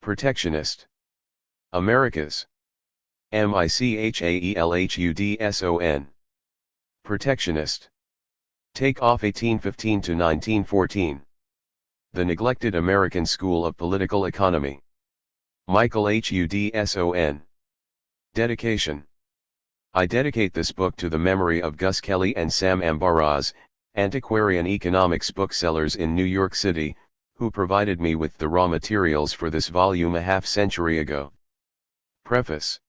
Protectionist. Americas. Michaelhudson. Protectionist. Takeoff 1815 to 1914. The Neglected American School of Political Economy. Michael Hudson. Dedication. I dedicate this book to the memory of Gus Kelly and Sam Ambaraz, antiquarian economics booksellers in New York City, who provided me with the raw materials for this volume a half-century ago. Preface.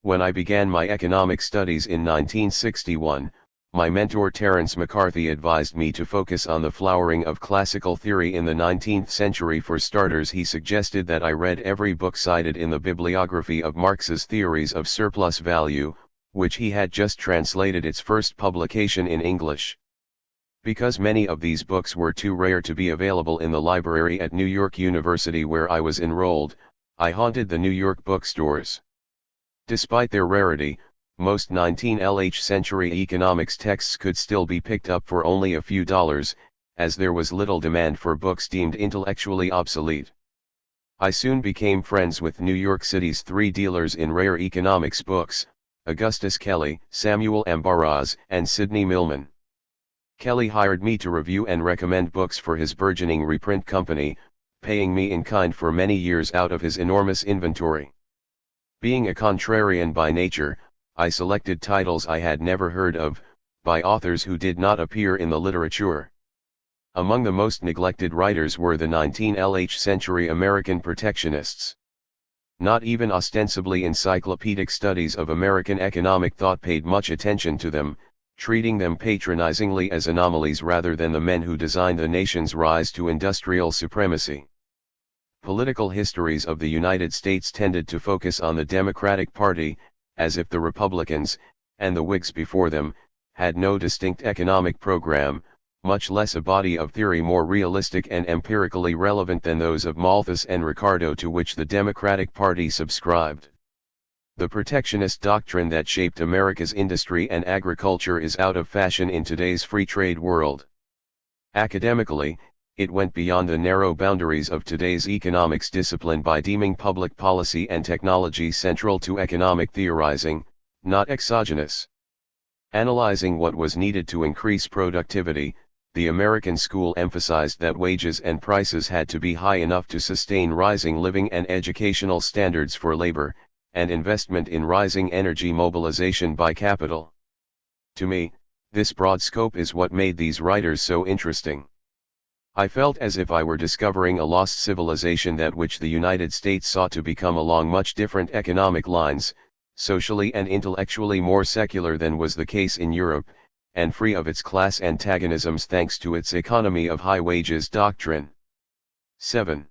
When I began my economic studies in 1961, my mentor Terence McCarthy advised me to focus on the flowering of classical theory in the 19th century. For starters, he suggested that I read every book cited in the bibliography of Marx's Theories of Surplus Value, which he had just translated its first publication in English. Because many of these books were too rare to be available in the library at New York University where I was enrolled, I haunted the New York bookstores. Despite their rarity, most 19th century economics texts could still be picked up for only a few dollars, as there was little demand for books deemed intellectually obsolete. I soon became friends with New York City's three dealers in rare economics books, Augustus Kelly, Samuel Ambaraz, and Sidney Millman. Kelly hired me to review and recommend books for his burgeoning reprint company, paying me in kind for many years out of his enormous inventory. Being a contrarian by nature, I selected titles I had never heard of, by authors who did not appear in the literature. Among the most neglected writers were the 19th century American protectionists. Not even ostensibly encyclopedic studies of American economic thought paid much attention to them, treating them patronizingly as anomalies rather than the men who designed the nation's rise to industrial supremacy. Political histories of the United States tended to focus on the Democratic Party, as if the Republicans, and the Whigs before them, had no distinct economic program, much less a body of theory more realistic and empirically relevant than those of Malthus and Ricardo to which the Democratic Party subscribed. The protectionist doctrine that shaped America's industry and agriculture is out of fashion in today's free trade world. Academically, it went beyond the narrow boundaries of today's economics discipline by deeming public policy and technology central to economic theorizing, not exogenous. Analyzing what was needed to increase productivity, the American school emphasized that wages and prices had to be high enough to sustain rising living and educational standards for labor, and investment in rising energy mobilization by capital. To me, this broad scope is what made these writers so interesting. I felt as if I were discovering a lost civilization that which the United States sought to become along much different economic lines, socially and intellectually more secular than was the case in Europe, and free of its class antagonisms thanks to its economy of high wages doctrine. 7.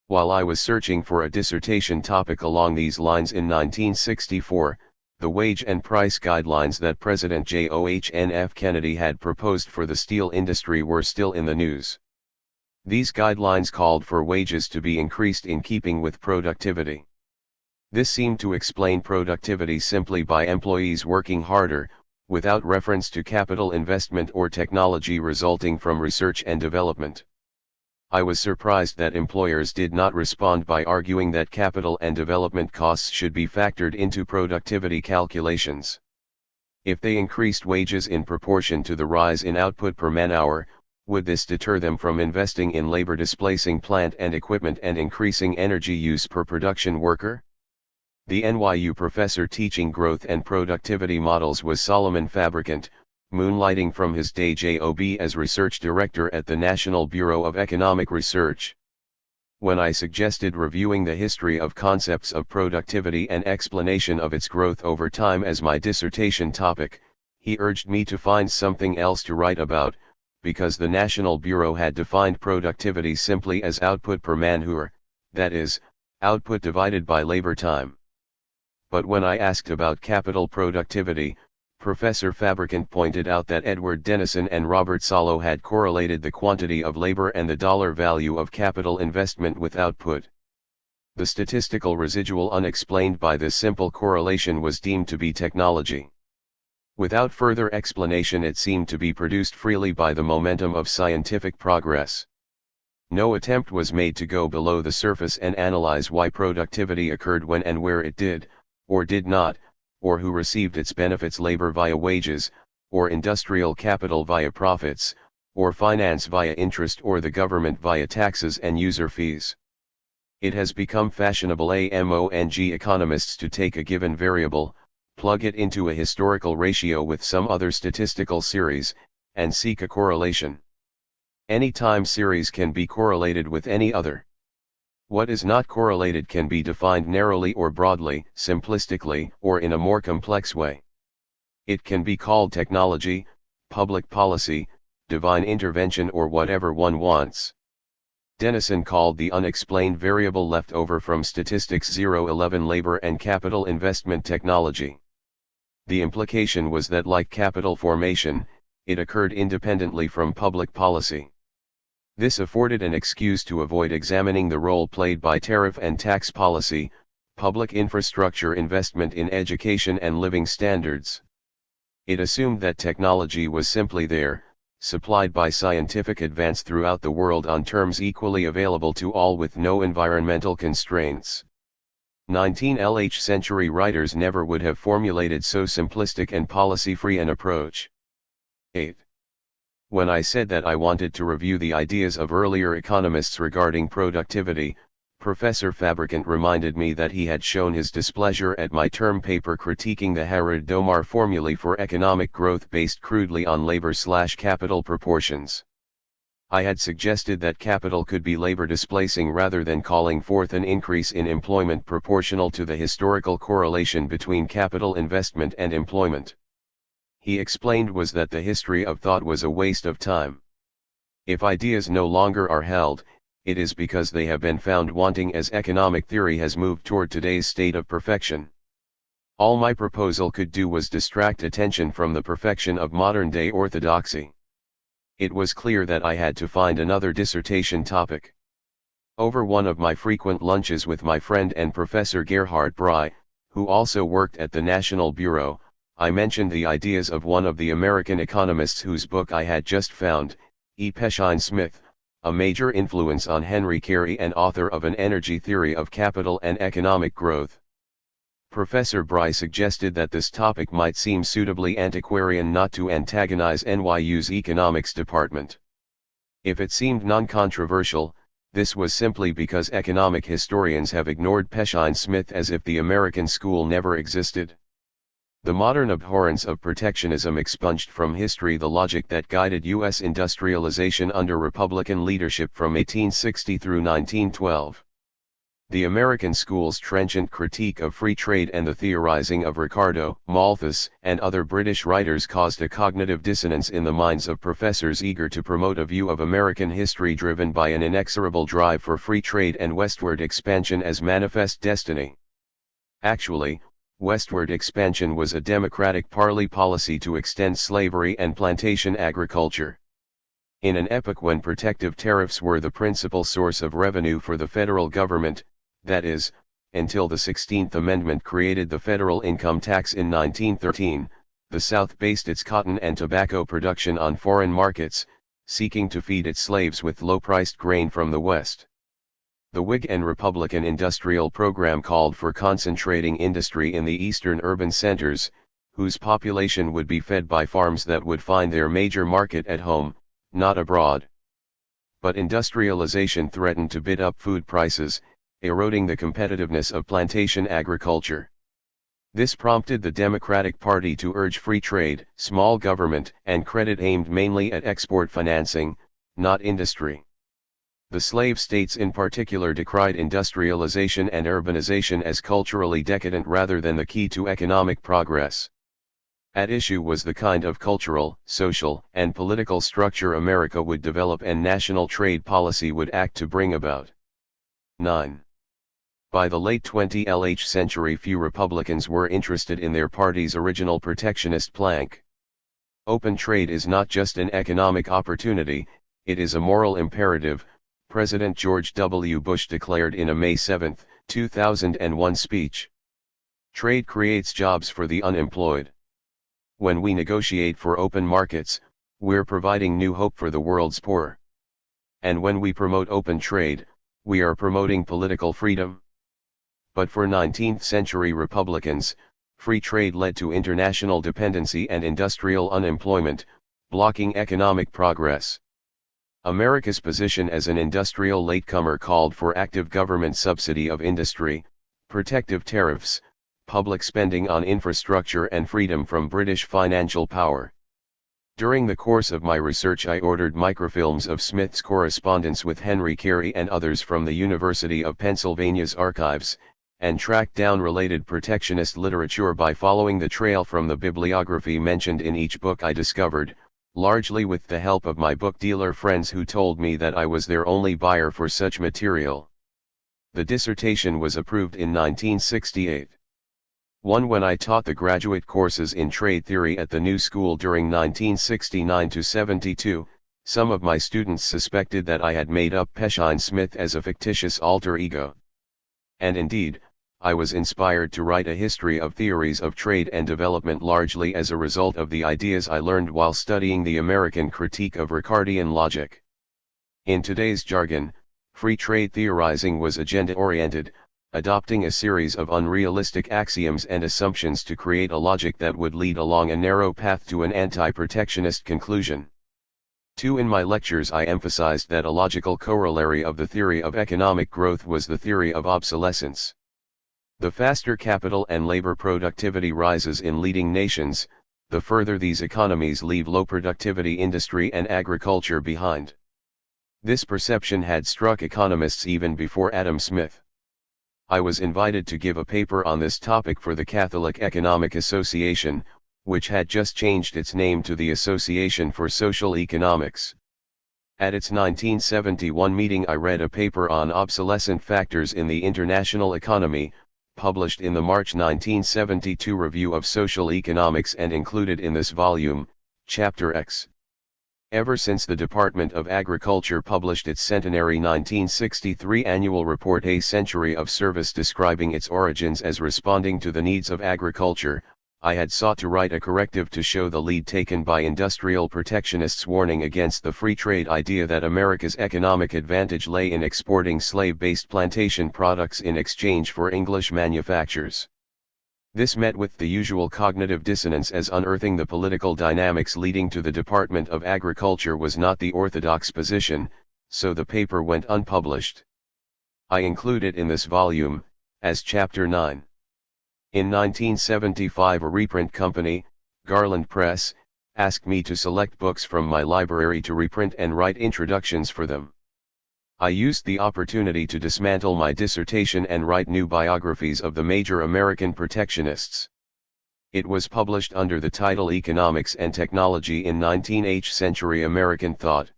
While I was searching for a dissertation topic along these lines in 1964, the wage and price guidelines that President John F. Kennedy had proposed for the steel industry were still in the news. These guidelines called for wages to be increased in keeping with productivity. This seemed to explain productivity simply by employees working harder, without reference to capital investment or technology resulting from research and development. I was surprised that employers did not respond by arguing that capital and development costs should be factored into productivity calculations. If they increased wages in proportion to the rise in output per man-hour, would this deter them from investing in labor-displacing plant and equipment and increasing energy use per production worker? The NYU professor teaching growth and productivity models was Solomon Fabricant, moonlighting from his day job as research director at the National Bureau of Economic Research. When I suggested reviewing the history of concepts of productivity and explanation of its growth over time as my dissertation topic, he urged me to find something else to write about, because the National Bureau had defined productivity simply as output per man-hour, that is, output divided by labor time. But when I asked about capital productivity, Professor Fabricant pointed out that Edward Denison and Robert Solow had correlated the quantity of labor and the dollar value of capital investment with output. The statistical residual unexplained by this simple correlation was deemed to be technology. Without further explanation, it seemed to be produced freely by the momentum of scientific progress. No attempt was made to go below the surface and analyze why productivity occurred when and where it did, or did not, or who received its benefits: labor via wages, or industrial capital via profits, or finance via interest, or the government via taxes and user fees. It has become fashionable among economists to take a given variable, plug it into a historical ratio with some other statistical series, and seek a correlation. Any time series can be correlated with any other. What is not correlated can be defined narrowly or broadly, simplistically, or in a more complex way. It can be called technology, public policy, divine intervention, or whatever one wants. Denison called the unexplained variable left over from statistics 011 labor and capital investment technology. The implication was that, like capital formation, it occurred independently from public policy. This afforded an excuse to avoid examining the role played by tariff and tax policy, public infrastructure investment in education and living standards. It assumed that technology was simply there, supplied by scientific advance throughout the world on terms equally available to all with no environmental constraints. 19th century writers never would have formulated so simplistic and policy-free an approach. 8. When I said that I wanted to review the ideas of earlier economists regarding productivity, Professor Fabricant reminded me that he had shown his displeasure at my term paper critiquing the Harrod-Domar formulae for economic growth based crudely on labor/capital proportions. I had suggested that capital could be labor displacing rather than calling forth an increase in employment proportional to the historical correlation between capital investment and employment. He explained was that the history of thought was a waste of time. If ideas no longer are held, it is because they have been found wanting as economic theory has moved toward today's state of perfection. All my proposal could do was distract attention from the perfection of modern-day orthodoxy. It was clear that I had to find another dissertation topic. Over one of my frequent lunches with my friend and Professor Gerhard Bry, who also worked at the National Bureau, I mentioned the ideas of one of the American economists whose book I had just found, E. Peshine Smith, a major influence on Henry Carey and author of An Energy Theory of Capital and Economic Growth. Professor Bry suggested that this topic might seem suitably antiquarian not to antagonize NYU's economics department. If it seemed non-controversial, this was simply because economic historians have ignored Peshine Smith as if the American school never existed. The modern abhorrence of protectionism expunged from history the logic that guided U.S. industrialization under Republican leadership from 1860 through 1912. The American school's trenchant critique of free trade and the theorizing of Ricardo, Malthus, and other British writers caused a cognitive dissonance in the minds of professors eager to promote a view of American history driven by an inexorable drive for free trade and westward expansion as manifest destiny. Actually, westward expansion was a democratic parley policy to extend slavery and plantation agriculture. In an epoch when protective tariffs were the principal source of revenue for the federal government, that is, until the 16th Amendment created the federal income tax in 1913, the South based its cotton and tobacco production on foreign markets, seeking to feed its slaves with low-priced grain from the West. The Whig and Republican industrial program called for concentrating industry in the eastern urban centers, whose population would be fed by farms that would find their major market at home, not abroad. But industrialization threatened to bid up food prices, eroding the competitiveness of plantation agriculture. This prompted the Democratic Party to urge free trade, small government, and credit aimed mainly at export financing, not industry. The slave states in particular decried industrialization and urbanization as culturally decadent rather than the key to economic progress. At issue was the kind of cultural, social, and political structure America would develop and national trade policy would act to bring about. 9. By the late 20th century, few Republicans were interested in their party's original protectionist plank. Open trade is not just an economic opportunity, it is a moral imperative, President George W. Bush declared in a May 7, 2001 speech. Trade creates jobs for the unemployed. When we negotiate for open markets, we're providing new hope for the world's poor. And when we promote open trade, we are promoting political freedom. But for 19th century Republicans, free trade led to international dependency and industrial unemployment, blocking economic progress. America's position as an industrial latecomer called for active government subsidy of industry, protective tariffs, public spending on infrastructure and freedom from British financial power. During the course of my research I ordered microfilms of Smith's correspondence with Henry Carey and others from the University of Pennsylvania's archives, and tracked down related protectionist literature by following the trail from the bibliography mentioned in each book I discovered, largely with the help of my book dealer friends who told me that I was their only buyer for such material. The dissertation was approved in 1968. When I taught the graduate courses in trade theory at the New School during 1969-72, some of my students suspected that I had made up Peshine Smith as a fictitious alter ego. And indeed, I was inspired to write a history of theories of trade and development largely as a result of the ideas I learned while studying the American critique of Ricardian logic. In today's jargon, free trade theorizing was agenda-oriented, adopting a series of unrealistic axioms and assumptions to create a logic that would lead along a narrow path to an anti-protectionist conclusion. In my lectures I emphasized that a logical corollary of the theory of economic growth was the theory of obsolescence. The faster capital and labor productivity rises in leading nations, the further these economies leave low productivity industry and agriculture behind. This perception had struck economists even before Adam Smith. I was invited to give a paper on this topic for the Catholic Economic Association, which had just changed its name to the Association for Social Economics. At its 1971 meeting I read a paper on obsolescent factors in the international economy, published in the March 1972 Review of Social Economics and included in this volume, Chapter X. Ever since the Department of Agriculture published its centenary 1963 annual report A Century of Service describing its origins as responding to the needs of agriculture, I had sought to write a corrective to show the lead taken by industrial protectionists warning against the free trade idea that America's economic advantage lay in exporting slave-based plantation products in exchange for English manufactures. This met with the usual cognitive dissonance as unearthing the political dynamics leading to the Department of Agriculture was not the orthodox position, so the paper went unpublished. I include it in this volume, as Chapter 9. In 1975 a reprint company, Garland Press, asked me to select books from my library to reprint and write introductions for them. I used the opportunity to dismantle my dissertation and write new biographies of the major American protectionists. It was published under the title Economics and Technology in 19th Century American Thought.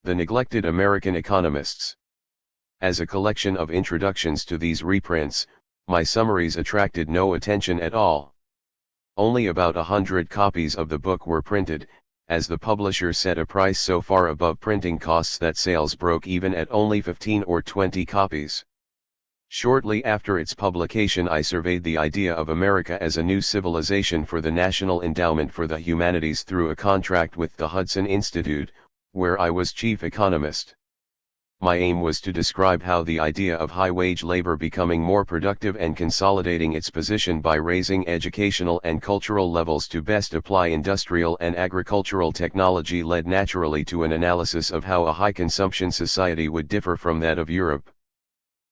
The Neglected American Economists. As a collection of introductions to these reprints, my summaries attracted no attention at all. Only about 100 copies of the book were printed, as the publisher set a price so far above printing costs that sales broke even at only 15 or 20 copies. Shortly after its publication I surveyed the idea of America as a new civilization for the National Endowment for the Humanities through a contract with the Hudson Institute, where I was chief economist. My aim was to describe how the idea of high-wage labor becoming more productive and consolidating its position by raising educational and cultural levels to best apply industrial and agricultural technology led naturally to an analysis of how a high-consumption society would differ from that of Europe.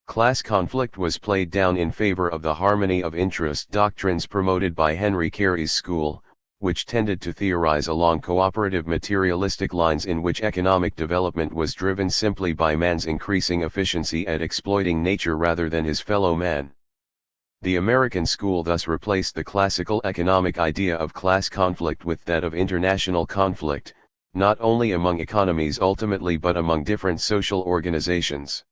Class conflict was played down in favor of the harmony of interest doctrines promoted by Henry Carey's school, which tended to theorize along cooperative materialistic lines in which economic development was driven simply by man's increasing efficiency at exploiting nature rather than his fellow man. The American school thus replaced the classical economic idea of class conflict with that of international conflict, not only among economies ultimately but among different social organizations.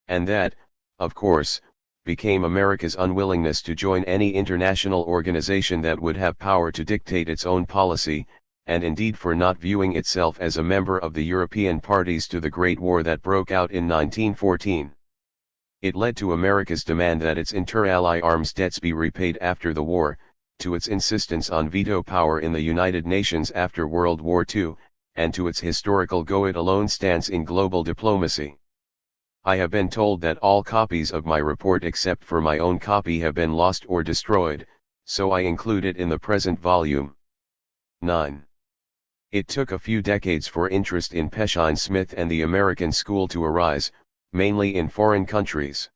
And that, of course, became America's unwillingness to join any international organization that would have power to dictate its own policy, and indeed for not viewing itself as a member of the European parties to the Great War that broke out in 1914. It led to America's demand that its inter-ally arms debts be repaid after the war, to its insistence on veto power in the United Nations after World War II, and to its historical go-it-alone stance in global diplomacy. I have been told that all copies of my report except for my own copy have been lost or destroyed, so I include it in the present volume. 9. It took a few decades for interest in Peshine Smith and the American school to arise, mainly in foreign countries.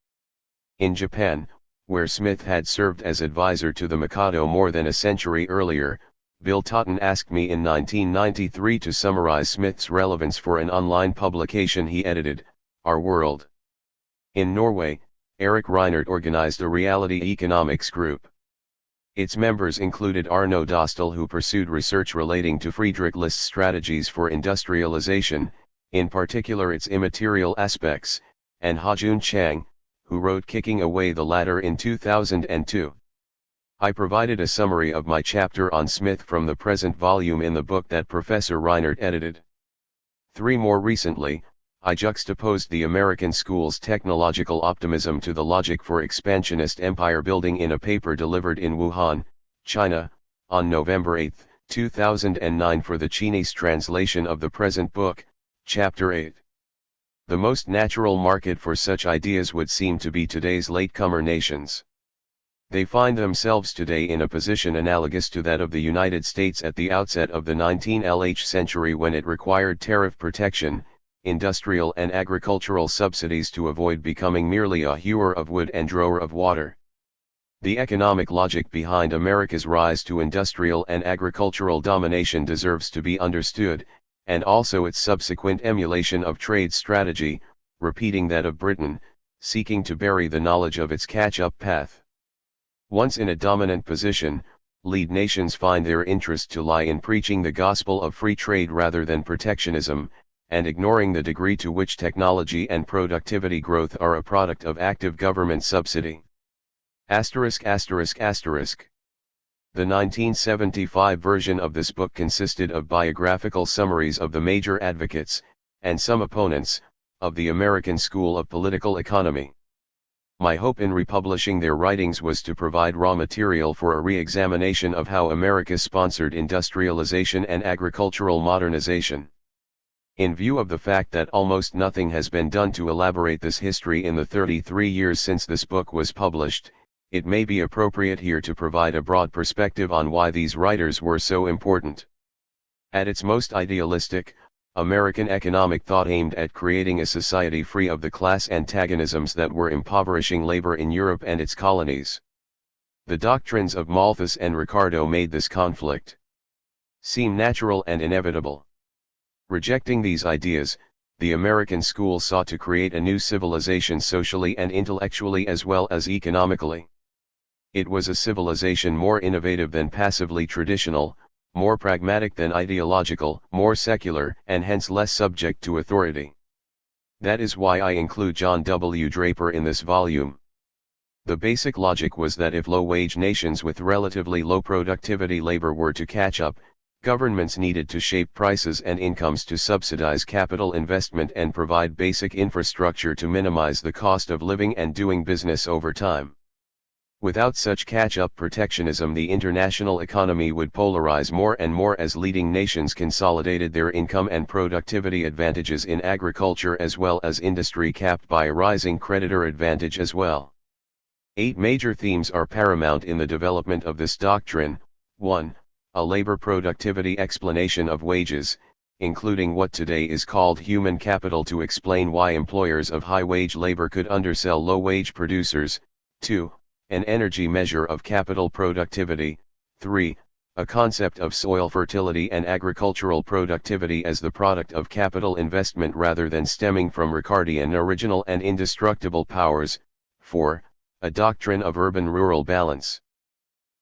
In Japan, where Smith had served as advisor to the Mikado more than a century earlier, Bill Totten asked me in 1993 to summarize Smith's relevance for an online publication he edited, Our World. In Norway, Eric Reinert organized a reality economics group. Its members included Arno Dostal, who pursued research relating to Friedrich List's strategies for industrialization, in particular its immaterial aspects, and Ha-Joon Chang, who wrote Kicking Away the Ladder in 2002. I provided a summary of my chapter on Smith from the present volume in the book that Professor Reinert edited. 3 more recently, I juxtaposed the American school's technological optimism to the logic for expansionist empire building in a paper delivered in Wuhan, China, on November 8, 2009 for the Chinese translation of the present book, Chapter 8. The most natural market for such ideas would seem to be today's latecomer nations. They find themselves today in a position analogous to that of the United States at the outset of the 19th century, when it required tariff protection, industrial and agricultural subsidies to avoid becoming merely a hewer of wood and drawer of water. The economic logic behind America's rise to industrial and agricultural domination deserves to be understood, and also its subsequent emulation of trade strategy, repeating that of Britain, seeking to bury the knowledge of its catch-up path. Once in a dominant position, lead nations find their interest to lie in preaching the gospel of free trade rather than protectionism, and ignoring the degree to which technology and productivity growth are a product of active government subsidy. *****. The 1975 version of this book consisted of biographical summaries of the major advocates, and some opponents, of the American School of Political Economy. My hope in republishing their writings was to provide raw material for a re-examination of how America sponsored industrialization and agricultural modernization. In view of the fact that almost nothing has been done to elaborate this history in the 33 years since this book was published, it may be appropriate here to provide a broad perspective on why these writers were so important. At its most idealistic, American economic thought aimed at creating a society free of the class antagonisms that were impoverishing labor in Europe and its colonies. The doctrines of Malthus and Ricardo made this conflict seem natural and inevitable. Rejecting these ideas, the American school sought to create a new civilization socially and intellectually as well as economically. It was a civilization more innovative than passively traditional, more pragmatic than ideological, more secular, and hence less subject to authority. That is why I include John W. Draper in this volume. The basic logic was that if low-wage nations with relatively low productivity labor were to catch up, governments needed to shape prices and incomes to subsidize capital investment and provide basic infrastructure to minimize the cost of living and doing business over time. Without such catch-up protectionism, the international economy would polarize more and more as leading nations consolidated their income and productivity advantages in agriculture as well as industry, capped by a rising creditor advantage as well. 8 major themes are paramount in the development of this doctrine. 1. A labor productivity explanation of wages, including what today is called human capital, to explain why employers of high-wage labor could undersell low-wage producers. 2. An energy measure of capital productivity. 3. A concept of soil fertility and agricultural productivity as the product of capital investment rather than stemming from Ricardian original and indestructible powers. 4. A doctrine of urban-rural balance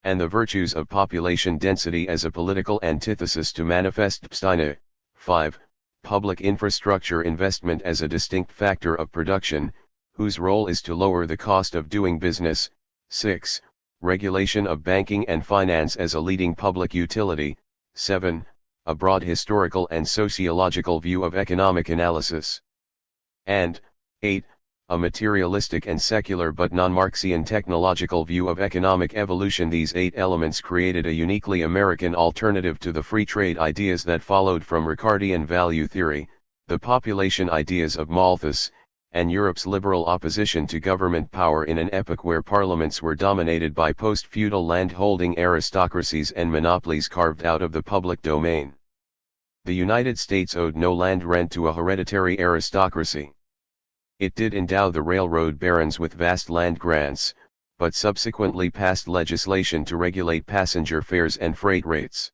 and the virtues of population density as a political antithesis to Manifeststeine. 5. Public infrastructure investment as a distinct factor of production, whose role is to lower the cost of doing business. 6. Regulation of banking and finance as a leading public utility. 7. A broad historical and sociological view of economic analysis. And 8. a materialistic and secular but non-Marxian technological view of economic evolution. These 8 elements created a uniquely American alternative to the free trade ideas that followed from Ricardian value theory, the population ideas of Malthus, and Europe's liberal opposition to government power in an epoch where parliaments were dominated by post-feudal land-holding aristocracies and monopolies carved out of the public domain. The United States owed no land rent to a hereditary aristocracy. It did endow the railroad barons with vast land grants, but subsequently passed legislation to regulate passenger fares and freight rates.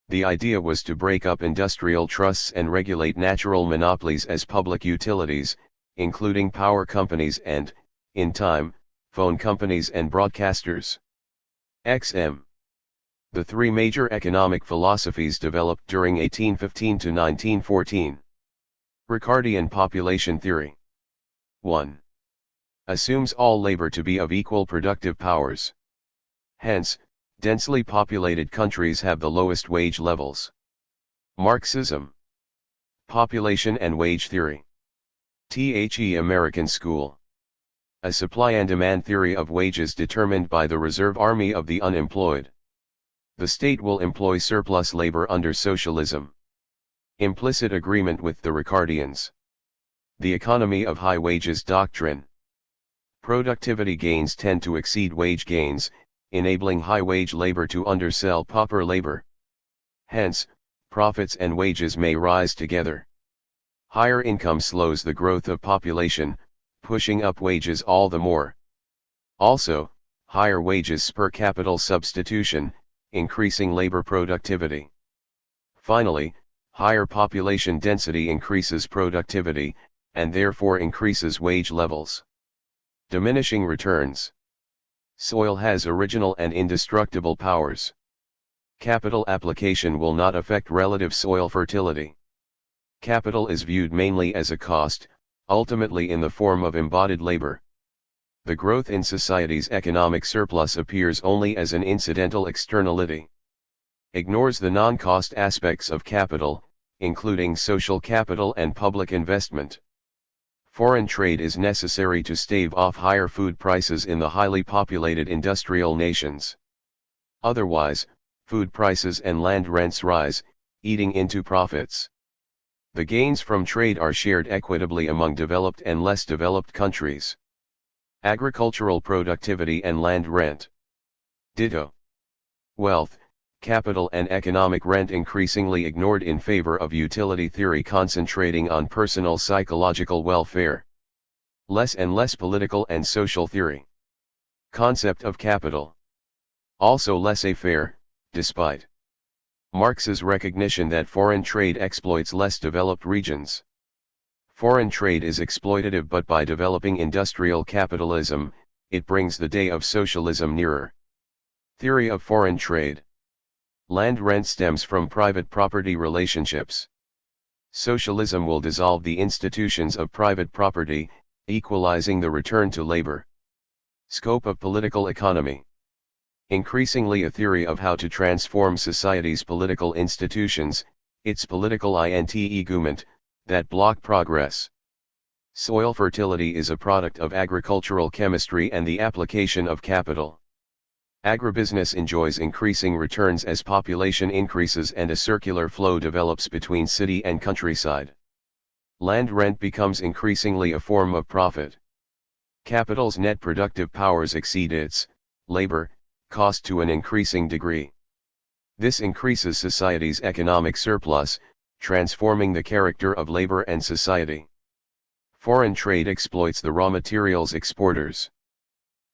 The idea was to break up industrial trusts and regulate natural monopolies as public utilities, including power companies and, in time, phone companies and broadcasters. XM. The 3 major economic philosophies developed during 1815 to 1914. Ricardian population theory. 1. Assumes all labor to be of equal productive powers. Hence, densely populated countries have the lowest wage levels. Marxism. Population and wage theory. The American School. A supply and demand theory of wages determined by the reserve army of the unemployed. The state will employ surplus labor under socialism. Implicit agreement with the Ricardians. The economy of high wages doctrine. Productivity gains tend to exceed wage gains, enabling high wage labor to undersell pauper labor. Hence, profits and wages may rise together. Higher income slows the growth of population, pushing up wages all the more. Also, higher wages spur capital substitution, increasing labor productivity. Finally, higher population density increases productivity, and therefore increases wage levels. Diminishing returns. Soil has original and indestructible powers. Capital application will not affect relative soil fertility. Capital is viewed mainly as a cost, ultimately in the form of embodied labor. The growth in society's economic surplus appears only as an incidental externality. Ignores the non-cost aspects of capital, including social capital and public investment. Foreign trade is necessary to stave off higher food prices in the highly populated industrial nations. Otherwise, food prices and land rents rise, eating into profits. The gains from trade are shared equitably among developed and less developed countries. Agricultural productivity and land rent. Ditto. Wealth, capital and economic rent increasingly ignored in favor of utility theory concentrating on personal psychological welfare. Less and less political and social theory. Concept of capital. Also laissez-faire, despite Marx's recognition that foreign trade exploits less developed regions. Foreign trade is exploitative, but by developing industrial capitalism, it brings the day of socialism nearer. Theory of foreign trade. Land rent stems from private property relationships. Socialism will dissolve the institutions of private property, equalizing the return to labor. Scope of political economy. Increasingly a theory of how to transform society's political institutions, its political entanglement, that block progress. Soil fertility is a product of agricultural chemistry and the application of capital. Agribusiness enjoys increasing returns as population increases and a circular flow develops between city and countryside. Land rent becomes increasingly a form of profit. Capital's net productive powers exceed its labor cost to an increasing degree. This increases society's economic surplus, transforming the character of labor and society. Foreign trade exploits the raw materials exporters.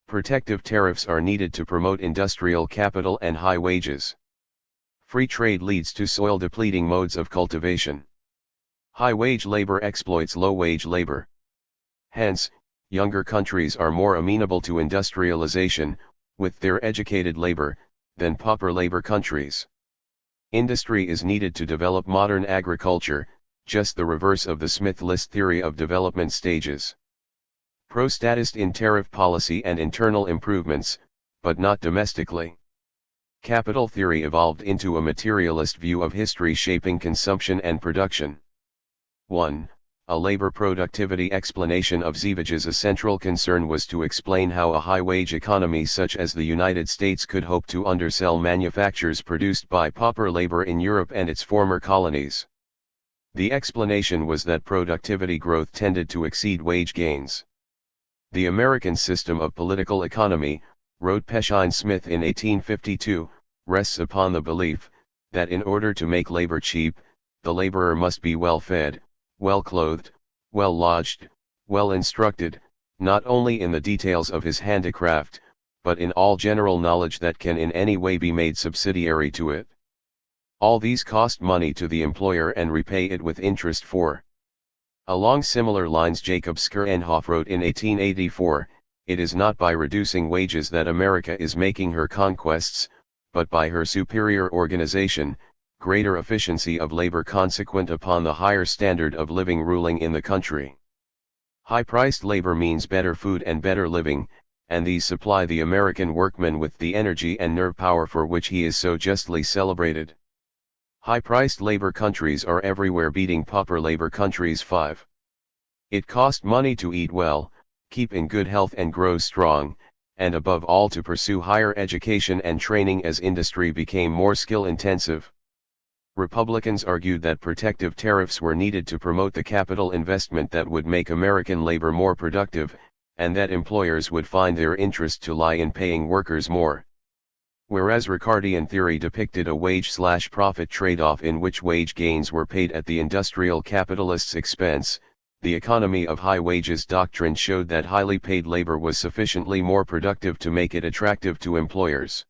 Protective tariffs are needed to promote industrial capital and high wages. Free trade leads to soil-depleting modes of cultivation. High-wage labor exploits low-wage labor. Hence, younger countries are more amenable to industrialization, with their educated labor, than pauper labor countries. Industry is needed to develop modern agriculture, just the reverse of the Smith-List theory of development stages. Pro-statist in tariff policy and internal improvements, but not domestically. Capital theory evolved into a materialist view of history shaping consumption and production. 1. A labor productivity explanation of Zevage's central concern was to explain how a high-wage economy such as the United States could hope to undersell manufactures produced by pauper labor in Europe and its former colonies. The explanation was that productivity growth tended to exceed wage gains. The American system of political economy, wrote Peshine-Smith in 1852, rests upon the belief that in order to make labor cheap, the laborer must be well-fed, well-clothed, well-lodged, well-instructed, not only in the details of his handicraft, but in all general knowledge that can in any way be made subsidiary to it. All these cost money to the employer and repay it with interest for. Along similar lines Jacob Skernhoff wrote in 1884, "It is not by reducing wages that America is making her conquests, but by her superior organization, greater efficiency of labor consequent upon the higher standard of living ruling in the country. High-priced labor means better food and better living, and these supply the American workman with the energy and nerve power for which he is so justly celebrated. High-priced labor countries are everywhere beating pauper labor countries. 5. It cost money to eat well, keep in good health and grow strong, and above all to pursue higher education and training as industry became more skill-intensive." Republicans argued that protective tariffs were needed to promote the capital investment that would make American labor more productive, and that employers would find their interest to lie in paying workers more. Whereas Ricardian theory depicted a wage-slash-profit trade-off in which wage gains were paid at the industrial capitalist's expense, the economy of high wages doctrine showed that highly paid labor was sufficiently more productive to make it attractive to employers.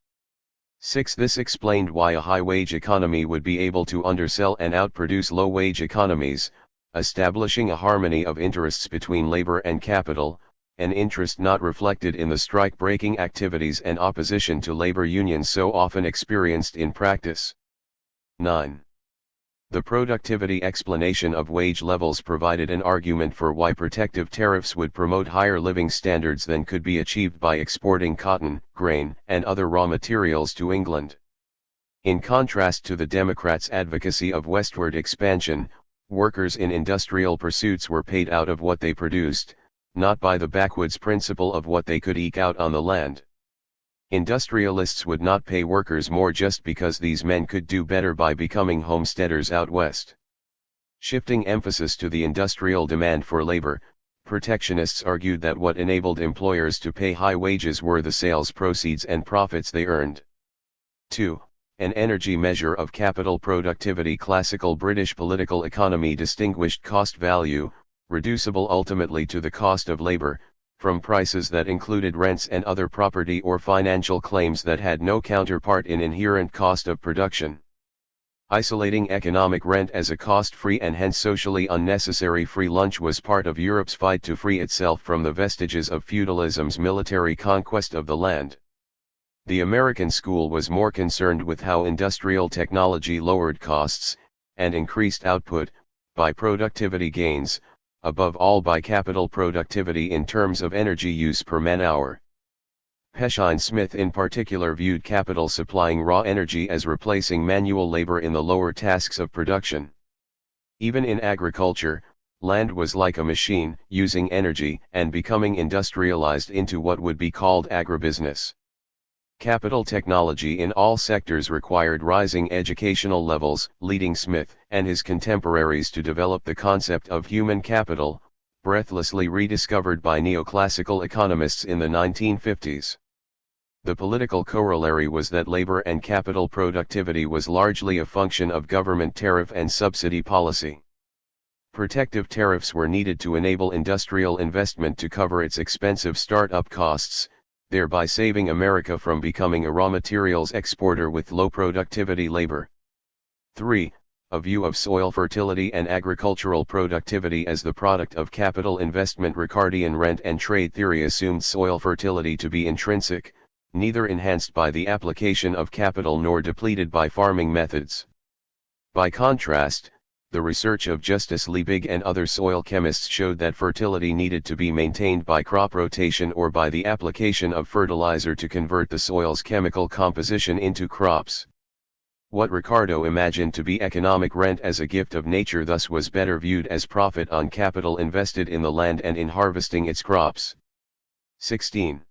6. This explained why a high-wage economy would be able to undersell and outproduce low-wage economies, establishing a harmony of interests between labor and capital, an interest not reflected in the strike-breaking activities and opposition to labor unions so often experienced in practice. 9. The productivity explanation of wage levels provided an argument for why protective tariffs would promote higher living standards than could be achieved by exporting cotton, grain, and other raw materials to England. In contrast to the Democrats' advocacy of westward expansion, workers in industrial pursuits were paid out of what they produced, not by the backwoods principle of what they could eke out on the land. Industrialists would not pay workers more just because these men could do better by becoming homesteaders out west. Shifting emphasis to the industrial demand for labor, protectionists argued that what enabled employers to pay high wages were the sales proceeds and profits they earned. 2. An energy measure of capital productivity. Classical British political economy distinguished cost value, reducible ultimately to the cost of labor, from prices that included rents and other property or financial claims that had no counterpart in inherent cost of production. Isolating economic rent as a cost-free and hence socially unnecessary free lunch was part of Europe's fight to free itself from the vestiges of feudalism's military conquest of the land. The American school was more concerned with how industrial technology lowered costs, and increased output, by productivity gains, above all by capital productivity in terms of energy use per man-hour. Peshine-Smith in particular viewed capital supplying raw energy as replacing manual labor in the lower tasks of production. Even in agriculture, land was like a machine, using energy and becoming industrialized into what would be called agribusiness. Capital technology in all sectors required rising educational levels, leading Smith and his contemporaries to develop the concept of human capital, breathlessly rediscovered by neoclassical economists in the 1950s. The political corollary was that labor and capital productivity was largely a function of government tariff and subsidy policy. Protective tariffs were needed to enable industrial investment to cover its expensive start-up costs, thereby saving America from becoming a raw materials exporter with low productivity labor. 3. A view of soil fertility and agricultural productivity as the product of capital investment. Ricardian rent and trade theory assumed soil fertility to be intrinsic, neither enhanced by the application of capital nor depleted by farming methods. By contrast, the research of Justus Liebig and other soil chemists showed that fertility needed to be maintained by crop rotation or by the application of fertilizer to convert the soil's chemical composition into crops. What Ricardo imagined to be economic rent as a gift of nature thus was better viewed as profit on capital invested in the land and in harvesting its crops. 16.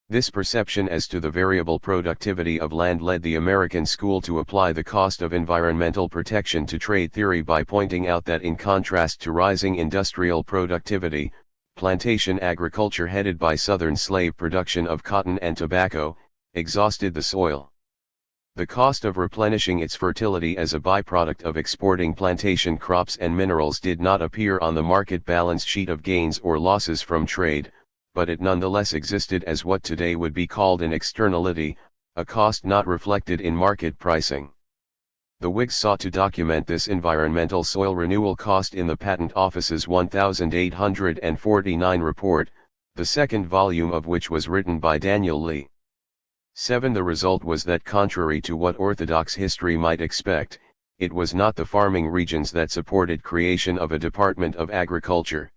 This perception as to the variable productivity of land led the American school to apply the cost of environmental protection to trade theory by pointing out that in contrast to rising industrial productivity, plantation agriculture headed by Southern slave production of cotton and tobacco, exhausted the soil. The cost of replenishing its fertility as a byproduct of exporting plantation crops and minerals did not appear on the market balance sheet of gains or losses from trade, but it nonetheless existed as what today would be called an externality, a cost not reflected in market pricing. The Whigs sought to document this environmental soil renewal cost in the Patent Office's 1849 report, the second volume of which was written by Daniel Lee. 7. The result was that contrary to what orthodox history might expect, it was not the farming regions that supported creation of a Department of Agriculture.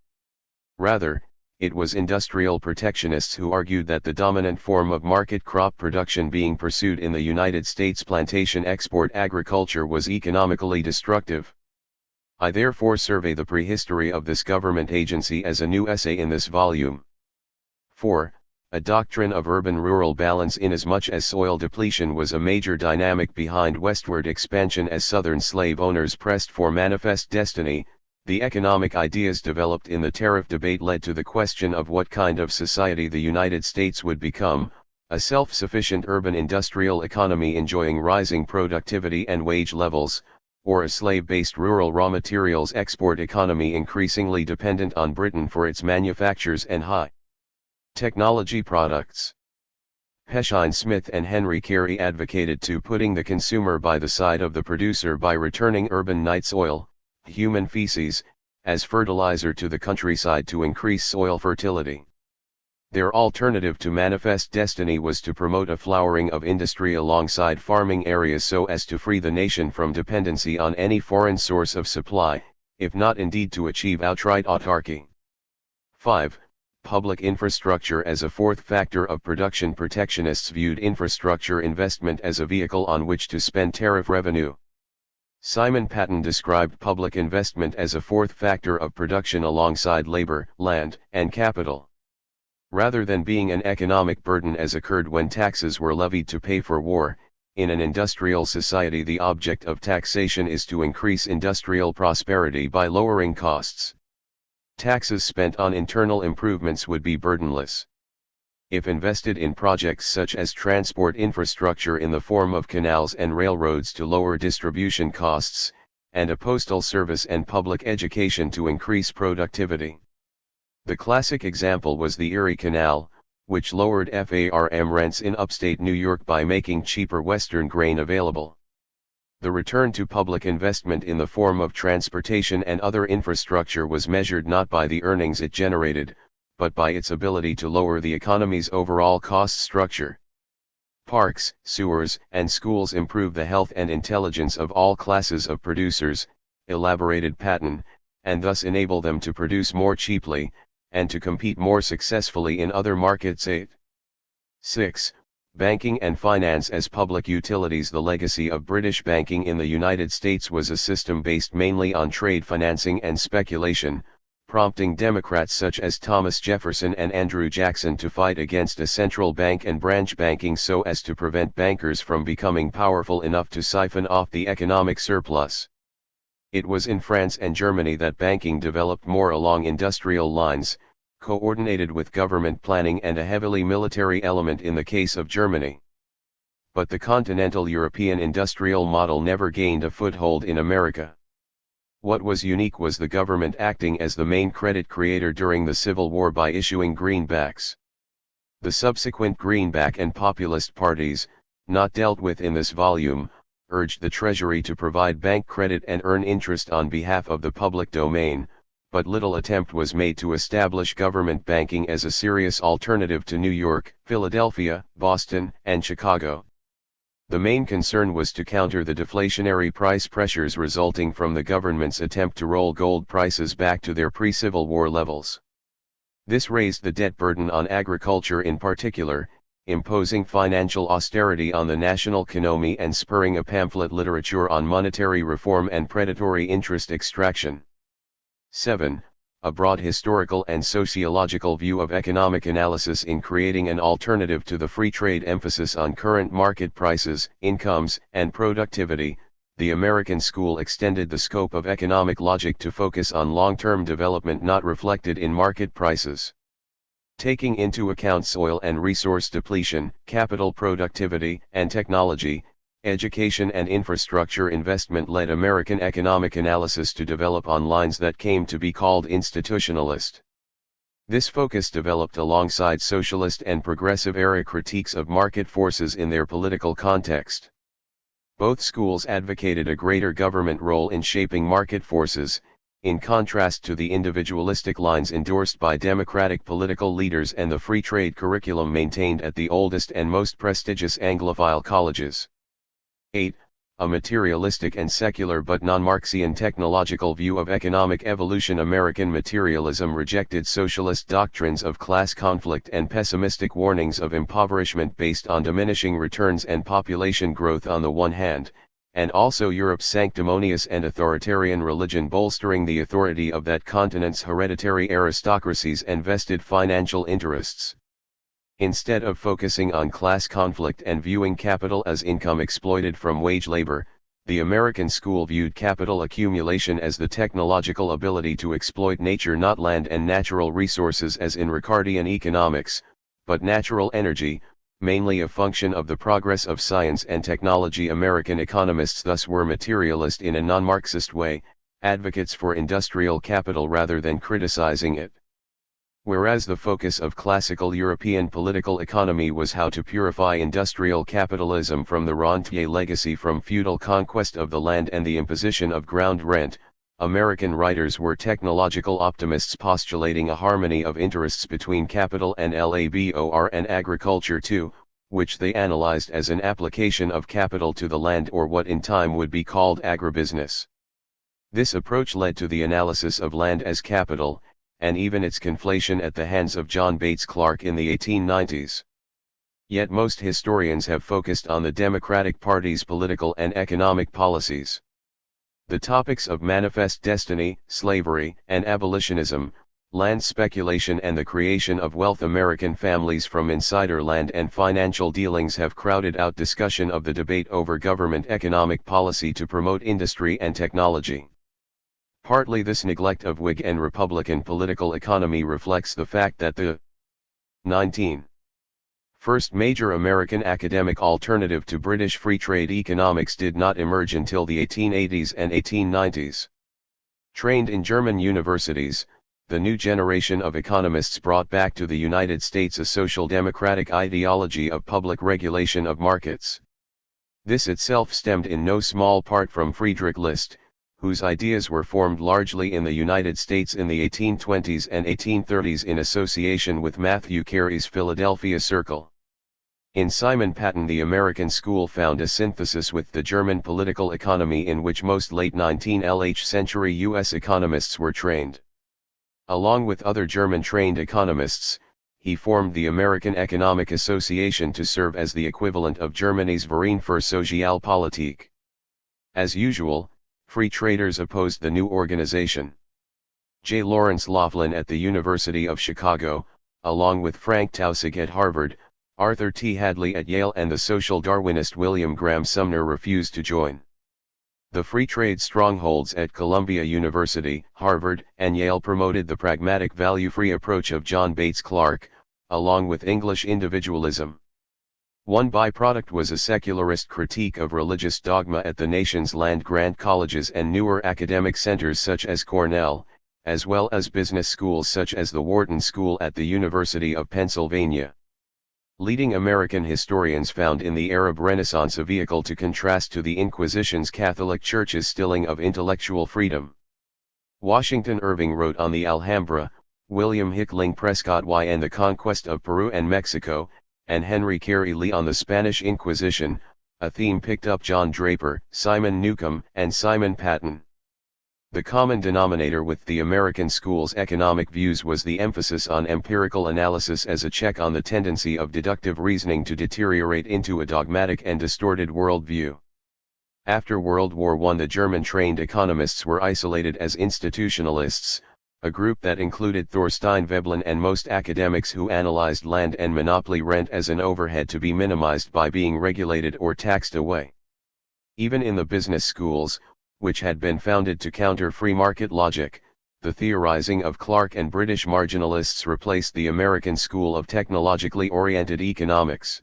Rather, it was industrial protectionists who argued that the dominant form of market crop production being pursued in the United States, plantation export agriculture, was economically destructive. I therefore survey the prehistory of this government agency as a new essay in this volume. 4. A doctrine of urban-rural balance. Inasmuch as soil depletion was a major dynamic behind westward expansion as Southern slave owners pressed for manifest destiny, the economic ideas developed in the tariff debate led to the question of what kind of society the United States would become: a self-sufficient urban industrial economy enjoying rising productivity and wage levels, or a slave-based rural raw materials export economy increasingly dependent on Britain for its manufactures and high technology products. Peshine Smith and Henry Carey advocated putting the consumer by the side of the producer by returning urban night soil, human feces, as fertilizer to the countryside to increase soil fertility. Their alternative to manifest destiny was to promote a flowering of industry alongside farming areas so as to free the nation from dependency on any foreign source of supply, if not indeed to achieve outright autarky. 5. Public infrastructure as a fourth factor of production. Protectionists viewed infrastructure investment as a vehicle on which to spend tariff revenue. Simon Patton described public investment as a fourth factor of production alongside labor, land, and capital. Rather than being an economic burden as occurred when taxes were levied to pay for war, in an industrial society the object of taxation is to increase industrial prosperity by lowering costs. Taxes spent on internal improvements would be burdenless. If invested in projects such as transport infrastructure in the form of canals and railroads to lower distribution costs, and a postal service and public education to increase productivity. The classic example was the Erie Canal, which lowered farm rents in upstate New York by making cheaper Western grain available. The return to public investment in the form of transportation and other infrastructure was measured not by the earnings it generated, but by its ability to lower the economy's overall cost structure. Parks, sewers, and schools improve the health and intelligence of all classes of producers, elaborated Patton, and thus enable them to produce more cheaply, and to compete more successfully in other markets. 8. 6. Banking and finance as public utilities. The legacy of British banking in the United States was a system based mainly on trade financing and speculation, prompting Democrats such as Thomas Jefferson and Andrew Jackson to fight against a central bank and branch banking so as to prevent bankers from becoming powerful enough to siphon off the economic surplus. It was in France and Germany that banking developed more along industrial lines, coordinated with government planning and a heavily military element in the case of Germany. But the continental European industrial model never gained a foothold in America. What was unique was the government acting as the main credit creator during the Civil War by issuing greenbacks. The subsequent greenback and populist parties, not dealt with in this volume, urged the Treasury to provide bank credit and earn interest on behalf of the public domain, but little attempt was made to establish government banking as a serious alternative to New York, Philadelphia, Boston, and Chicago. The main concern was to counter the deflationary price pressures resulting from the government's attempt to roll gold prices back to their pre-Civil War levels. This raised the debt burden on agriculture in particular, imposing financial austerity on the national economy and spurring a pamphlet literature on monetary reform and predatory interest extraction. 7. A broad historical and sociological view of economic analysis in creating an alternative to the free trade emphasis on current market prices, incomes, and productivity. The American school extended the scope of economic logic to focus on long-term development not reflected in market prices. Taking into account soil and resource depletion, capital productivity, and technology, education and infrastructure investment led American economic analysis to develop on lines that came to be called institutionalist. This focus developed alongside socialist and progressive era critiques of market forces in their political context. Both schools advocated a greater government role in shaping market forces, in contrast to the individualistic lines endorsed by democratic political leaders and the free trade curriculum maintained at the oldest and most prestigious Anglophile colleges. 8. A materialistic and secular but non-Marxian technological view of economic evolution. American materialism rejected socialist doctrines of class conflict and pessimistic warnings of impoverishment based on diminishing returns and population growth on the one hand, and also Europe's sanctimonious and authoritarian religion bolstering the authority of that continent's hereditary aristocracies and vested financial interests. Instead of focusing on class conflict and viewing capital as income exploited from wage labor, the American school viewed capital accumulation as the technological ability to exploit nature, not land and natural resources as in Ricardian economics, but natural energy, mainly a function of the progress of science and technology. American economists thus were materialist in a non-Marxist way, advocates for industrial capital rather than criticizing it. Whereas the focus of classical European political economy was how to purify industrial capitalism from the rentier legacy from feudal conquest of the land and the imposition of ground rent, American writers were technological optimists postulating a harmony of interests between capital and labor and agriculture too, which they analyzed as an application of capital to the land, or what in time would be called agribusiness. This approach led to the analysis of land as capital, and even its conflation at the hands of John Bates Clark in the 1890s. Yet most historians have focused on the Democratic Party's political and economic policies. The topics of manifest destiny, slavery and abolitionism, land speculation and the creation of wealth, American families from insider land and financial dealings have crowded out discussion of the debate over government economic policy to promote industry and technology. Partly this neglect of Whig and Republican political economy reflects the fact that the 19. First major American academic alternative to British free trade economics did not emerge until the 1880s and 1890s. Trained in German universities, the new generation of economists brought back to the United States a social democratic ideology of public regulation of markets. This itself stemmed in no small part from Friedrich List, whose ideas were formed largely in the United States in the 1820s and 1830s in association with Matthew Carey's Philadelphia Circle. In Simon Patten, the American school found a synthesis with the German political economy in which most late 19th century U.S. economists were trained. Along with other German-trained economists, he formed the American Economic Association to serve as the equivalent of Germany's Verein für Sozialpolitik. As usual, free traders opposed the new organization. J. Lawrence Laughlin at the University of Chicago, along with Frank Taussig at Harvard, Arthur T. Hadley at Yale and the social Darwinist William Graham Sumner refused to join. The free trade strongholds at Columbia University, Harvard, and Yale promoted the pragmatic value-free approach of John Bates Clark, along with English individualism. One byproduct was a secularist critique of religious dogma at the nation's land-grant colleges and newer academic centers such as Cornell, as well as business schools such as the Wharton School at the University of Pennsylvania. Leading American historians found in the Arab Renaissance a vehicle to contrast to the Inquisition's Catholic Church's stilling of intellectual freedom. Washington Irving wrote on the Alhambra, William Hickling Prescott Y and the Conquest of Peru and Mexico, and Henry Carey Lee on the Spanish Inquisition, a theme picked up John Draper, Simon Newcomb, and Simon Patten. The common denominator with the American school's economic views was the emphasis on empirical analysis as a check on the tendency of deductive reasoning to deteriorate into a dogmatic and distorted worldview. After World War I, the German-trained economists were isolated as institutionalists, a group that included Thorstein Veblen and most academics who analyzed land and monopoly rent as an overhead to be minimized by being regulated or taxed away. Even in the business schools, which had been founded to counter free market logic, the theorizing of Clark and British marginalists replaced the American school of technologically oriented economics.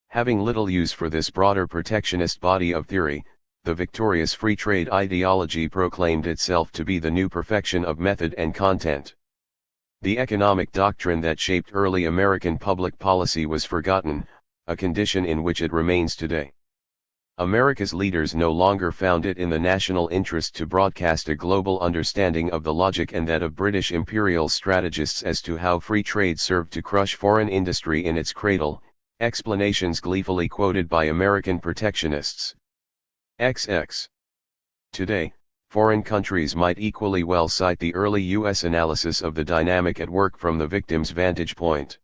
Having little use for this broader protectionist body of theory, the victorious free trade ideology proclaimed itself to be the new perfection of method and content. The economic doctrine that shaped early American public policy was forgotten, a condition in which it remains today. America's leaders no longer found it in the national interest to broadcast a global understanding of the logic and that of British imperial strategists as to how free trade served to crush foreign industry in its cradle, explanations gleefully quoted by American protectionists. XX. Today, foreign countries might equally well cite the early U.S. analysis of the dynamic at work from the victim's vantage point.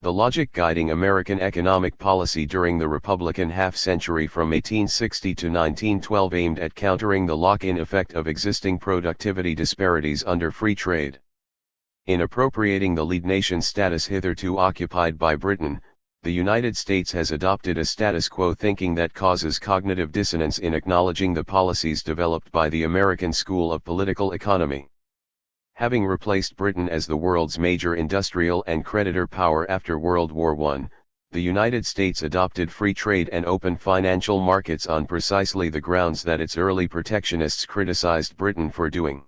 The logic guiding American economic policy during the Republican half-century from 1860 to 1912 aimed at countering the lock-in effect of existing productivity disparities under free trade. In appropriating the lead nation status hitherto occupied by Britain, the United States has adopted a status quo thinking that causes cognitive dissonance in acknowledging the policies developed by the American school of political economy. Having replaced Britain as the world's major industrial and creditor power after World War I, the United States adopted free trade and open financial markets on precisely the grounds that its early protectionists criticized Britain for doing.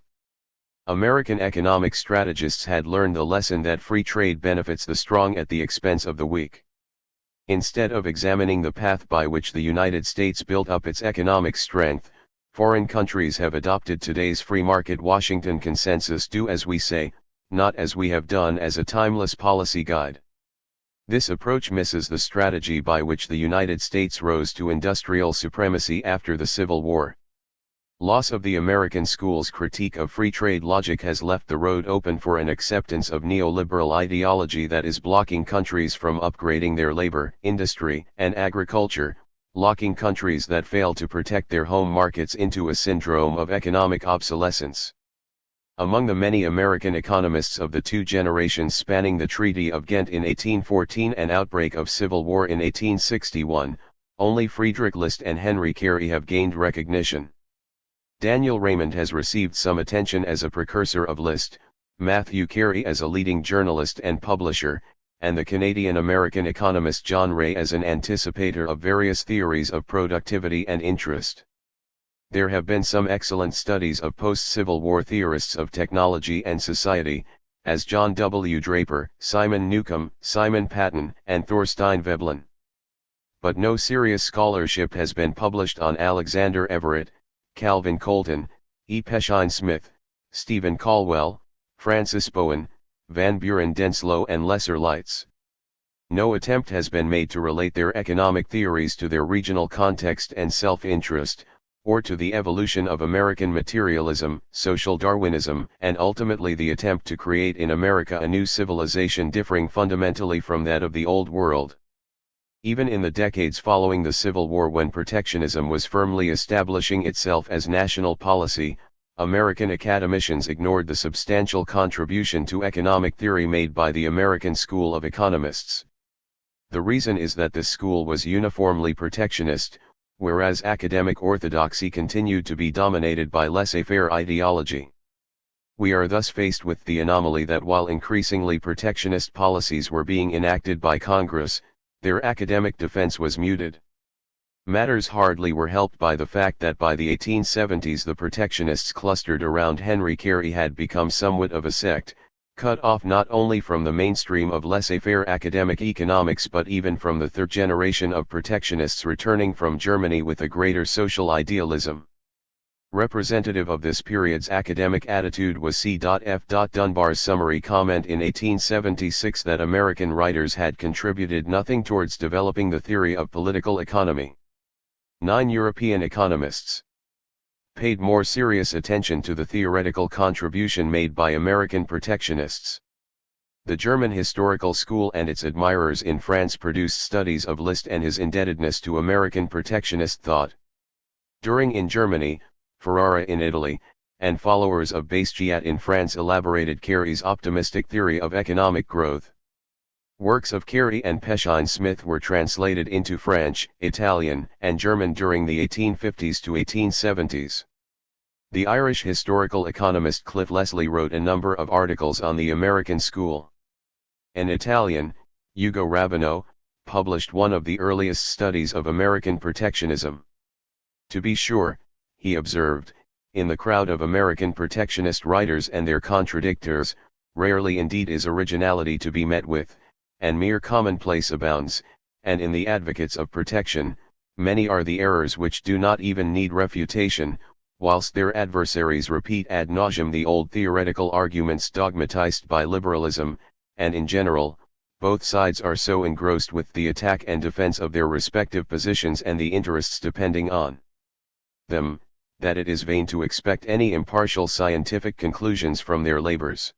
American economic strategists had learned the lesson that free trade benefits the strong at the expense of the weak. Instead of examining the path by which the United States built up its economic strength, foreign countries have adopted today's free market Washington consensus do as we say, not as we have done as a timeless policy guide. This approach misses the strategy by which the United States rose to industrial supremacy after the Civil War. Loss of the American school's critique of free trade logic has left the road open for an acceptance of neoliberal ideology that is blocking countries from upgrading their labor, industry, and agriculture, locking countries that fail to protect their home markets into a syndrome of economic obsolescence. Among the many American economists of the two generations spanning the Treaty of Ghent in 1814 and outbreak of civil war in 1861, only Friedrich List and Henry Carey have gained recognition. Daniel Raymond has received some attention as a precursor of List, Matthew Carey as a leading journalist and publisher, and the Canadian-American economist John Ray as an anticipator of various theories of productivity and interest. There have been some excellent studies of post-Civil War theorists of technology and society, as John W. Draper, Simon Newcomb, Simon Patton, and Thorstein Veblen. But no serious scholarship has been published on Alexander Everett, Calvin Colton, E. Peshine Smith, Stephen Caldwell, Francis Bowen, Van Buren Denslow and Lesser Lights. No attempt has been made to relate their economic theories to their regional context and self-interest, or to the evolution of American materialism, social Darwinism, and ultimately the attempt to create in America a new civilization differing fundamentally from that of the Old World. Even in the decades following the Civil War, when protectionism was firmly establishing itself as national policy, American academicians ignored the substantial contribution to economic theory made by the American school of economists. The reason is that this school was uniformly protectionist, whereas academic orthodoxy continued to be dominated by laissez-faire ideology. We are thus faced with the anomaly that while increasingly protectionist policies were being enacted by Congress, their academic defense was muted. Matters hardly were helped by the fact that by the 1870s the protectionists clustered around Henry Carey had become somewhat of a sect, cut off not only from the mainstream of laissez-faire academic economics but even from the third generation of protectionists returning from Germany with a greater social idealism. Representative of this period's academic attitude was C.F. Dunbar's summary comment in 1876 that American writers had contributed nothing towards developing the theory of political economy. 9 European economists. paid more serious attention to the theoretical contribution made by American protectionists. The German historical school and its admirers in France produced studies of Liszt and his indebtedness to American protectionist thought. During in Germany, Ferrara in Italy, and followers of Basquiat in France elaborated Carey's optimistic theory of economic growth. Works of Carey and Peshine-Smith were translated into French, Italian, and German during the 1850s to 1870s. The Irish historical economist Cliff Leslie wrote a number of articles on the American school. An Italian, Ugo Rabbino, published one of the earliest studies of American protectionism. To be sure, he observed, in the crowd of American protectionist writers and their contradictors, rarely indeed is originality to be met with, and mere commonplace abounds, and in the advocates of protection, many are the errors which do not even need refutation, whilst their adversaries repeat ad nauseam the old theoretical arguments dogmatized by liberalism, and in general, both sides are so engrossed with the attack and defense of their respective positions and the interests depending on them, that it is vain to expect any impartial scientific conclusions from their labors.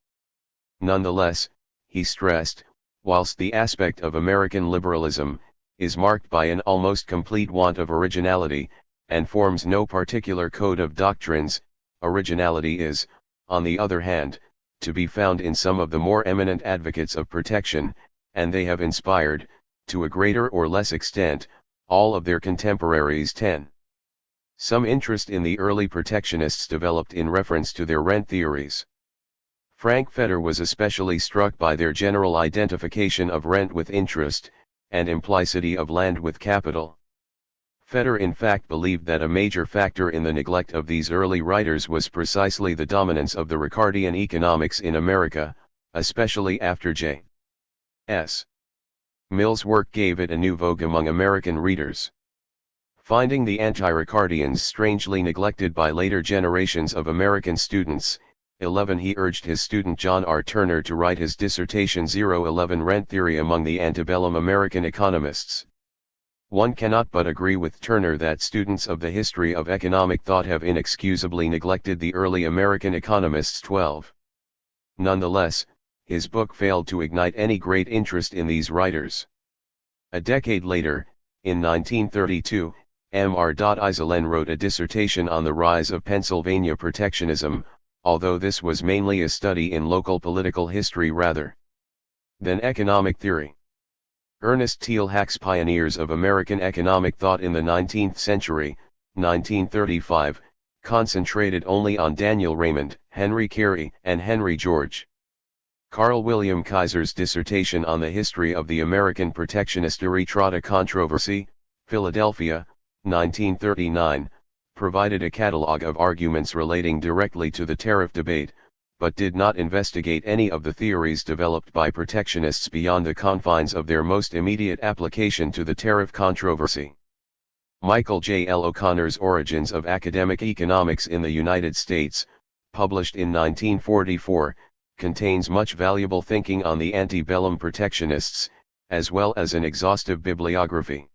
Nonetheless, he stressed, whilst the aspect of American liberalism is marked by an almost complete want of originality, and forms no particular code of doctrines, originality is, on the other hand, to be found in some of the more eminent advocates of protection, and they have inspired, to a greater or less extent, all of their contemporaries. 10. Some interest in the early protectionists developed in reference to their rent theories. Frank Fetter was especially struck by their general identification of rent with interest, and implicity of land with capital. Fetter in fact believed that a major factor in the neglect of these early writers was precisely the dominance of the Ricardian economics in America, especially after J.S. Mill's work gave it a new vogue among American readers. Finding the anti-Ricardians strangely neglected by later generations of American students, 11 he urged his student John R. Turner to write his dissertation 011 Rent Theory among the Antebellum American Economists. One cannot but agree with Turner that students of the history of economic thought have inexcusably neglected the early American economists. 12. Nonetheless, his book failed to ignite any great interest in these writers. A decade later, in 1932, M.R. Iselin wrote a dissertation on the rise of Pennsylvania protectionism, although this was mainly a study in local political history rather than economic theory. Ernest Thiel Hack's Pioneers of American Economic Thought in the 19th Century, 1935, concentrated only on Daniel Raymond, Henry Carey, and Henry George. Carl William Kaiser's dissertation on the history of the American protectionist Eritreata controversy, Philadelphia, 1939, provided a catalogue of arguments relating directly to the tariff debate, but did not investigate any of the theories developed by protectionists beyond the confines of their most immediate application to the tariff controversy. Michael J. L. O'Connor's Origins of Academic Economics in the United States, published in 1944, contains much valuable thinking on the antebellum protectionists, as well as an exhaustive bibliography.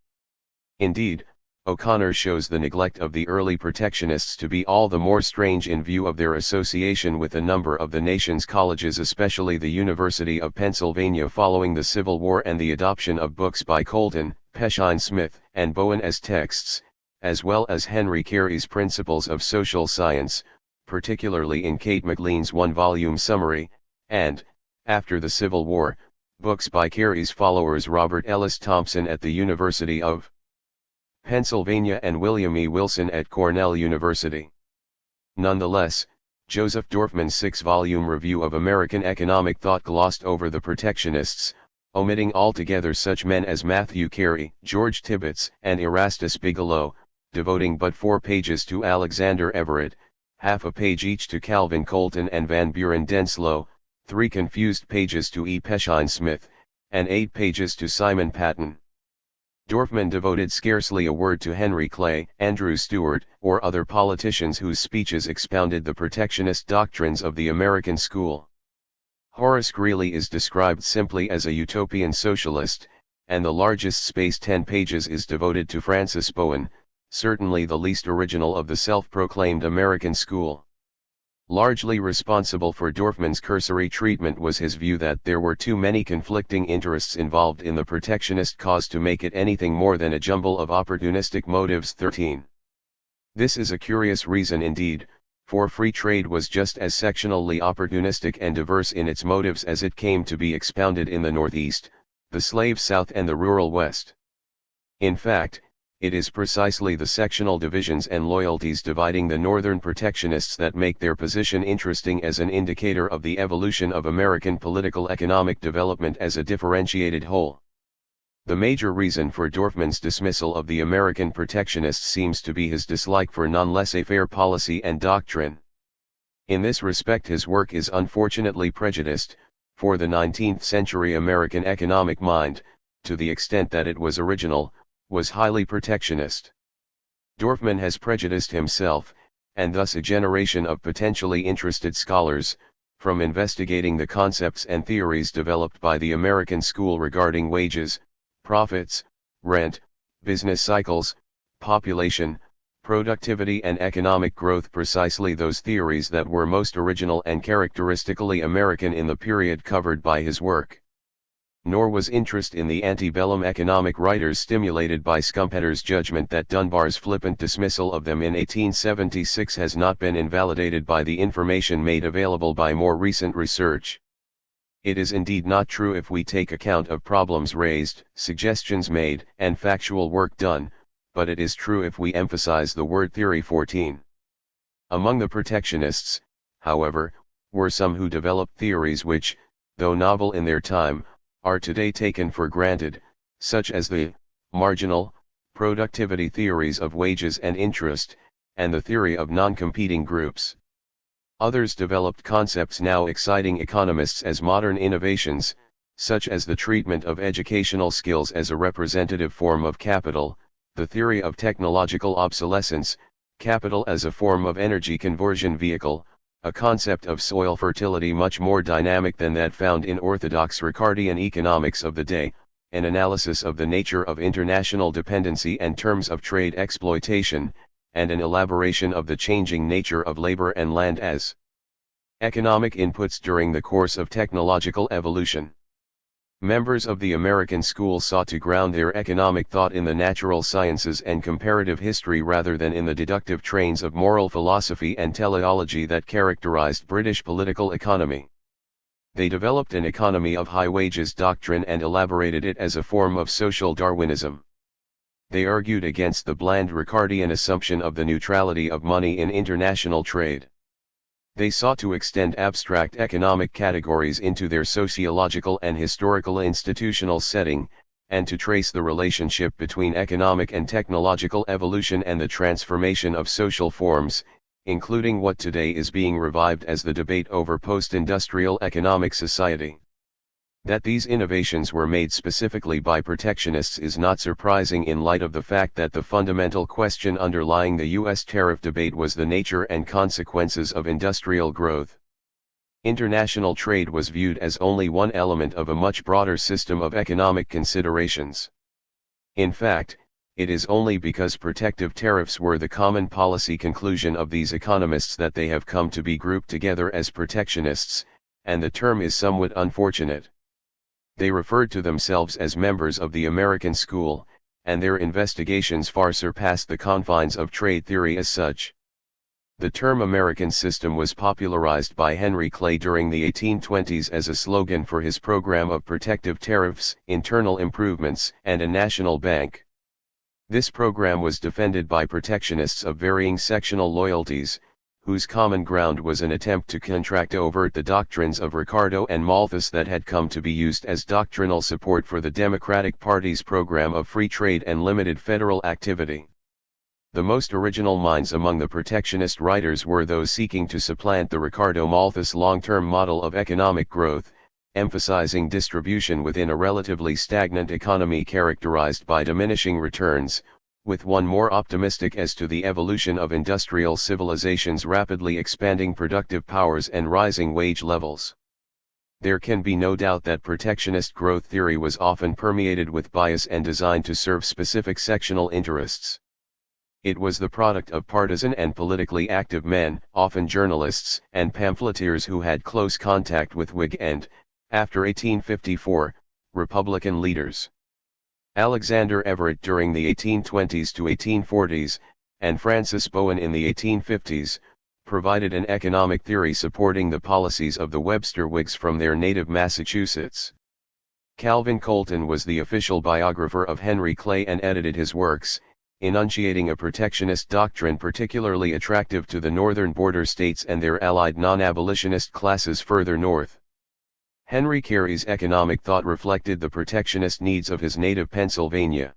Indeed, O'Connor shows the neglect of the early protectionists to be all the more strange in view of their association with a number of the nation's colleges, especially the University of Pennsylvania following the Civil War, and the adoption of books by Colton, Peshine-Smith, and Bowen as texts, as well as Henry Carey's Principles of Social Science, particularly in Kate McLean's one-volume summary, and, after the Civil War, books by Carey's followers Robert Ellis Thompson at the University of Pennsylvania and William E. Wilson at Cornell University. Nonetheless, Joseph Dorfman's 6-volume review of American economic thought glossed over the protectionists, omitting altogether such men as Matthew Carey, George Tibbets, and Erastus Bigelow, devoting but 4 pages to Alexander Everett, half a page each to Calvin Colton and Van Buren Denslow, 3 confused pages to E. Peshine-Smith, and 8 pages to Simon Patton. Dorfman devoted scarcely a word to Henry Clay, Andrew Stewart, or other politicians whose speeches expounded the protectionist doctrines of the American school. Horace Greeley is described simply as a utopian socialist, and the largest space, 10 pages, is devoted to Francis Bowen, certainly the least original of the self-proclaimed American school. Largely responsible for Dorfman's cursory treatment was his view that there were too many conflicting interests involved in the protectionist cause to make it anything more than a jumble of opportunistic motives. 13. This is a curious reason indeed, for free trade was just as sectionally opportunistic and diverse in its motives as it came to be expounded in the Northeast, the slave South and the rural West. In fact, it is precisely the sectional divisions and loyalties dividing the Northern protectionists that make their position interesting as an indicator of the evolution of American political-economic development as a differentiated whole. The major reason for Dorfman's dismissal of the American protectionists seems to be his dislike for non-laissez-faire policy and doctrine. In this respect his work is unfortunately prejudiced, for the 19th-century American economic mind, to the extent that it was original, was highly protectionist. Dorfman has prejudiced himself, and thus a generation of potentially interested scholars, from investigating the concepts and theories developed by the American school regarding wages, profits, rent, business cycles, population, productivity and economic growth, precisely those theories that were most original and characteristically American in the period covered by his work. Nor was interest in the antebellum economic writers stimulated by Schumpeter's judgment that Dunbar's flippant dismissal of them in 1876 has not been invalidated by the information made available by more recent research. It is indeed not true if we take account of problems raised, suggestions made, and factual work done, but it is true if we emphasize the word theory. 14. Among the protectionists, however, were some who developed theories which, though novel in their time, are today taken for granted, such as the marginal productivity theories of wages and interest, and the theory of non-competing groups. Others developed concepts now exciting economists as modern innovations, such as the treatment of educational skills as a representative form of capital, the theory of technological obsolescence, capital as a form of energy conversion vehicle, a concept of soil fertility much more dynamic than that found in orthodox Ricardian economics of the day, an analysis of the nature of international dependency and terms of trade exploitation, and an elaboration of the changing nature of labor and land as economic inputs during the course of technological evolution. Members of the American school sought to ground their economic thought in the natural sciences and comparative history rather than in the deductive trains of moral philosophy and teleology that characterized British political economy. They developed an economy of high wages doctrine and elaborated it as a form of social Darwinism. They argued against the bland Ricardian assumption of the neutrality of money in international trade. They sought to extend abstract economic categories into their sociological and historical institutional setting, and to trace the relationship between economic and technological evolution and the transformation of social forms, including what today is being revived as the debate over post-industrial economic society. That these innovations were made specifically by protectionists is not surprising in light of the fact that the fundamental question underlying the U.S. tariff debate was the nature and consequences of industrial growth. International trade was viewed as only one element of a much broader system of economic considerations. In fact, it is only because protective tariffs were the common policy conclusion of these economists that they have come to be grouped together as protectionists, and the term is somewhat unfortunate. They referred to themselves as members of the American school, and their investigations far surpassed the confines of trade theory as such. The term American system was popularized by Henry Clay during the 1820s as a slogan for his program of protective tariffs, internal improvements, and a national bank. This program was defended by protectionists of varying sectional loyalties, whose common ground was an attempt to contract overt the doctrines of Ricardo and Malthus that had come to be used as doctrinal support for the Democratic Party's program of free trade and limited federal activity. The most original minds among the protectionist writers were those seeking to supplant the Ricardo-Malthus long-term model of economic growth, emphasizing distribution within a relatively stagnant economy characterized by diminishing returns, with one more optimistic as to the evolution of industrial civilization's rapidly expanding productive powers and rising wage levels. There can be no doubt that protectionist growth theory was often permeated with bias and designed to serve specific sectional interests. It was the product of partisan and politically active men, often journalists and pamphleteers who had close contact with Whig and, after 1854, Republican leaders. Alexander Everett during the 1820s to 1840s, and Francis Bowen in the 1850s, provided an economic theory supporting the policies of the Webster Whigs from their native Massachusetts. Calvin Colton was the official biographer of Henry Clay and edited his works, enunciating a protectionist doctrine particularly attractive to the northern border states and their allied non-abolitionist classes further north. Henry Carey's economic thought reflected the protectionist needs of his native Pennsylvania.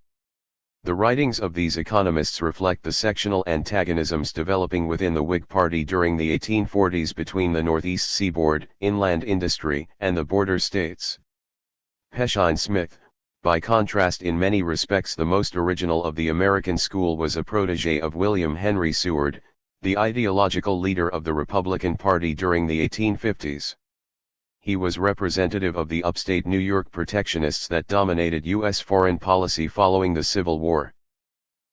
The writings of these economists reflect the sectional antagonisms developing within the Whig Party during the 1840s between the Northeast Seaboard, inland industry, and the border states. Peshine Smith, by contrast, in many respects the most original of the American school, was a protege of William Henry Seward, the ideological leader of the Republican Party during the 1850s. He was representative of the upstate New York protectionists that dominated U.S. foreign policy following the Civil War.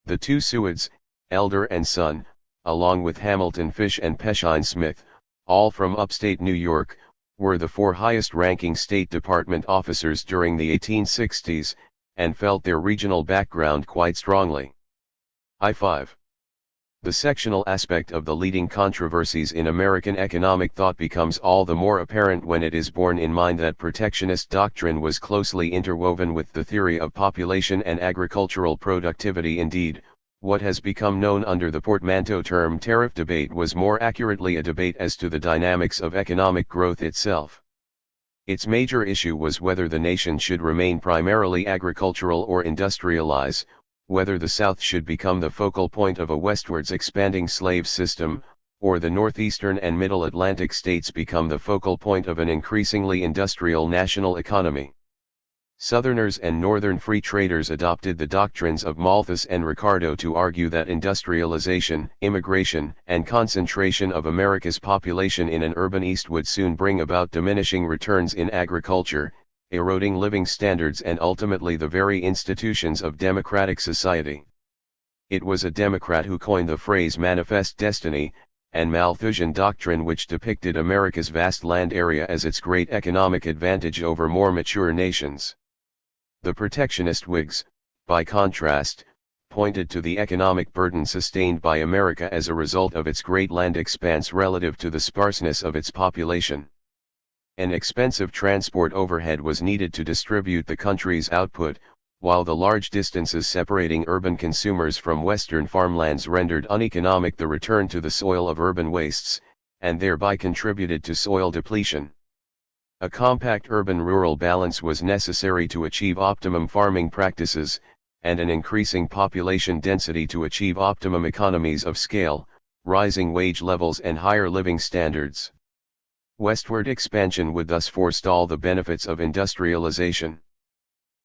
The two Sewards, elder and son, along with Hamilton Fish and Peshine Smith, all from upstate New York, were the four highest-ranking State Department officers during the 1860s, and felt their regional background quite strongly. I-5. The sectional aspect of the leading controversies in American economic thought becomes all the more apparent when it is borne in mind that protectionist doctrine was closely interwoven with the theory of population and agricultural productivity. Indeed, what has become known under the portmanteau term tariff debate was more accurately a debate as to the dynamics of economic growth itself. Its major issue was whether the nation should remain primarily agricultural or industrialize, whether the South should become the focal point of a westwards expanding slave system, or the northeastern and middle Atlantic states become the focal point of an increasingly industrial national economy. Southerners and Northern free traders adopted the doctrines of Malthus and Ricardo to argue that industrialization, immigration, and concentration of America's population in an urban East would soon bring about diminishing returns in agriculture, eroding living standards and ultimately the very institutions of democratic society. It was a Democrat who coined the phrase manifest destiny, and Malthusian doctrine, which depicted America's vast land area as its great economic advantage over more mature nations. The protectionist Whigs, by contrast, pointed to the economic burden sustained by America as a result of its great land expanse relative to the sparseness of its population. An expensive transport overhead was needed to distribute the country's output, while the large distances separating urban consumers from western farmlands rendered uneconomic the return to the soil of urban wastes, and thereby contributed to soil depletion. A compact urban-rural balance was necessary to achieve optimum farming practices, and an increasing population density to achieve optimum economies of scale, rising wage levels and higher living standards. Westward expansion would thus forestall the benefits of industrialization.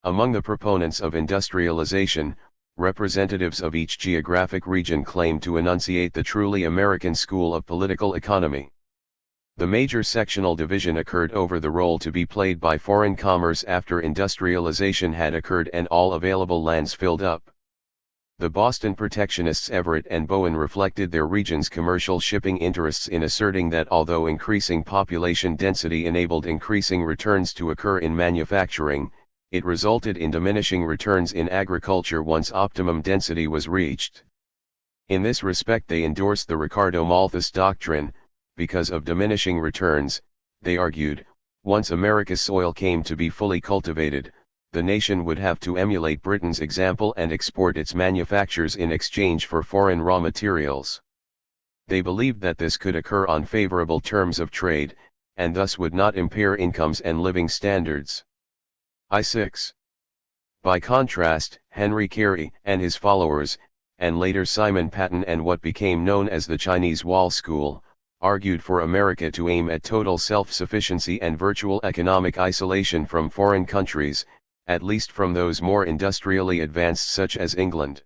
Among the proponents of industrialization, representatives of each geographic region claimed to enunciate the truly American school of political economy. The major sectional division occurred over the role to be played by foreign commerce after industrialization had occurred and all available lands filled up. The Boston protectionists Everett and Bowen reflected their region's commercial shipping interests in asserting that although increasing population density enabled increasing returns to occur in manufacturing, it resulted in diminishing returns in agriculture once optimum density was reached. In this respect they endorsed the Ricardo-Malthus doctrine. Because of diminishing returns, they argued, once America's soil came to be fully cultivated, the nation would have to emulate Britain's example and export its manufactures in exchange for foreign raw materials. They believed that this could occur on favorable terms of trade, and thus would not impair incomes and living standards. I-6. By contrast, Henry Carey and his followers, and later Simon Patten and what became known as the Chinese Wall School, argued for America to aim at total self-sufficiency and virtual economic isolation from foreign countries, at least from those more industrially advanced such as England.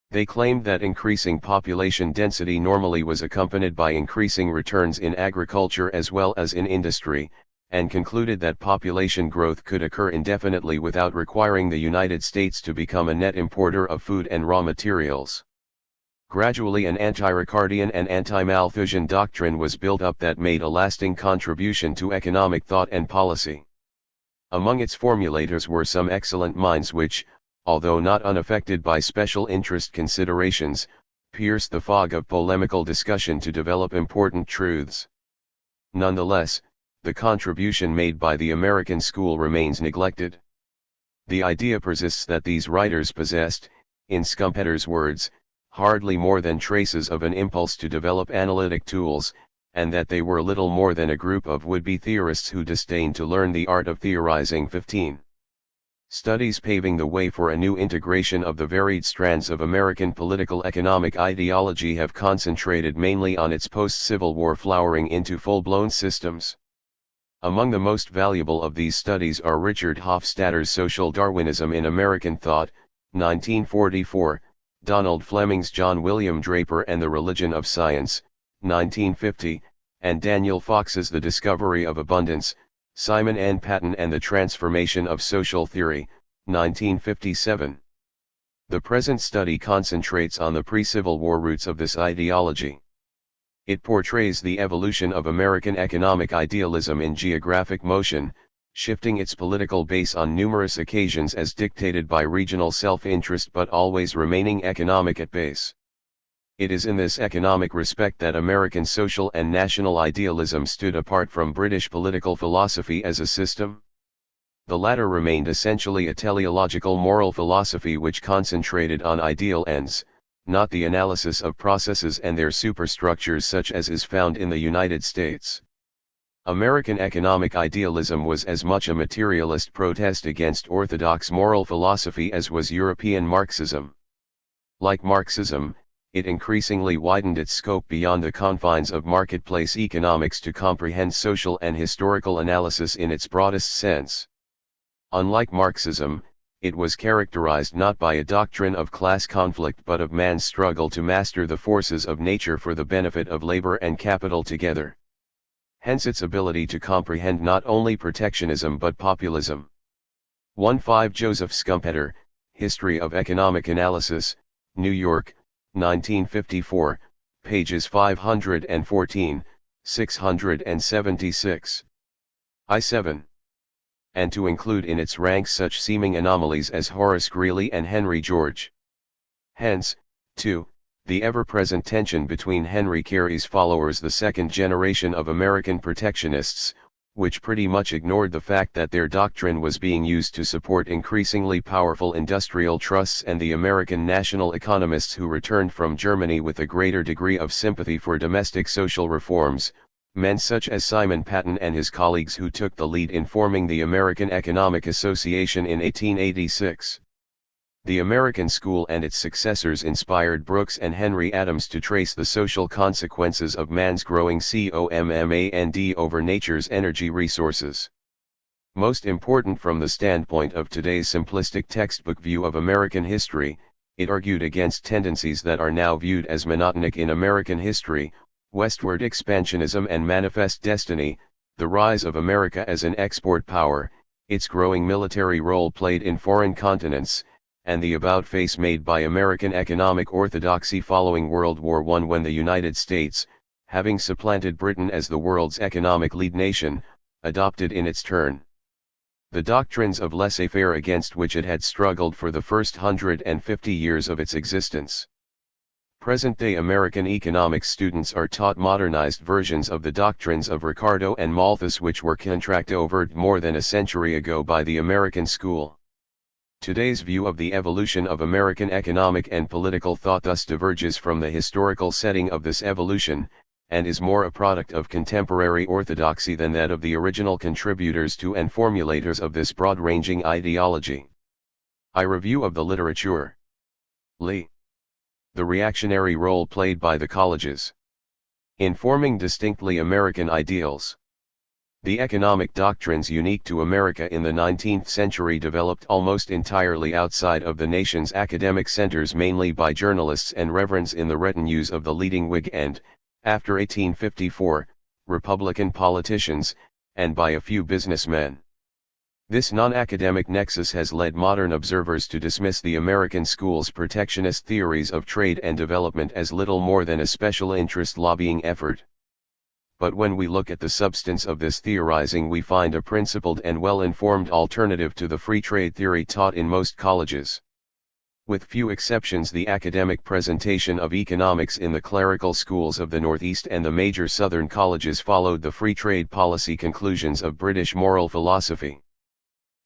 They claimed that increasing population density normally was accompanied by increasing returns in agriculture as well as in industry, and concluded that population growth could occur indefinitely without requiring the United States to become a net importer of food and raw materials. Gradually an anti-Ricardian and anti-Malthusian doctrine was built up that made a lasting contribution to economic thought and policy. Among its formulators were some excellent minds which, although not unaffected by special interest considerations, pierced the fog of polemical discussion to develop important truths. Nonetheless, the contribution made by the American school remains neglected. The idea persists that these writers possessed, in Schumpeter's words, hardly more than traces of an impulse to develop analytic tools, and that they were little more than a group of would-be theorists who disdained to learn the art of theorizing. 15. Studies paving the way for a new integration of the varied strands of American political economic ideology have concentrated mainly on its post-Civil War flowering into full-blown systems. Among the most valuable of these studies are Richard Hofstadter's Social Darwinism in American Thought, 1944, Donald Fleming's John William Draper and the Religion of Science, 1950, and Daniel Fox's The Discovery of Abundance, Simon N. Patten and the Transformation of Social Theory, 1957. The present study concentrates on the pre-Civil War roots of this ideology. It portrays the evolution of American economic idealism in geographic motion, shifting its political base on numerous occasions as dictated by regional self-interest but always remaining economic at base. It is in this economic respect that American social and national idealism stood apart from British political philosophy as a system. The latter remained essentially a teleological moral philosophy which concentrated on ideal ends, not the analysis of processes and their superstructures such as is found in the United States. American economic idealism was as much a materialist protest against orthodox moral philosophy as was European Marxism. Like Marxism, it increasingly widened its scope beyond the confines of marketplace economics to comprehend social and historical analysis in its broadest sense. Unlike Marxism, it was characterized not by a doctrine of class conflict but of man's struggle to master the forces of nature for the benefit of labor and capital together. Hence its ability to comprehend not only protectionism but populism. 1-5 Joseph Schumpeter, History of Economic Analysis, New York, 1954, pages 514, 676. I-7. And to include in its ranks such seeming anomalies as Horace Greeley and Henry George. Hence, too, the ever-present tension between Henry Carey's followers, the second generation of American protectionists, which pretty much ignored the fact that their doctrine was being used to support increasingly powerful industrial trusts, and the American national economists who returned from Germany with a greater degree of sympathy for domestic social reforms, men such as Simon Patten and his colleagues who took the lead in forming the American Economic Association in 1886. The American school and its successors inspired Brooks and Henry Adams to trace the social consequences of man's growing command over nature's energy resources. Most important from the standpoint of today's simplistic textbook view of American history, it argued against tendencies that are now viewed as monotonic in American history: westward expansionism and manifest destiny, the rise of America as an export power, its growing military role played in foreign continents, and the about-face made by American economic orthodoxy following World War I, when the United States, having supplanted Britain as the world's economic lead nation, adopted in its turn the doctrines of laissez-faire against which it had struggled for the first 150 years of its existence. Present-day American economics students are taught modernized versions of the doctrines of Ricardo and Malthus, which were contracted over more than a century ago by the American school. Today's view of the evolution of American economic and political thought thus diverges from the historical setting of this evolution, and is more a product of contemporary orthodoxy than that of the original contributors to and formulators of this broad-ranging ideology. I review of the literature. Lee. The reactionary role played by the colleges in forming distinctly American ideals. The economic doctrines unique to America in the 19th century developed almost entirely outside of the nation's academic centers, mainly by journalists and reverends in the retinues of the leading Whig and, after 1854, Republican politicians, and by a few businessmen. This non-academic nexus has led modern observers to dismiss the American school's protectionist theories of trade and development as little more than a special interest lobbying effort. But when we look at the substance of this theorizing, we find a principled and well-informed alternative to the free trade theory taught in most colleges. With few exceptions, the academic presentation of economics in the clerical schools of the Northeast and the major Southern colleges followed the free trade policy conclusions of British moral philosophy.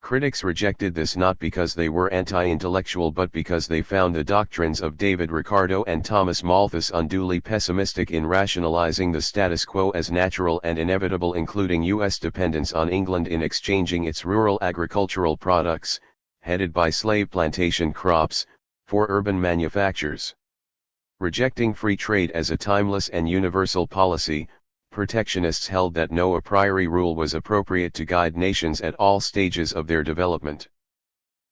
Critics rejected this not because they were anti-intellectual but because they found the doctrines of David Ricardo and Thomas Malthus unduly pessimistic in rationalizing the status quo as natural and inevitable, including U.S. dependence on England in exchanging its rural agricultural products, headed by slave plantation crops, for urban manufactures. Rejecting free trade as a timeless and universal policy, protectionists held that no a priori rule was appropriate to guide nations at all stages of their development.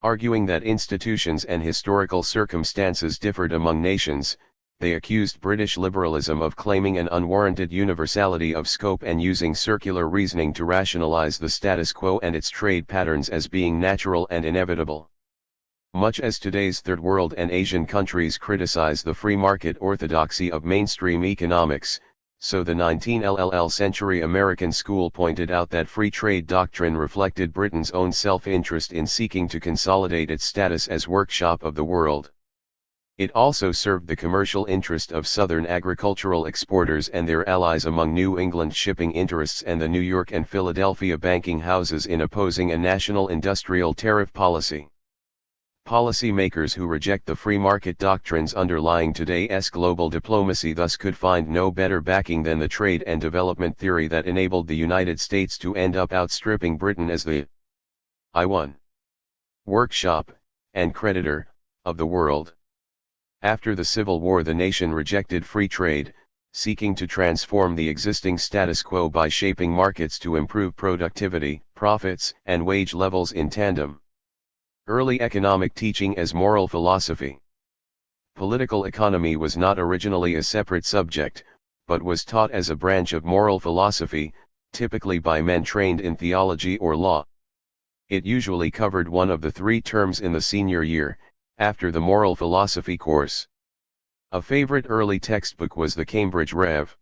Arguing that institutions and historical circumstances differed among nations, they accused British liberalism of claiming an unwarranted universality of scope and using circular reasoning to rationalize the status quo and its trade patterns as being natural and inevitable. Much as today's Third World and Asian countries criticize the free market orthodoxy of mainstream economics, so the 19th century American school pointed out that free trade doctrine reflected Britain's own self-interest in seeking to consolidate its status as workshop of the world. It also served the commercial interest of Southern agricultural exporters and their allies among New England shipping interests and the New York and Philadelphia banking houses in opposing a national industrial tariff policy. Policymakers who reject the free market doctrines underlying today's global diplomacy thus could find no better backing than the trade and development theory that enabled the United States to end up outstripping Britain as the I1 workshop and creditor of the world. After the Civil War, the nation rejected free trade, seeking to transform the existing status quo by shaping markets to improve productivity, profits, and wage levels in tandem. Early economic teaching as moral philosophy. Political economy was not originally a separate subject, but was taught as a branch of moral philosophy, typically by men trained in theology or law. It usually covered one of the three terms in the senior year, after the moral philosophy course. A favorite early textbook was the Cambridge Rev.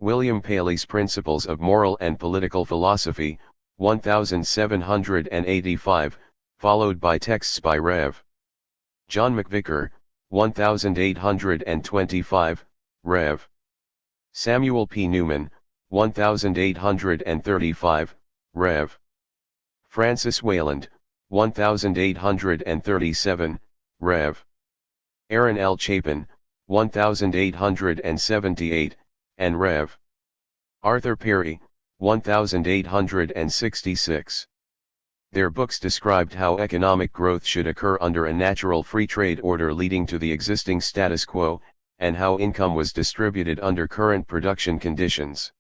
William Paley's Principles of Moral and Political Philosophy, 1785, followed by texts by Rev. John McVicar, 1825, Rev. Samuel P. Newman, 1835, Rev. Francis Wayland, 1837, Rev. Aaron L. Chapin, 1878, and Rev. Arthur Perry, 1866. Their books described how economic growth should occur under a natural free trade order leading to the existing status quo, and how income was distributed under current production conditions.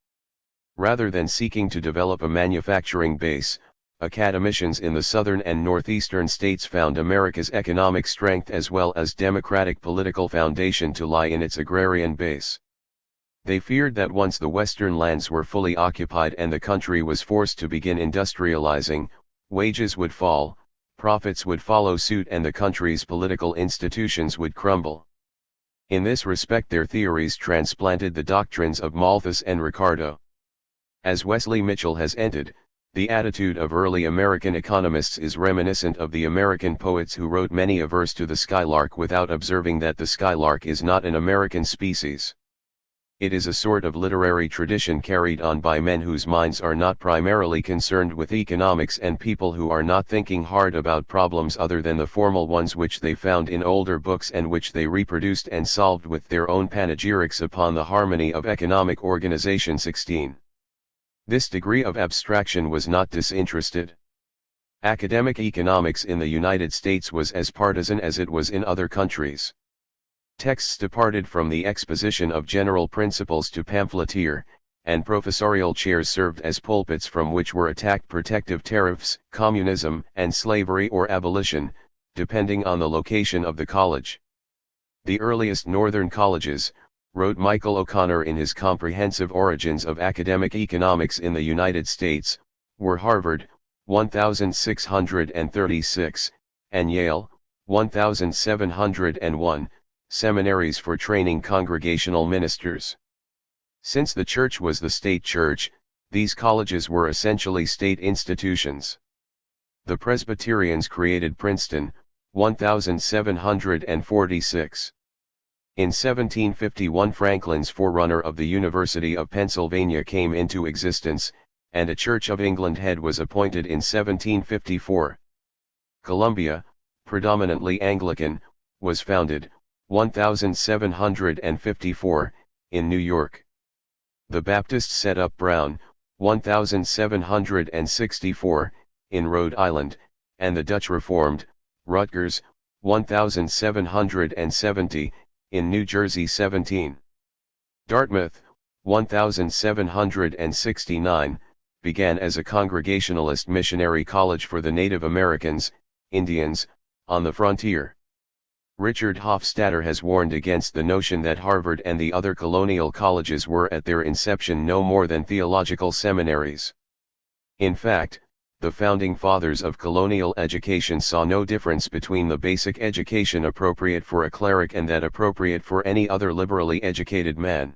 Rather than seeking to develop a manufacturing base, academicians in the southern and northeastern states found America's economic strength as well as democratic political foundation to lie in its agrarian base. They feared that once the western lands were fully occupied and the country was forced to begin industrializing, wages would fall, profits would follow suit, and the country's political institutions would crumble. In this respect, their theories transplanted the doctrines of Malthus and Ricardo. As Wesley Mitchell has ended, the attitude of early American economists is reminiscent of the American poets who wrote many a verse to the skylark without observing that the skylark is not an American species. It is a sort of literary tradition carried on by men whose minds are not primarily concerned with economics and people who are not thinking hard about problems other than the formal ones which they found in older books and which they reproduced and solved with their own panegyrics upon the harmony of economic organization. 16. This degree of abstraction was not disinterested. Academic economics in the United States was as partisan as it was in other countries. Texts departed from the exposition of general principles to pamphleteer, and professorial chairs served as pulpits from which were attacked protective tariffs, communism, and slavery or abolition, depending on the location of the college. The earliest northern colleges, wrote Michael O'Connor in his comprehensive Origins of Academic Economics in the United States, were Harvard, 1636, and Yale, 1701, seminaries for training congregational ministers. Since the church was the state church, these colleges were essentially state institutions. The Presbyterians created Princeton, 1746. In 1751 Franklin's forerunner of the University of Pennsylvania came into existence, and a Church of England head was appointed in 1754. Columbia, predominantly Anglican, was founded, 1754, in New York. The Baptists set up Brown, 1764, in Rhode Island, and the Dutch Reformed, Rutgers, 1770, in New Jersey 17. Dartmouth, 1769, began as a Congregationalist missionary college for the Native Americans, Indians, on the frontier. Richard Hofstadter has warned against the notion that Harvard and the other colonial colleges were at their inception no more than theological seminaries. In fact, the founding fathers of colonial education saw no difference between the basic education appropriate for a cleric and that appropriate for any other liberally educated man.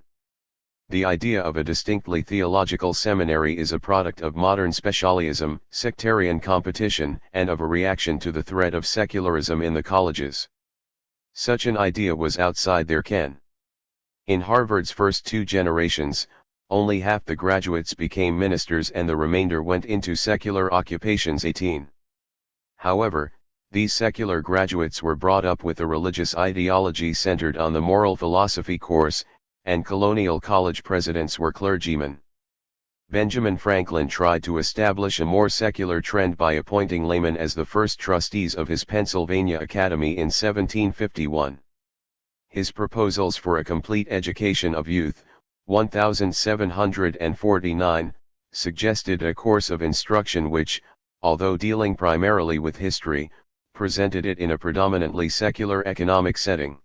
The idea of a distinctly theological seminary is a product of modern specialism, sectarian competition, and of a reaction to the threat of secularism in the colleges. Such an idea was outside their ken. In Harvard's first 2 generations, only half the graduates became ministers and the remainder went into secular occupations. 18. However, these secular graduates were brought up with a religious ideology centered on the moral philosophy course, and colonial college presidents were clergymen. Benjamin Franklin tried to establish a more secular trend by appointing laymen as the first trustees of his Pennsylvania Academy in 1751. His proposals for a complete education of youth, 1749, suggested a course of instruction which, although dealing primarily with history, presented it in a predominantly secular economic setting.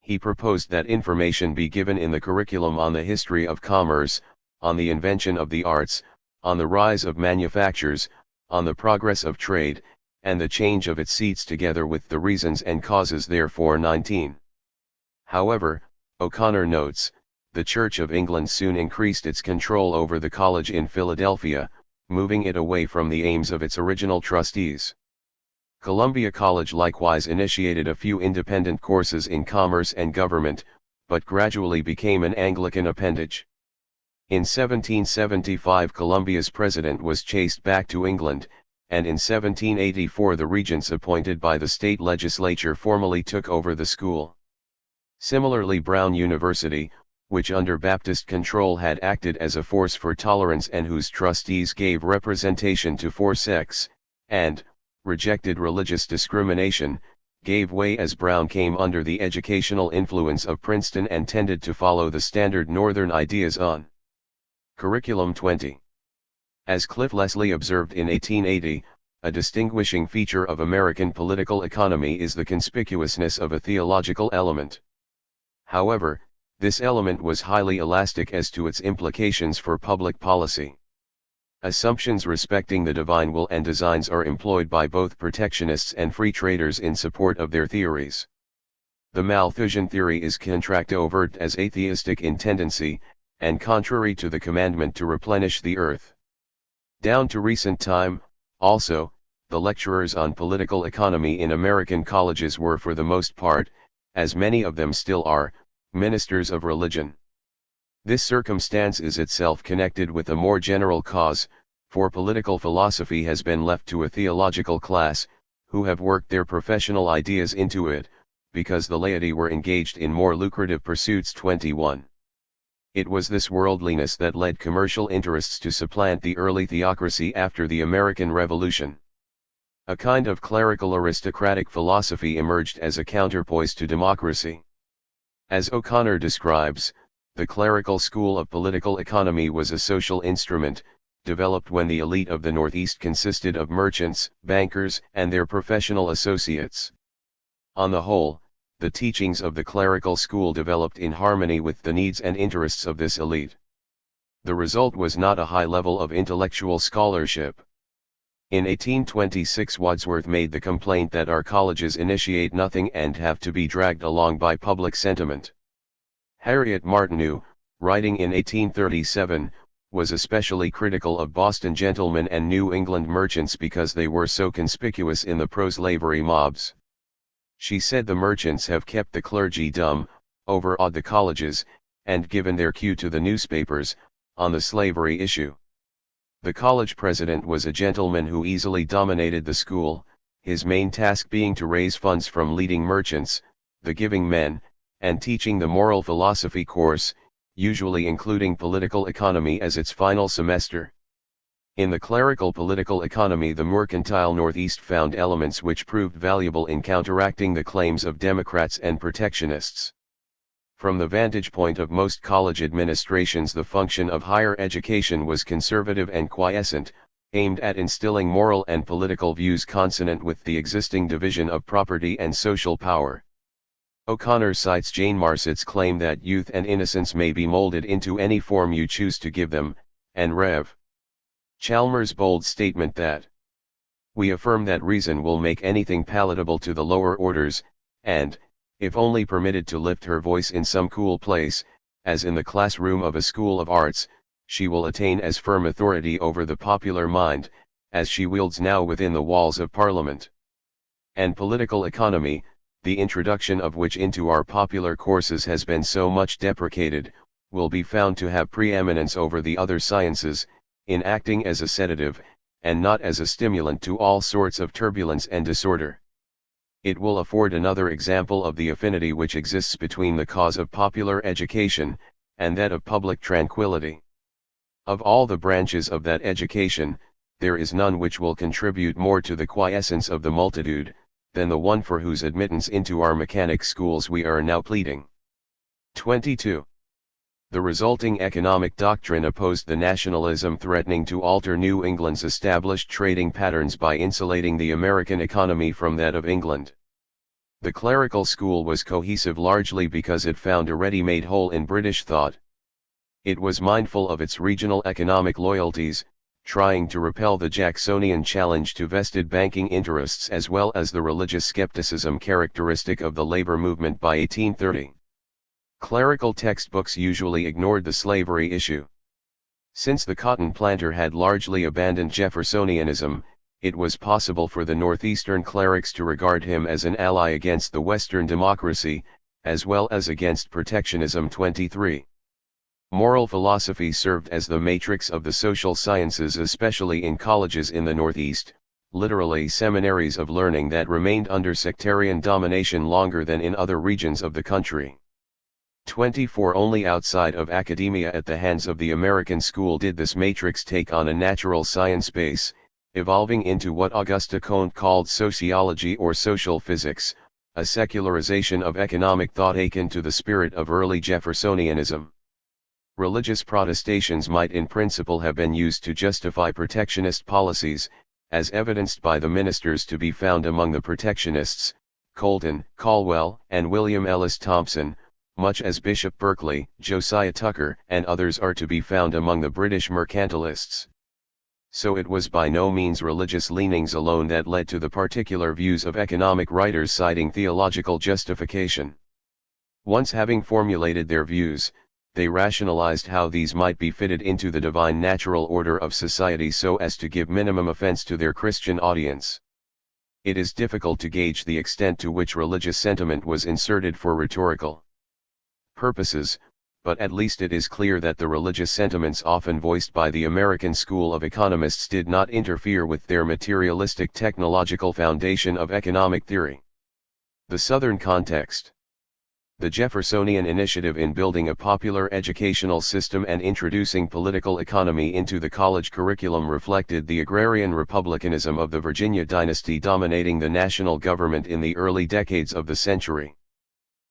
He proposed that information be given in the curriculum on the history of commerce, on the invention of the arts, on the rise of manufactures, on the progress of trade, and the change of its seats together with the reasons and causes therefor. 19. However, O'Connor notes, the Church of England soon increased its control over the college in Philadelphia, moving it away from the aims of its original trustees. Columbia College likewise initiated a few independent courses in commerce and government, but gradually became an Anglican appendage. In 1775 Columbia's president was chased back to England, and in 1784 the regents appointed by the state legislature formally took over the school. Similarly Brown University, which under Baptist control had acted as a force for tolerance and whose trustees gave representation to 4 sects, and rejected religious discrimination, gave way as Brown came under the educational influence of Princeton and tended to follow the standard Northern ideas on curriculum. 20. As Cliff Leslie observed in 1880, a distinguishing feature of American political economy is the conspicuousness of a theological element. However, this element was highly elastic as to its implications for public policy. Assumptions respecting the divine will and designs are employed by both protectionists and free traders in support of their theories. The Malthusian theory is overt as atheistic in tendency, and contrary to the commandment to replenish the earth. Down to recent time, also, the lecturers on political economy in American colleges were for the most part, as many of them still are, ministers of religion. This circumstance is itself connected with a more general cause, for political philosophy has been left to a theological class, who have worked their professional ideas into it, because the laity were engaged in more lucrative pursuits. 21. It was this worldliness that led commercial interests to supplant the early theocracy after the American Revolution. A kind of clerical aristocratic philosophy emerged as a counterpoise to democracy. As O'Connor describes, the clerical school of political economy was a social instrument, developed when the elite of the Northeast consisted of merchants, bankers, and their professional associates. On the whole, the teachings of the clerical school developed in harmony with the needs and interests of this elite. The result was not a high level of intellectual scholarship. In 1826 Wadsworth made the complaint that our colleges initiate nothing and have to be dragged along by public sentiment. Harriet Martineau, writing in 1837, was especially critical of Boston gentlemen and New England merchants because they were so conspicuous in the pro-slavery mobs. She said the merchants have kept the clergy dumb, overawed the colleges, and given their cue to the newspapers, on the slavery issue. The college president was a gentleman who easily dominated the school, his main task being to raise funds from leading merchants, the giving men, and teaching the moral philosophy course, usually including political economy as its final semester. In the clerical political economy, the mercantile Northeast found elements which proved valuable in counteracting the claims of Democrats and protectionists. From the vantage point of most college administrations, the function of higher education was conservative and quiescent, aimed at instilling moral and political views consonant with the existing division of property and social power. O'Connor cites Jane Marcett's claim that youth and innocence may be molded into any form you choose to give them, and Rev. Chalmers' bold statement that we affirm that reason will make anything palatable to the lower orders, and, if only permitted to lift her voice in some cool place, as in the classroom of a school of arts, she will attain as firm authority over the popular mind, as she wields now within the walls of Parliament. And political economy, the introduction of which into our popular courses has been so much deprecated, will be found to have preeminence over the other sciences, in acting as a sedative, and not as a stimulant to all sorts of turbulence and disorder. It will afford another example of the affinity which exists between the cause of popular education, and that of public tranquility. Of all the branches of that education, there is none which will contribute more to the quiescence of the multitude, than the one for whose admittance into our mechanic schools we are now pleading. 22. The resulting economic doctrine opposed the nationalism threatening to alter New England's established trading patterns by insulating the American economy from that of England. The clerical school was cohesive largely because it found a ready-made hole in British thought. It was mindful of its regional economic loyalties, trying to repel the Jacksonian challenge to vested banking interests as well as the religious skepticism characteristic of the labor movement by 1830. Clerical textbooks usually ignored the slavery issue. Since the cotton planter had largely abandoned Jeffersonianism, it was possible for the Northeastern clerics to regard him as an ally against the Western democracy, as well as against protectionism. 23. Moral philosophy served as the matrix of the social sciences, especially in colleges in the Northeast, literally seminaries of learning that remained under sectarian domination longer than in other regions of the country. 24. Only outside of academia at the hands of the American school did this matrix take on a natural science base, evolving into what Auguste Comte called sociology or social physics, a secularization of economic thought akin to the spirit of early Jeffersonianism. Religious protestations might in principle have been used to justify protectionist policies, as evidenced by the ministers to be found among the protectionists, Colton, Caldwell, and William Ellis Thompson, much as Bishop Berkeley, Josiah Tucker, and others are to be found among the British mercantilists. So it was by no means religious leanings alone that led to the particular views of economic writers citing theological justification. Once having formulated their views, they rationalized how these might be fitted into the divine natural order of society so as to give minimum offense to their Christian audience. It is difficult to gauge the extent to which religious sentiment was inserted for rhetorical purposes, but at least it is clear that the religious sentiments often voiced by the American school of economists did not interfere with their materialistic technological foundation of economic theory. The Southern context. The Jeffersonian initiative in building a popular educational system and introducing political economy into the college curriculum reflected the agrarian republicanism of the Virginia dynasty dominating the national government in the early decades of the century.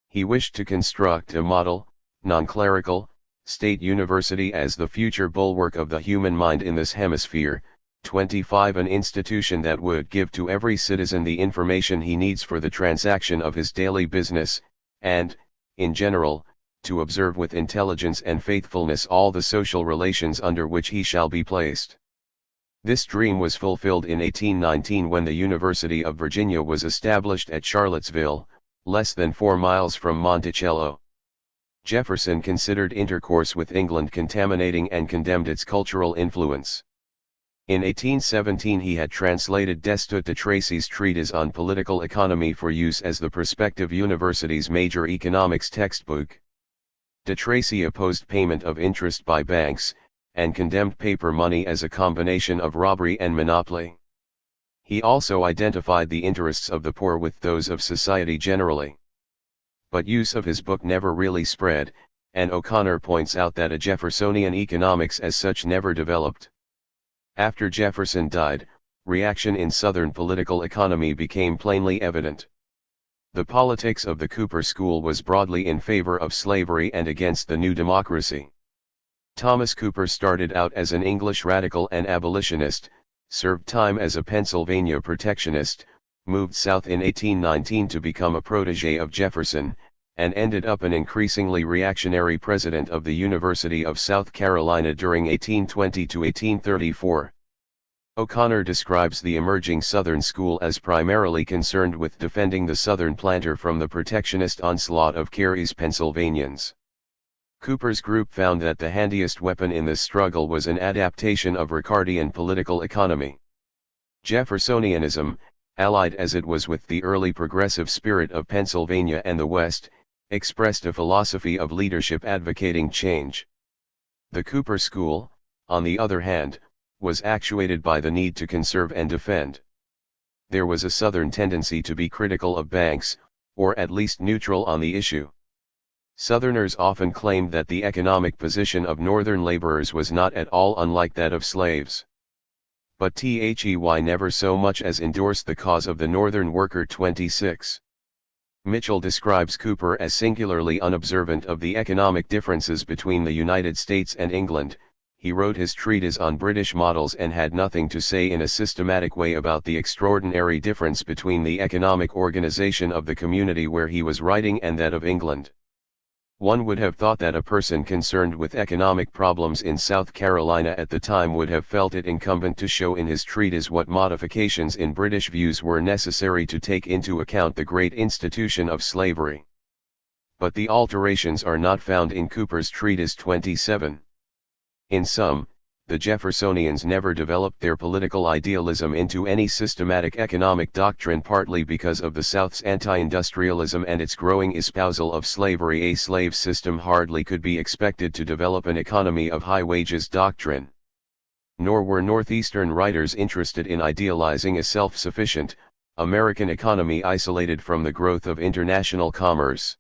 He wished to construct a model, non-clerical, state university as the future bulwark of the human mind in this hemisphere. 25. An institution that would give to every citizen the information he needs for the transaction of his daily business, and, in general, to observe with intelligence and faithfulness all the social relations under which he shall be placed. This dream was fulfilled in 1819 when the University of Virginia was established at Charlottesville, less than 4 miles from Monticello. Jefferson considered intercourse with England contaminating and condemned its cultural influence. In 1817 he had translated Destutt de Tracy's treatise on political economy for use as the prospective university's major economics textbook. De Tracy opposed payment of interest by banks, and condemned paper money as a combination of robbery and monopoly. He also identified the interests of the poor with those of society generally. But use of his book never really spread, and O'Connor points out that a Jeffersonian economics as such never developed. After Jefferson died, reaction in Southern political economy became plainly evident. The politics of the Cooper School was broadly in favor of slavery and against the new democracy. Thomas Cooper started out as an English radical and abolitionist, served time as a Pennsylvania protectionist, moved south in 1819 to become a protege of Jefferson, and ended up an increasingly reactionary president of the University of South Carolina during 1820 to 1834. O'Connor describes the emerging Southern school as primarily concerned with defending the Southern planter from the protectionist onslaught of Carey's Pennsylvanians. Cooper's group found that the handiest weapon in this struggle was an adaptation of Ricardian political economy. Jeffersonianism, allied as it was with the early progressive spirit of Pennsylvania and the West, expressed a philosophy of leadership advocating change. The Cooper School, on the other hand, was actuated by the need to conserve and defend. There was a Southern tendency to be critical of banks, or at least neutral on the issue. Southerners often claimed that the economic position of Northern laborers was not at all unlike that of slaves. But THEY never so much as endorsed the cause of the Northern worker. 26. Mitchell describes Cooper as singularly unobservant of the economic differences between the United States and England. He wrote his treatise on British models and had nothing to say in a systematic way about the extraordinary difference between the economic organization of the community where he was writing and that of England. One would have thought that a person concerned with economic problems in South Carolina at the time would have felt it incumbent to show in his treatise what modifications in British views were necessary to take into account the great institution of slavery. But the alterations are not found in Cooper's treatise 27. In sum, the Jeffersonians never developed their political idealism into any systematic economic doctrine, partly because of the South's anti-industrialism and its growing espousal of slavery. A slave system hardly could be expected to develop an economy of high wages doctrine. Nor were Northeastern writers interested in idealizing a self-sufficient, American economy isolated from the growth of international commerce.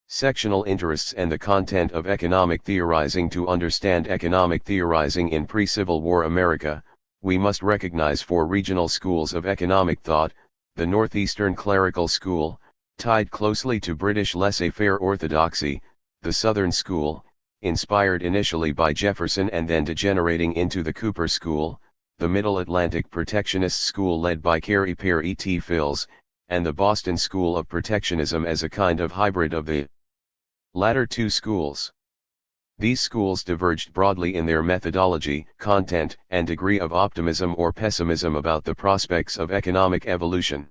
Sectional interests and the content of economic theorizing. To understand economic theorizing in pre-Civil War America, we must recognize 4 regional schools of economic thought: the Northeastern clerical school, tied closely to British laissez-faire orthodoxy; the Southern school, inspired initially by Jefferson and then degenerating into the Cooper school; the Middle Atlantic protectionist school led by Carey Pear et Phils, and the Boston school of protectionism as a kind of hybrid of the latter 2 schools. These schools diverged broadly in their methodology, content, and degree of optimism or pessimism about the prospects of economic evolution.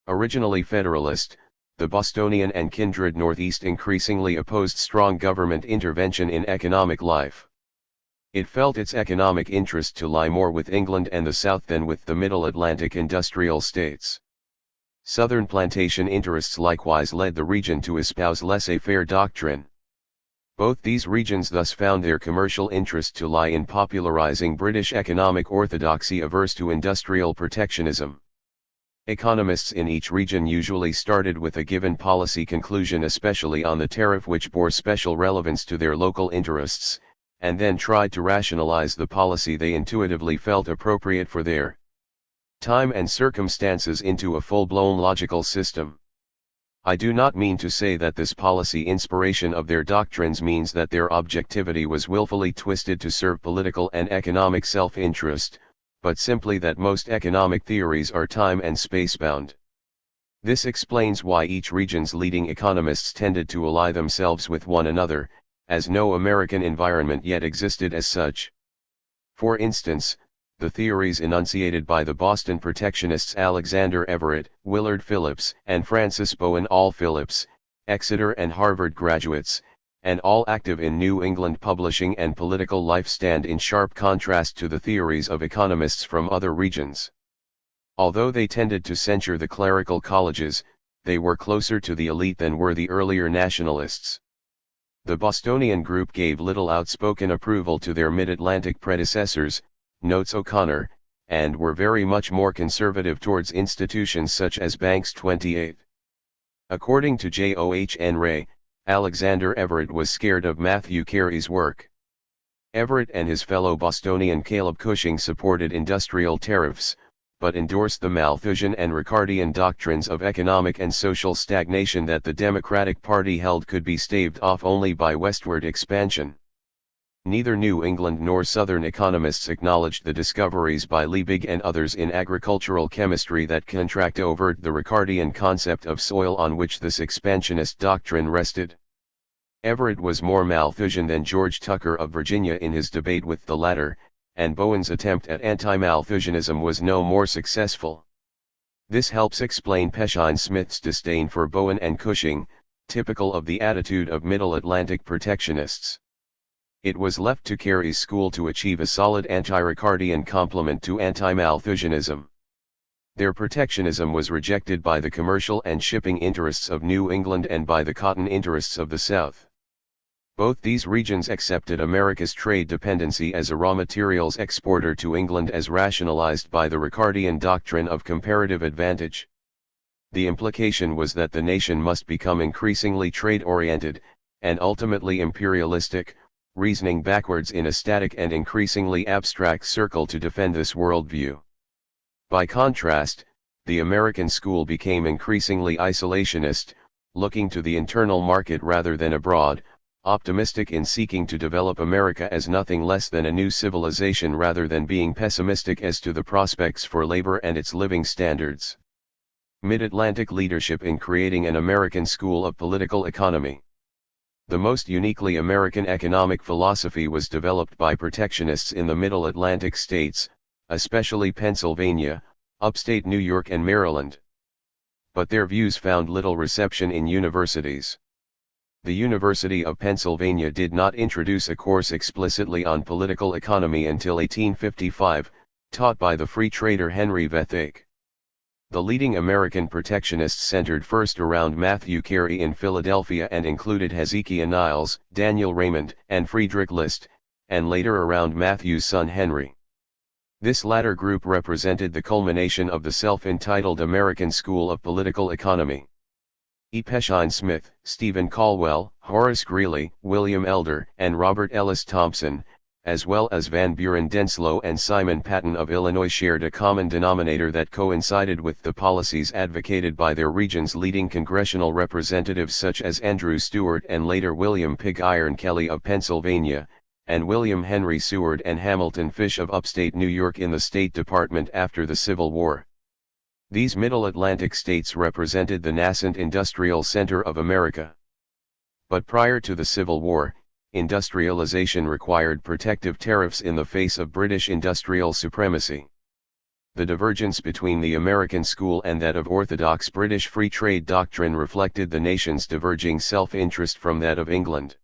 Originally Federalist, the Bostonian and kindred Northeast increasingly opposed strong government intervention in economic life. It felt its economic interest to lie more with England and the South than with the Middle Atlantic industrial states. Southern plantation interests likewise led the region to espouse laissez-faire doctrine. Both these regions thus found their commercial interest to lie in popularizing British economic orthodoxy averse to industrial protectionism. Economists in each region usually started with a given policy conclusion, especially on the tariff, which bore special relevance to their local interests, and then tried to rationalize the policy they intuitively felt appropriate for their time and circumstances into a full-blown logical system. I do not mean to say that this policy inspiration of their doctrines means that their objectivity was willfully twisted to serve political and economic self-interest, but simply that most economic theories are time and space-bound. This explains why each region's leading economists tended to ally themselves with one another, as no American environment yet existed as such. For instance, the theories enunciated by the Boston protectionists Alexander Everett, Willard Phillips, and Francis Bowen, all Phillips, Exeter and Harvard graduates, and all active in New England publishing and political life, stand in sharp contrast to the theories of economists from other regions. Although they tended to censure the clerical colleges, they were closer to the elite than were the earlier nationalists. The Bostonian group gave little outspoken approval to their Mid-Atlantic predecessors, notes O'Connor, and were very much more conservative towards institutions such as Banks 28. According to John Ray, Alexander Everett was scared of Matthew Carey's work. Everett and his fellow Bostonian Caleb Cushing supported industrial tariffs, but endorsed the Malthusian and Ricardian doctrines of economic and social stagnation that the Democratic Party held could be staved off only by westward expansion. Neither New England nor Southern economists acknowledged the discoveries by Liebig and others in agricultural chemistry that contract over the Ricardian concept of soil on which this expansionist doctrine rested. Everett was more Malthusian than George Tucker of Virginia in his debate with the latter, and Bowen's attempt at anti-Malthusianism was no more successful. This helps explain Peshine Smith's disdain for Bowen and Cushing, typical of the attitude of Middle Atlantic protectionists. It was left to Carey's school to achieve a solid anti-Ricardian complement to anti-Malthusianism. Their protectionism was rejected by the commercial and shipping interests of New England and by the cotton interests of the South. Both these regions accepted America's trade dependency as a raw materials exporter to England as rationalized by the Ricardian doctrine of comparative advantage. The implication was that the nation must become increasingly trade-oriented, and ultimately imperialistic, reasoning backwards in a static and increasingly abstract circle to defend this worldview. By contrast, the American school became increasingly isolationist, looking to the internal market rather than abroad, optimistic in seeking to develop America as nothing less than a new civilization rather than being pessimistic as to the prospects for labor and its living standards. Mid-Atlantic leadership in creating an American school of political economy. The most uniquely American economic philosophy was developed by protectionists in the Middle Atlantic states, especially Pennsylvania, upstate New York and Maryland. But their views found little reception in universities. The University of Pennsylvania did not introduce a course explicitly on political economy until 1855, taught by the free trader Henry Vethake. The leading American protectionists centered first around Matthew Carey in Philadelphia and included Hezekiah Niles, Daniel Raymond, and Friedrich List, and later around Matthew's son Henry. This latter group represented the culmination of the self-entitled American School of Political Economy. E. Peshine Smith, Stephen Caldwell, Horace Greeley, William Elder, and Robert Ellis Thompson, as well as Van Buren Denslow and Simon Patton of Illinois, shared a common denominator that coincided with the policies advocated by their region's leading congressional representatives such as Andrew Stewart and later William Pig Iron Kelly of Pennsylvania, and William Henry Seward and Hamilton Fish of upstate New York in the State Department after the Civil War. These Middle Atlantic states represented the nascent industrial center of America. But prior to the Civil War, industrialization required protective tariffs in the face of British industrial supremacy. The divergence between the American school and that of orthodox British free trade doctrine reflected the nation's diverging self-interest from that of England.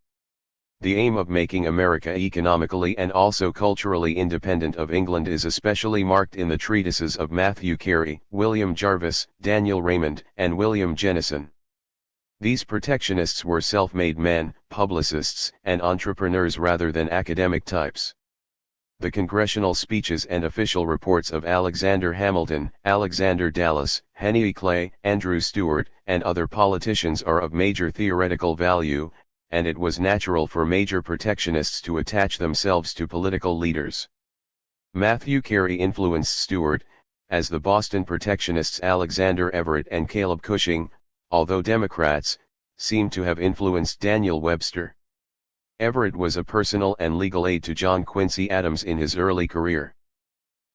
The aim of making America economically and also culturally independent of England is especially marked in the treatises of Matthew Carey, William Jarvis, Daniel Raymond, and William Jennison. These protectionists were self-made men, publicists, and entrepreneurs rather than academic types. The congressional speeches and official reports of Alexander Hamilton, Alexander Dallas, Henry Clay, Andrew Stewart, and other politicians are of major theoretical value, and it was natural for major protectionists to attach themselves to political leaders. Matthew Carey influenced Stewart, as the Boston protectionists Alexander Everett and Caleb Cushing, although Democrats, seem to have influenced Daniel Webster. Everett was a personal and legal aid to John Quincy Adams in his early career.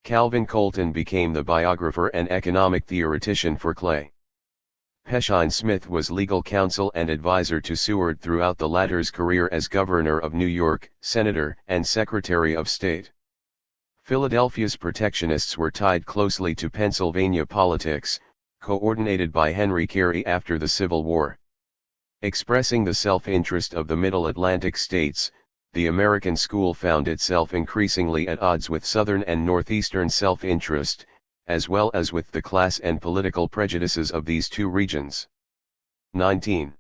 Calvin Colton became the biographer and economic theoretician for Clay. Peshine Smith was legal counsel and advisor to Seward throughout the latter's career as Governor of New York, Senator, and Secretary of State. Philadelphia's protectionists were tied closely to Pennsylvania politics, coordinated by Henry Carey after the Civil War. Expressing the self-interest of the Middle Atlantic states, the American school found itself increasingly at odds with Southern and Northeastern self-interest, as well as with the class and political prejudices of these two regions. 19.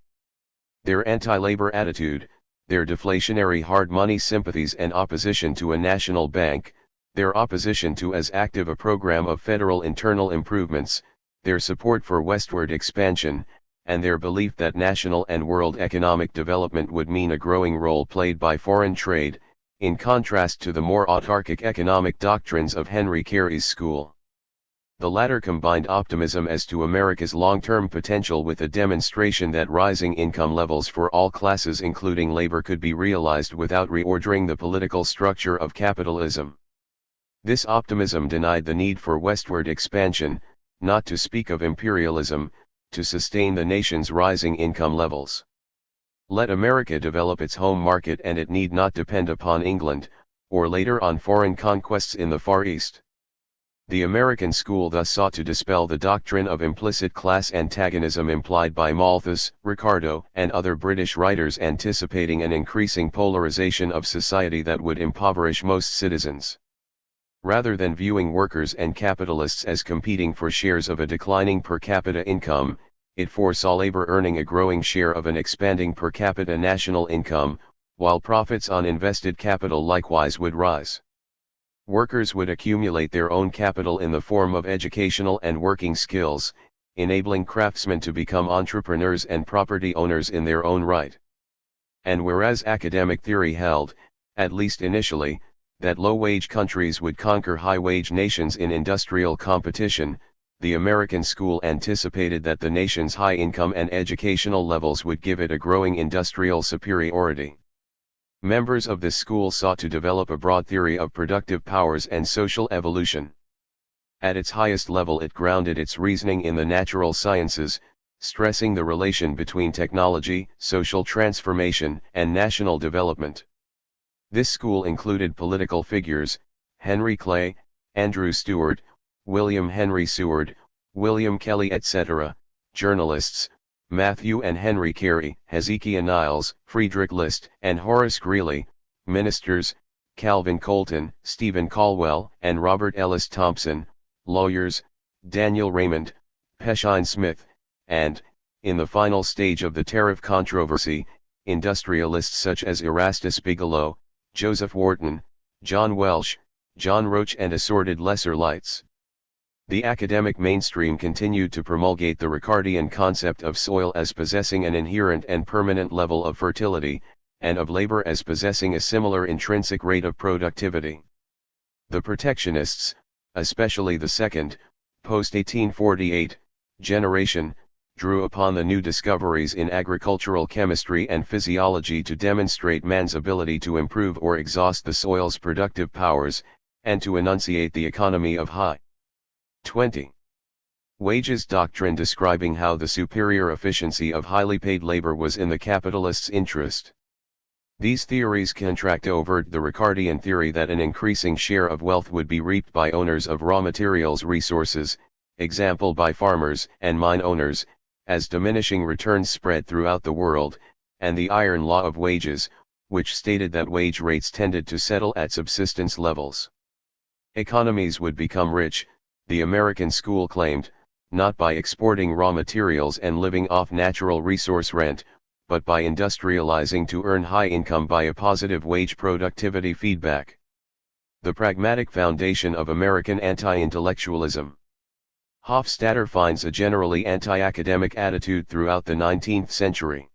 Their anti-labor attitude, their deflationary hard money sympathies and opposition to a national bank, their opposition to as active a program of federal internal improvements, their support for westward expansion, and their belief that national and world economic development would mean a growing role played by foreign trade, in contrast to the more autarkic economic doctrines of Henry Carey's school. The latter combined optimism as to America's long-term potential with a demonstration that rising income levels for all classes including labor could be realized without reordering the political structure of capitalism. This optimism denied the need for westward expansion, not to speak of imperialism, to sustain the nation's rising income levels. Let America develop its home market and it need not depend upon England, or later on foreign conquests in the Far East. The American school thus sought to dispel the doctrine of implicit class antagonism implied by Malthus, Ricardo, and other British writers anticipating an increasing polarization of society that would impoverish most citizens. Rather than viewing workers and capitalists as competing for shares of a declining per capita income, it foresaw labor earning a growing share of an expanding per capita national income, while profits on invested capital likewise would rise. Workers would accumulate their own capital in the form of educational and working skills, enabling craftsmen to become entrepreneurs and property owners in their own right. And whereas academic theory held, at least initially, that low-wage countries would conquer high-wage nations in industrial competition, the American school anticipated that the nation's high income and educational levels would give it a growing industrial superiority. Members of this school sought to develop a broad theory of productive powers and social evolution. At its highest level it grounded its reasoning in the natural sciences, stressing the relation between technology, social transformation, and national development. This school included political figures, Henry Clay, Andrew Stuart, William Henry Seward, William Kelly etc., journalists, Matthew and Henry Carey, Hezekiah Niles, Friedrich List, and Horace Greeley, ministers, Calvin Colton, Stephen Caldwell, and Robert Ellis Thompson, lawyers, Daniel Raymond, Peshine Smith, and, in the final stage of the tariff controversy, industrialists such as Erastus Bigelow, Joseph Wharton, John Welsh, John Roach and assorted lesser lights. The academic mainstream continued to promulgate the Ricardian concept of soil as possessing an inherent and permanent level of fertility, and of labor as possessing a similar intrinsic rate of productivity. The protectionists, especially the second, post-1848, generation, drew upon the new discoveries in agricultural chemistry and physiology to demonstrate man's ability to improve or exhaust the soil's productive powers, and to enunciate the economy of high 20. Wages doctrine describing how the superior efficiency of highly paid labor was in the capitalist's interest. These theories contract over the Ricardian theory that an increasing share of wealth would be reaped by owners of raw materials resources, example by farmers and mine owners, as diminishing returns spread throughout the world, and the iron law of wages, which stated that wage rates tended to settle at subsistence levels. Economies would become rich, the American school claimed, not by exporting raw materials and living off natural resource rent, but by industrializing to earn high income by a positive wage productivity feedback. The pragmatic foundation of American anti-intellectualism. Hofstadter finds a generally anti-academic attitude throughout the 19th century.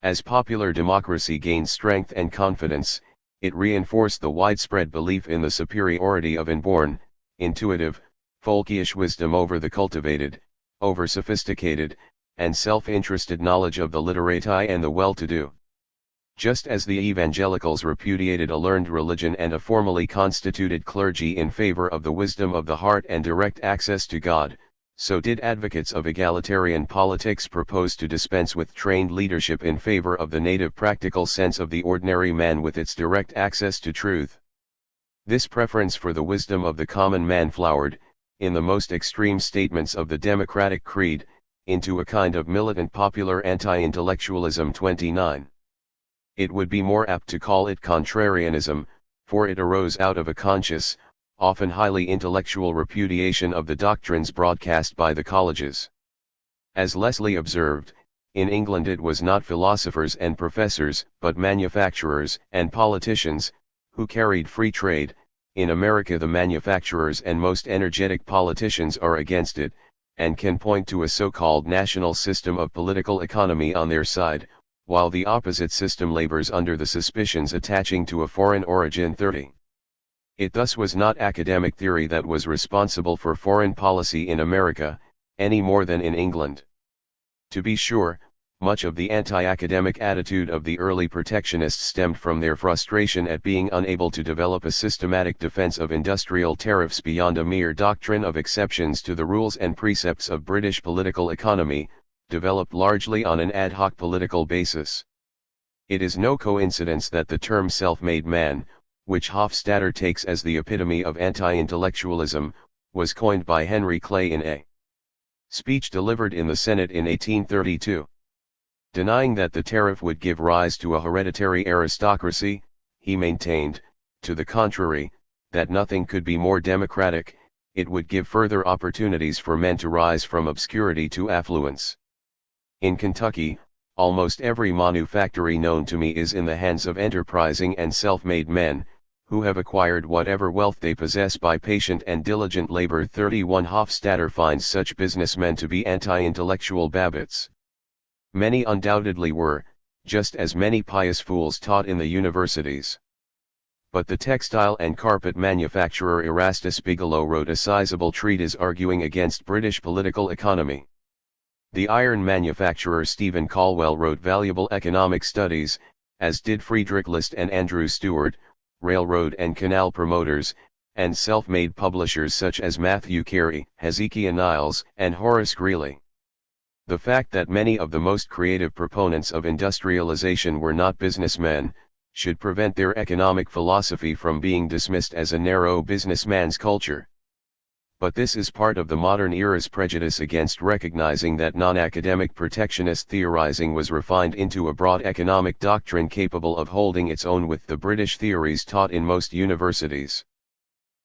As popular democracy gained strength and confidence, it reinforced the widespread belief in the superiority of inborn, intuitive, folkish wisdom over the cultivated, over-sophisticated, and self-interested knowledge of the literati and the well-to-do. Just as the evangelicals repudiated a learned religion and a formally constituted clergy in favor of the wisdom of the heart and direct access to God, so did advocates of egalitarian politics propose to dispense with trained leadership in favor of the native practical sense of the ordinary man with its direct access to truth. This preference for the wisdom of the common man flowered, in the most extreme statements of the democratic creed, into a kind of militant popular anti-intellectualism. 29. It would be more apt to call it contrarianism, for it arose out of a conscious, often highly intellectual repudiation of the doctrines broadcast by the colleges. As Leslie observed, in England it was not philosophers and professors, but manufacturers and politicians, who carried free trade. In America the manufacturers and most energetic politicians are against it, and can point to a so-called national system of political economy on their side, while the opposite system labors under the suspicions attaching to a foreign origin. 30. It thus was not academic theory that was responsible for foreign policy in America, any more than in England. To be sure, much of the anti-academic attitude of the early protectionists stemmed from their frustration at being unable to develop a systematic defense of industrial tariffs beyond a mere doctrine of exceptions to the rules and precepts of British political economy, developed largely on an ad hoc political basis. It is no coincidence that the term self-made man, which Hofstadter takes as the epitome of anti-intellectualism, was coined by Henry Clay in a speech delivered in the Senate in 1832. Denying that the tariff would give rise to a hereditary aristocracy, he maintained, to the contrary, that nothing could be more democratic, it would give further opportunities for men to rise from obscurity to affluence. In Kentucky, almost every manufactory known to me is in the hands of enterprising and self-made men, who have acquired whatever wealth they possess by patient and diligent labor. 31. Hofstadter finds such businessmen to be anti-intellectual babbits. Many undoubtedly were, just as many pious fools taught in the universities. But the textile and carpet manufacturer Erastus Bigelow wrote a sizable treatise arguing against British political economy. The iron manufacturer Stephen Caldwell wrote valuable economic studies, as did Friedrich List and Andrew Stewart, railroad and canal promoters, and self-made publishers such as Matthew Carey, Hezekiah Niles, and Horace Greeley. The fact that many of the most creative proponents of industrialization were not businessmen, should prevent their economic philosophy from being dismissed as a narrow businessman's culture. But this is part of the modern era's prejudice against recognizing that non-academic protectionist theorizing was refined into a broad economic doctrine capable of holding its own with the British theories taught in most universities.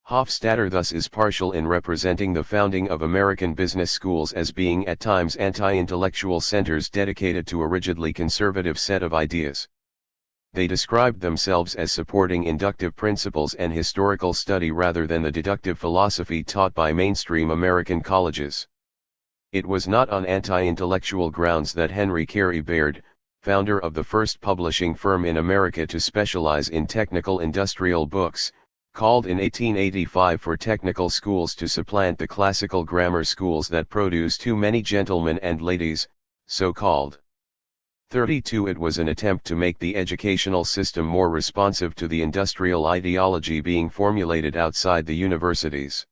Hofstadter thus is partial in representing the founding of American business schools as being at times anti-intellectual centers dedicated to a rigidly conservative set of ideas. They described themselves as supporting inductive principles and historical study rather than the deductive philosophy taught by mainstream American colleges. It was not on anti-intellectual grounds that Henry Carey Baird, founder of the first publishing firm in America to specialize in technical industrial books, called in 1885 for technical schools to supplant the classical grammar schools that produce too many gentlemen and ladies, so called. 32. It was an attempt to make the educational system more responsive to the industrial ideology being formulated outside the universities.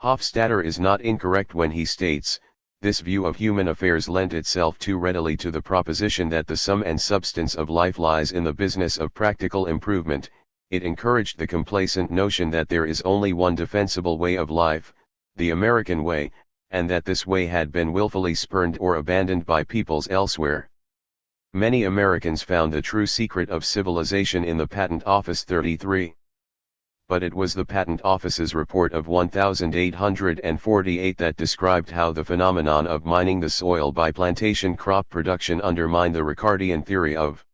Hofstadter is not incorrect when he states, this view of human affairs lent itself too readily to the proposition that the sum and substance of life lies in the business of practical improvement. It encouraged the complacent notion that there is only one defensible way of life, the American way, and that this way had been willfully spurned or abandoned by peoples elsewhere. Many Americans found the true secret of civilization in the Patent Office. 33. But it was the Patent Office's report of 1848 that described how the phenomenon of mining the soil by plantation crop production undermined the Ricardian theory of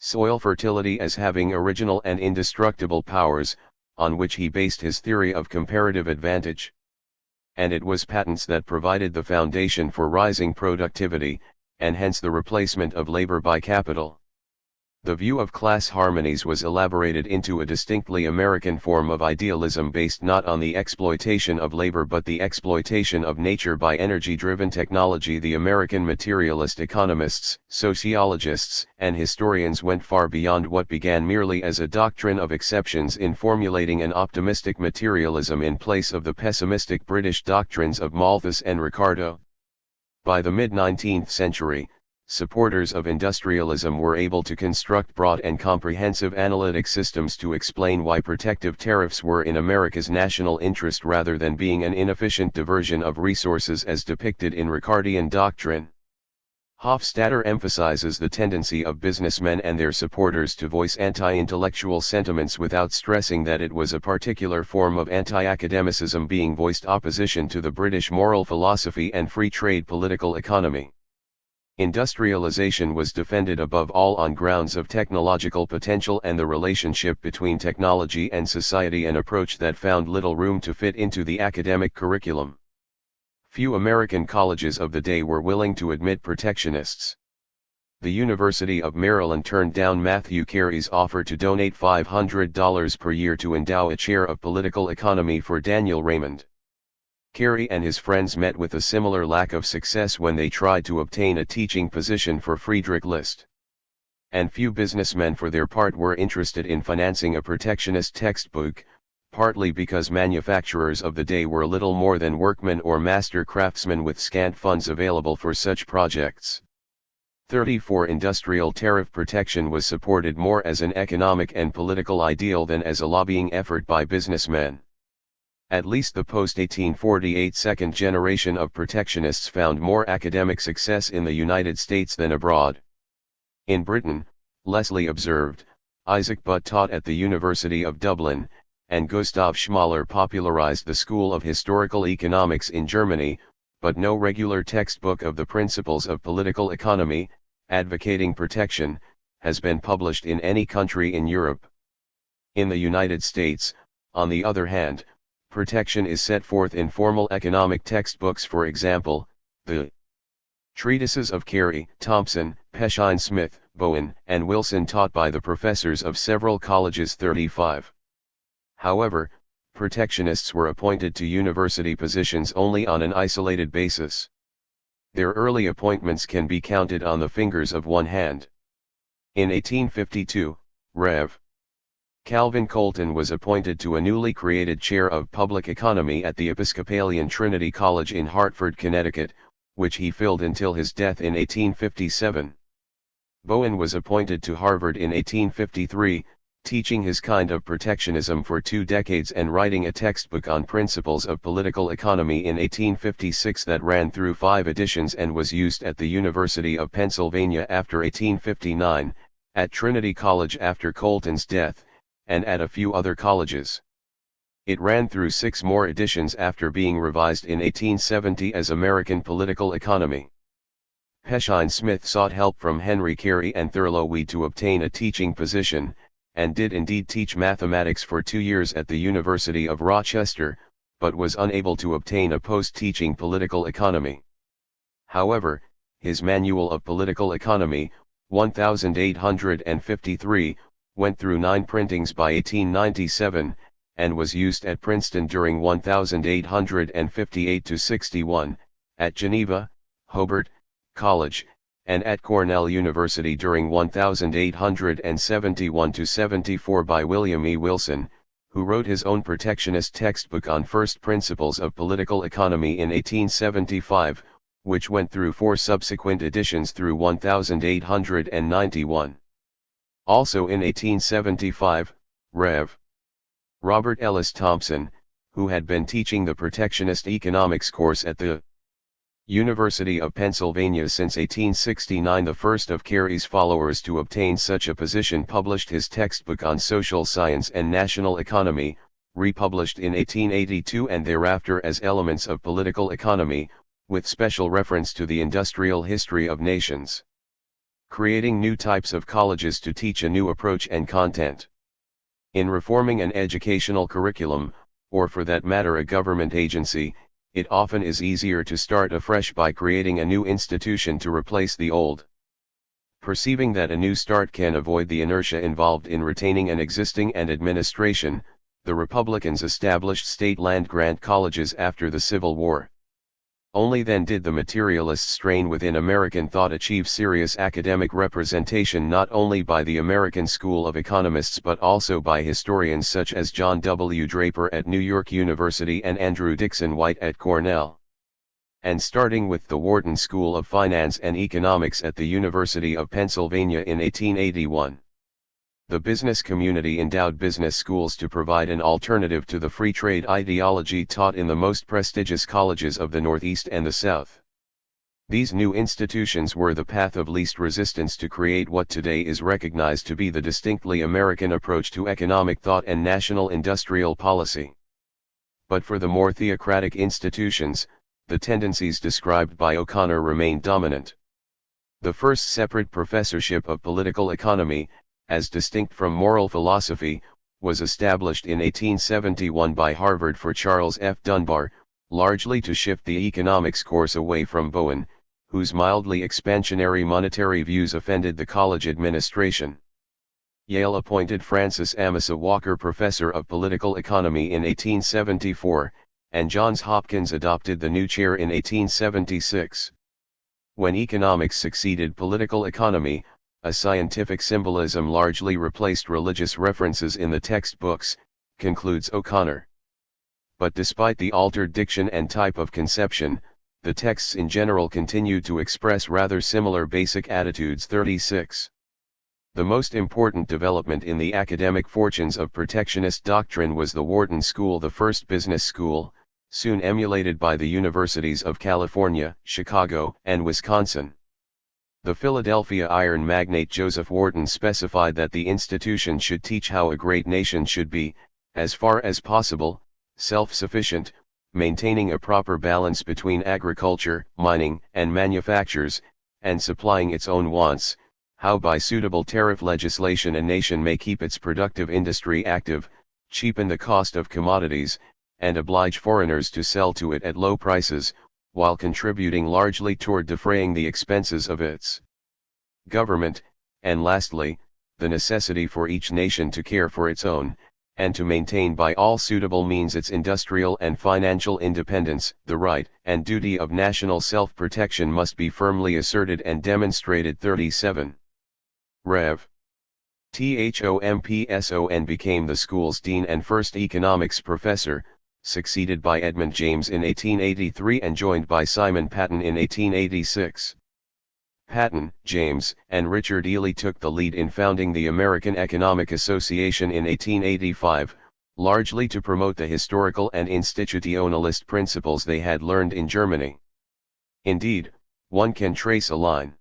soil fertility as having original and indestructible powers, on which he based his theory of comparative advantage. And it was patents that provided the foundation for rising productivity, and hence the replacement of labor by capital. The view of class harmonies was elaborated into a distinctly American form of idealism based not on the exploitation of labor but the exploitation of nature by energy-driven technology. The American materialist economists, sociologists, and historians went far beyond what began merely as a doctrine of exceptions in formulating an optimistic materialism in place of the pessimistic British doctrines of Malthus and Ricardo. By the mid-19th century, supporters of industrialism were able to construct broad and comprehensive analytic systems to explain why protective tariffs were in America's national interest rather than being an inefficient diversion of resources as depicted in Ricardian doctrine. Hofstadter emphasizes the tendency of businessmen and their supporters to voice anti-intellectual sentiments without stressing that it was a particular form of anti-academicism being voiced opposition to the British moral philosophy and free trade political economy. Industrialization was defended above all on grounds of technological potential and the relationship between technology and society, an approach that found little room to fit into the academic curriculum. Few American colleges of the day were willing to admit protectionists. The University of Maryland turned down Matthew Carey's offer to donate $500 per year to endow a chair of political economy for Daniel Raymond. Carey and his friends met with a similar lack of success when they tried to obtain a teaching position for Friedrich List. And few businessmen for their part were interested in financing a protectionist textbook, partly because manufacturers of the day were little more than workmen or master craftsmen with scant funds available for such projects. 34 Industrial tariff protection was supported more as an economic and political ideal than as a lobbying effort by businessmen. At least the post-1848 second generation of protectionists found more academic success in the United States than abroad. In Britain, Leslie observed, Isaac Butt taught at the University of Dublin, and Gustav Schmaler popularized the School of Historical Economics in Germany, but no regular textbook of the principles of political economy, advocating protection, has been published in any country in Europe. In the United States, on the other hand, protection is set forth in formal economic textbooks, for example, the treatises of Carey, Thompson, Peshine Smith, Bowen, and Wilson taught by the professors of several colleges. 35. However, protectionists were appointed to university positions only on an isolated basis. Their early appointments can be counted on the fingers of one hand. In 1852, Rev. Calvin Colton was appointed to a newly created chair of public economy at the Episcopalian Trinity College in Hartford, Connecticut, which he filled until his death in 1857. Bowen was appointed to Harvard in 1853, teaching his kind of protectionism for 2 decades and writing a textbook on principles of political economy in 1856 that ran through 5 editions and was used at the University of Pennsylvania after 1859, at Trinity College after Colton's death, and at a few other colleges. It ran through 6 more editions after being revised in 1870 as American Political Economy. Peshine Smith sought help from Henry Carey and Thurlow Weed to obtain a teaching position, and did indeed teach mathematics for 2 years at the University of Rochester, but was unable to obtain a post teaching political economy. However, his Manual of Political Economy, 1853, went through 9 printings by 1897, and was used at Princeton during 1858-61, at Geneva, Hobart College, and at Cornell University during 1871-74 by William E. Wilson, who wrote his own protectionist textbook on first principles of political economy in 1875, which went through 4 subsequent editions through 1891. Also in 1875, Rev. Robert Ellis Thompson, who had been teaching the protectionist economics course at the University of Pennsylvania since 1869, the first of Carey's followers to obtain such a position, published his textbook on social science and national economy, republished in 1882 and thereafter as Elements of Political Economy, with special reference to the industrial history of nations. Creating new types of colleges to teach a new approach and content. In reforming an educational curriculum, or for that matter a government agency, it often is easier to start afresh by creating a new institution to replace the old. Perceiving that a new start can avoid the inertia involved in retaining an existing administration, the Republicans established state land-grant colleges after the Civil War. Only then did the materialist strain within American thought achieve serious academic representation, not only by the American School of Economists but also by historians such as John W. Draper at New York University and Andrew Dixon White at Cornell. and starting with the Wharton School of Finance and Economics at the University of Pennsylvania in 1881. The business community endowed business schools to provide an alternative to the free trade ideology taught in the most prestigious colleges of the Northeast and the South. These new institutions were the path of least resistance to create what today is recognized to be the distinctly American approach to economic thought and national industrial policy. But for the more theocratic institutions, the tendencies described by O'Connor remained dominant. The first separate professorship of political economy, as distinct from moral philosophy, was established in 1871 by Harvard for Charles F. Dunbar, largely to shift the economics course away from Bowen, whose mildly expansionary monetary views offended the college administration. Yale appointed Francis Amasa Walker professor of political economy in 1874, and Johns Hopkins adopted the new chair in 1876. When economics succeeded political economy, a scientific symbolism largely replaced religious references in the textbooks, concludes O'Connor. But despite the altered diction and type of conception, the texts in general continued to express rather similar basic attitudes. 36. The most important development in the academic fortunes of protectionist doctrine was the Wharton School, the first business school, soon emulated by the universities of California, Chicago, and Wisconsin. The Philadelphia iron magnate Joseph Wharton specified that the institution should teach how a great nation should be, as far as possible, self-sufficient, maintaining a proper balance between agriculture, mining, and manufactures, and supplying its own wants, how by suitable tariff legislation a nation may keep its productive industry active, cheapen the cost of commodities, and oblige foreigners to sell to it at low prices, while contributing largely toward defraying the expenses of its government, and lastly, the necessity for each nation to care for its own, and to maintain by all suitable means its industrial and financial independence. The right and duty of national self-protection must be firmly asserted and demonstrated. 37. Rev. Thompson became the school's dean and first economics professor, succeeded by Edmund James in 1883 and joined by Simon Patten in 1886. Patten, James, and Richard Ely took the lead in founding the American Economic Association in 1885, largely to promote the historical and institutionalist principles they had learned in Germany. Indeed, one can trace a line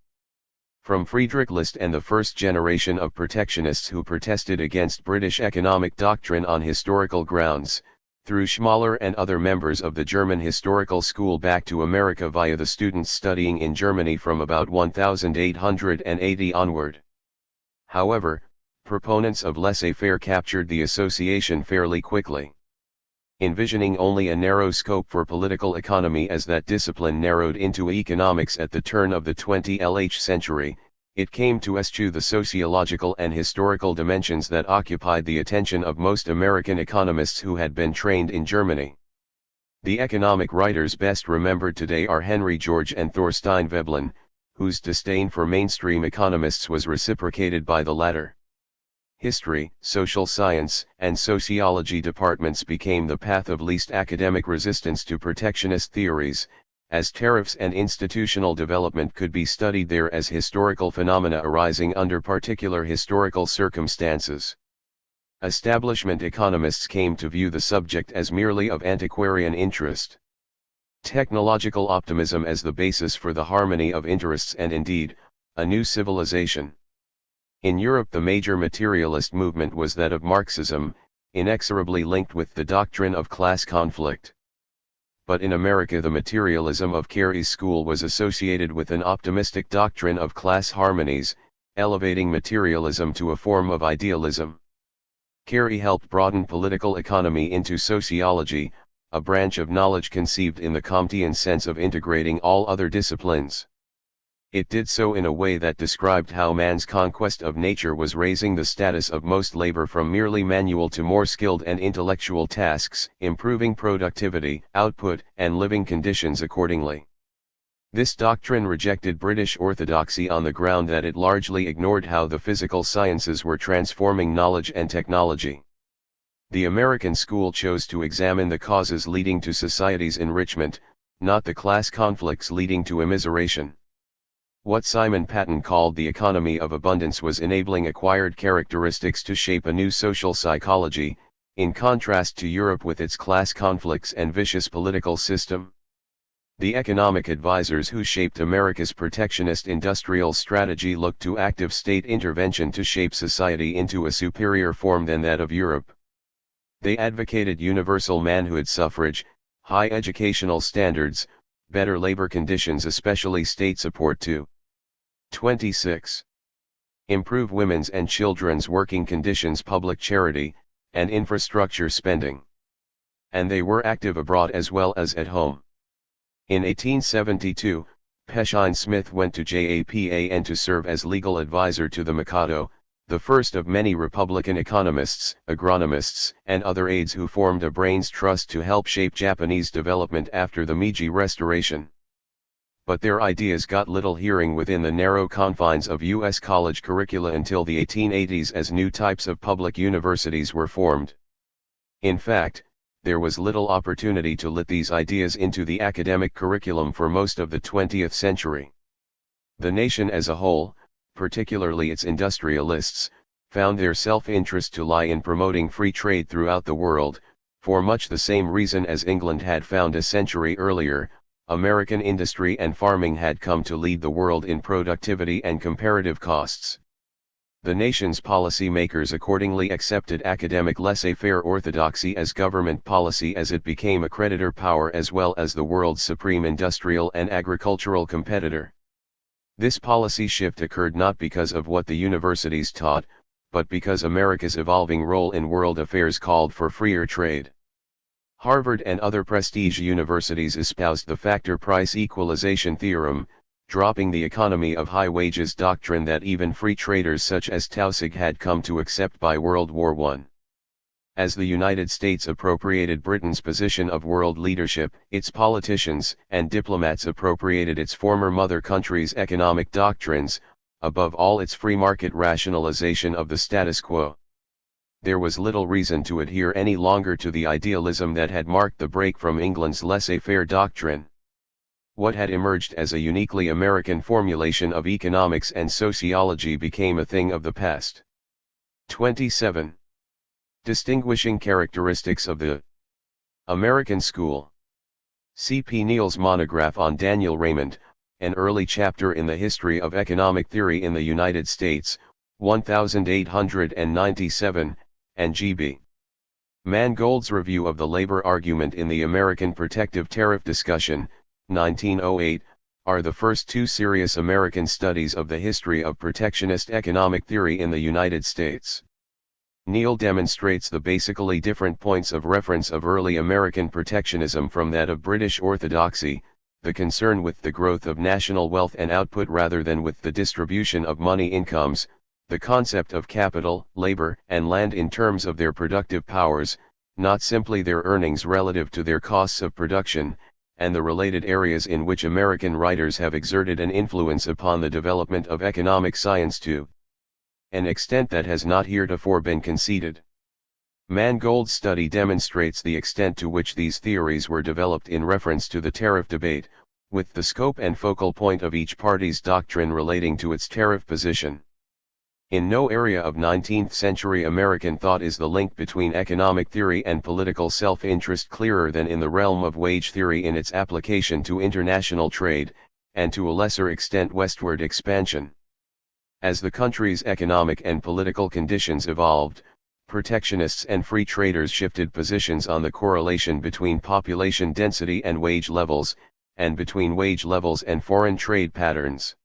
from Friedrich List and the first generation of protectionists who protested against British economic doctrine on historical grounds, through Schmaler and other members of the German Historical School back to America via the students studying in Germany from about 1880 onward. However, proponents of laissez-faire captured the association fairly quickly. Envisioning only a narrow scope for political economy as that discipline narrowed into economics at the turn of the 20th century, it came to eschew the sociological and historical dimensions that occupied the attention of most American economists who had been trained in Germany. The economic writers best remembered today are Henry George and Thorstein Veblen, whose disdain for mainstream economists was reciprocated by the latter. History, social science, and sociology departments became the path of least academic resistance to protectionist theories, as tariffs and institutional development could be studied there as historical phenomena arising under particular historical circumstances. Establishment economists came to view the subject as merely of antiquarian interest. Technological optimism as the basis for the harmony of interests and indeed, a new civilization. In Europe the major materialist movement was that of Marxism, inexorably linked with the doctrine of class conflict. But in America the materialism of Carey's school was associated with an optimistic doctrine of class harmonies, elevating materialism to a form of idealism. Carey helped broaden political economy into sociology, a branch of knowledge conceived in the Comtean sense of integrating all other disciplines. It did so in a way that described how man's conquest of nature was raising the status of most labor from merely manual to more skilled and intellectual tasks, improving productivity, output, and living conditions accordingly. This doctrine rejected British orthodoxy on the ground that it largely ignored how the physical sciences were transforming knowledge and technology. The American school chose to examine the causes leading to society's enrichment, not the class conflicts leading to immiseration. What Simon Patten called the economy of abundance was enabling acquired characteristics to shape a new social psychology, in contrast to Europe with its class conflicts and vicious political system. The economic advisors who shaped America's protectionist industrial strategy looked to active state intervention to shape society into a superior form than that of Europe. They advocated universal manhood suffrage, high educational standards, better labor conditions, especially state support to 26. Improve women's and children's working conditions, public charity, and infrastructure spending. And they were active abroad as well as at home. In 1872, Peshine Smith went to Japan to serve as legal advisor to the Mikado, the first of many Republican economists, agronomists, and other aides who formed a brains trust to help shape Japanese development after the Meiji Restoration. But their ideas got little hearing within the narrow confines of U.S. college curricula until the 1880s, as new types of public universities were formed. In fact, there was little opportunity to let these ideas into the academic curriculum for most of the 20th century. The nation as a whole, particularly its industrialists, found their self-interest to lie in promoting free trade throughout the world, for much the same reason as England had found a century earlier. American industry and farming had come to lead the world in productivity and comparative costs. The nation's policy-makers accordingly accepted academic laissez-faire orthodoxy as government policy as it became a creditor power as well as the world's supreme industrial and agricultural competitor. This policy shift occurred not because of what the universities taught, but because America's evolving role in world affairs called for freer trade. Harvard and other prestige universities espoused the factor price equalization theorem, dropping the economy of high wages doctrine that even free traders such as Taussig had come to accept by World War I. As the United States appropriated Britain's position of world leadership, its politicians and diplomats appropriated its former mother country's economic doctrines, above all its free market rationalization of the status quo. There was little reason to adhere any longer to the idealism that had marked the break from England's laissez-faire doctrine. What had emerged as a uniquely American formulation of economics and sociology became a thing of the past. 27. Distinguishing characteristics of the American School. C. P. Neal's monograph on Daniel Raymond, an early chapter in the history of economic theory in the United States, 1897, and G.B. Mangold's review of the labor argument in the American protective tariff discussion, 1908, are the first two serious American studies of the history of protectionist economic theory in the United States. Neal demonstrates the basically different points of reference of early American protectionism from that of British orthodoxy, the concern with the growth of national wealth and output rather than with the distribution of money incomes, the concept of capital, labor, and land in terms of their productive powers, not simply their earnings relative to their costs of production, and the related areas in which American writers have exerted an influence upon the development of economic science to an extent that has not heretofore been conceded. Mangold's study demonstrates the extent to which these theories were developed in reference to the tariff debate, with the scope and focal point of each party's doctrine relating to its tariff position. In no area of 19th century American thought is the link between economic theory and political self-interest clearer than in the realm of wage theory in its application to international trade, and to a lesser extent westward expansion. As the country's economic and political conditions evolved, protectionists and free traders shifted positions on the correlation between population density and wage levels, and between wage levels and foreign trade patterns.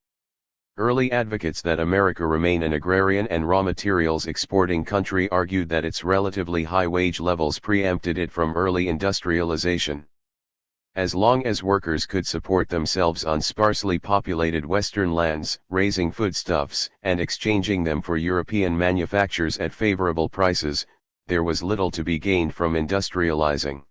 Early advocates that America remain an agrarian and raw materials exporting country argued that its relatively high wage levels preempted it from early industrialization. As long as workers could support themselves on sparsely populated Western lands, raising foodstuffs and exchanging them for European manufactures at favorable prices, there was little to be gained from industrializing.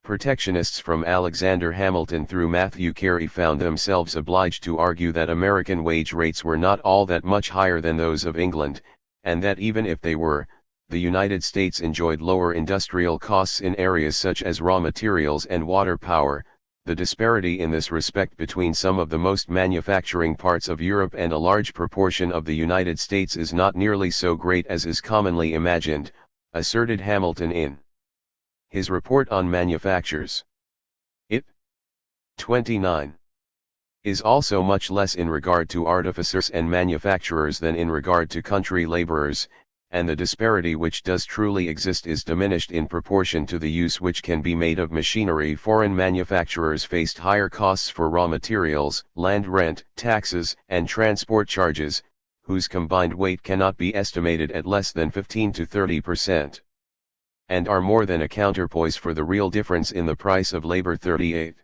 Protectionists from Alexander Hamilton through Matthew Carey found themselves obliged to argue that American wage rates were not all that much higher than those of England, and that even if they were, the United States enjoyed lower industrial costs in areas such as raw materials and water power, The disparity in this respect between some of the most manufacturing parts of Europe and a large proportion of the United States is not nearly so great as is commonly imagined, asserted Hamilton in his report on manufactures. It 29 is also much less in regard to artificers and manufacturers than in regard to country laborers, and the disparity which does truly exist is diminished in proportion to the use which can be made of machinery. Foreign manufacturers faced higher costs for raw materials, land rent, taxes, and transport charges, whose combined weight cannot be estimated at less than 15 to 30%, and are more than a counterpoise for the real difference in the price of labor. 38.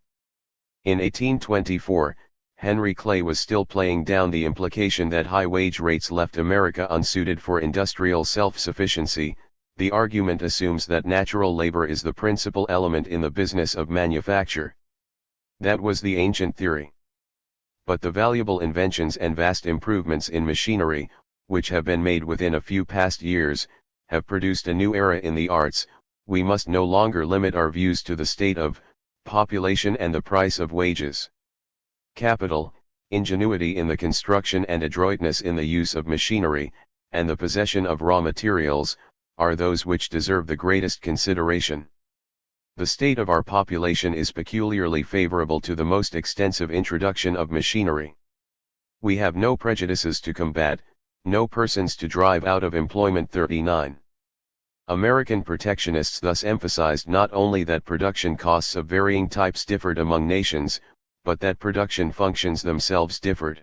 In 1824, Henry Clay was still playing down the implication that high wage rates left America unsuited for industrial self-sufficiency. The argument assumes that natural labor is the principal element in the business of manufacture. That was the ancient theory. But the valuable inventions and vast improvements in machinery, which have been made within a few past years, have produced a new era in the arts. We must no longer limit our views to the state of population and the price of wages. Capital, ingenuity in the construction and adroitness in the use of machinery, and the possession of raw materials, are those which deserve the greatest consideration. The state of our population is peculiarly favorable to the most extensive introduction of machinery. We have no prejudices to combat, no persons to drive out of employment. 39. American protectionists thus emphasized not only that production costs of varying types differed among nations, but that production functions themselves differed.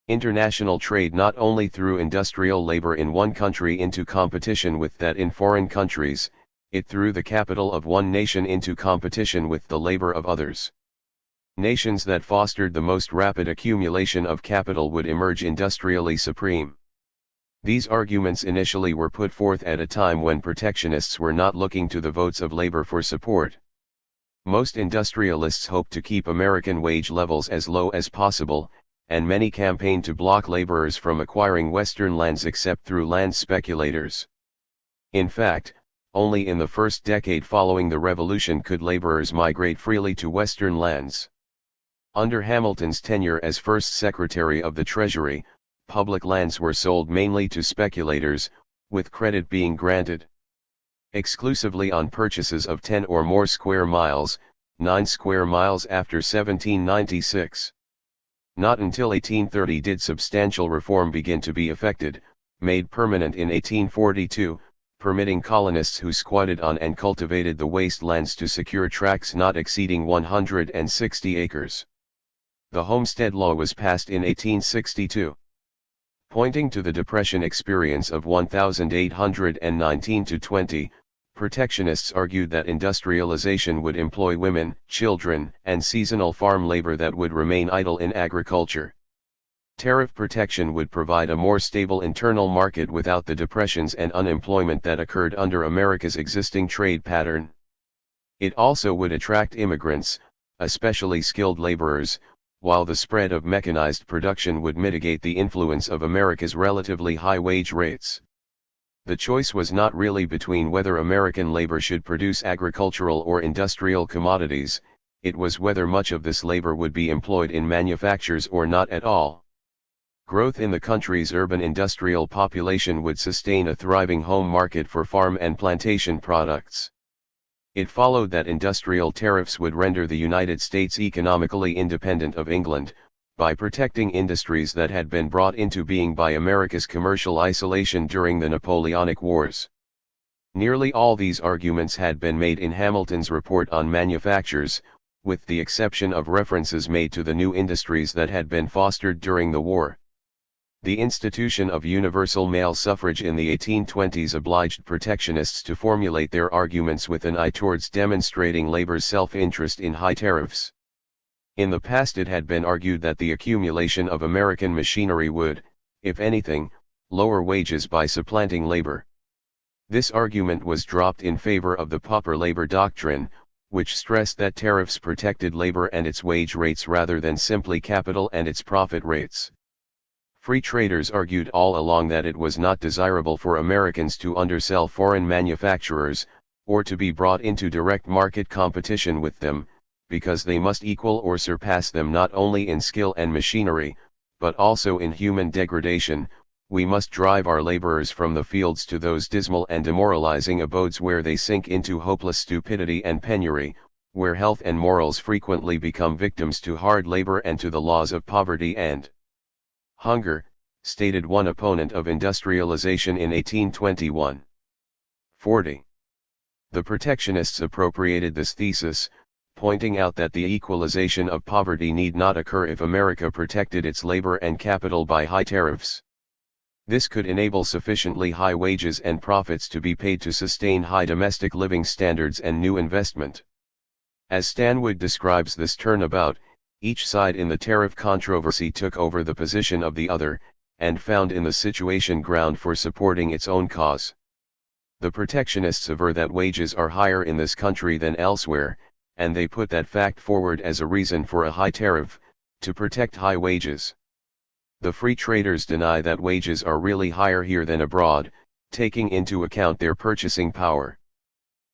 International trade not only threw industrial labor in one country into competition with that in foreign countries, it threw the capital of one nation into competition with the labor of others. Nations that fostered the most rapid accumulation of capital would emerge industrially supreme. These arguments initially were put forth at a time when protectionists were not looking to the votes of labor for support. Most industrialists hoped to keep American wage levels as low as possible, and many campaigned to block laborers from acquiring Western lands except through land speculators. In fact, only in the first decade following the Revolution could laborers migrate freely to Western lands. Under Hamilton's tenure as first Secretary of the Treasury, public lands were sold mainly to speculators, with credit being granted exclusively on purchases of 10 or more square miles, 9 square miles after 1796. Not until 1830 did substantial reform begin to be effected, made permanent in 1842, permitting colonists who squatted on and cultivated the waste lands to secure tracts not exceeding 160 acres. The Homestead Law was passed in 1862. Pointing to the Depression experience of 1819-20, protectionists argued that industrialization would employ women, children, and seasonal farm labor that would remain idle in agriculture. Tariff protection would provide a more stable internal market without the depressions and unemployment that occurred under America's existing trade pattern. It also would attract immigrants, especially skilled laborers, while the spread of mechanized production would mitigate the influence of America's relatively high wage rates. The choice was not really between whether American labor should produce agricultural or industrial commodities, it was whether much of this labor would be employed in manufactures or not at all. Growth in the country's urban industrial population would sustain a thriving home market for farm and plantation products. It followed that industrial tariffs would render the United States economically independent of England, by protecting industries that had been brought into being by America's commercial isolation during the Napoleonic Wars. Nearly all these arguments had been made in Hamilton's report on manufactures, with the exception of references made to the new industries that had been fostered during the war. The institution of universal male suffrage in the 1820s obliged protectionists to formulate their arguments with an eye towards demonstrating labor's self-interest in high tariffs. In the past it had been argued that the accumulation of American machinery would, if anything, lower wages by supplanting labor. This argument was dropped in favor of the pauper labor doctrine, which stressed that tariffs protected labor and its wage rates rather than simply capital and its profit rates. Free traders argued all along that it was not desirable for Americans to undersell foreign manufacturers, or to be brought into direct market competition with them, because they must equal or surpass them not only in skill and machinery, but also in human degradation. We must drive our laborers from the fields to those dismal and demoralizing abodes where they sink into hopeless stupidity and penury, where health and morals frequently become victims to hard labor and to the laws of poverty and hunger, stated one opponent of industrialization in 1821. 40. The protectionists appropriated this thesis, pointing out that the equalization of poverty need not occur if America protected its labor and capital by high tariffs. This could enable sufficiently high wages and profits to be paid to sustain high domestic living standards and new investment. As Stanwood describes this turnabout, each side in the tariff controversy took over the position of the other, and found in the situation ground for supporting its own cause. The protectionists aver that wages are higher in this country than elsewhere, and they put that fact forward as a reason for a high tariff, to protect high wages. The free traders deny that wages are really higher here than abroad, taking into account their purchasing power.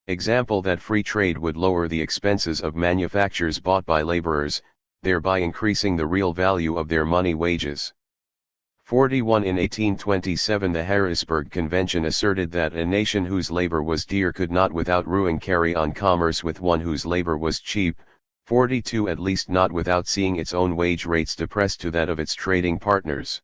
Example that free trade would lower the expenses of manufactures bought by laborers, thereby increasing the real value of their money wages. 41. In 1827 the Harrisburg Convention asserted that a nation whose labor was dear could not without ruin carry on commerce with one whose labor was cheap. 42. At least not without seeing its own wage rates depressed to that of its trading partners.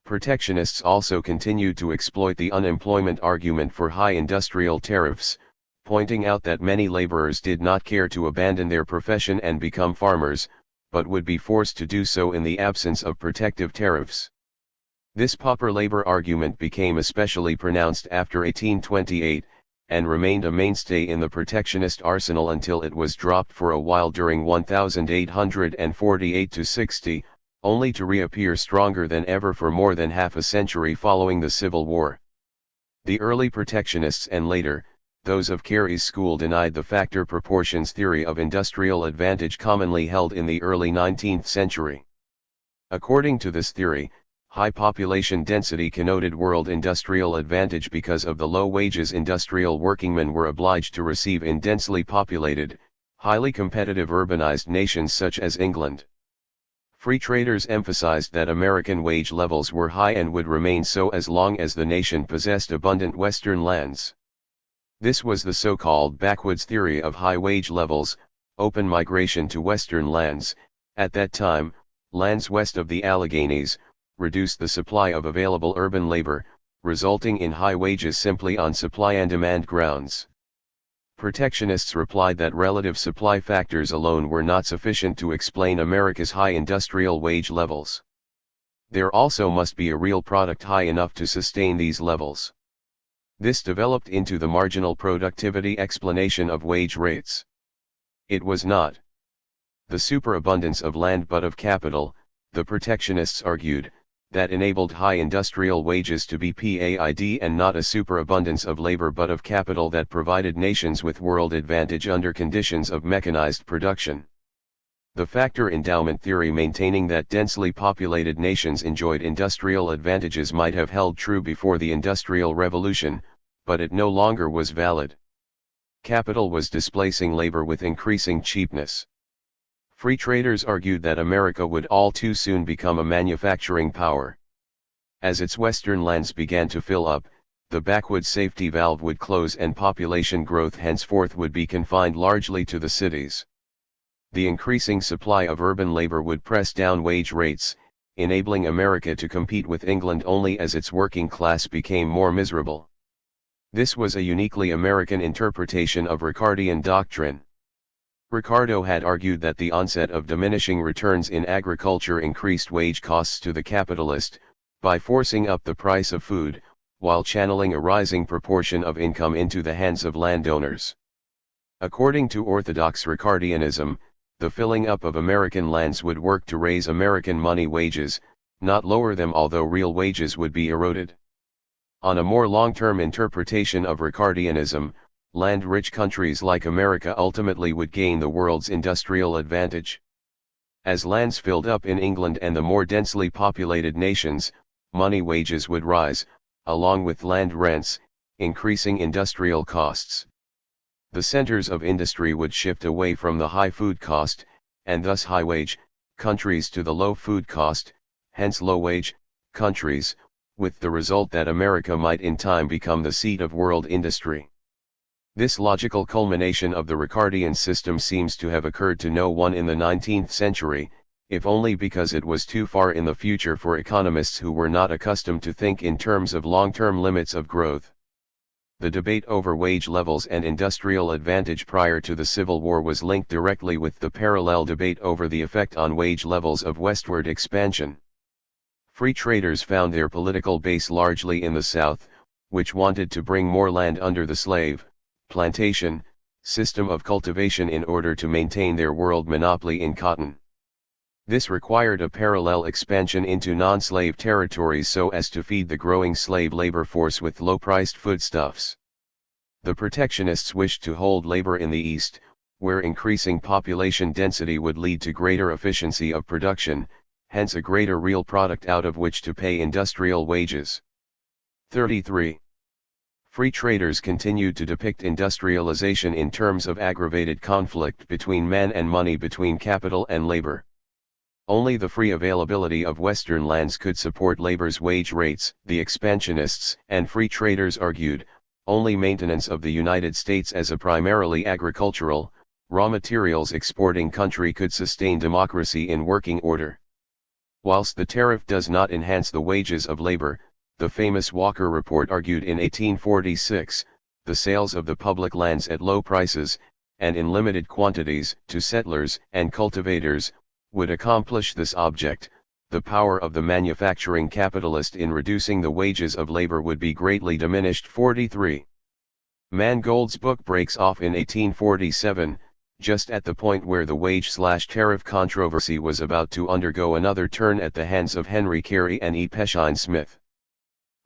Protectionists also continued to exploit the unemployment argument for high industrial tariffs, pointing out that many laborers did not care to abandon their profession and become farmers, but would be forced to do so in the absence of protective tariffs. This pauper labor argument became especially pronounced after 1828, and remained a mainstay in the protectionist arsenal until it was dropped for a while during 1848–60, only to reappear stronger than ever for more than half a century following the Civil War. The early protectionists and later, those of Carey's school denied the factor proportions theory of industrial advantage commonly held in the early 19th century. According to this theory, high population density connoted world industrial advantage because of the low wages industrial workingmen were obliged to receive in densely populated, highly competitive urbanized nations such as England. Free traders emphasized that American wage levels were high and would remain so as long as the nation possessed abundant Western lands. This was the so-called backwoods theory of high wage levels, open migration to Western lands. At that time, lands west of the Alleghenies reduced the supply of available urban labor, resulting in high wages simply on supply and demand grounds. Protectionists replied that relative supply factors alone were not sufficient to explain America's high industrial wage levels. There also must be a real product high enough to sustain these levels. This developed into the marginal productivity explanation of wage rates. It was not the superabundance of land but of capital, the protectionists argued, that enabled high industrial wages to be paid, and not a superabundance of labor but of capital that provided nations with world advantage under conditions of mechanized production. The factor endowment theory maintaining that densely populated nations enjoyed industrial advantages might have held true before the Industrial Revolution, but it no longer was valid. Capital was displacing labor with increasing cheapness. Free traders argued that America would all too soon become a manufacturing power. As its western lands began to fill up, the backwoods safety valve would close and population growth henceforth would be confined largely to the cities. The increasing supply of urban labor would press down wage rates, enabling America to compete with England only as its working class became more miserable. This was a uniquely American interpretation of Ricardian doctrine. Ricardo had argued that the onset of diminishing returns in agriculture increased wage costs to the capitalist, by forcing up the price of food, while channeling a rising proportion of income into the hands of landowners. According to orthodox Ricardianism, the filling up of American lands would work to raise American money wages, not lower them, although real wages would be eroded. On a more long-term interpretation of Ricardianism, land-rich countries like America ultimately would gain the world's industrial advantage. As lands filled up in England and the more densely populated nations, money wages would rise, along with land rents, increasing industrial costs. The centers of industry would shift away from the high food cost, and thus high wage, countries to the low food cost, hence low wage, countries, with the result that America might in time become the seat of world industry. This logical culmination of the Ricardian system seems to have occurred to no one in the 19th century, if only because it was too far in the future for economists who were not accustomed to think in terms of long-term limits of growth. The debate over wage levels and industrial advantage prior to the Civil War was linked directly with the parallel debate over the effect on wage levels of westward expansion. Free traders found their political base largely in the South, which wanted to bring more land under the slave, plantation, system of cultivation in order to maintain their world monopoly in cotton. This required a parallel expansion into non-slave territories so as to feed the growing slave labor force with low-priced foodstuffs. The protectionists wished to hold labor in the East, where increasing population density would lead to greater efficiency of production, hence a greater real product out of which to pay industrial wages. 33. Free traders continued to depict industrialization in terms of aggravated conflict between man and money, between capital and labor. Only the free availability of Western lands could support labor's wage rates, the expansionists and free traders argued. Only maintenance of the United States as a primarily agricultural, raw materials exporting country could sustain democracy in working order. Whilst the tariff does not enhance the wages of labor, the famous Walker Report argued in 1846, the sales of the public lands at low prices, and in limited quantities, to settlers and cultivators, would accomplish this object. The power of the manufacturing capitalist in reducing the wages of labor would be greatly diminished. 43. Mangold's book breaks off in 1847, just at the point where the wage/tariff controversy was about to undergo another turn at the hands of Henry Carey and E. Peshine Smith.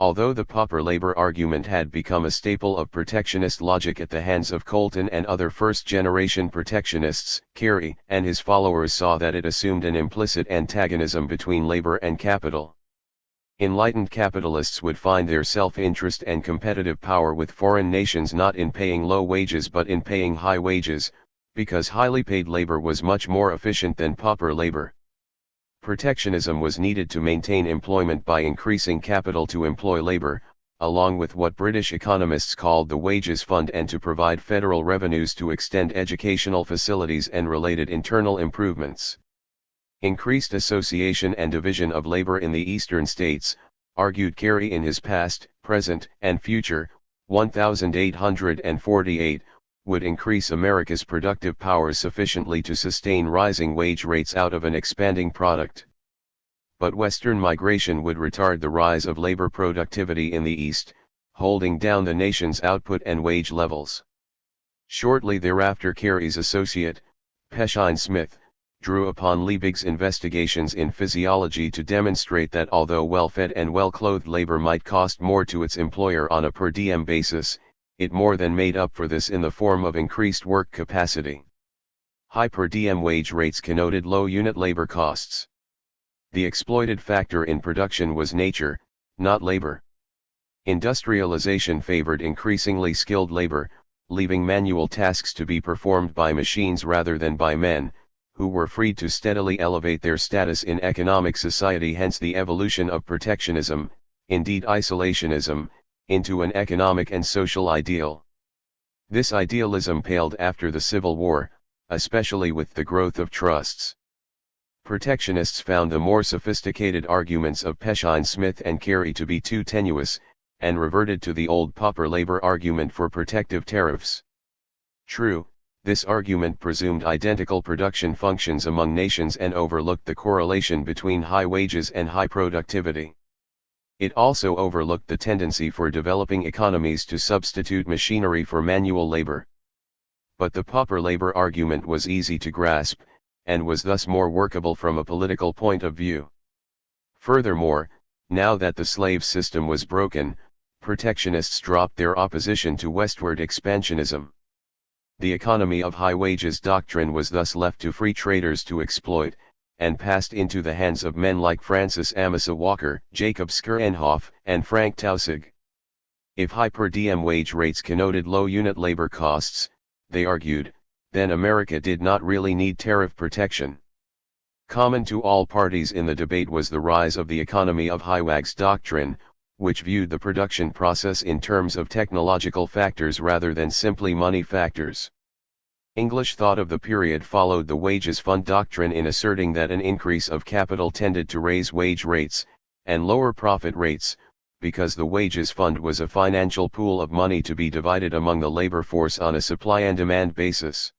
Although the pauper labor argument had become a staple of protectionist logic at the hands of Colton and other first-generation protectionists, Carey and his followers saw that it assumed an implicit antagonism between labor and capital. Enlightened capitalists would find their self-interest and competitive power with foreign nations not in paying low wages but in paying high wages, because highly paid labor was much more efficient than pauper labor. Protectionism was needed to maintain employment by increasing capital to employ labor, along with what British economists called the wages fund, and to provide federal revenues to extend educational facilities and related internal improvements. Increased association and division of labor in the eastern states, argued Carey in his Past, Present, and Future, 1848, would increase America's productive power sufficiently to sustain rising wage rates out of an expanding product. But Western migration would retard the rise of labor productivity in the East, holding down the nation's output and wage levels. Shortly thereafter, Carey's associate, Peshine Smith, drew upon Liebig's investigations in physiology to demonstrate that although well-fed and well-clothed labor might cost more to its employer on a per diem basis, it more than made up for this in the form of increased work capacity. High per diem wage rates connoted low unit labor costs. The exploited factor in production was nature, not labor. Industrialization favored increasingly skilled labor, leaving manual tasks to be performed by machines rather than by men, who were freed to steadily elevate their status in economic society. Hence the evolution of protectionism, indeed isolationism, into an economic and social ideal. This idealism paled after the Civil War, especially with the growth of trusts. Protectionists found the more sophisticated arguments of Peshine Smith and Carey to be too tenuous, and reverted to the old pauper labor argument for protective tariffs. True, this argument presumed identical production functions among nations and overlooked the correlation between high wages and high productivity. It also overlooked the tendency for developing economies to substitute machinery for manual labor. But the pauper labor argument was easy to grasp, and was thus more workable from a political point of view. Furthermore, now that the slave system was broken, protectionists dropped their opposition to westward expansionism. The economy of high wages doctrine was thus left to free traders to exploit, and passed into the hands of men like Francis Amasa Walker, Jacob Skernhoff, and Frank Taussig. If high per diem wage rates connoted low unit labor costs, they argued, then America did not really need tariff protection. Common to all parties in the debate was the rise of the economy of Hiwag's doctrine, which viewed the production process in terms of technological factors rather than simply money factors. English thought of the period followed the wages fund doctrine in asserting that an increase of capital tended to raise wage rates, and lower profit rates, because the wages fund was a financial pool of money to be divided among the labor force on a supply and demand basis.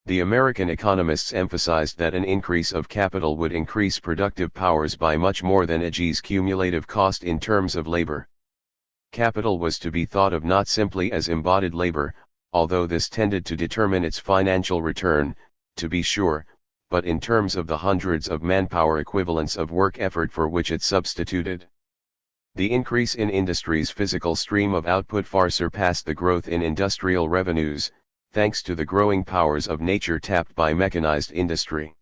The American economists emphasized that an increase of capital would increase productive powers by much more than a G's cumulative cost in terms of labor. Capital was to be thought of not simply as embodied labor, although this tended to determine its financial return, to be sure, but in terms of the hundreds of manpower equivalents of work effort for which it substituted. The increase in industry's physical stream of output far surpassed the growth in industrial revenues, thanks to the growing powers of nature tapped by mechanized industry.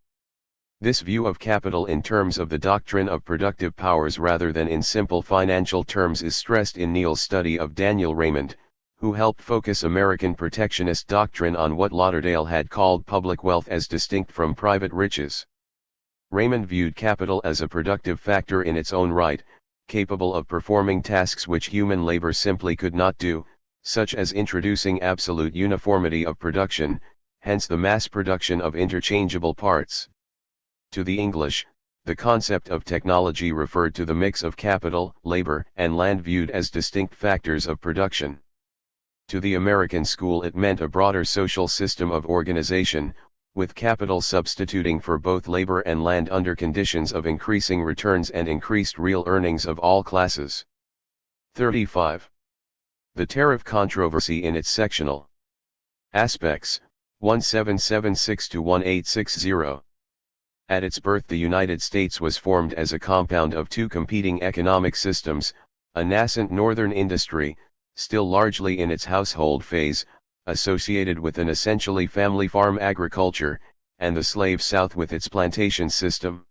This view of capital in terms of the doctrine of productive powers rather than in simple financial terms is stressed in Neal's study of Daniel Raymond, who helped focus American protectionist doctrine on what Lauderdale had called public wealth as distinct from private riches. Raymond viewed capital as a productive factor in its own right, capable of performing tasks which human labor simply could not do, such as introducing absolute uniformity of production, hence the mass production of interchangeable parts. To the English, the concept of technology referred to the mix of capital, labor, and land viewed as distinct factors of production. To the American school it meant a broader social system of organization, with capital substituting for both labor and land under conditions of increasing returns and increased real earnings of all classes. 35. The tariff controversy in its sectional aspects, 1776–1860. At its birth the United States was formed as a compound of two competing economic systems, a nascent northern industry, still largely in its household phase, associated with an essentially family farm agriculture, and the slave South with its plantation system.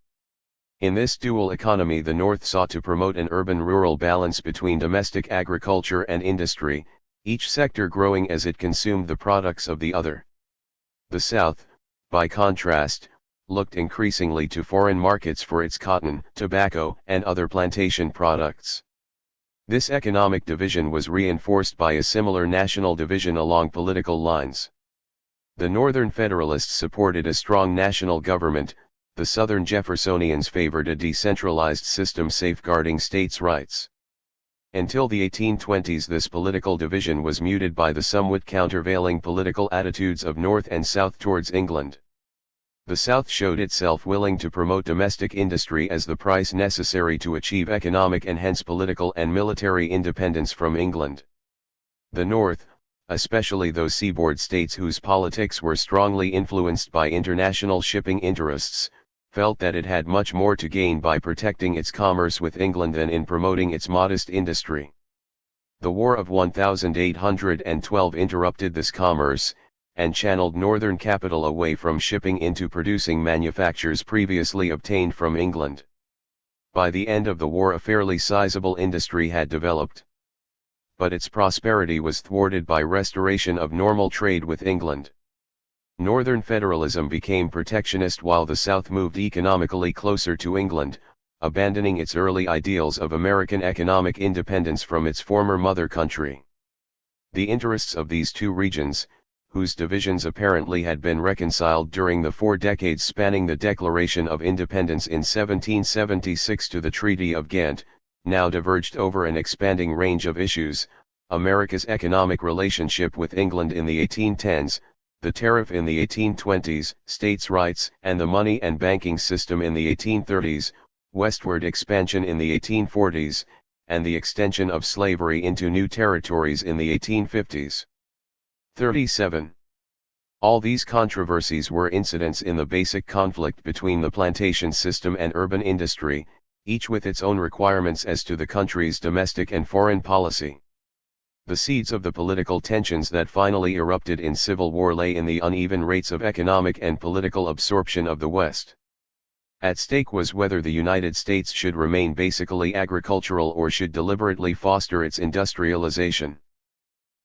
In this dual economy the North sought to promote an urban-rural balance between domestic agriculture and industry, each sector growing as it consumed the products of the other. The South, by contrast, looked increasingly to foreign markets for its cotton, tobacco, and other plantation products. This economic division was reinforced by a similar national division along political lines. The Northern Federalists supported a strong national government, the Southern Jeffersonians favored a decentralized system safeguarding states' rights. Until the 1820s this political division was muted by the somewhat countervailing political attitudes of North and South towards England. The South showed itself willing to promote domestic industry as the price necessary to achieve economic and hence political and military independence from England. The North, especially those seaboard states whose politics were strongly influenced by international shipping interests, felt that it had much more to gain by protecting its commerce with England than in promoting its modest industry. The War of 1812 interrupted this commerce, and channeled northern capital away from shipping into producing manufactures previously obtained from England. By the end of the war a fairly sizable industry had developed. But its prosperity was thwarted by restoration of normal trade with England. Northern federalism became protectionist while the South moved economically closer to England, abandoning its early ideals of American economic independence from its former mother country. The interests of these two regions, whose divisions apparently had been reconciled during the 4 decades spanning the Declaration of Independence in 1776 to the Treaty of Ghent, now diverged over an expanding range of issues: America's economic relationship with England in the 1810s, the tariff in the 1820s, states' rights and the money and banking system in the 1830s, westward expansion in the 1840s, and the extension of slavery into new territories in the 1850s. 37. All these controversies were incidents in the basic conflict between the plantation system and urban industry, each with its own requirements as to the country's domestic and foreign policy. The seeds of the political tensions that finally erupted in civil war lay in the uneven rates of economic and political absorption of the West. At stake was whether the United States should remain basically agricultural or should deliberately foster its industrialization.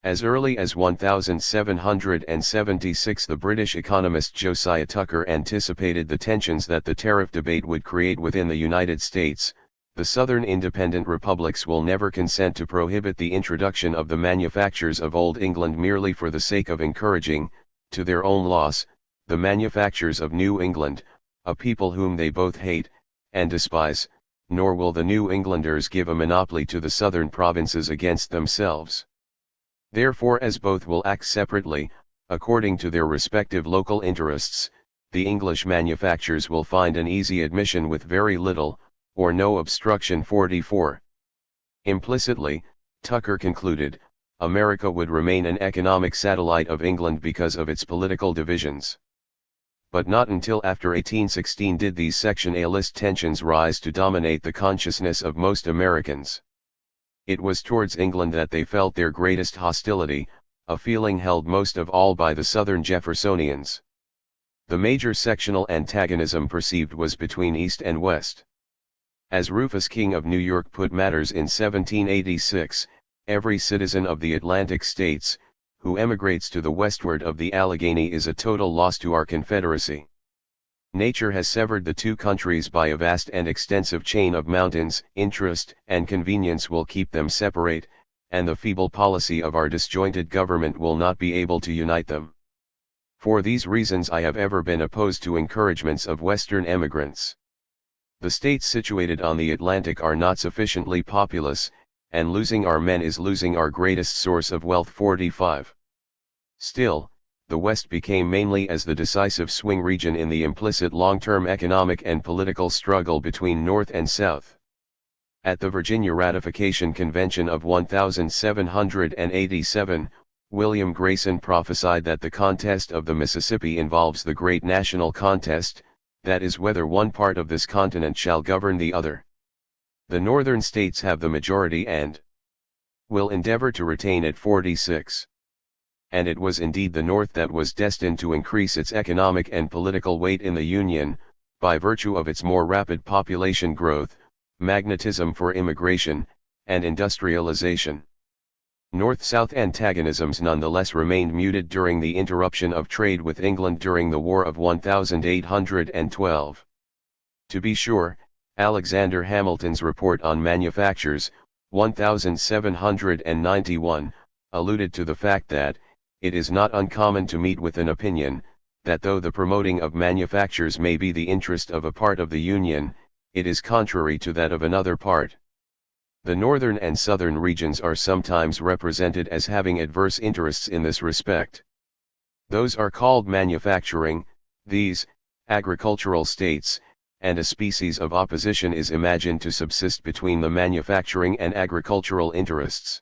As early as 1776 the British economist Josiah Tucker anticipated the tensions that the tariff debate would create within the United States. The southern independent republics will never consent to prohibit the introduction of the manufactures of Old England merely for the sake of encouraging, to their own loss, the manufactures of New England, a people whom they both hate and despise, nor will the New Englanders give a monopoly to the southern provinces against themselves. Therefore, as both will act separately, according to their respective local interests, the English manufactures will find an easy admission with very little, or no obstruction. 44. Implicitly, Tucker concluded, America would remain an economic satellite of England because of its political divisions. But not until after 1816 did these sectionalist tensions rise to dominate the consciousness of most Americans. It was towards England that they felt their greatest hostility, a feeling held most of all by the Southern Jeffersonians. The major sectional antagonism perceived was between East and West. As Rufus King of New York put matters in 1786, every citizen of the Atlantic States, who emigrates to the westward of the Allegheny is a total loss to our Confederacy. Nature has severed the two countries by a vast and extensive chain of mountains. Interest and convenience will keep them separate, and the feeble policy of our disjointed government will not be able to unite them. For these reasons I have ever been opposed to encouragements of Western emigrants. The states situated on the Atlantic are not sufficiently populous, and losing our men is losing our greatest source of wealth. 45. Still, the West became mainly as the decisive swing region in the implicit long-term economic and political struggle between North and South. At the Virginia Ratification Convention of 1787, William Grayson prophesied that the contest of the Mississippi involves the great national contest, that is, whether one part of this continent shall govern the other. The northern states have the majority and will endeavor to retain it. 46. And it was indeed the North that was destined to increase its economic and political weight in the Union, by virtue of its more rapid population growth, magnetism for immigration, and industrialization. North-South antagonisms nonetheless remained muted during the interruption of trade with England during the War of 1812. To be sure, Alexander Hamilton's report on manufactures, 1791, alluded to the fact that, it is not uncommon to meet with an opinion, that though the promoting of manufactures may be the interest of a part of the Union, it is contrary to that of another part. The northern and southern regions are sometimes represented as having adverse interests in this respect. Those are called manufacturing, these, agricultural states, and a species of opposition is imagined to subsist between the manufacturing and agricultural interests.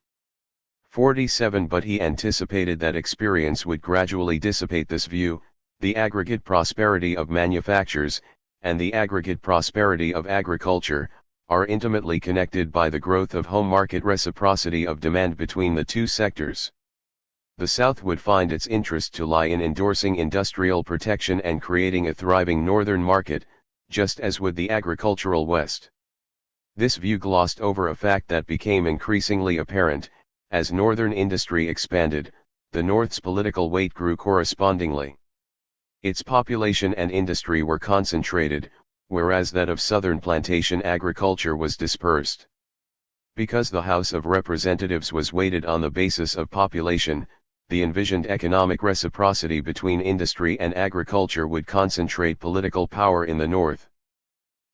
47. But he anticipated that experience would gradually dissipate this view. The aggregate prosperity of manufactures, and the aggregate prosperity of agriculture, are intimately connected by the growth of home market reciprocity of demand between the two sectors. The South would find its interest to lie in endorsing industrial protection and creating a thriving northern market, just as would the agricultural West. This view glossed over a fact that became increasingly apparent. As northern industry expanded, the North's political weight grew correspondingly. Its population and industry were concentrated, whereas that of southern plantation agriculture was dispersed. Because the House of Representatives was weighted on the basis of population, the envisioned economic reciprocity between industry and agriculture would concentrate political power in the North.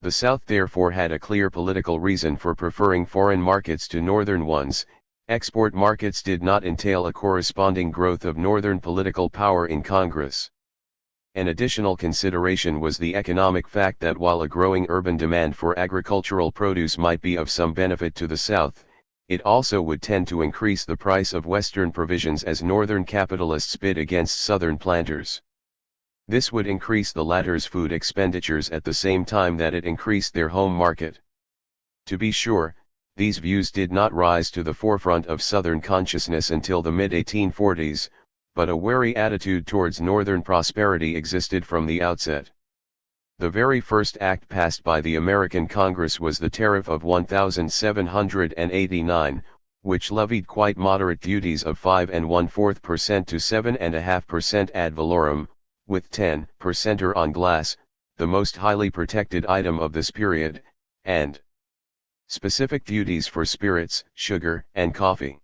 The South therefore had a clear political reason for preferring foreign markets to northern ones. Export markets did not entail a corresponding growth of northern political power in Congress. An additional consideration was the economic fact that while a growing urban demand for agricultural produce might be of some benefit to the South, it also would tend to increase the price of Western provisions as northern capitalists bid against southern planters. This would increase the latter's food expenditures at the same time that it increased their home market. To be sure, these views did not rise to the forefront of Southern consciousness until the mid-1840s, but a wary attitude towards Northern prosperity existed from the outset. The very first act passed by the American Congress was the Tariff of 1789, which levied quite moderate duties of 5 1/4% to 7.5% ad valorem, with 10% on glass, the most highly protected item of this period, and specific duties for spirits, sugar, and coffee.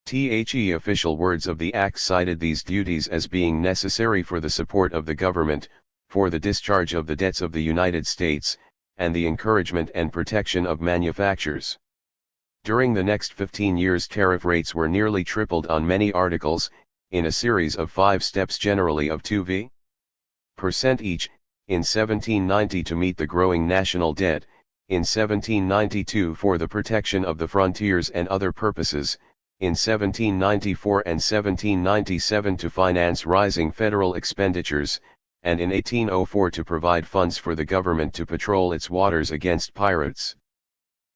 The official words of the Act cited these duties as being necessary for the support of the government, for the discharge of the debts of the United States, and the encouragement and protection of manufactures. During the next 15 years tariff rates were nearly tripled on many articles, in a series of 5 steps generally of 2% each, in 1790 to meet the growing national debt, in 1792 for the protection of the frontiers and other purposes, in 1794 and 1797 to finance rising federal expenditures, and in 1804 to provide funds for the government to patrol its waters against pirates.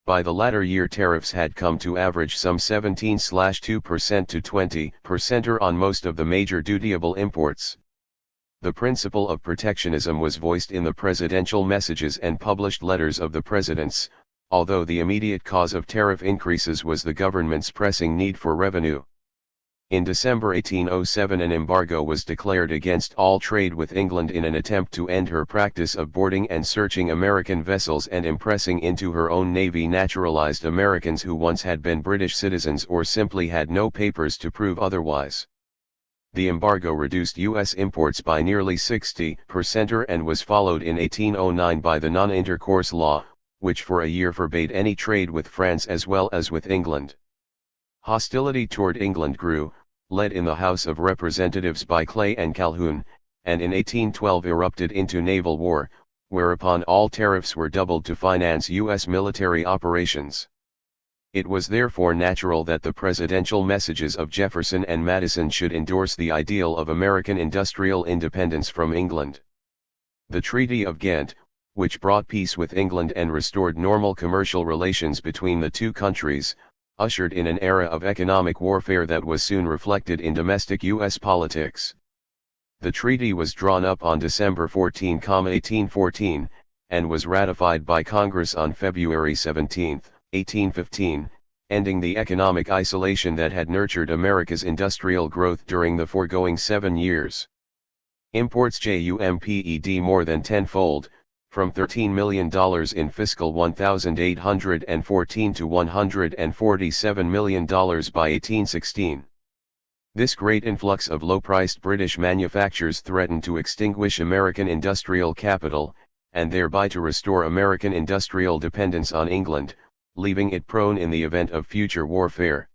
By the latter year tariffs had come to average some 17/2% to 20% on most of the major dutiable imports. The principle of protectionism was voiced in the presidential messages and published letters of the presidents, although the immediate cause of tariff increases was the government's pressing need for revenue. In December 1807 an embargo was declared against all trade with England in an attempt to end her practice of boarding and searching American vessels and impressing into her own navy naturalized Americans who once had been British citizens or simply had no papers to prove otherwise. The embargo reduced U.S. imports by nearly 60% and was followed in 1809 by the Non-Intercourse Law, which for a year forbade any trade with France as well as with England. Hostility toward England grew, led in the House of Representatives by Clay and Calhoun, and in 1812 erupted into naval war, whereupon all tariffs were doubled to finance U.S. military operations. It was therefore natural that the presidential messages of Jefferson and Madison should endorse the ideal of American industrial independence from England. The Treaty of Ghent, which brought peace with England and restored normal commercial relations between the two countries, ushered in an era of economic warfare that was soon reflected in domestic U.S. politics. The treaty was drawn up on December 14, 1814, and was ratified by Congress on February 17, 1815, ending the economic isolation that had nurtured America's industrial growth during the foregoing 7 years. Imports jumped more than tenfold, from $13 million in fiscal 1814 to $147 million by 1816. This great influx of low-priced British manufactures threatened to extinguish American industrial capital, and thereby to restore American industrial dependence on England, leaving it prone in the event of future warfare.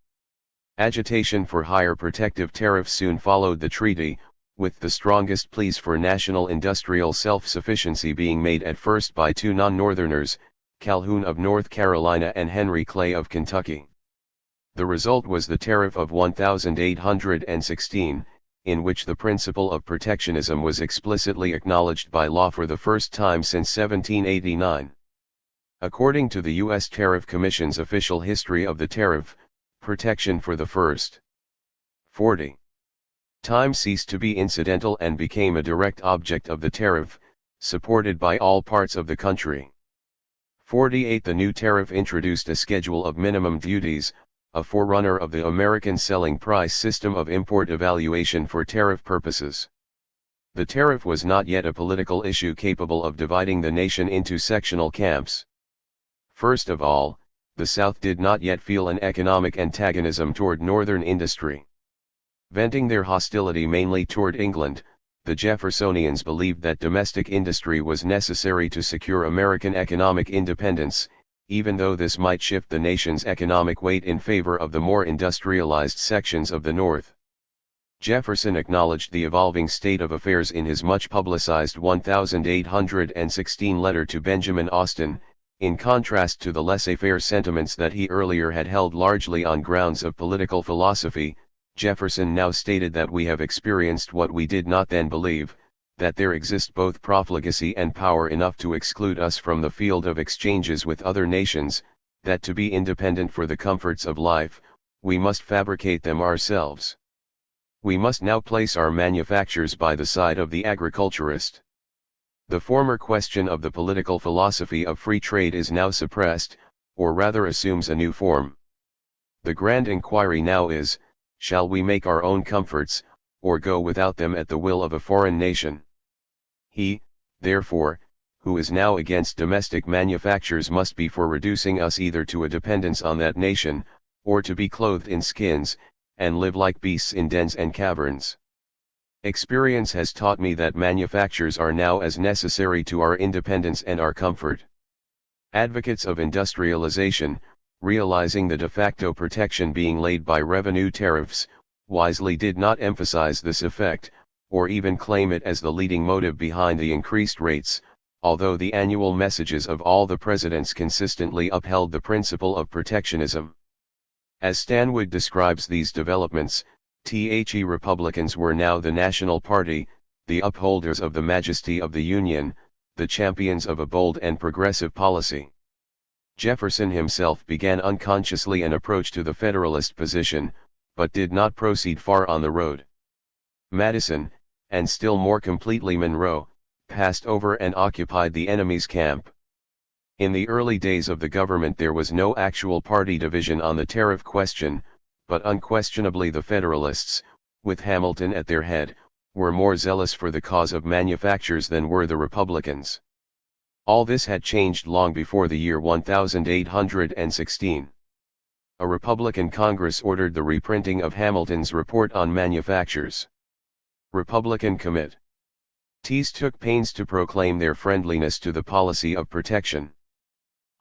Agitation for higher protective tariffs soon followed the treaty, with the strongest pleas for national industrial self-sufficiency being made at first by 2 non-Northerners, Calhoun of North Carolina and Henry Clay of Kentucky. The result was the Tariff of 1816, in which the principle of protectionism was explicitly acknowledged by law for the first time since 1789. According to the U.S. Tariff Commission's official history of the tariff, protection for the first 40 time ceased to be incidental and became a direct object of the tariff, supported by all parts of the country. 48 The new tariff introduced a schedule of minimum duties, a forerunner of the American selling price system of import evaluation for tariff purposes. The tariff was not yet a political issue capable of dividing the nation into sectional camps. First of all, the South did not yet feel an economic antagonism toward Northern industry. Venting their hostility mainly toward England, the Jeffersonians believed that domestic industry was necessary to secure American economic independence, even though this might shift the nation's economic weight in favor of the more industrialized sections of the North. Jefferson acknowledged the evolving state of affairs in his much-publicized 1816 letter to Benjamin Austin, in contrast to the laissez-faire sentiments that he earlier had held largely on grounds of political philosophy. Jefferson now stated that we have experienced what we did not then believe, that there exist both profligacy and power enough to exclude us from the field of exchanges with other nations, that to be independent for the comforts of life, we must fabricate them ourselves. We must now place our manufactures by the side of the agriculturist. The former question of the political philosophy of free trade is now suppressed, or rather assumes a new form. The grand inquiry now is, shall we make our own comforts, or go without them at the will of a foreign nation? He, therefore, who is now against domestic manufactures must be for reducing us either to a dependence on that nation, or to be clothed in skins, and live like beasts in dens and caverns. Experience has taught me that manufactures are now as necessary to our independence and our comfort. Advocates of industrialization, realizing the de facto protection being laid by revenue tariffs, wisely did not emphasize this effect, or even claim it as the leading motive behind the increased rates, although the annual messages of all the presidents consistently upheld the principle of protectionism. As Stanwood describes these developments, the Republicans were now the national party, the upholders of the majesty of the Union, the champions of a bold and progressive policy. Jefferson himself began unconsciously an approach to the Federalist position, but did not proceed far on the road. Madison, and still more completely Monroe, passed over and occupied the enemy's camp. In the early days of the government there was no actual party division on the tariff question, but unquestionably the Federalists, with Hamilton at their head, were more zealous for the cause of manufactures than were the Republicans. All this had changed long before the year 1816. A Republican Congress ordered the reprinting of Hamilton's report on manufactures. Republican committees took pains to proclaim their friendliness to the policy of protection.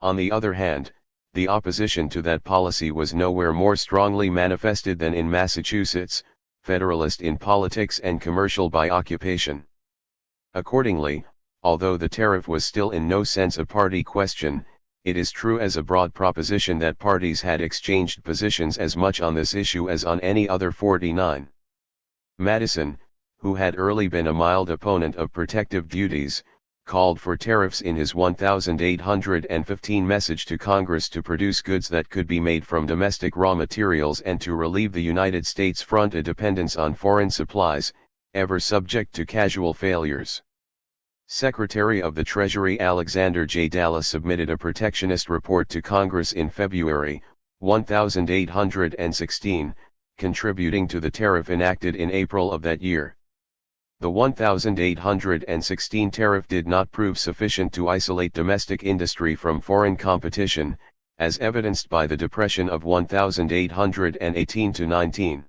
On the other hand, the opposition to that policy was nowhere more strongly manifested than in Massachusetts, Federalist in politics and commercial by occupation. Accordingly, although the tariff was still in no sense a party question, it is true as a broad proposition that parties had exchanged positions as much on this issue as on any other 49. Madison, who had early been a mild opponent of protective duties, called for tariffs in his 1815 message to Congress to produce goods that could be made from domestic raw materials and to relieve the United States front a dependence on foreign supplies, ever subject to casual failures. Secretary of the Treasury Alexander J. Dallas submitted a protectionist report to Congress in February 1816, contributing to the tariff enacted in April of that year. The 1816 tariff did not prove sufficient to isolate domestic industry from foreign competition, as evidenced by the Depression of 1818–19.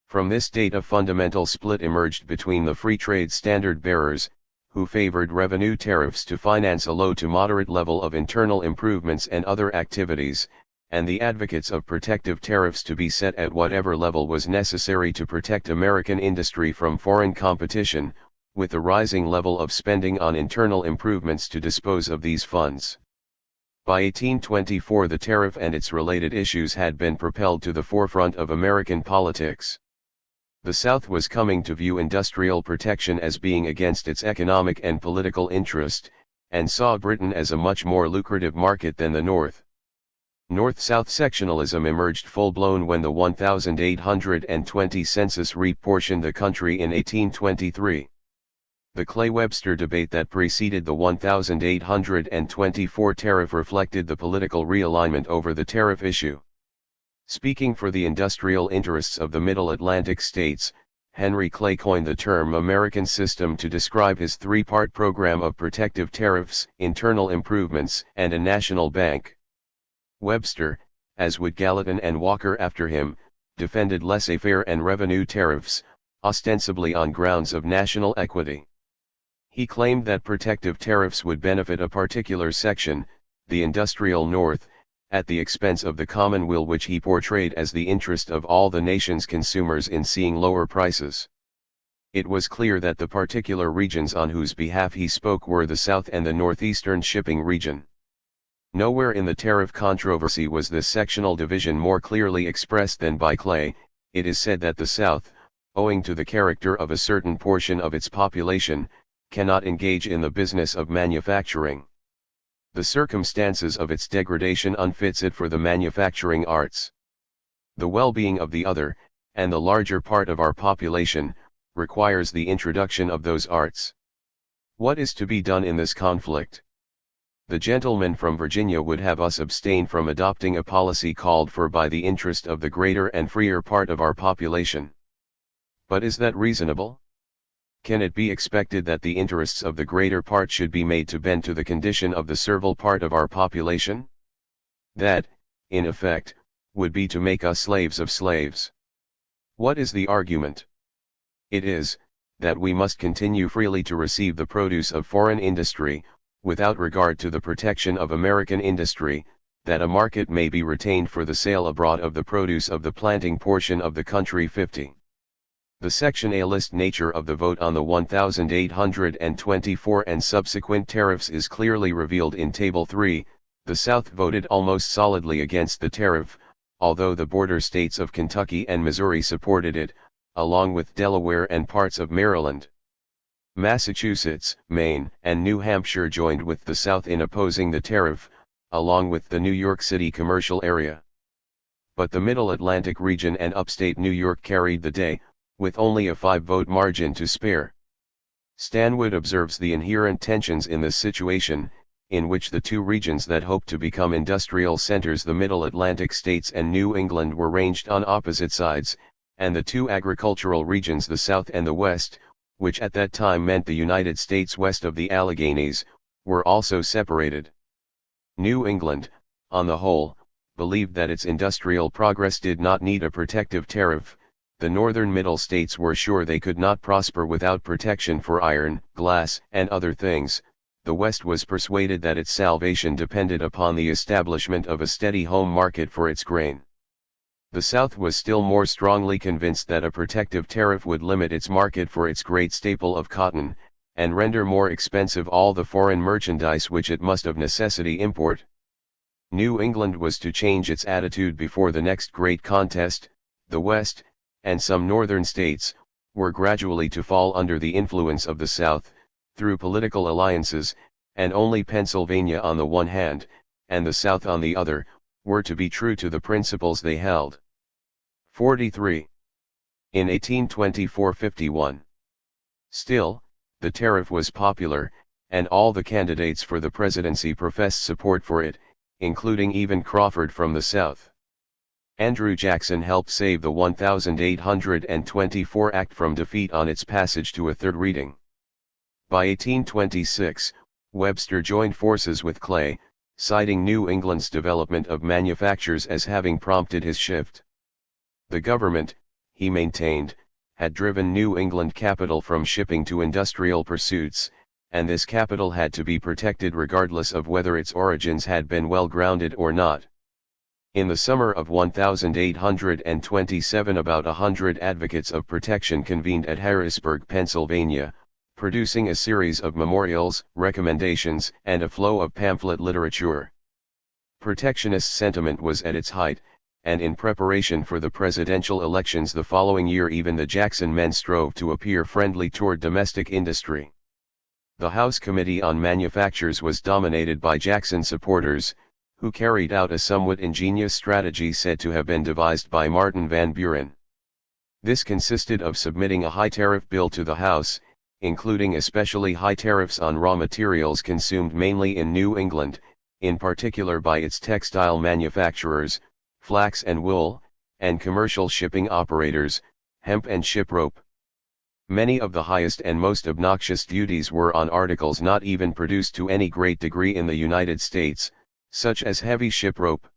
From this date a fundamental split emerged between the free trade standard bearers, who favored revenue tariffs to finance a low to moderate level of internal improvements and other activities, and the advocates of protective tariffs to be set at whatever level was necessary to protect American industry from foreign competition, with the rising level of spending on internal improvements to dispose of these funds. By 1824 the tariff and its related issues had been propelled to the forefront of American politics. The South was coming to view industrial protection as being against its economic and political interest, and saw Britain as a much more lucrative market than the North. North-South sectionalism emerged full-blown when the 1820 census reportioned the country in 1823. The Clay-Webster debate that preceded the 1824 tariff reflected the political realignment over the tariff issue. Speaking for the industrial interests of the Middle Atlantic states, Henry Clay coined the term American system to describe his three-part program of protective tariffs, internal improvements, and a national bank. Webster, as would Gallatin and Walker after him, defended laissez-faire and revenue tariffs, ostensibly on grounds of national equity. He claimed that protective tariffs would benefit a particular section, the industrial North, at the expense of the commonweal, which he portrayed as the interest of all the nation's consumers in seeing lower prices. It was clear that the particular regions on whose behalf he spoke were the South and the Northeastern shipping region. Nowhere in the tariff controversy was this sectional division more clearly expressed than by Clay. It is said that the South, owing to the character of a certain portion of its population, cannot engage in the business of manufacturing. The circumstances of its degradation unfits it for the manufacturing arts. The well-being of the other, and the larger part of our population, requires the introduction of those arts. What is to be done in this conflict? The gentleman from Virginia would have us abstain from adopting a policy called for by the interest of the greater and freer part of our population. But is that reasonable? Can it be expected that the interests of the greater part should be made to bend to the condition of the servile part of our population? That, in effect, would be to make us slaves of slaves. What is the argument? It is, that we must continue freely to receive the produce of foreign industry, without regard to the protection of American industry, that a market may be retained for the sale abroad of the produce of the planting portion of the country. 50. The Section A list nature of the vote on the 1824 and subsequent tariffs is clearly revealed in Table 3. The South voted almost solidly against the tariff, although the border states of Kentucky and Missouri supported it, along with Delaware and parts of Maryland. Massachusetts, Maine, and New Hampshire joined with the South in opposing the tariff, along with the New York City commercial area. But the Middle Atlantic region and upstate New York carried the day, with only a 5-vote margin to spare. Stanwood observes the inherent tensions in this situation, in which the two regions that hoped to become industrial centers, the Middle Atlantic states and New England, were ranged on opposite sides, and the two agricultural regions, the South and the West, which at that time meant the United States west of the Alleghenies, were also separated. New England, on the whole, believed that its industrial progress did not need a protective tariff. The northern middle states were sure they could not prosper without protection for iron, glass, and other things. The West was persuaded that its salvation depended upon the establishment of a steady home market for its grain. The South was still more strongly convinced that a protective tariff would limit its market for its great staple of cotton, and render more expensive all the foreign merchandise which it must of necessity import. New England was to change its attitude before the next great contest. The West, and some northern states, were gradually to fall under the influence of the South, through political alliances, and only Pennsylvania on the one hand, and the South on the other, were to be true to the principles they held. 43. In 1824-51. Still, the tariff was popular, and all the candidates for the presidency professed support for it, including even Crawford from the South. Andrew Jackson helped save the 1824 Act from defeat on its passage to a third reading. By 1826, Webster joined forces with Clay, citing New England's development of manufactures as having prompted his shift. The government, he maintained, had driven New England capital from shipping to industrial pursuits, and this capital had to be protected regardless of whether its origins had been well grounded or not. In the summer of 1827, about 100 advocates of protection convened at Harrisburg, Pennsylvania, producing a series of memorials, recommendations, and a flow of pamphlet literature. Protectionist sentiment was at its height, and in preparation for the presidential elections the following year even the Jackson men strove to appear friendly toward domestic industry. The House Committee on Manufactures was dominated by Jackson supporters, who carried out a somewhat ingenious strategy said to have been devised by Martin Van Buren. This consisted of submitting a high tariff bill to the House, including especially high tariffs on raw materials consumed mainly in New England, in particular by its textile manufacturers, flax and wool, and commercial shipping operators, hemp and ship rope. Many of the highest and most obnoxious duties were on articles not even produced to any great degree in the United States, such as heavy ship rope.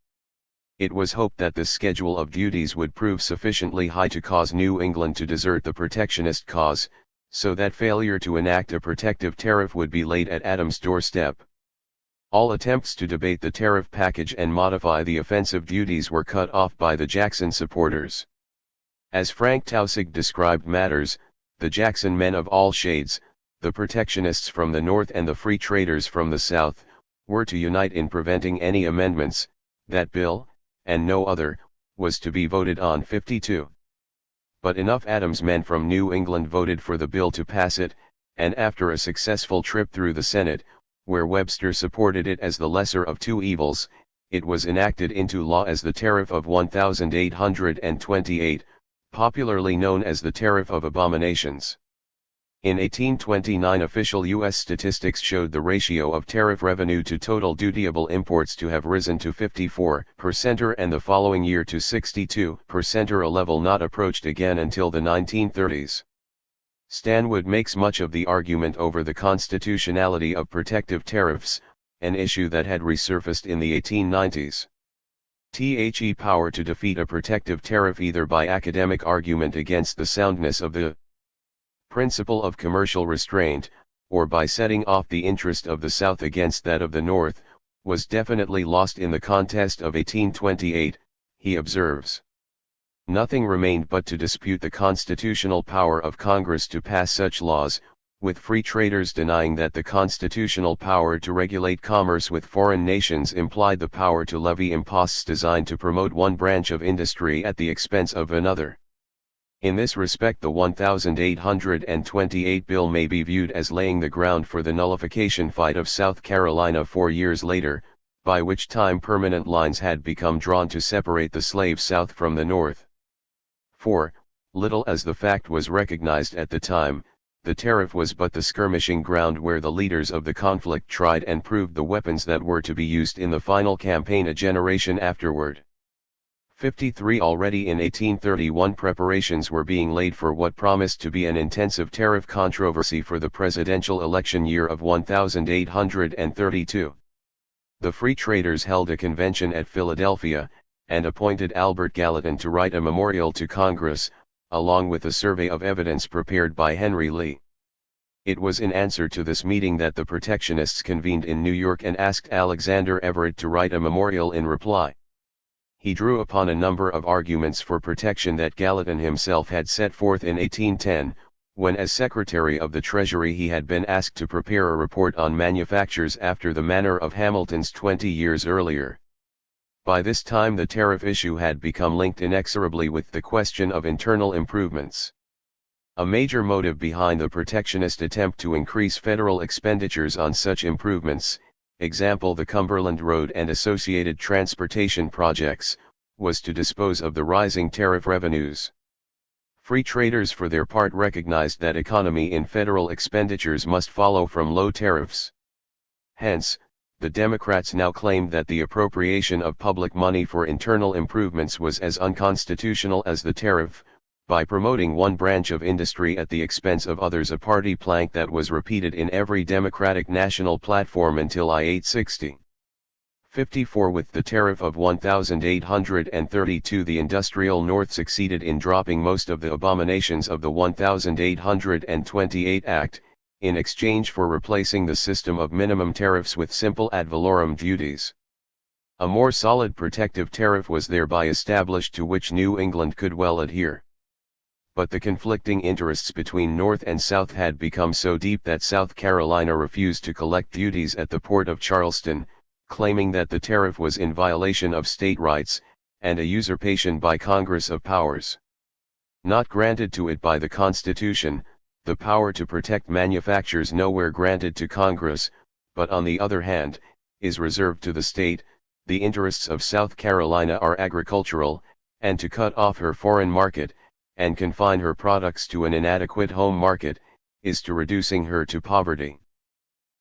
It was hoped that this schedule of duties would prove sufficiently high to cause New England to desert the protectionist cause, so that failure to enact a protective tariff would be laid at Adams' doorstep. All attempts to debate the tariff package and modify the offensive duties were cut off by the Jackson supporters. As Frank Taussig described matters, the Jackson men of all shades, the protectionists from the North and the free traders from the South, were to unite in preventing any amendments. That bill, and no other, was to be voted on. 52. But enough Adams men from New England voted for the bill to pass it, and after a successful trip through the Senate, where Webster supported it as the lesser of two evils, it was enacted into law as the Tariff of 1828, popularly known as the Tariff of Abominations. In 1829 official U.S. statistics showed the ratio of tariff revenue to total dutiable imports to have risen to 54% and the following year to 62%, a level not approached again until the 1930s. Stanwood makes much of the argument over the constitutionality of protective tariffs, an issue that had resurfaced in the 1890s. The power to defeat a protective tariff either by academic argument against the soundness of the principle of commercial restraint, or by setting off the interest of the South against that of the North, was definitely lost in the contest of 1828, he observes. Nothing remained but to dispute the constitutional power of Congress to pass such laws, with free traders denying that the constitutional power to regulate commerce with foreign nations implied the power to levy imposts designed to promote one branch of industry at the expense of another. In this respect the 1828 bill may be viewed as laying the ground for the nullification fight of South Carolina 4 years later, by which time permanent lines had become drawn to separate the slave South from the North. For, little as the fact was recognized at the time, the tariff was but the skirmishing ground where the leaders of the conflict tried and proved the weapons that were to be used in the final campaign a generation afterward. 53 Already in 1831 preparations were being laid for what promised to be an intensive tariff controversy for the presidential election year of 1832. The Free Traders held a convention at Philadelphia, and appointed Albert Gallatin to write a memorial to Congress, along with a survey of evidence prepared by Henry Lee. It was in answer to this meeting that the protectionists convened in New York and asked Alexander Everett to write a memorial in reply. He drew upon a number of arguments for protection that Gallatin himself had set forth in 1810, when as Secretary of the Treasury he had been asked to prepare a report on manufactures after the manner of Hamilton's 20 years earlier. By this time the tariff issue had become linked inexorably with the question of internal improvements. A major motive behind the protectionist attempt to increase federal expenditures on such improvements, example the Cumberland Road and associated transportation projects, was to dispose of the rising tariff revenues. Free traders for their part recognized that economy in federal expenditures must follow from low tariffs. Hence, the Democrats now claimed that the appropriation of public money for internal improvements was as unconstitutional as the tariff, by promoting one branch of industry at the expense of others, a party plank that was repeated in every Democratic national platform until I-860. 54 With the tariff of 1832 the industrial North succeeded in dropping most of the abominations of the 1828 Act, in exchange for replacing the system of minimum tariffs with simple ad valorem duties. A more solid protective tariff was thereby established to which New England could well adhere. But the conflicting interests between North and South had become so deep that South Carolina refused to collect duties at the port of Charleston, claiming that the tariff was in violation of state rights, and a usurpation by Congress of powers not granted to it by the Constitution, the power to protect manufactures nowhere granted to Congress, but on the other hand, is reserved to the state. The interests of South Carolina are agricultural, and to cut off her foreign market, and confine her products to an inadequate home market, is to reducing her to poverty.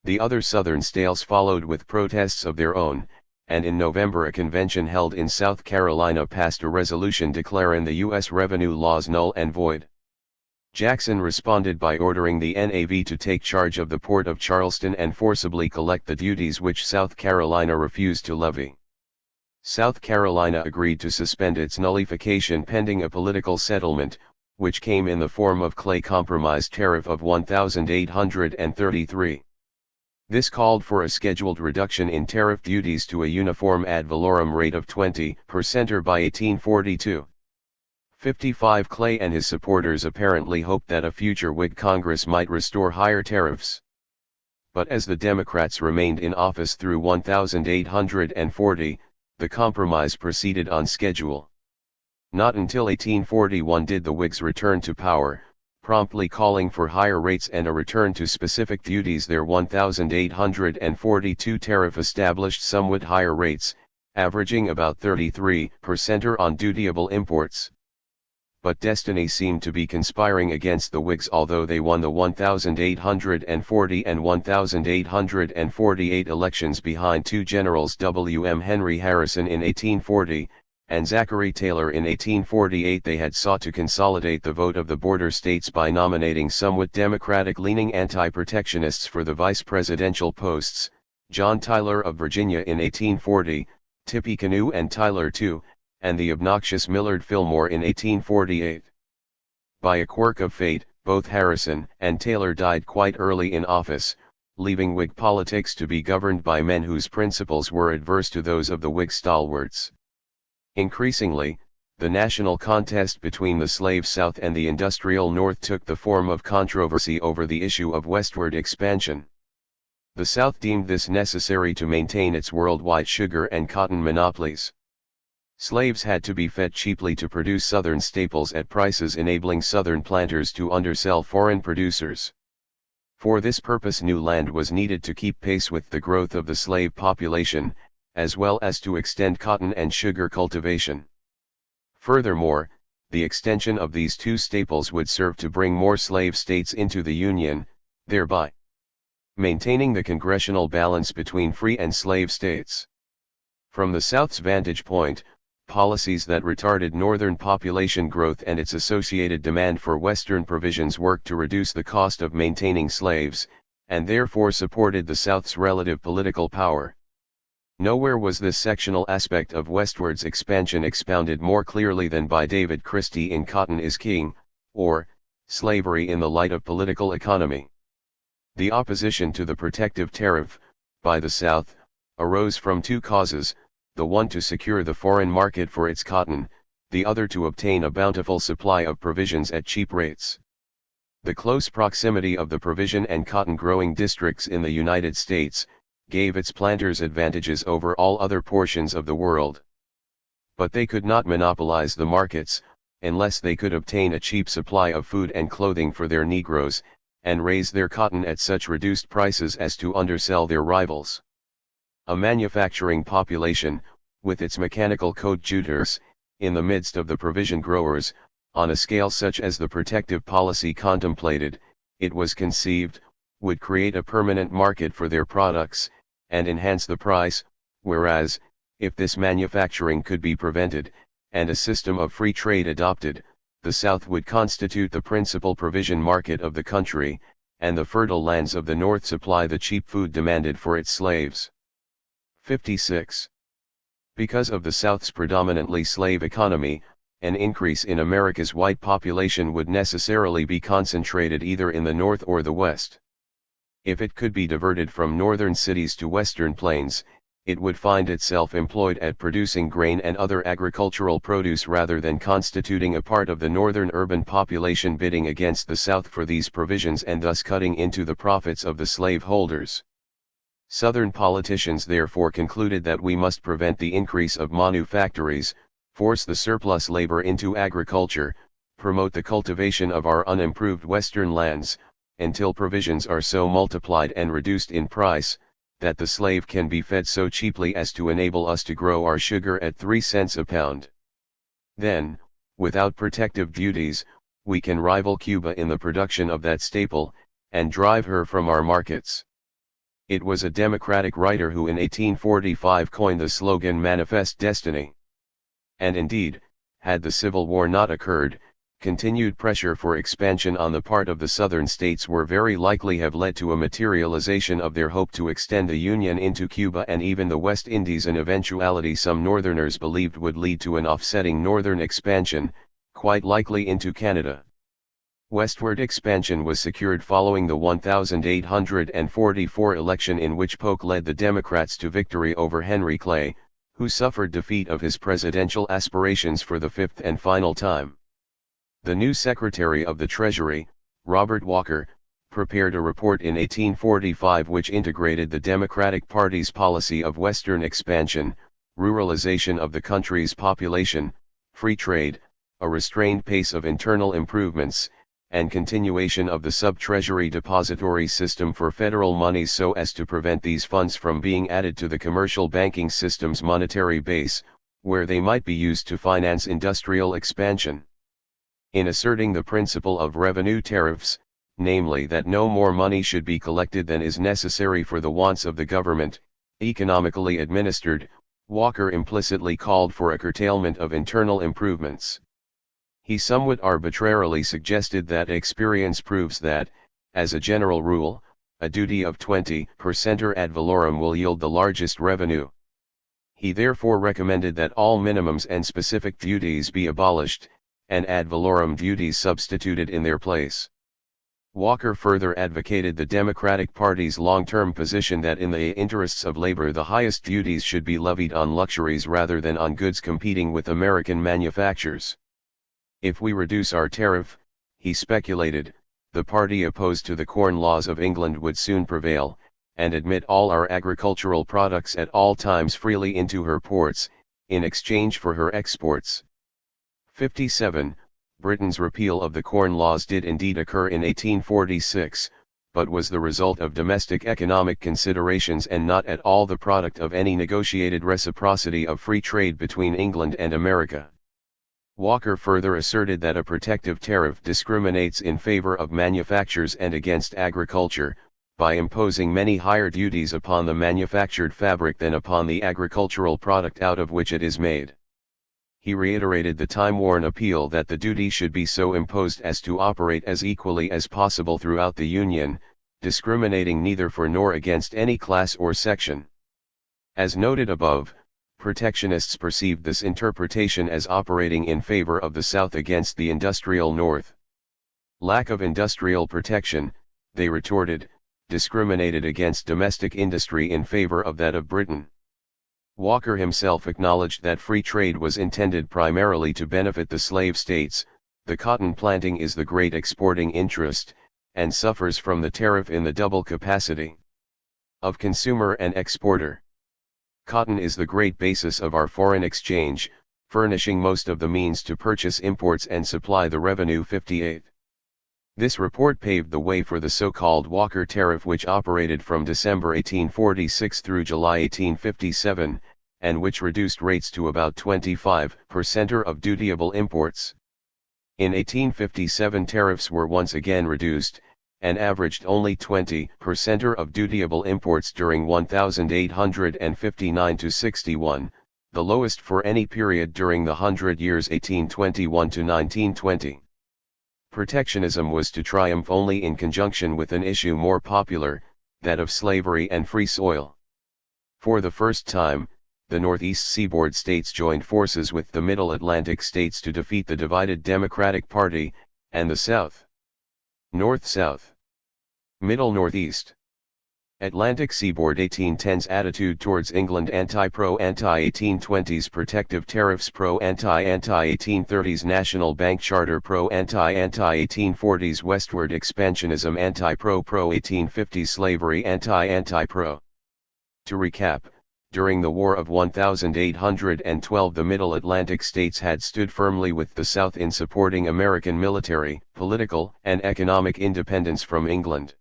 The other Southern states followed with protests of their own, and in November a convention held in South Carolina passed a resolution declaring the U.S. revenue laws null and void. Jackson responded by ordering the Navy to take charge of the port of Charleston and forcibly collect the duties which South Carolina refused to levy. South Carolina agreed to suspend its nullification pending a political settlement, which came in the form of Clay Compromise tariff of 1833. This called for a scheduled reduction in tariff duties to a uniform ad valorem rate of 20% by 1842. 55 Clay and his supporters apparently hoped that a future Whig Congress might restore higher tariffs. But as the Democrats remained in office through 1840, the compromise proceeded on schedule. Not until 1841 did the Whigs return to power, promptly calling for higher rates and a return to specific duties. Their 1842 tariff established somewhat higher rates, averaging about 33% on dutiable imports. but destiny seemed to be conspiring against the Whigs, although they won the 1840 and 1848 elections behind two generals, W.M. Henry Harrison in 1840, and Zachary Taylor in 1848. They had sought to consolidate the vote of the border states by nominating somewhat Democratic-leaning anti-protectionists for the vice presidential posts, John Tyler of Virginia in 1840, Tippecanoe and Tyler too, and the obnoxious Millard Fillmore in 1848. By a quirk of fate, both Harrison and Taylor died quite early in office, leaving Whig politics to be governed by men whose principles were adverse to those of the Whig stalwarts. Increasingly, the national contest between the slave South and the industrial North took the form of controversy over the issue of westward expansion. The South deemed this necessary to maintain its worldwide sugar and cotton monopolies. Slaves had to be fed cheaply to produce Southern staples at prices enabling Southern planters to undersell foreign producers. For this purpose, new land was needed to keep pace with the growth of the slave population, as well as to extend cotton and sugar cultivation. Furthermore, the extension of these two staples would serve to bring more slave states into the Union, thereby maintaining the congressional balance between free and slave states. From the South's vantage point, policies that retarded Northern population growth and its associated demand for Western provisions worked to reduce the cost of maintaining slaves, and therefore supported the South's relative political power. Nowhere was this sectional aspect of westward's expansion expounded more clearly than by David Christie in Cotton is King, or, Slavery in the Light of Political Economy. The opposition to the protective tariff, by the South, arose from two causes, the one to secure the foreign market for its cotton, the other to obtain a bountiful supply of provisions at cheap rates. The close proximity of the provision and cotton growing districts in the United States gave its planters advantages over all other portions of the world. But they could not monopolize the markets, unless they could obtain a cheap supply of food and clothing for their Negroes, and raise their cotton at such reduced prices as to undersell their rivals. A manufacturing population, with its mechanical coadjutors, in the midst of the provision growers, on a scale such as the protective policy contemplated, it was conceived, would create a permanent market for their products, and enhance the price, whereas, if this manufacturing could be prevented, and a system of free trade adopted, the South would constitute the principal provision market of the country, and the fertile lands of the North supply the cheap food demanded for its slaves. 56. Because of the South's predominantly slave economy, an increase in America's white population would necessarily be concentrated either in the North or the West. If it could be diverted from northern cities to western plains, it would find itself employed at producing grain and other agricultural produce rather than constituting a part of the northern urban population bidding against the South for these provisions and thus cutting into the profits of the slaveholders. Southern politicians therefore concluded that we must prevent the increase of manufactories, force the surplus labor into agriculture, promote the cultivation of our unimproved western lands, until provisions are so multiplied and reduced in price, that the slave can be fed so cheaply as to enable us to grow our sugar at 3 cents a pound. Then, without protective duties, we can rival Cuba in the production of that staple, and drive her from our markets. It was a Democratic writer who in 1845 coined the slogan "Manifest Destiny." And indeed, had the Civil War not occurred, continued pressure for expansion on the part of the southern states were very likely have led to a materialization of their hope to extend the Union into Cuba and even the West Indies, an eventuality some northerners believed would lead to an offsetting northern expansion, quite likely into Canada. Westward expansion was secured following the 1844 election in which Polk led the Democrats to victory over Henry Clay, who suffered defeat of his presidential aspirations for the fifth and final time. The new Secretary of the Treasury, Robert Walker, prepared a report in 1845 which integrated the Democratic Party's policy of Western expansion, ruralization of the country's population, free trade, a restrained pace of internal improvements, and continuation of the sub-treasury depository system for federal monies so as to prevent these funds from being added to the commercial banking system's monetary base, where they might be used to finance industrial expansion. In asserting the principle of revenue tariffs, namely that no more money should be collected than is necessary for the wants of the government, economically administered, Walker implicitly called for a curtailment of internal improvements. He somewhat arbitrarily suggested that experience proves that, as a general rule, a duty of 20% or ad valorem will yield the largest revenue. He therefore recommended that all minimums and specific duties be abolished, and ad valorem duties substituted in their place. Walker further advocated the Democratic Party's long-term position that in the interests of labor the highest duties should be levied on luxuries rather than on goods competing with American manufactures. If we reduce our tariff, he speculated, the party opposed to the Corn Laws of England would soon prevail, and admit all our agricultural products at all times freely into her ports, in exchange for her exports. 57. Britain's repeal of the Corn Laws did indeed occur in 1846, but was the result of domestic economic considerations and not at all the product of any negotiated reciprocity of free trade between England and America. Walker further asserted that a protective tariff discriminates in favor of manufactures and against agriculture, by imposing many higher duties upon the manufactured fabric than upon the agricultural product out of which it is made. He reiterated the time-worn appeal that the duty should be so imposed as to operate as equally as possible throughout the Union, discriminating neither for nor against any class or section. As noted above, protectionists perceived this interpretation as operating in favor of the South against the industrial North. Lack of industrial protection, they retorted, discriminated against domestic industry in favor of that of Britain. Walker himself acknowledged that free trade was intended primarily to benefit the slave states. The cotton planting is the great exporting interest, and suffers from the tariff in the double capacity of consumer and exporter. Cotton is the great basis of our foreign exchange, furnishing most of the means to purchase imports and supply the revenue. 58. This report paved the way for the so-called Walker Tariff, which operated from December 1846 through July 1857, and which reduced rates to about 25% of dutiable imports. In 1857 tariffs were once again reduced, and averaged only 20% of dutiable imports during 1859–61, the lowest for any period during the 100 years 1821 to 1920. Protectionism was to triumph only in conjunction with an issue more popular, that of slavery and free soil. For the first time, the Northeast seaboard states joined forces with the Middle Atlantic states to defeat the divided Democratic Party, and the South. North-South. Middle-Northeast. Atlantic seaboard 1810s attitude towards England anti-pro anti-1820s protective tariffs pro anti-1830s national bank charter pro anti-1840s westward expansionism anti-pro pro 1850s slavery anti-pro. To recap, during the War of 1812 the Middle Atlantic states had stood firmly with the South in supporting American military, political, and economic independence from England.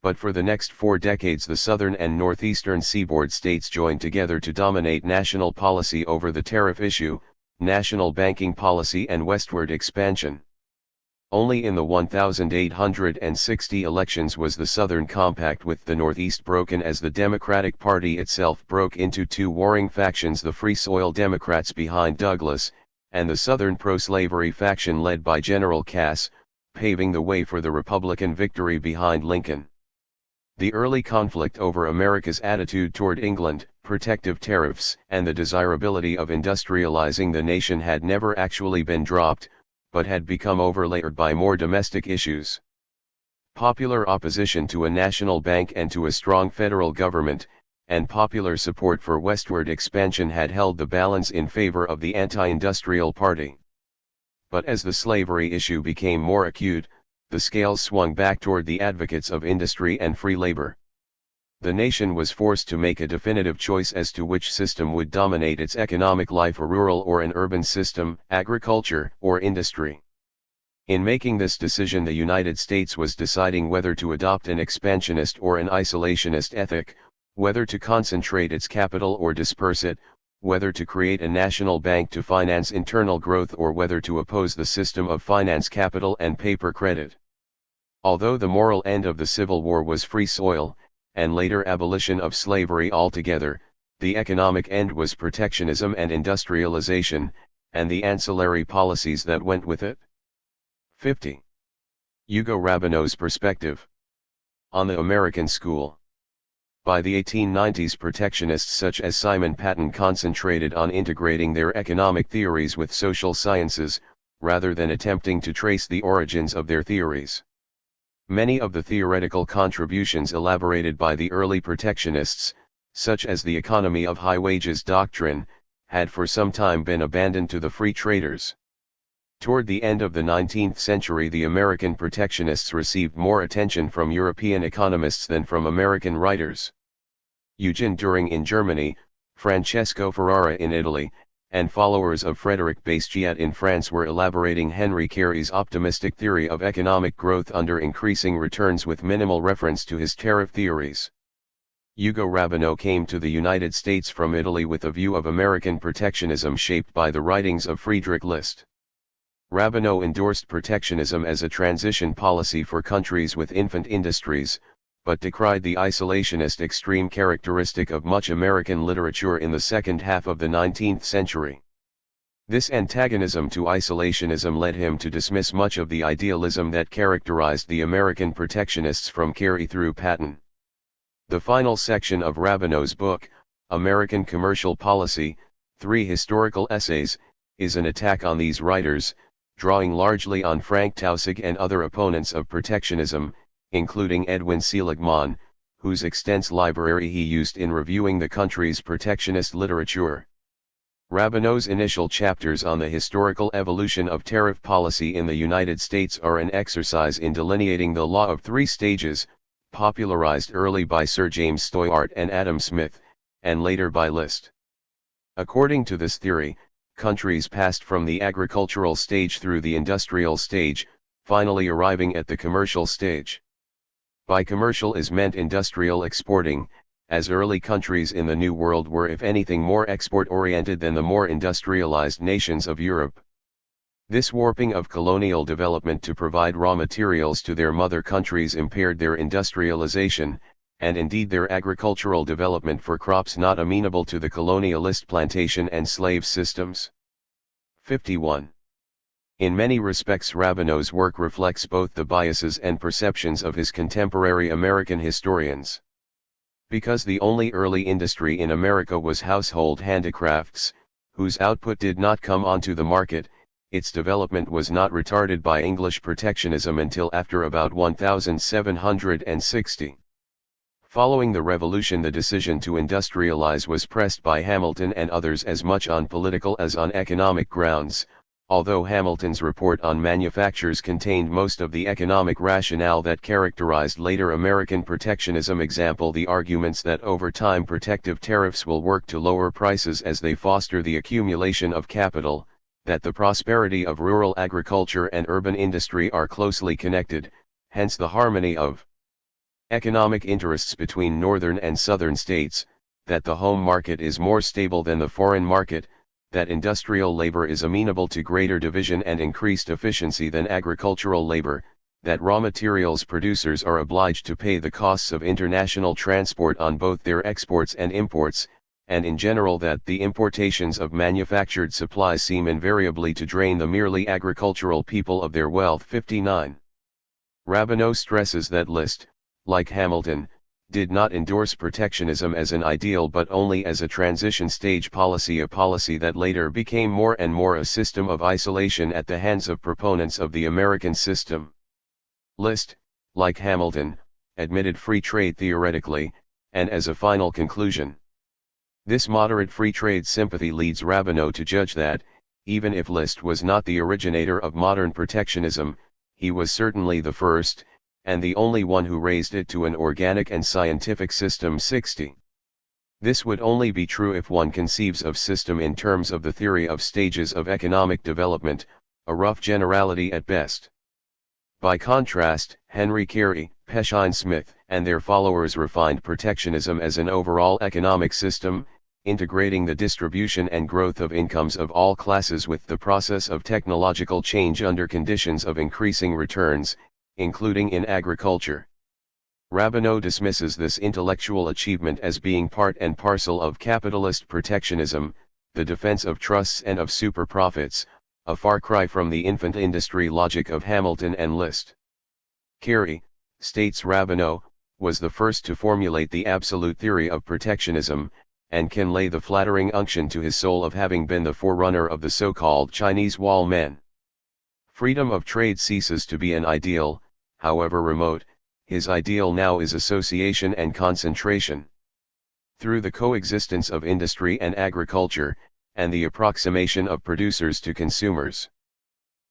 But for the next 4 decades the southern and northeastern seaboard states joined together to dominate national policy over the tariff issue, national banking policy and westward expansion. Only in the 1860 elections was the Southern Compact with the Northeast broken, as the Democratic Party itself broke into 2 warring factions: the Free Soil Democrats behind Douglas, and the Southern pro-slavery faction led by General Cass, paving the way for the Republican victory behind Lincoln. The early conflict over America's attitude toward England, protective tariffs, and the desirability of industrializing the nation had never actually been dropped, but had become overlaid by more domestic issues. Popular opposition to a national bank and to a strong federal government, and popular support for westward expansion had held the balance in favor of the anti-industrial party. But as the slavery issue became more acute, the scales swung back toward the advocates of industry and free labor. The nation was forced to make a definitive choice as to which system would dominate its economic life: a rural or an urban system, agriculture or industry. In making this decision, the United States was deciding whether to adopt an expansionist or an isolationist ethic, whether to concentrate its capital or disperse it, whether to create a national bank to finance internal growth or whether to oppose the system of finance capital and paper credit. Although the moral end of the Civil War was free soil, and later abolition of slavery altogether, the economic end was protectionism and industrialization, and the ancillary policies that went with it. 50. Hugo Rabineau's perspective on the American school. By the 1890s, protectionists such as Simon Patten concentrated on integrating their economic theories with social sciences, rather than attempting to trace the origins of their theories. Many of the theoretical contributions elaborated by the early protectionists, such as the economy of high wages doctrine, had for some time been abandoned to the free traders. Toward the end of the 19th century, the American protectionists received more attention from European economists than from American writers. Eugen Düring in Germany, Francesco Ferrara in Italy, and followers of Frédéric Bastiat in France were elaborating Henry Carey's optimistic theory of economic growth under increasing returns with minimal reference to his tariff theories. Hugo Rabineau came to the United States from Italy with a view of American protectionism shaped by the writings of Friedrich List. Rabineau endorsed protectionism as a transition policy for countries with infant industries, but decried the isolationist extreme characteristic of much American literature in the second half of the 19th century. This antagonism to isolationism led him to dismiss much of the idealism that characterized the American protectionists from Carey through Patten. The final section of Rabineau's book, American Commercial Policy, 3 historical essays, is an attack on these writers, drawing largely on Frank Taussig and other opponents of protectionism, including Edwin Seligman, whose extensive library he used in reviewing the country's protectionist literature. Rabineau's initial chapters on the historical evolution of tariff policy in the United States are an exercise in delineating the law of 3 stages, popularized early by Sir James Steuart and Adam Smith, and later by List. According to this theory, countries passed from the agricultural stage through the industrial stage, finally arriving at the commercial stage. By commercial is meant industrial exporting, as early countries in the New World were if anything more export-oriented than the more industrialized nations of Europe. This warping of colonial development to provide raw materials to their mother countries impaired their industrialization, and indeed their agricultural development for crops not amenable to the colonialist plantation and slave systems. 51. In many respects, Rabineau's work reflects both the biases and perceptions of his contemporary American historians. Because the only early industry in America was household handicrafts, whose output did not come onto the market, its development was not retarded by English protectionism until after about 1760. Following the Revolution, the decision to industrialize was pressed by Hamilton and others as much on political as on economic grounds, although Hamilton's report on manufactures contained most of the economic rationale that characterized later American protectionism. Example, the arguments that over time protective tariffs will work to lower prices as they foster the accumulation of capital, that the prosperity of rural agriculture and urban industry are closely connected, hence the harmony of economic interests between northern and southern states, that the home market is more stable than the foreign market, that industrial labor is amenable to greater division and increased efficiency than agricultural labor, that raw materials producers are obliged to pay the costs of international transport on both their exports and imports, and in general that the importations of manufactured supplies seem invariably to drain the merely agricultural people of their wealth. 59. Rabineau stresses that List, like Hamilton, did not endorse protectionism as an ideal but only as a transition stage policy, a policy that later became more and more a system of isolation at the hands of proponents of the American system. List, like Hamilton, admitted free trade theoretically, and as a final conclusion. This moderate free trade sympathy leads Rabineau to judge that, even if List was not the originator of modern protectionism, he was certainly the first, and the only one who raised it to an organic and scientific system. 60. This would only be true if one conceives of system in terms of the theory of stages of economic development, a rough generality at best. By contrast, Henry Carey, Peshine Smith, and their followers refined protectionism as an overall economic system, integrating the distribution and growth of incomes of all classes with the process of technological change under conditions of increasing returns, including in agriculture. Rabineau dismisses this intellectual achievement as being part and parcel of capitalist protectionism, the defense of trusts and of super profits, a far cry from the infant industry logic of Hamilton and List. Carey, states Rabineau, was the first to formulate the absolute theory of protectionism, and can lay the flattering unction to his soul of having been the forerunner of the so-called Chinese wall men. Freedom of trade ceases to be an ideal, however remote. His ideal now is association and concentration. Through the coexistence of industry and agriculture, and the approximation of producers to consumers.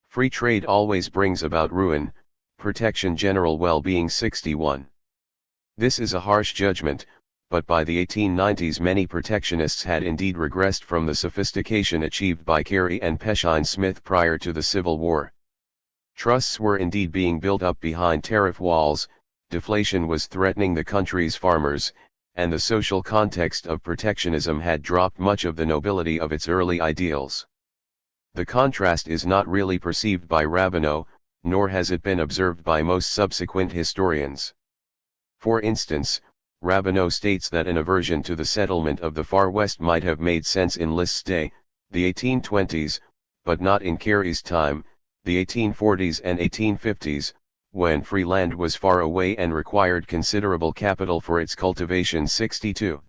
Free trade always brings about ruin, protection general well-being 61. This is a harsh judgment, but by the 1890s many protectionists had indeed regressed from the sophistication achieved by Carey and Peshine Smith prior to the Civil War. Trusts were indeed being built up behind tariff walls, deflation was threatening the country's farmers, and the social context of protectionism had dropped much of the nobility of its early ideals. The contrast is not really perceived by Rabineau, nor has it been observed by most subsequent historians. For instance, Rabineau states that an aversion to the settlement of the Far West might have made sense in List's day, the 1820s, but not in Carey's time, the 1840s and 1850s, when free land was far away and required considerable capital for its cultivation 62.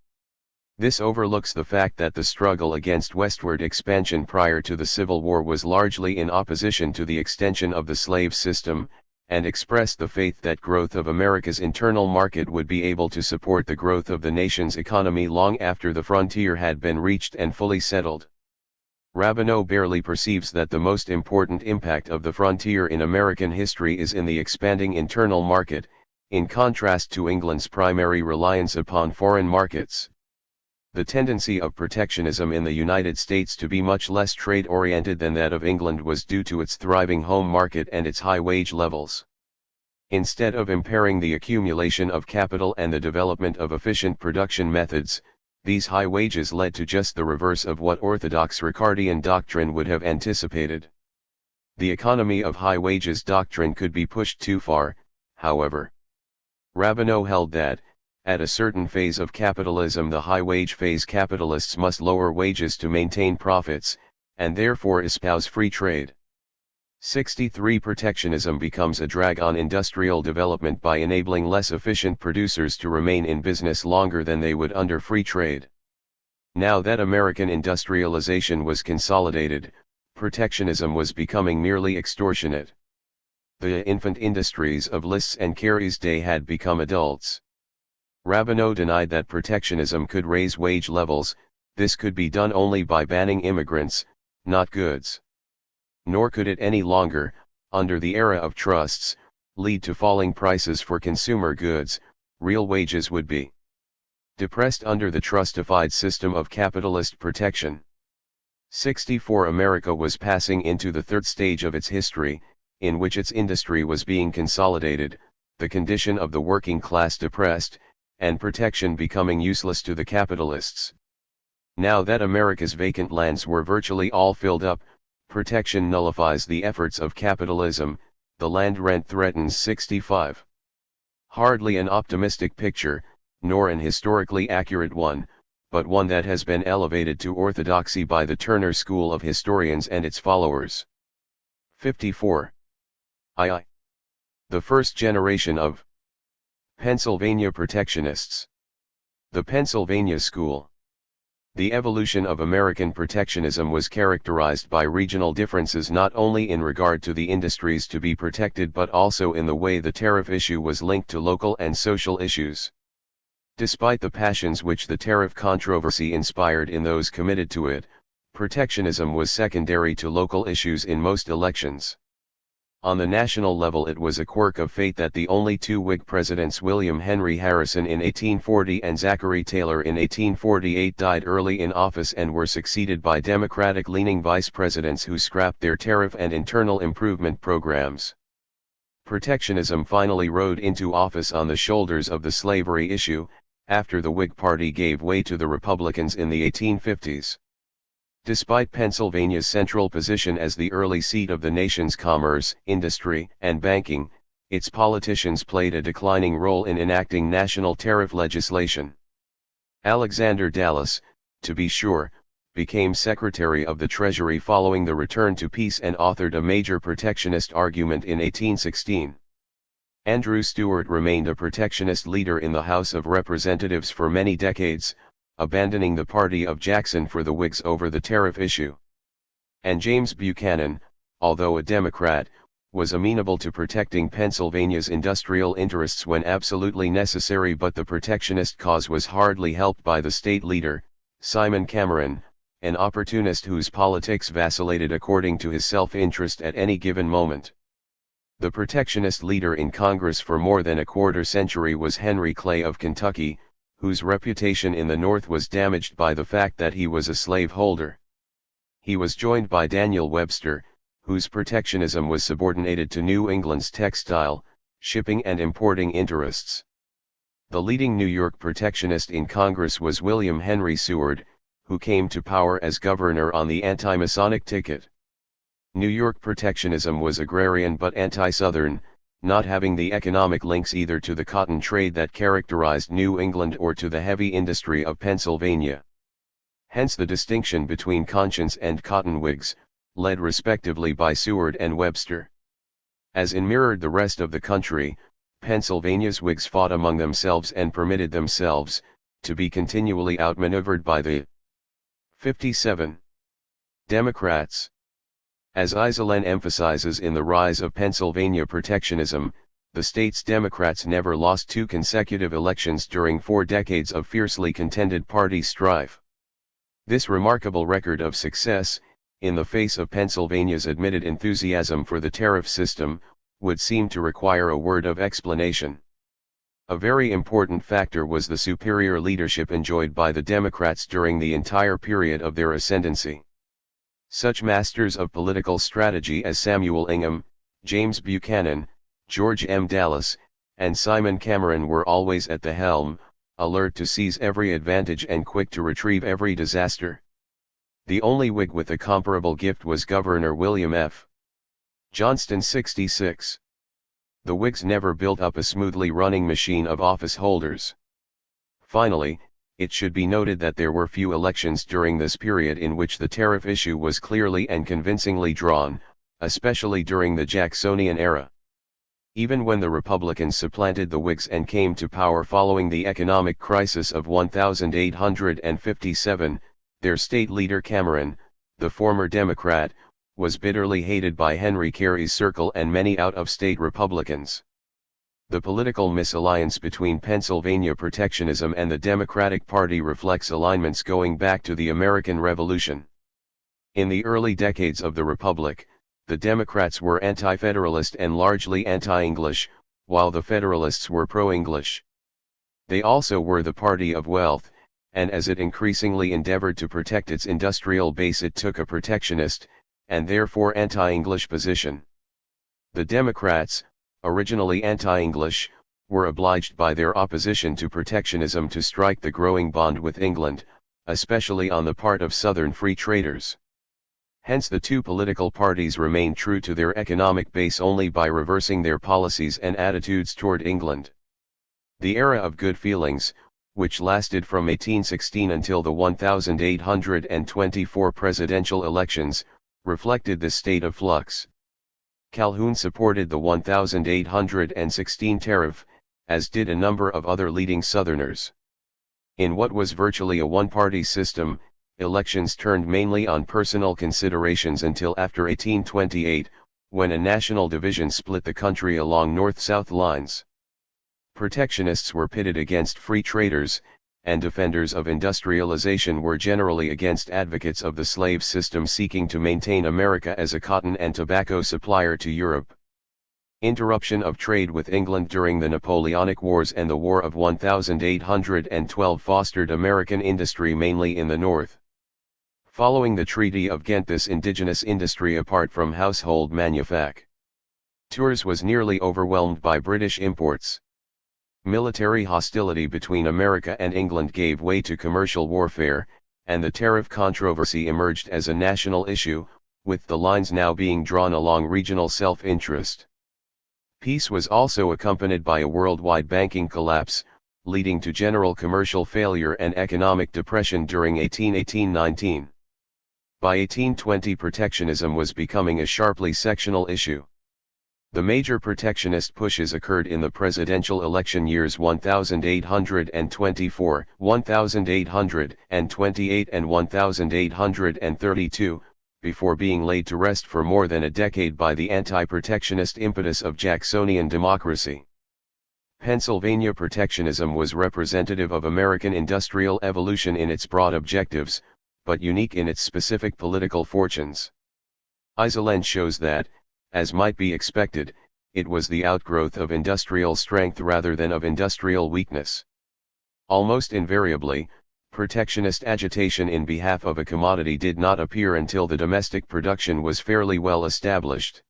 This overlooks the fact that the struggle against westward expansion prior to the Civil War was largely in opposition to the extension of the slave system, and expressed the faith that growth of America's internal market would be able to support the growth of the nation's economy long after the frontier had been reached and fully settled. Rabineau barely perceives that the most important impact of the frontier in American history is in the expanding internal market, in contrast to England's primary reliance upon foreign markets. The tendency of protectionism in the United States to be much less trade-oriented than that of England was due to its thriving home market and its high wage levels. Instead of impairing the accumulation of capital and the development of efficient production methods, these high wages led to just the reverse of what orthodox Ricardian doctrine would have anticipated. The economy of high wages doctrine could be pushed too far, however. Rabineau held that, at a certain phase of capitalism, the high wage phase capitalists must lower wages to maintain profits, and therefore espouse free trade. 63. Protectionism becomes a drag on industrial development by enabling less efficient producers to remain in business longer than they would under free trade. Now that American industrialization was consolidated, protectionism was becoming merely extortionate. The infant industries of List's and Carey's day had become adults. Rabineau denied that protectionism could raise wage levels. This could be done only by banning immigrants, not goods. Nor could it any longer, under the era of trusts, lead to falling prices for consumer goods. Real wages would be depressed under the trustified system of capitalist protection. 64. America was passing into the third stage of its history, in which its industry was being consolidated, the condition of the working class depressed, and protection becoming useless to the capitalists. Now that America's vacant lands were virtually all filled up, protection nullifies the efforts of capitalism. The land rent threatens 65. Hardly an optimistic picture, nor an historically accurate one, but one that has been elevated to orthodoxy by the Turner School of historians and its followers. 54. II. The first generation of Pennsylvania protectionists. The Pennsylvania School. The evolution of American protectionism was characterized by regional differences not only in regard to the industries to be protected but also in the way the tariff issue was linked to local and social issues. Despite the passions which the tariff controversy inspired in those committed to it, protectionism was secondary to local issues in most elections. On the national level, it was a quirk of fate that the only two Whig presidents, William Henry Harrison in 1840 and Zachary Taylor in 1848, died early in office and were succeeded by Democratic-leaning vice presidents who scrapped their tariff and internal improvement programs. Protectionism finally rode into office on the shoulders of the slavery issue, after the Whig Party gave way to the Republicans in the 1850s. Despite Pennsylvania's central position as the early seat of the nation's commerce, industry, and banking, its politicians played a declining role in enacting national tariff legislation. Alexander Dallas, to be sure, became Secretary of the Treasury following the return to peace and authored a major protectionist argument in 1816. Andrew Stuart remained a protectionist leader in the House of Representatives for many decades, abandoning the party of Jackson for the Whigs over the tariff issue. And James Buchanan, although a Democrat, was amenable to protecting Pennsylvania's industrial interests when absolutely necessary, but the protectionist cause was hardly helped by the state leader, Simon Cameron, an opportunist whose politics vacillated according to his self-interest at any given moment. The protectionist leader in Congress for more than a quarter century was Henry Clay of Kentucky, whose reputation in the North was damaged by the fact that he was a slaveholder. He was joined by Daniel Webster, whose protectionism was subordinated to New England's textile, shipping and importing interests. The leading New York protectionist in Congress was William Henry Seward, who came to power as governor on the anti-Masonic ticket. New York protectionism was agrarian but anti-Southern, not having the economic links either to the cotton trade that characterized New England or to the heavy industry of Pennsylvania. Hence the distinction between conscience and cotton Whigs, led respectively by Seward and Webster. As in mirrored the rest of the country, Pennsylvania's Whigs fought among themselves and permitted themselves to be continually outmaneuvered by the 57 Democrats. As Iselin emphasizes in The Rise of Pennsylvania Protectionism, the state's Democrats never lost 2 consecutive elections during 4 decades of fiercely contended party strife. This remarkable record of success, in the face of Pennsylvania's admitted enthusiasm for the tariff system, would seem to require a word of explanation. A very important factor was the superior leadership enjoyed by the Democrats during the entire period of their ascendancy. Such masters of political strategy as Samuel Ingham, James Buchanan, George M. Dallas, and Simon Cameron were always at the helm, alert to seize every advantage and quick to retrieve every disaster. The only Whig with a comparable gift was Governor William F. Johnston 66. The Whigs never built up a smoothly running machine of office holders. Finally, it should be noted that there were few elections during this period in which the tariff issue was clearly and convincingly drawn, especially during the Jacksonian era. Even when the Republicans supplanted the Whigs and came to power following the economic crisis of 1857, their state leader Cameron, the former Democrat, was bitterly hated by Henry Carey's circle and many out-of-state Republicans. The political misalliance between Pennsylvania protectionism and the Democratic Party reflects alignments going back to the American Revolution. In the early decades of the Republic, the Democrats were anti-federalist and largely anti-English, while the Federalists were pro-English. They also were the party of wealth, and as it increasingly endeavored to protect its industrial base, it took a protectionist, and therefore anti-English position. The Democrats, originally anti-English, were obliged by their opposition to protectionism to strike the growing bond with England, especially on the part of Southern free traders. Hence the two political parties remained true to their economic base only by reversing their policies and attitudes toward England. The era of good feelings, which lasted from 1816 until the 1824 presidential elections, reflected this state of flux. Calhoun supported the 1816 tariff, as did a number of other leading Southerners. In what was virtually a one-party system, elections turned mainly on personal considerations until after 1828, when a national division split the country along north-south lines. Protectionists were pitted against free traders, and defenders of industrialization were generally against advocates of the slave system seeking to maintain America as a cotton and tobacco supplier to Europe. Interruption of trade with England during the Napoleonic Wars and the War of 1812 fostered American industry mainly in the North. Following the Treaty of Ghent, this indigenous industry apart from household manufactures was nearly overwhelmed by British imports. Military hostility between America and England gave way to commercial warfare, and the tariff controversy emerged as a national issue, with the lines now being drawn along regional self-interest. Peace was also accompanied by a worldwide banking collapse, leading to general commercial failure and economic depression during 1818–19. By 1820 protectionism was becoming a sharply sectional issue. The major protectionist pushes occurred in the presidential election years 1824, 1828 and 1832, before being laid to rest for more than a decade by the anti-protectionist impetus of Jacksonian democracy. Pennsylvania protectionism was representative of American industrial evolution in its broad objectives, but unique in its specific political fortunes. Iselin shows that, as might be expected, it was the outgrowth of industrial strength rather than of industrial weakness. Almost invariably, protectionist agitation in behalf of a commodity did not appear until the domestic production was fairly well established.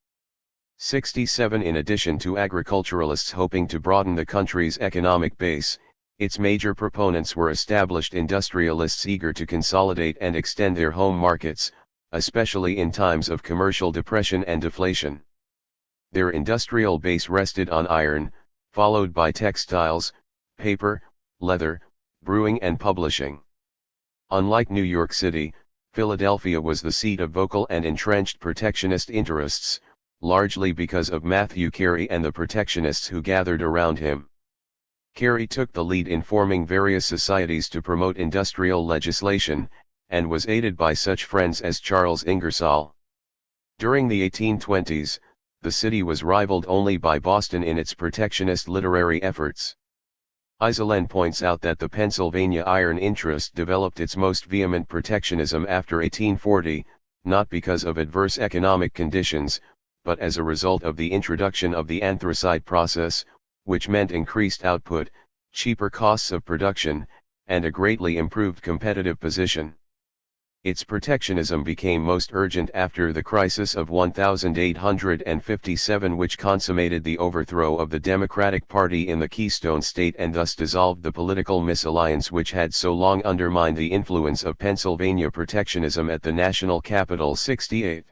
67 In addition to agriculturalists hoping to broaden the country's economic base, its major proponents were established industrialists eager to consolidate and extend their home markets, especially in times of commercial depression and deflation. Their industrial base rested on iron, followed by textiles, paper, leather, brewing and publishing. Unlike New York City, Philadelphia was the seat of vocal and entrenched protectionist interests, largely because of Matthew Carey and the protectionists who gathered around him. Carey took the lead in forming various societies to promote industrial legislation, and was aided by such friends as Charles Ingersoll. During the 1820s, the city was rivaled only by Boston in its protectionist literary efforts. Iselin points out that the Pennsylvania iron interest developed its most vehement protectionism after 1840, not because of adverse economic conditions, but as a result of the introduction of the anthracite process, which meant increased output, cheaper costs of production, and a greatly improved competitive position. Its protectionism became most urgent after the crisis of 1857, which consummated the overthrow of the Democratic Party in the Keystone State and thus dissolved the political misalliance which had so long undermined the influence of Pennsylvania protectionism at the national capital. 68.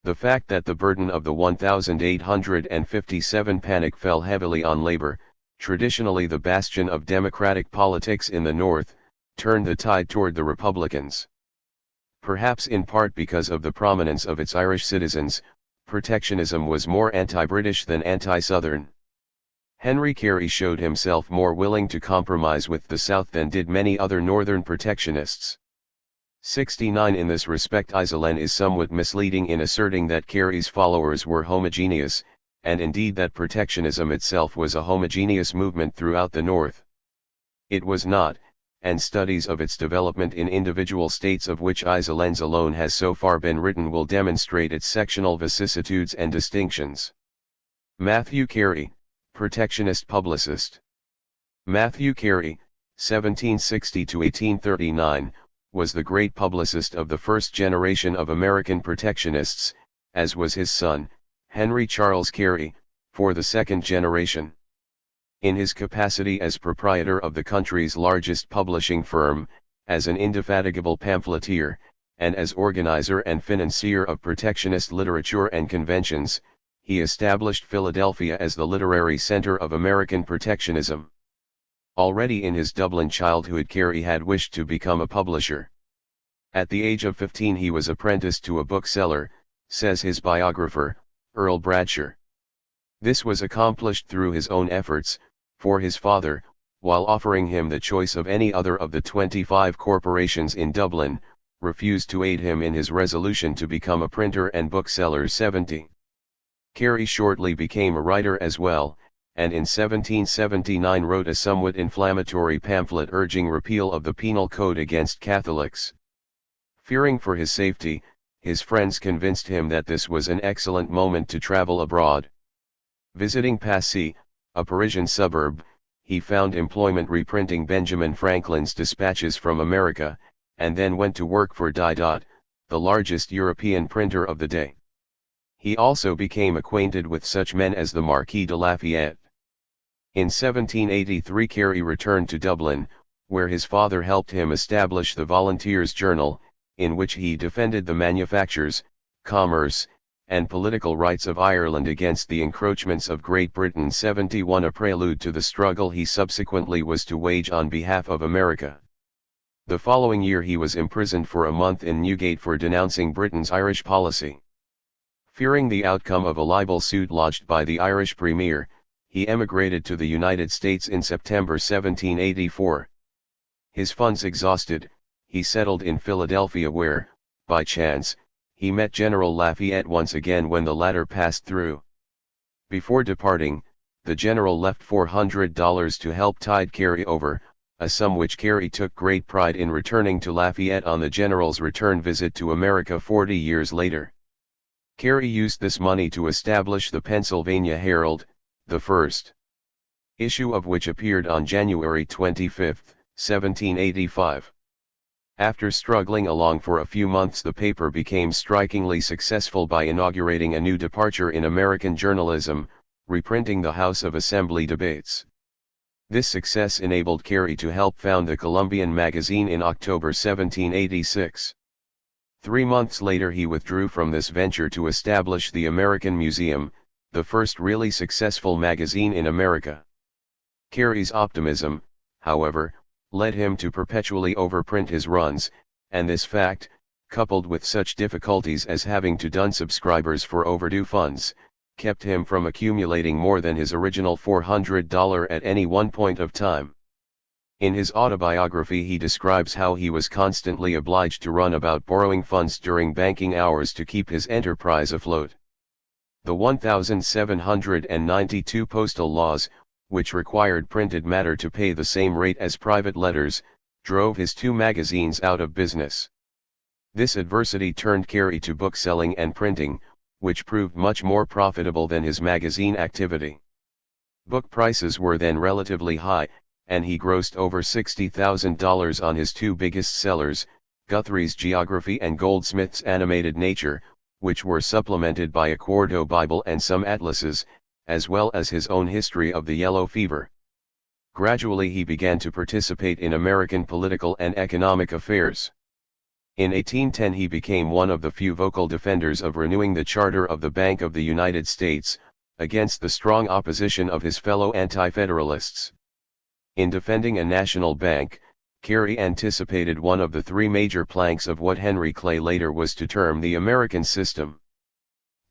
The fact that the burden of the 1857 panic fell heavily on labor, traditionally the bastion of Democratic politics in the North, turned the tide toward the Republicans. Perhaps in part because of the prominence of its Irish citizens, protectionism was more anti-British than anti-Southern. Henry Carey showed himself more willing to compromise with the South than did many other Northern protectionists. 69 In this respect Iselin is somewhat misleading in asserting that Carey's followers were homogeneous, and indeed that protectionism itself was a homogeneous movement throughout the North. It was not, and studies of its development in individual states, of which Iselin's alone has so far been written, will demonstrate its sectional vicissitudes and distinctions. Matthew Carey, protectionist publicist. Matthew Carey, 1760–1839, was the great publicist of the first generation of American protectionists, as was his son, Henry Charles Carey, for the second generation. In his capacity as proprietor of the country's largest publishing firm, as an indefatigable pamphleteer, and as organizer and financier of protectionist literature and conventions, he established Philadelphia as the literary center of American protectionism. Already in his Dublin childhood Carey had wished to become a publisher. At the age of 15 he was apprenticed to a bookseller, says his biographer, Earl Bradshaw. This was accomplished through his own efforts, for his father, while offering him the choice of any other of the 25 corporations in Dublin, refused to aid him in his resolution to become a printer and bookseller. 70. Carey shortly became a writer as well, and in 1779 wrote a somewhat inflammatory pamphlet urging repeal of the penal code against Catholics. Fearing for his safety, his friends convinced him that this was an excellent moment to travel abroad. Visiting Passy, a Parisian suburb, he found employment reprinting Benjamin Franklin's dispatches from America, and then went to work for Didot, the largest European printer of the day. He also became acquainted with such men as the Marquis de Lafayette. In 1783 Carey returned to Dublin, where his father helped him establish the Volunteers' Journal, in which he defended the manufactures, commerce, and political rights of Ireland against the encroachments of Great Britain. 71 A prelude to the struggle he subsequently was to wage on behalf of America. The following year he was imprisoned for a month in Newgate for denouncing Britain's Irish policy. Fearing the outcome of a libel suit lodged by the Irish Premier, he emigrated to the United States in September 1784. His funds exhausted, he settled in Philadelphia where, by chance, he met General Lafayette once again when the latter passed through. Before departing, the general left $400 to help tide Carey over, a sum which Carey took great pride in returning to Lafayette on the general's return visit to America 40 years later. Carey used this money to establish the Pennsylvania Herald, the first issue of which appeared on January 25, 1785. After struggling along for a few months, the paper became strikingly successful by inaugurating a new departure in American journalism, reprinting the House of Assembly debates. This success enabled Carey to help found the Columbian magazine in October 1786. 3 months later he withdrew from this venture to establish the American Museum, the first really successful magazine in America. Carey's optimism, however, led him to perpetually overprint his runs, and this fact, coupled with such difficulties as having to dun subscribers for overdue funds, kept him from accumulating more than his original $400 at any one point of time. In his autobiography he describes how he was constantly obliged to run about borrowing funds during banking hours to keep his enterprise afloat. The 1792 postal laws, which required printed matter to pay the same rate as private letters, drove his 2 magazines out of business. This adversity turned Carey to bookselling and printing, which proved much more profitable than his magazine activity. Book prices were then relatively high, and he grossed over $60,000 on his 2 biggest sellers, Guthrie's Geography and Goldsmith's Animated Nature, which were supplemented by a quarto Bible and some atlases, as well as his own history of the yellow fever. Gradually he began to participate in American political and economic affairs. In 1810 he became one of the few vocal defenders of renewing the charter of the Bank of the United States, against the strong opposition of his fellow anti-federalists. In defending a national bank, Carey anticipated one of the 3 major planks of what Henry Clay later was to term the American system.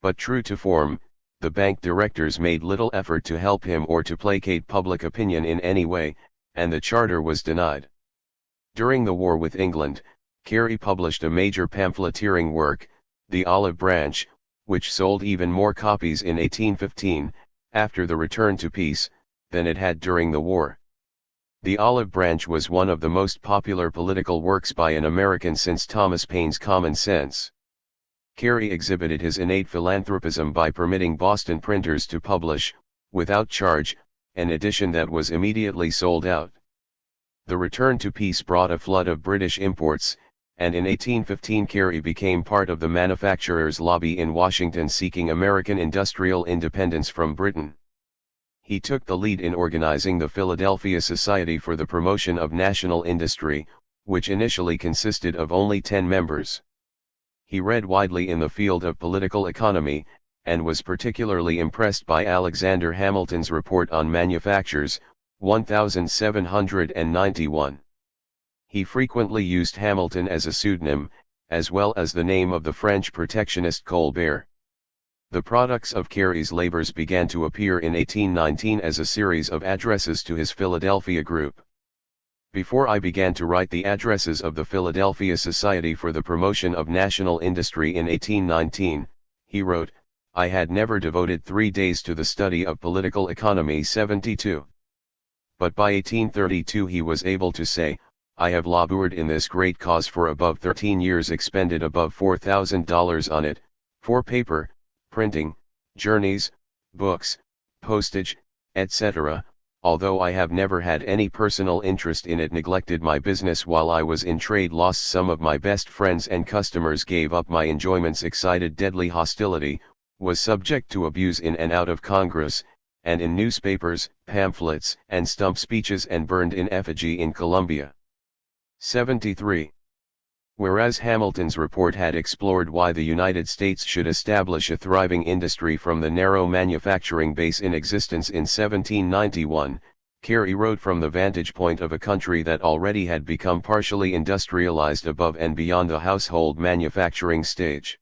But true to form, the bank directors made little effort to help him or to placate public opinion in any way, and the charter was denied. During the war with England, Carey published a major pamphleteering work, The Olive Branch, which sold even more copies in 1815, after the return to peace, than it had during the war. The Olive Branch was one of the most popular political works by an American since Thomas Paine's Common Sense. Carey exhibited his innate philanthropism by permitting Boston printers to publish, without charge, an edition that was immediately sold out. The return to peace brought a flood of British imports, and in 1815 Carey became part of the manufacturers' lobby in Washington seeking American industrial independence from Britain. He took the lead in organizing the Philadelphia Society for the Promotion of National Industry, which initially consisted of only 10 members. He read widely in the field of political economy, and was particularly impressed by Alexander Hamilton's report on manufactures, 1791. He frequently used Hamilton as a pseudonym, as well as the name of the French protectionist Colbert. The products of Carey's labors began to appear in 1819 as a series of addresses to his Philadelphia group. Before I began to write the addresses of the Philadelphia Society for the Promotion of National Industry in 1819, he wrote, I had never devoted 3 days to the study of political economy. 72. But by 1832 he was able to say, I have labored in this great cause for above 13 years, expended above $4,000 on it, for paper, printing, journeys, books, postage, etc., although I have never had any personal interest in it, neglected my business while I was in trade, lost some of my best friends and customers, gave up my enjoyments, excited deadly hostility, was subject to abuse in and out of Congress, and in newspapers, pamphlets, and stump speeches, and burned in effigy in Columbia. 73. Whereas Hamilton's report had explored why the United States should establish a thriving industry from the narrow manufacturing base in existence in 1791, Carey wrote from the vantage point of a country that already had become partially industrialized above and beyond the household manufacturing stage.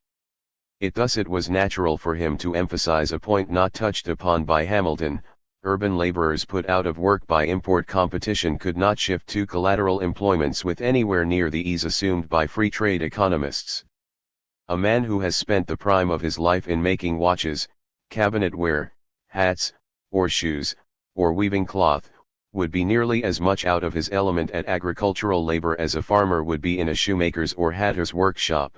It was natural for him to emphasize a point not touched upon by Hamilton: urban laborers put out of work by import competition could not shift to collateral employments with anywhere near the ease assumed by free trade economists. A man who has spent the prime of his life in making watches, cabinetware, hats, or shoes, or weaving cloth, would be nearly as much out of his element at agricultural labor as a farmer would be in a shoemaker's or hatter's workshop.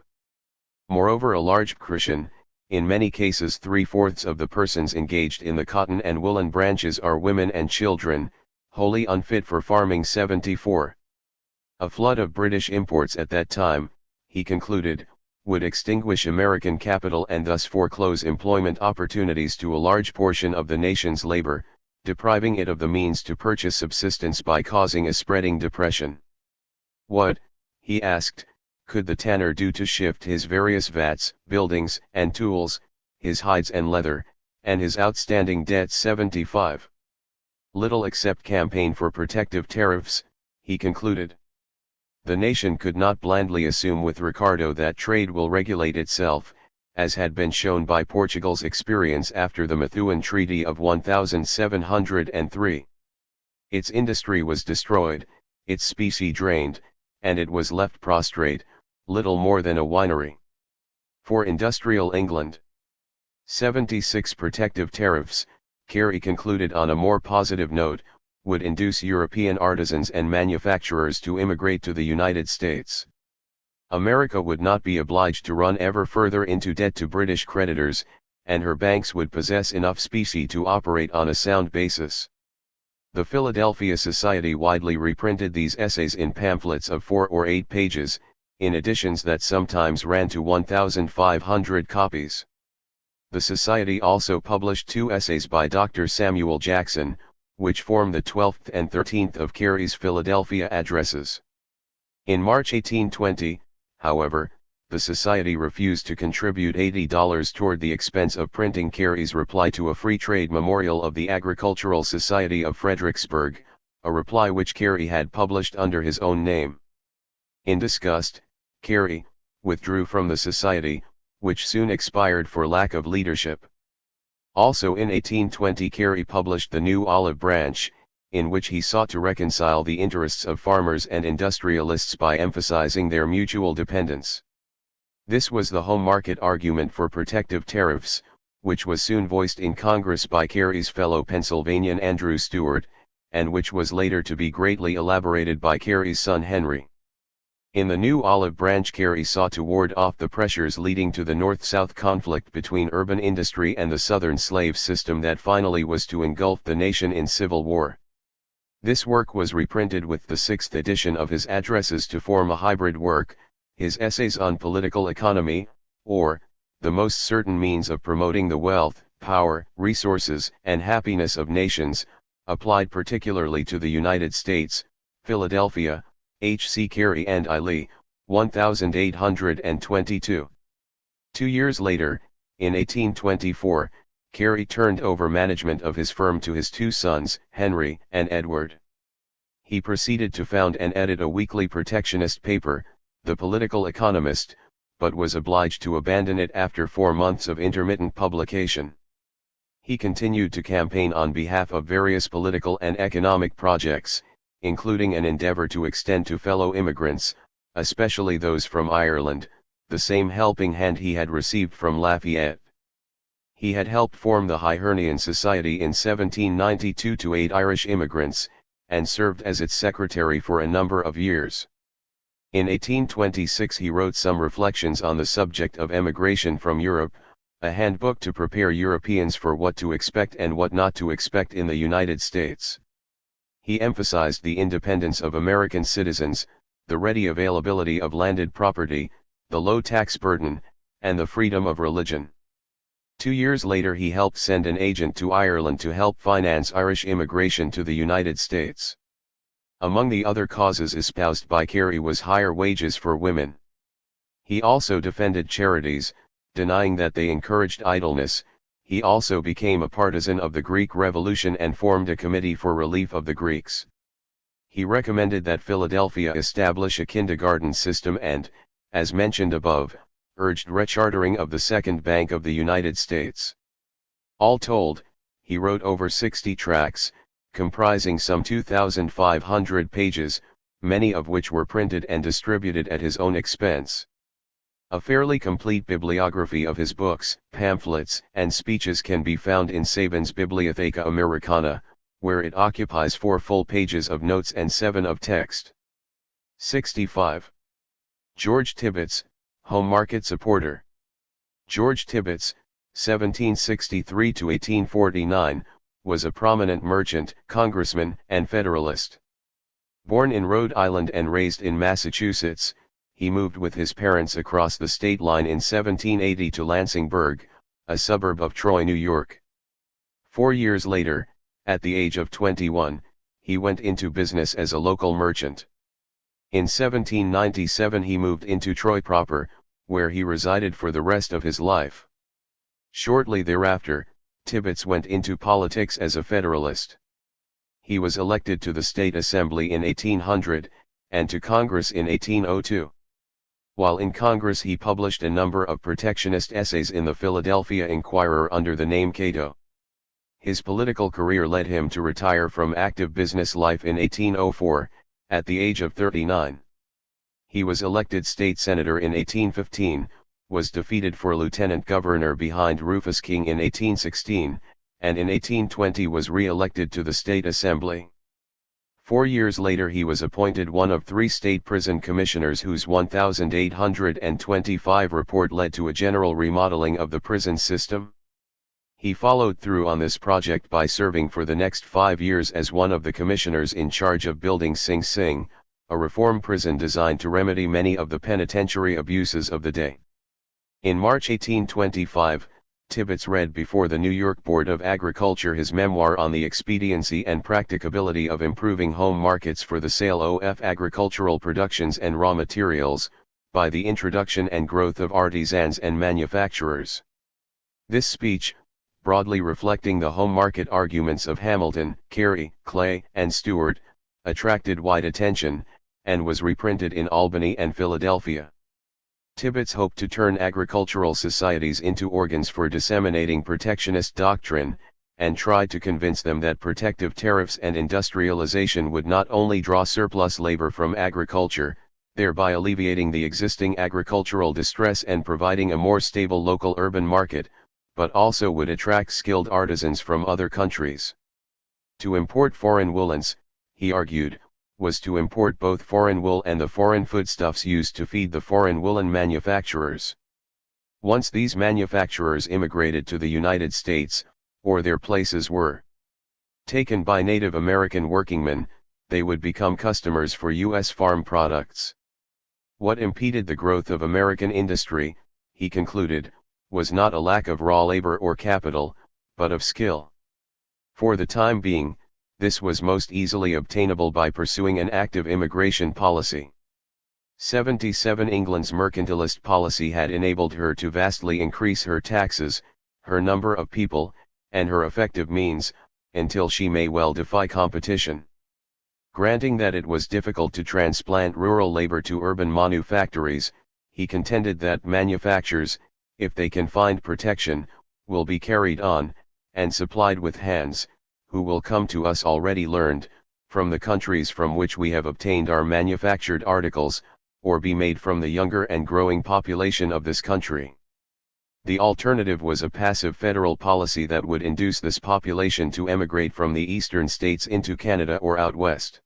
Moreover, a large portion, in many cases 3/4 of the persons engaged in the cotton and woolen branches, are women and children, wholly unfit for farming. 74. A flood of British imports at that time, he concluded, would extinguish American capital and thus foreclose employment opportunities to a large portion of the nation's labor, depriving it of the means to purchase subsistence by causing a spreading depression. What, he asked, could the tanner do to shift his various vats, buildings, and tools, his hides and leather, and his outstanding debts? 75. Little except campaign for protective tariffs, he concluded. The nation could not blindly assume with Ricardo that trade will regulate itself, as had been shown by Portugal's experience after the Methuen Treaty of 1703. Its industry was destroyed, its specie drained, and it was left prostrate, little more than a winery. For industrial England. 76. Protective tariffs, Carey concluded on a more positive note, would induce European artisans and manufacturers to immigrate to the United States. America would not be obliged to run ever further into debt to British creditors, and her banks would possess enough specie to operate on a sound basis. The Philadelphia Society widely reprinted these essays in pamphlets of 4 or 8 pages, in editions that sometimes ran to 1,500 copies. The Society also published 2 essays by Dr. Samuel Jackson, which form the 12th and 13th of Carey's Philadelphia addresses. In March 1820, however, the Society refused to contribute $80 toward the expense of printing Carey's reply to a free trade memorial of the Agricultural Society of Fredericksburg, a reply which Carey had published under his own name. In disgust, Carey withdrew from the Society, which soon expired for lack of leadership. Also in 1820 Carey published The New Olive Branch, in which he sought to reconcile the interests of farmers and industrialists by emphasizing their mutual dependence. This was the home market argument for protective tariffs, which was soon voiced in Congress by Carey's fellow Pennsylvanian Andrew Stuart, and which was later to be greatly elaborated by Carey's son Henry. In The New Olive Branch, Carey sought to ward off the pressures leading to the North-South conflict between urban industry and the Southern slave system that finally was to engulf the nation in civil war. This work was reprinted with the 6th edition of his addresses to form a hybrid work, his Essays on Political Economy, or, The Most Certain Means of Promoting the Wealth, Power, Resources, and Happiness of Nations, applied particularly to the United States, Philadelphia, H. C. Carey and I. Lee, 1822. 2 years later, in 1824, Carey turned over management of his firm to his 2 sons, Henry and Edward. He proceeded to found and edit a weekly protectionist paper, The Political Economist, but was obliged to abandon it after 4 months of intermittent publication. He continued to campaign on behalf of various political and economic projects, including an endeavor to extend to fellow immigrants, especially those from Ireland, the same helping hand he had received from Lafayette. He had helped form the Hibernian Society in 1792 to aid Irish immigrants, and served as its secretary for a number of years. In 1826 he wrote some reflections on the subject of emigration from Europe, a handbook to prepare Europeans for what to expect and what not to expect in the United States. He emphasized the independence of American citizens, the ready availability of landed property, the low tax burden, and the freedom of religion. 2 years later he helped send an agent to Ireland to help finance Irish immigration to the United States. Among the other causes espoused by Carey was higher wages for women. He also defended charities, denying that they encouraged idleness. He also became a partisan of the Greek Revolution and formed a committee for relief of the Greeks. He recommended that Philadelphia establish a kindergarten system and, as mentioned above, urged rechartering of the Second Bank of the United States. All told, he wrote over 60 tracts, comprising some 2,500 pages, many of which were printed and distributed at his own expense. A fairly complete bibliography of his books, pamphlets, and speeches can be found in Sabin's Bibliotheca Americana, where it occupies 4 full pages of notes and 7 of text. 65. George Tibbets, Home Market Supporter. George Tibbets, 1763–1849, was a prominent merchant, congressman, and Federalist. Born in Rhode Island and raised in Massachusetts, he moved with his parents across the state line in 1780 to Lansingburg, a suburb of Troy, New York. 4 years later, at the age of 21, he went into business as a local merchant. In 1797 he moved into Troy proper, where he resided for the rest of his life. Shortly thereafter, Tibbets went into politics as a Federalist. He was elected to the State Assembly in 1800, and to Congress in 1802. While in Congress he published a number of protectionist essays in the Philadelphia Inquirer under the name Cato. His political career led him to retire from active business life in 1804, at the age of 39. He was elected state senator in 1815, was defeated for lieutenant governor behind Rufus King in 1816, and in 1820 was re-elected to the state assembly. 4 years later he was appointed one of 3 state prison commissioners whose 1825 report led to a general remodeling of the prison system. He followed through on this project by serving for the next 5 years as one of the commissioners in charge of building Sing Sing, a reform prison designed to remedy many of the penitentiary abuses of the day. In March 1825, Tibbets read before the New York Board of Agriculture his memoir on the expediency and practicability of improving home markets for the sale of agricultural productions and raw materials, by the introduction and growth of artisans and manufacturers. This speech, broadly reflecting the home market arguments of Hamilton, Carey, Clay, and Stuart, attracted wide attention, and was reprinted in Albany and Philadelphia. Tibbets hoped to turn agricultural societies into organs for disseminating protectionist doctrine, and tried to convince them that protective tariffs and industrialization would not only draw surplus labor from agriculture, thereby alleviating the existing agricultural distress and providing a more stable local urban market, but also would attract skilled artisans from other countries. To import foreign woolens, he argued, was to import both foreign wool and the foreign foodstuffs used to feed the foreign woolen manufacturers. Once these manufacturers immigrated to the United States, or their places were taken by Native American workingmen, they would become customers for U.S. farm products. What impeded the growth of American industry, he concluded, was not a lack of raw labor or capital, but of skill. For the time being, this was most easily obtainable by pursuing an active immigration policy. 77 England's mercantilist policy had enabled her to vastly increase her taxes, her number of people, and her effective means, until she may well defy competition. Granting that it was difficult to transplant rural labor to urban manufactories, he contended that manufactures, if they can find protection, will be carried on, and supplied with hands, who will come to us already learned, from the countries from which we have obtained our manufactured articles, or be made from the younger and growing population of this country. The alternative was a passive federal policy that would induce this population to emigrate from the eastern states into Canada or out west.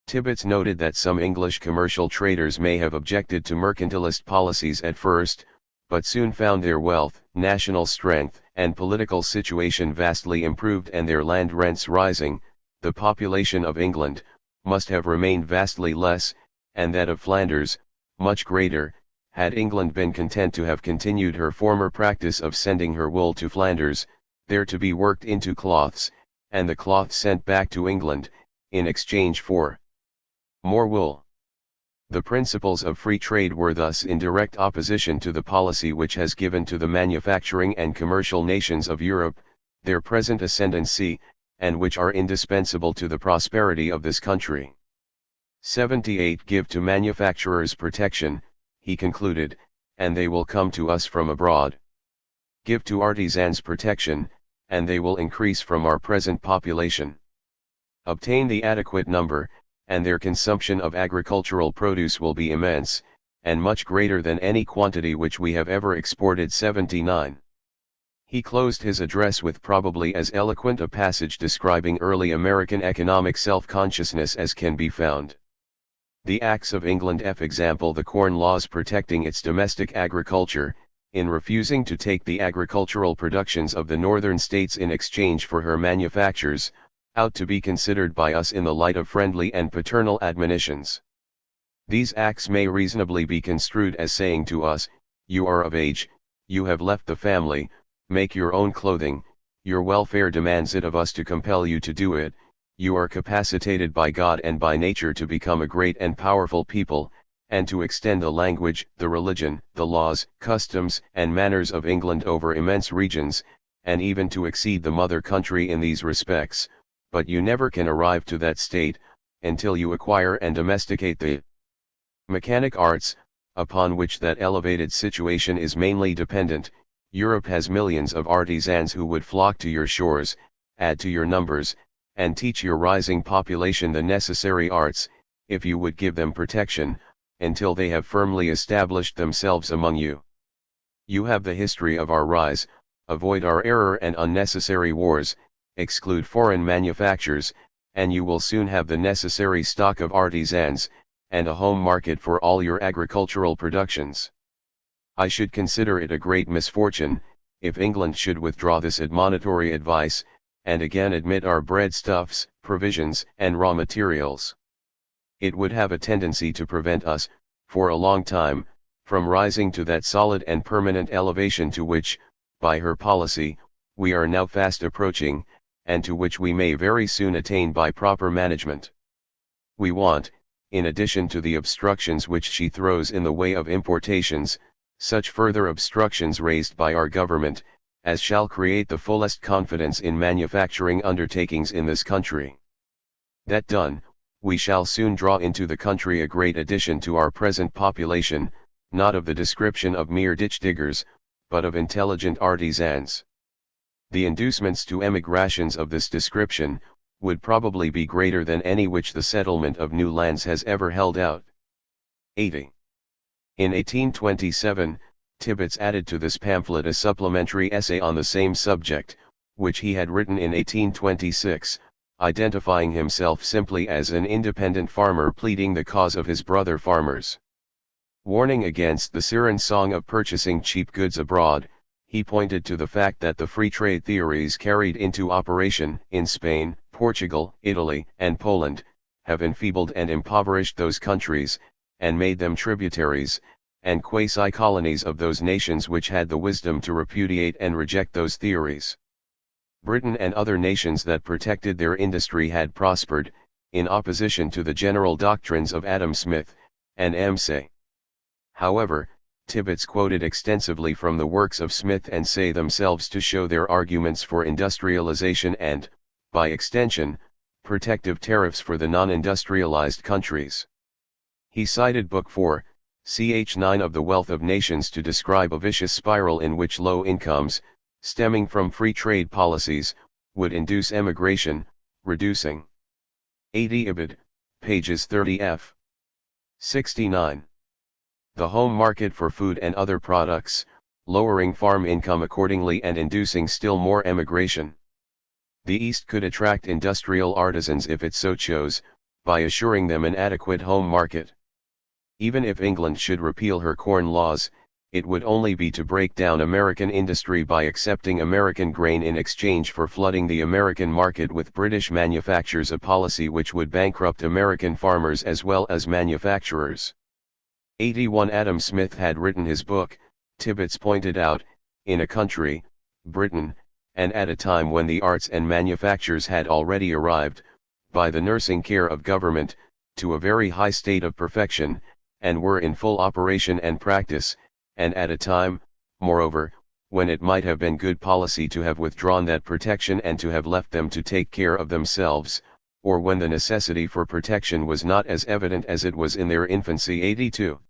Tibbets noted that some English commercial traders may have objected to mercantilist policies at first, but soon found their wealth, national strength, and political situation vastly improved and their land rents rising. The population of England must have remained vastly less, and that of Flanders, much greater, Had England been content to have continued her former practice of sending her wool to Flanders, there to be worked into cloths, and the cloth sent back to England, in exchange for more wool. The principles of free trade were thus in direct opposition to the policy which has given to the manufacturing and commercial nations of Europe their present ascendancy, and which are indispensable to the prosperity of this country. 78. Give to manufacturers protection, he concluded, and they will come to us from abroad. Give to artisans protection, and they will increase from our present population. Obtain the adequate number, and their consumption of agricultural produce will be immense, and much greater than any quantity which we have ever exported. 79. He closed his address with probably as eloquent a passage describing early American economic self-consciousness as can be found. The Acts of England, for example, the Corn Laws protecting its domestic agriculture, in refusing to take the agricultural productions of the northern states in exchange for her manufactures, ought to be considered by us in the light of friendly and paternal admonitions. These acts may reasonably be construed as saying to us, you are of age, you have left the family, make your own clothing, your welfare demands it of us to compel you to do it, you are capacitated by God and by nature to become a great and powerful people, and to extend the language, the religion, the laws, customs, and manners of England over immense regions, and even to exceed the mother country in these respects, but you never can arrive to that state, until you acquire and domesticate the mechanic arts, upon which that elevated situation is mainly dependent. Europe has millions of artisans who would flock to your shores, add to your numbers, and teach your rising population the necessary arts, if you would give them protection, until they have firmly established themselves among you. You have the history of our rise, avoid our error and unnecessary wars, exclude foreign manufactures, and you will soon have the necessary stock of artisans, and a home market for all your agricultural productions. I should consider it a great misfortune, if England should withdraw this admonitory advice, and again admit our breadstuffs, provisions, and raw materials. It would have a tendency to prevent us, for a long time, from rising to that solid and permanent elevation to which, by her policy, we are now fast approaching, and to which we may very soon attain by proper management. We want, in addition to the obstructions which she throws in the way of importations, such further obstructions raised by our government, as shall create the fullest confidence in manufacturing undertakings in this country. That done, we shall soon draw into the country a great addition to our present population, not of the description of mere ditch diggers, but of intelligent artisans. The inducements to emigrations of this description, would probably be greater than any which the settlement of new lands has ever held out. 80. In 1827, Tibbets added to this pamphlet a supplementary essay on the same subject, which he had written in 1826, identifying himself simply as an independent farmer pleading the cause of his brother farmers. Warning against the siren song of purchasing cheap goods abroad, he pointed to the fact that the free trade theories carried into operation in Spain, Portugal, Italy, and Poland, have enfeebled and impoverished those countries, and made them tributaries, and quasi-colonies of those nations which had the wisdom to repudiate and reject those theories. Britain and other nations that protected their industry had prospered, in opposition to the general doctrines of Adam Smith, and M. Say. However, Tibbets quoted extensively from the works of Smith and Say themselves to show their arguments for industrialization and, by extension, protective tariffs for the non-industrialized countries. He cited Book 4, ch. 9 of The Wealth of Nations to describe a vicious spiral in which low incomes, stemming from free trade policies, would induce emigration, reducing 80 Ibid, pages 30f. 69. The home market for food and other products, lowering farm income accordingly and inducing still more emigration. The East could attract industrial artisans if it so chose, by assuring them an adequate home market. Even if England should repeal her corn laws, it would only be to break down American industry by accepting American grain in exchange for flooding the American market with British manufactures, a policy which would bankrupt American farmers as well as manufacturers. 81 Adam Smith had written his book, Tibbets pointed out, in a country, Britain, and at a time when the arts and manufactures had already arrived, by the nursing care of government, to a very high state of perfection, and were in full operation and practice, and at a time, moreover, when it might have been good policy to have withdrawn that protection and to have left them to take care of themselves, or when the necessity for protection was not as evident as it was in their infancy. 82.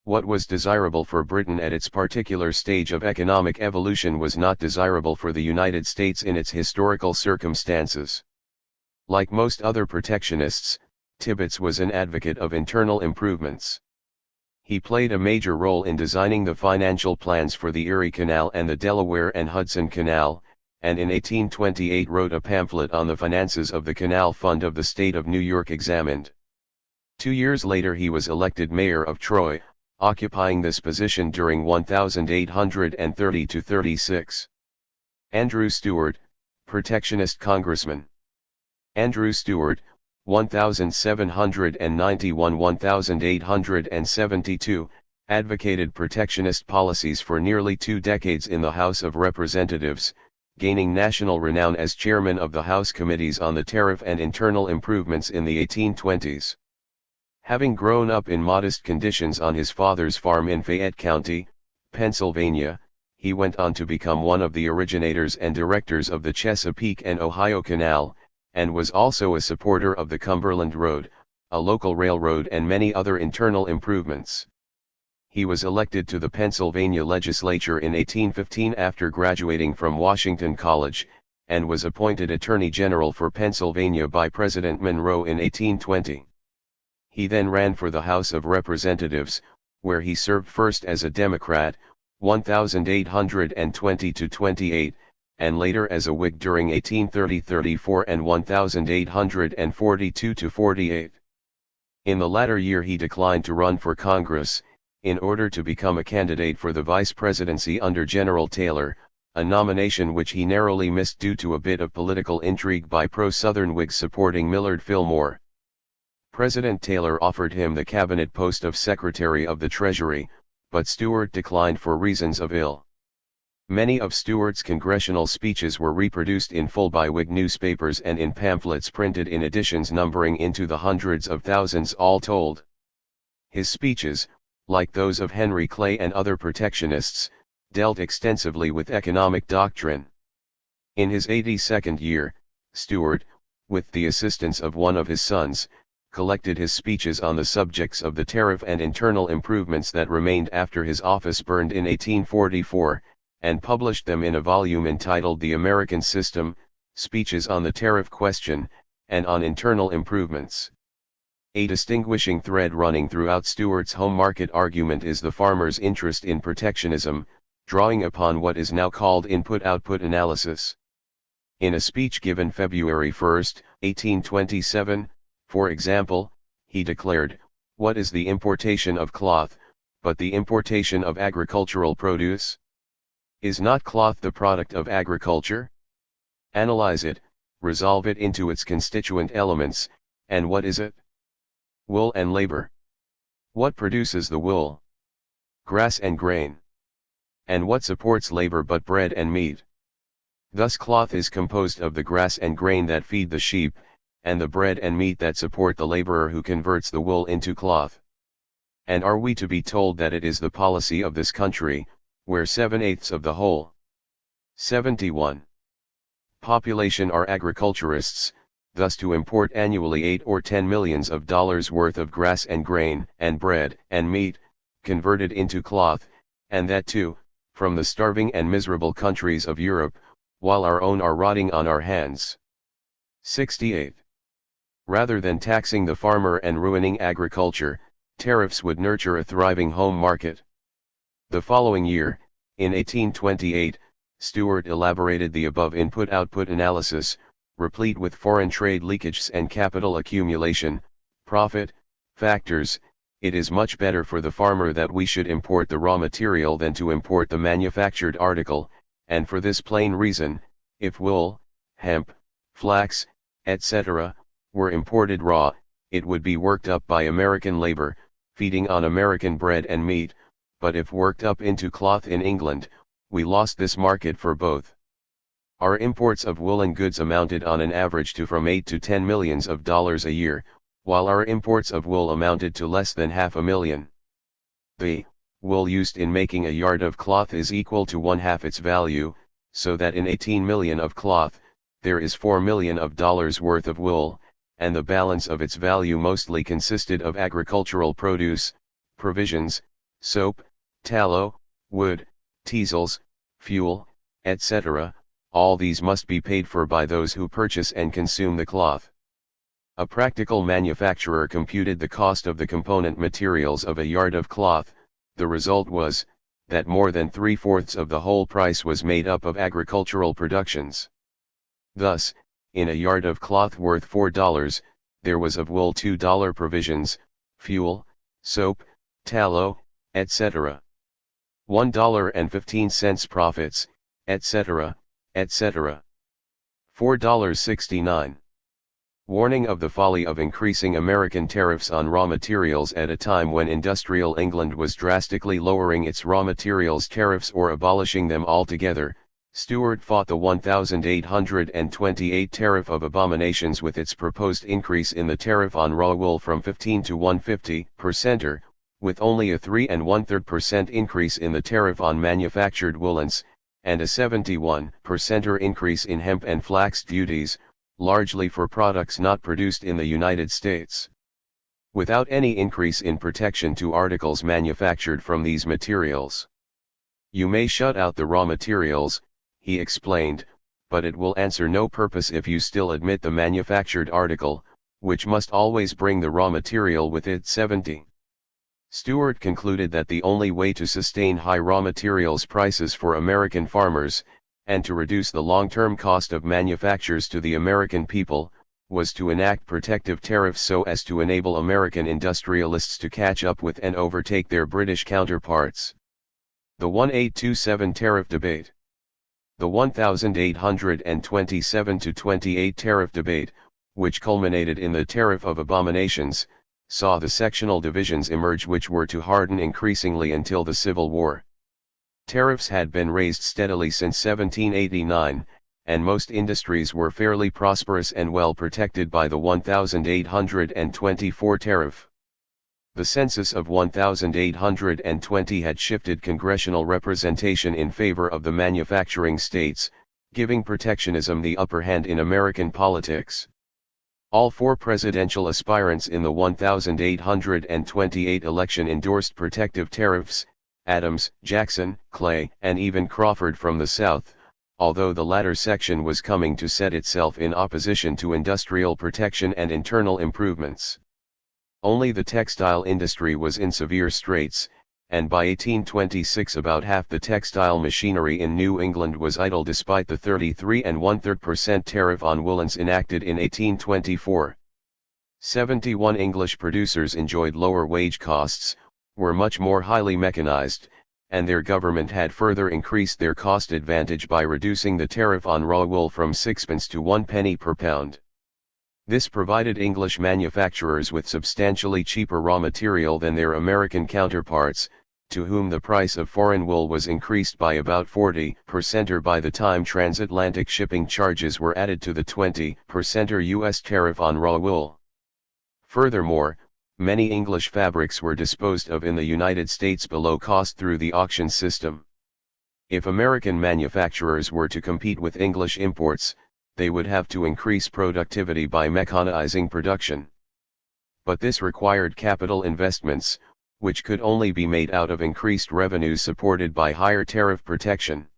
What was desirable for Britain at its particular stage of economic evolution was not desirable for the United States in its historical circumstances. Like most other protectionists, Tibbets was an advocate of internal improvements. He played a major role in designing the financial plans for the Erie Canal and the Delaware and Hudson Canal, and in 1828 wrote a pamphlet on the finances of the Canal Fund of the state of New York examined. 2 years later he was elected mayor of Troy, occupying this position during 1830–36. Andrew Stuart, protectionist congressman. Andrew Stuart, 1791–1872, advocated protectionist policies for nearly 2 decades in the House of Representatives, gaining national renown as chairman of the House Committees on the Tariff and Internal Improvements in the 1820s. Having grown up in modest conditions on his father's farm in Fayette County, Pennsylvania, he went on to become one of the originators and directors of the Chesapeake and Ohio Canal, and was also a supporter of the Cumberland Road, a local railroad, and many other internal improvements. He was elected to the Pennsylvania legislature in 1815 after graduating from Washington College, and was appointed Attorney General for Pennsylvania by President Monroe in 1820. He then ran for the House of Representatives, where he served first as a Democrat, 1820–28, and later as a Whig during 1830–34 and 1842–48. In the latter year he declined to run for Congress, in order to become a candidate for the vice presidency under General Taylor, a nomination which he narrowly missed due to a bit of political intrigue by pro-Southern Whigs supporting Millard Fillmore. President Taylor offered him the cabinet post of Secretary of the Treasury, but Stuart declined for reasons of ill. Many of Stuart's congressional speeches were reproduced in full by Whig newspapers and in pamphlets printed in editions numbering into the hundreds of thousands all told. His speeches, like those of Henry Clay and other protectionists, dealt extensively with economic doctrine. In his 82nd year, Stuart, with the assistance of one of his sons, collected his speeches on the subjects of the tariff and internal improvements that remained after his office burned in 1844, and published them in a volume entitled The American System, Speeches on the Tariff Question, and on Internal Improvements. A distinguishing thread running throughout Stuart's home market argument is the farmer's interest in protectionism, drawing upon what is now called input-output analysis. In a speech given February 1, 1827, for example, he declared, "What is the importation of cloth, but the importation of agricultural produce? Is not cloth the product of agriculture? Analyze it, resolve it into its constituent elements, and what is it? Wool and labor. What produces the wool? Grass and grain. And what supports labor but bread and meat? Thus cloth is composed of the grass and grain that feed the sheep, and the bread and meat that support the laborer who converts the wool into cloth. And are we to be told that it is the policy of this country, where 7/8 of the whole 71 population are agriculturists, thus to import annually $8 or $10 millions worth of grass and grain, and bread and meat, converted into cloth, and that too, from the starving and miserable countries of Europe, while our own are rotting on our hands? 68. Rather than taxing the farmer and ruining agriculture, tariffs would nurture a thriving home market. The following year, in 1828, Stuart elaborated the above input-output analysis, replete with foreign trade leakages and capital accumulation, profit factors. It is much better for the farmer that we should import the raw material than to import the manufactured article, and for this plain reason, if wool, hemp, flax, etc., were imported raw, it would be worked up by American labor, feeding on American bread and meat, but if worked up into cloth in England, we lost this market for both. Our imports of woolen goods amounted on an average to from 8 to 10 millions of dollars a year, while our imports of wool amounted to less than $500,000. The wool used in making a yard of cloth is equal to one-half its value, so that in 18 million of cloth, there is $4 million worth of wool, and the balance of its value mostly consisted of agricultural produce, provisions, soap, tallow, wood, teasels, fuel, etc. All these must be paid for by those who purchase and consume the cloth. A practical manufacturer computed the cost of the component materials of a yard of cloth. The result was, that more than 3/4 of the whole price was made up of agricultural productions. Thus, in a yard of cloth worth $4, there was of wool $2 provisions, fuel, soap, tallow, etc. $1.15 profits, etc., etc. $4.69. Warning of the folly of increasing American tariffs on raw materials at a time when industrial England was drastically lowering its raw materials tariffs or abolishing them altogether. Stuart fought the 1828 tariff of abominations with its proposed increase in the tariff on raw wool from 15 to 150%, with only a 3 1/3% increase in the tariff on manufactured woolens, and a 71% increase in hemp and flax duties, largely for products not produced in the United States. Without any increase in protection to articles manufactured from these materials. You may shut out the raw materials, he explained, but it will answer no purpose if you still admit the manufactured article, which must always bring the raw material with it. 70. Stuart concluded that the only way to sustain high raw materials prices for American farmers, and to reduce the long-term cost of manufactures to the American people, was to enact protective tariffs so as to enable American industrialists to catch up with and overtake their British counterparts. The 1827 Tariff Debate. The 1827-28 Tariff Debate, which culminated in the Tariff of Abominations, saw the sectional divisions emerge which were to harden increasingly until the Civil War. Tariffs had been raised steadily since 1789, and most industries were fairly prosperous and well protected by the 1824 tariff. The census of 1820 had shifted congressional representation in favor of the manufacturing states, giving protectionism the upper hand in American politics. All four presidential aspirants in the 1828 election endorsed protective tariffs: Adams, Jackson, Clay, and even Crawford from the South, although the latter section was coming to set itself in opposition to industrial protection and internal improvements. Only the textile industry was in severe straits, and by 1826 about half the textile machinery in New England was idle despite the 33 1/3% tariff on woolens enacted in 1824. 71 English producers enjoyed lower wage costs, were much more highly mechanized, and their government had further increased their cost advantage by reducing the tariff on raw wool from 6 to 1 penny per pound. This provided English manufacturers with substantially cheaper raw material than their American counterparts, to whom the price of foreign wool was increased by about 40% or by the time transatlantic shipping charges were added to the 20% U.S. tariff on raw wool. Furthermore, many English fabrics were disposed of in the United States below cost through the auction system. If American manufacturers were to compete with English imports, they would have to increase productivity by mechanizing production. But this required capital investments, which could only be made out of increased revenues supported by higher tariff protection.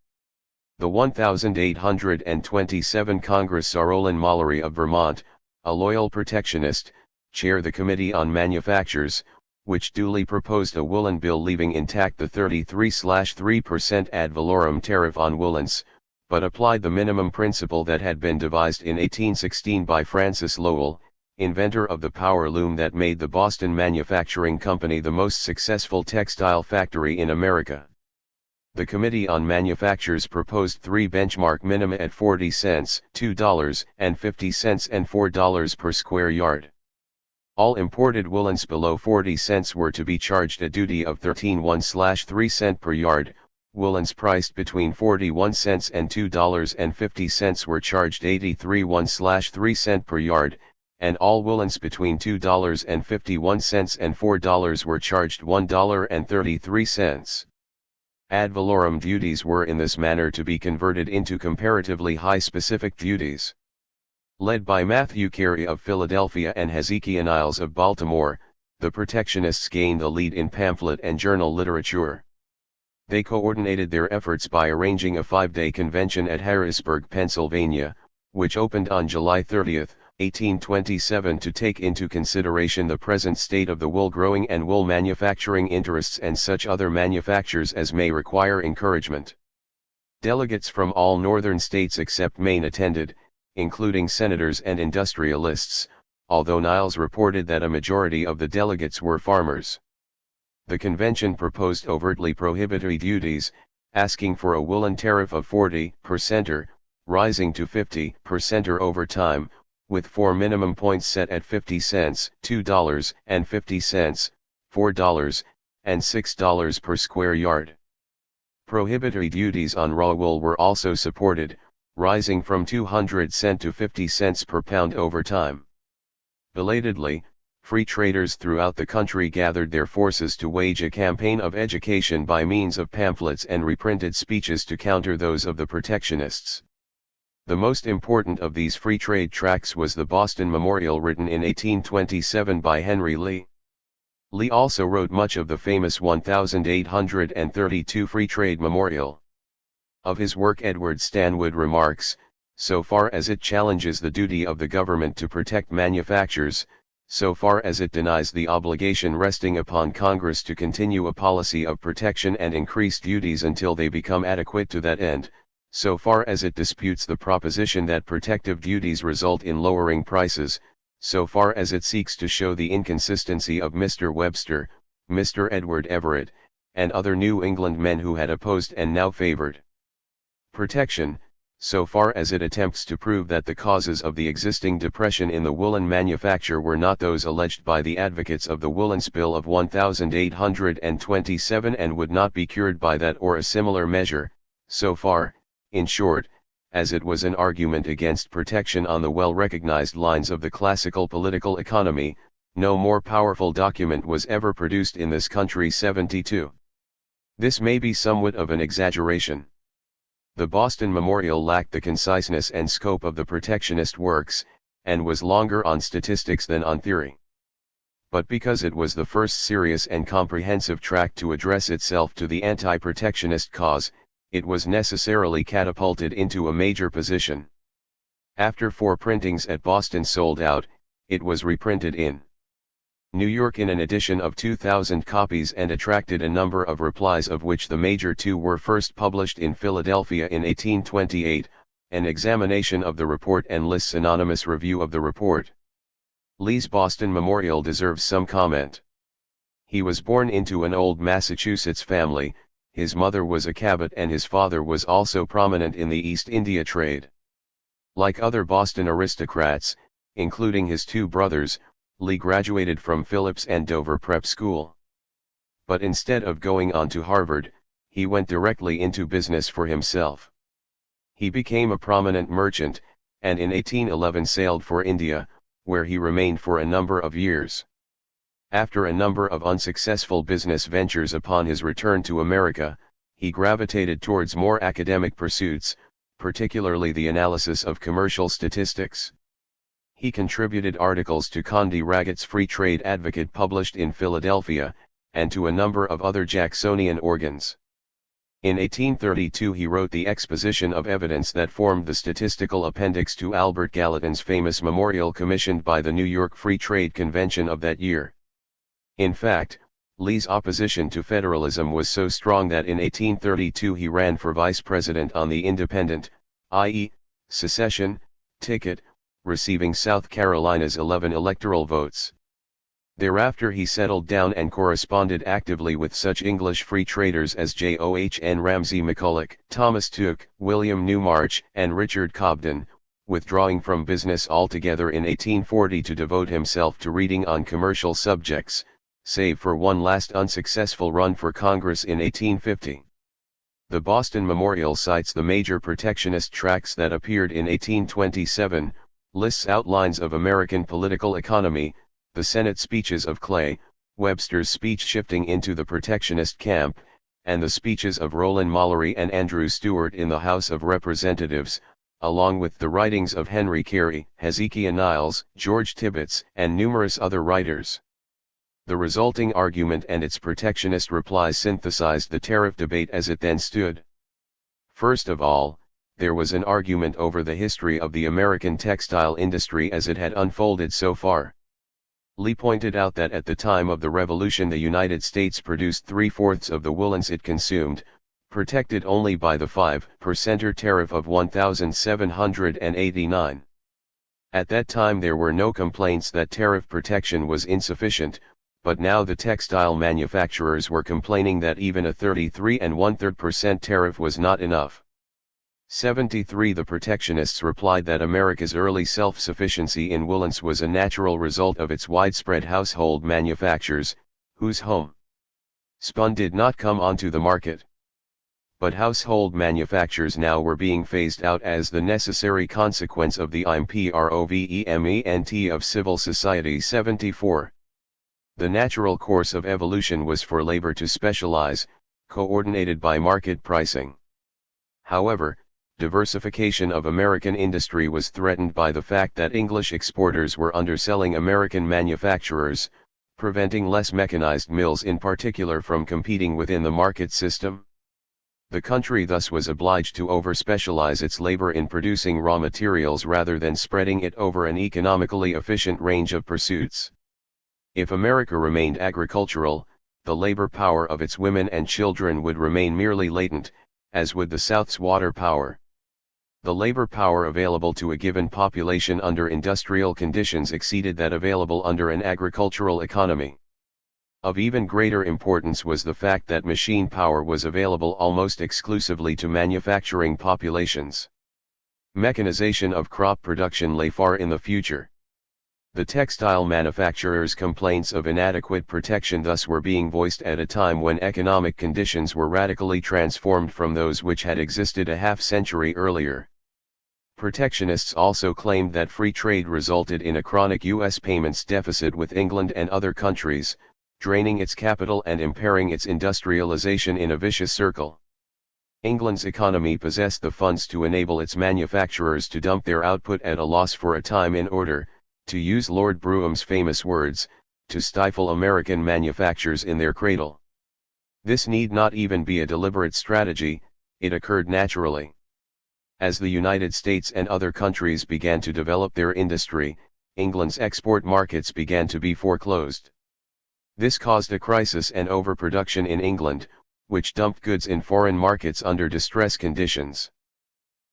The 1827 Congress saw Roland Mallory of Vermont, a loyal protectionist, chair the Committee on Manufactures, which duly proposed a woolen bill leaving intact the 33/3% ad valorem tariff on woolens, but applied the minimum principle that had been devised in 1816 by Francis Lowell, inventor of the power loom that made the Boston Manufacturing Company the most successful textile factory in America. The Committee on Manufactures proposed three benchmark minima at 40 cents, $2.50 and $4 per square yard. All imported woolens below 40 cents were to be charged a duty of 13.1/3 cent per yard, woolens priced between 41 cents and $2.50 were charged 83.1/3 cent per yard, and all woolens between $2.51 and $4 were charged $1.33. Ad valorem duties were in this manner to be converted into comparatively high specific duties. Led by Matthew Carey of Philadelphia and Hezekiah Niles of Baltimore, the protectionists gained the lead in pamphlet and journal literature. They coordinated their efforts by arranging a 5-day convention at Harrisburg, Pennsylvania, which opened on July 30, 1827 to take into consideration the present state of the wool growing and wool manufacturing interests and such other manufactures as may require encouragement. Delegates from all northern states except Maine attended, including senators and industrialists, although Niles reported that a majority of the delegates were farmers. The convention proposed overtly prohibitory duties, asking for a woolen tariff of 40 per center, rising to 50 per center over time, with 4 minimum points set at 50 cents, $2.50, $4, and $6 per square yard. Prohibitory duties on raw wool were also supported, rising from 200 cents to 50 cents per pound over time. Belatedly, free traders throughout the country gathered their forces to wage a campaign of education by means of pamphlets and reprinted speeches to counter those of the protectionists. The most important of these free trade tracts was the Boston Memorial, written in 1827 by Henry Lee. Lee also wrote much of the famous 1832 Free Trade Memorial. Of his work Edward Stanwood remarks, so far as it challenges the duty of the government to protect manufactures, so far as it denies the obligation resting upon Congress to continue a policy of protection and increase duties until they become adequate to that end, so far as it disputes the proposition that protective duties result in lowering prices, so far as it seeks to show the inconsistency of Mr. Webster, Mr. Edward Everett, and other New England men who had opposed and now favored protection, so far as it attempts to prove that the causes of the existing depression in the woolen manufacture were not those alleged by the advocates of the Woolens Bill of 1827 and would not be cured by that or a similar measure, so far, in short, as it was an argument against protection on the well-recognized lines of the classical political economy, no more powerful document was ever produced in this country. 72. This may be somewhat of an exaggeration. The Boston Memorial lacked the conciseness and scope of the protectionist works, and was longer on statistics than on theory. But because it was the first serious and comprehensive tract to address itself to the anti-protectionist cause, it was necessarily catapulted into a major position. After 4 printings at Boston sold out, it was reprinted in New York in an edition of 2,000 copies and attracted a number of replies, of which the major 2 were first published in Philadelphia in 1828, an examination of the report and List's anonymous review of the report. Lee's Boston Memorial deserves some comment. He was born into an old Massachusetts family, his mother was a Cabot and his father was also prominent in the East India trade. Like other Boston aristocrats, including his 2 brothers, Lee graduated from Phillips and Dover Prep School. But instead of going on to Harvard, he went directly into business for himself. He became a prominent merchant, and in 1811 sailed for India, where he remained for a number of years. After a number of unsuccessful business ventures upon his return to America, he gravitated towards more academic pursuits, particularly the analysis of commercial statistics. He contributed articles to Condi Raggett's Free Trade Advocate published in Philadelphia, and to a number of other Jacksonian organs. In 1832 he wrote the exposition of evidence that formed the statistical appendix to Albert Gallatin's famous memorial commissioned by the New York Free Trade Convention of that year. In fact, Lee's opposition to federalism was so strong that in 1832 he ran for vice president on the independent, i.e., secession, ticket, receiving South Carolina's 11 electoral votes. Thereafter he settled down and corresponded actively with such English free traders as John Ramsay McCulloch, Thomas Tuke, William Newmarch, and Richard Cobden, withdrawing from business altogether in 1840 to devote himself to reading on commercial subjects, save for one last unsuccessful run for Congress in 1850. The Boston Memorial cites the major protectionist tracts that appeared in 1827, lists outlines of American political economy, the Senate speeches of Clay, Webster's speech shifting into the protectionist camp, and the speeches of Roland Mallory and Andrew Stewart in the House of Representatives, along with the writings of Henry Carey, Hezekiah Niles, George Tibbets, and numerous other writers. The resulting argument and its protectionist replies synthesized the tariff debate as it then stood. First of all, there was an argument over the history of the American textile industry as it had unfolded so far. Lee pointed out that at the time of the Revolution the United States produced 3/4 of the woolens it consumed, protected only by the 5% tariff of 1789. At that time there were no complaints that tariff protection was insufficient, but now the textile manufacturers were complaining that even a 33 1/3% tariff was not enough. 73 The protectionists replied that America's early self-sufficiency in woolens was a natural result of its widespread household manufactures, whose home-spun did not come onto the market. But household manufactures now were being phased out as the necessary consequence of the improvement of civil society. 74. The natural course of evolution was for labor to specialize, coordinated by market pricing. However, diversification of American industry was threatened by the fact that English exporters were underselling American manufacturers, preventing less mechanized mills in particular from competing within the market system. The country thus was obliged to over-specialize its labor in producing raw materials rather than spreading it over an economically efficient range of pursuits. If America remained agricultural, the labor power of its women and children would remain merely latent, as would the South's water power. The labor power available to a given population under industrial conditions exceeded that available under an agricultural economy. Of even greater importance was the fact that machine power was available almost exclusively to manufacturing populations. Mechanization of crop production lay far in the future. The textile manufacturers' complaints of inadequate protection thus were being voiced at a time when economic conditions were radically transformed from those which had existed a half-century earlier. Protectionists also claimed that free trade resulted in a chronic U.S. payments deficit with England and other countries, draining its capital and impairing its industrialization in a vicious circle. England's economy possessed the funds to enable its manufacturers to dump their output at a loss for a time in order, to use Lord Brougham's famous words, to stifle American manufactures in their cradle. This need not even be a deliberate strategy, it occurred naturally. As the United States and other countries began to develop their industry, England's export markets began to be foreclosed. This caused a crisis and overproduction in England, which dumped goods in foreign markets under distress conditions.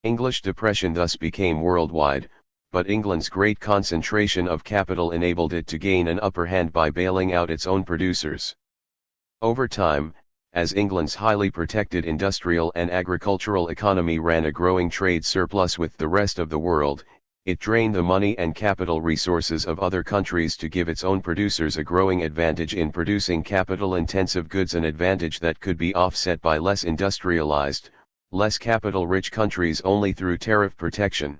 English depression thus became worldwide, but England's great concentration of capital enabled it to gain an upper hand by bailing out its own producers. Over time, as England's highly protected industrial and agricultural economy ran a growing trade surplus with the rest of the world, it drained the money and capital resources of other countries to give its own producers a growing advantage in producing capital-intensive goods, an advantage that could be offset by less industrialized, less capital-rich countries only through tariff protection.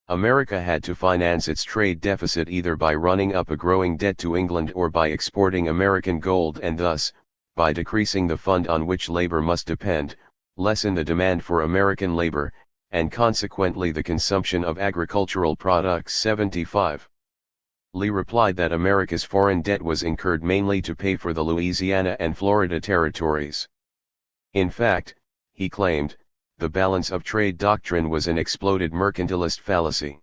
America had to finance its trade deficit either by running up a growing debt to England or by exporting American gold, and thus, by decreasing the fund on which labor must depend, lessen the demand for American labor, and consequently the consumption of agricultural products. 75. Lee replied that America's foreign debt was incurred mainly to pay for the Louisiana and Florida territories. In fact, he claimed, the balance of trade doctrine was an exploded mercantilist fallacy.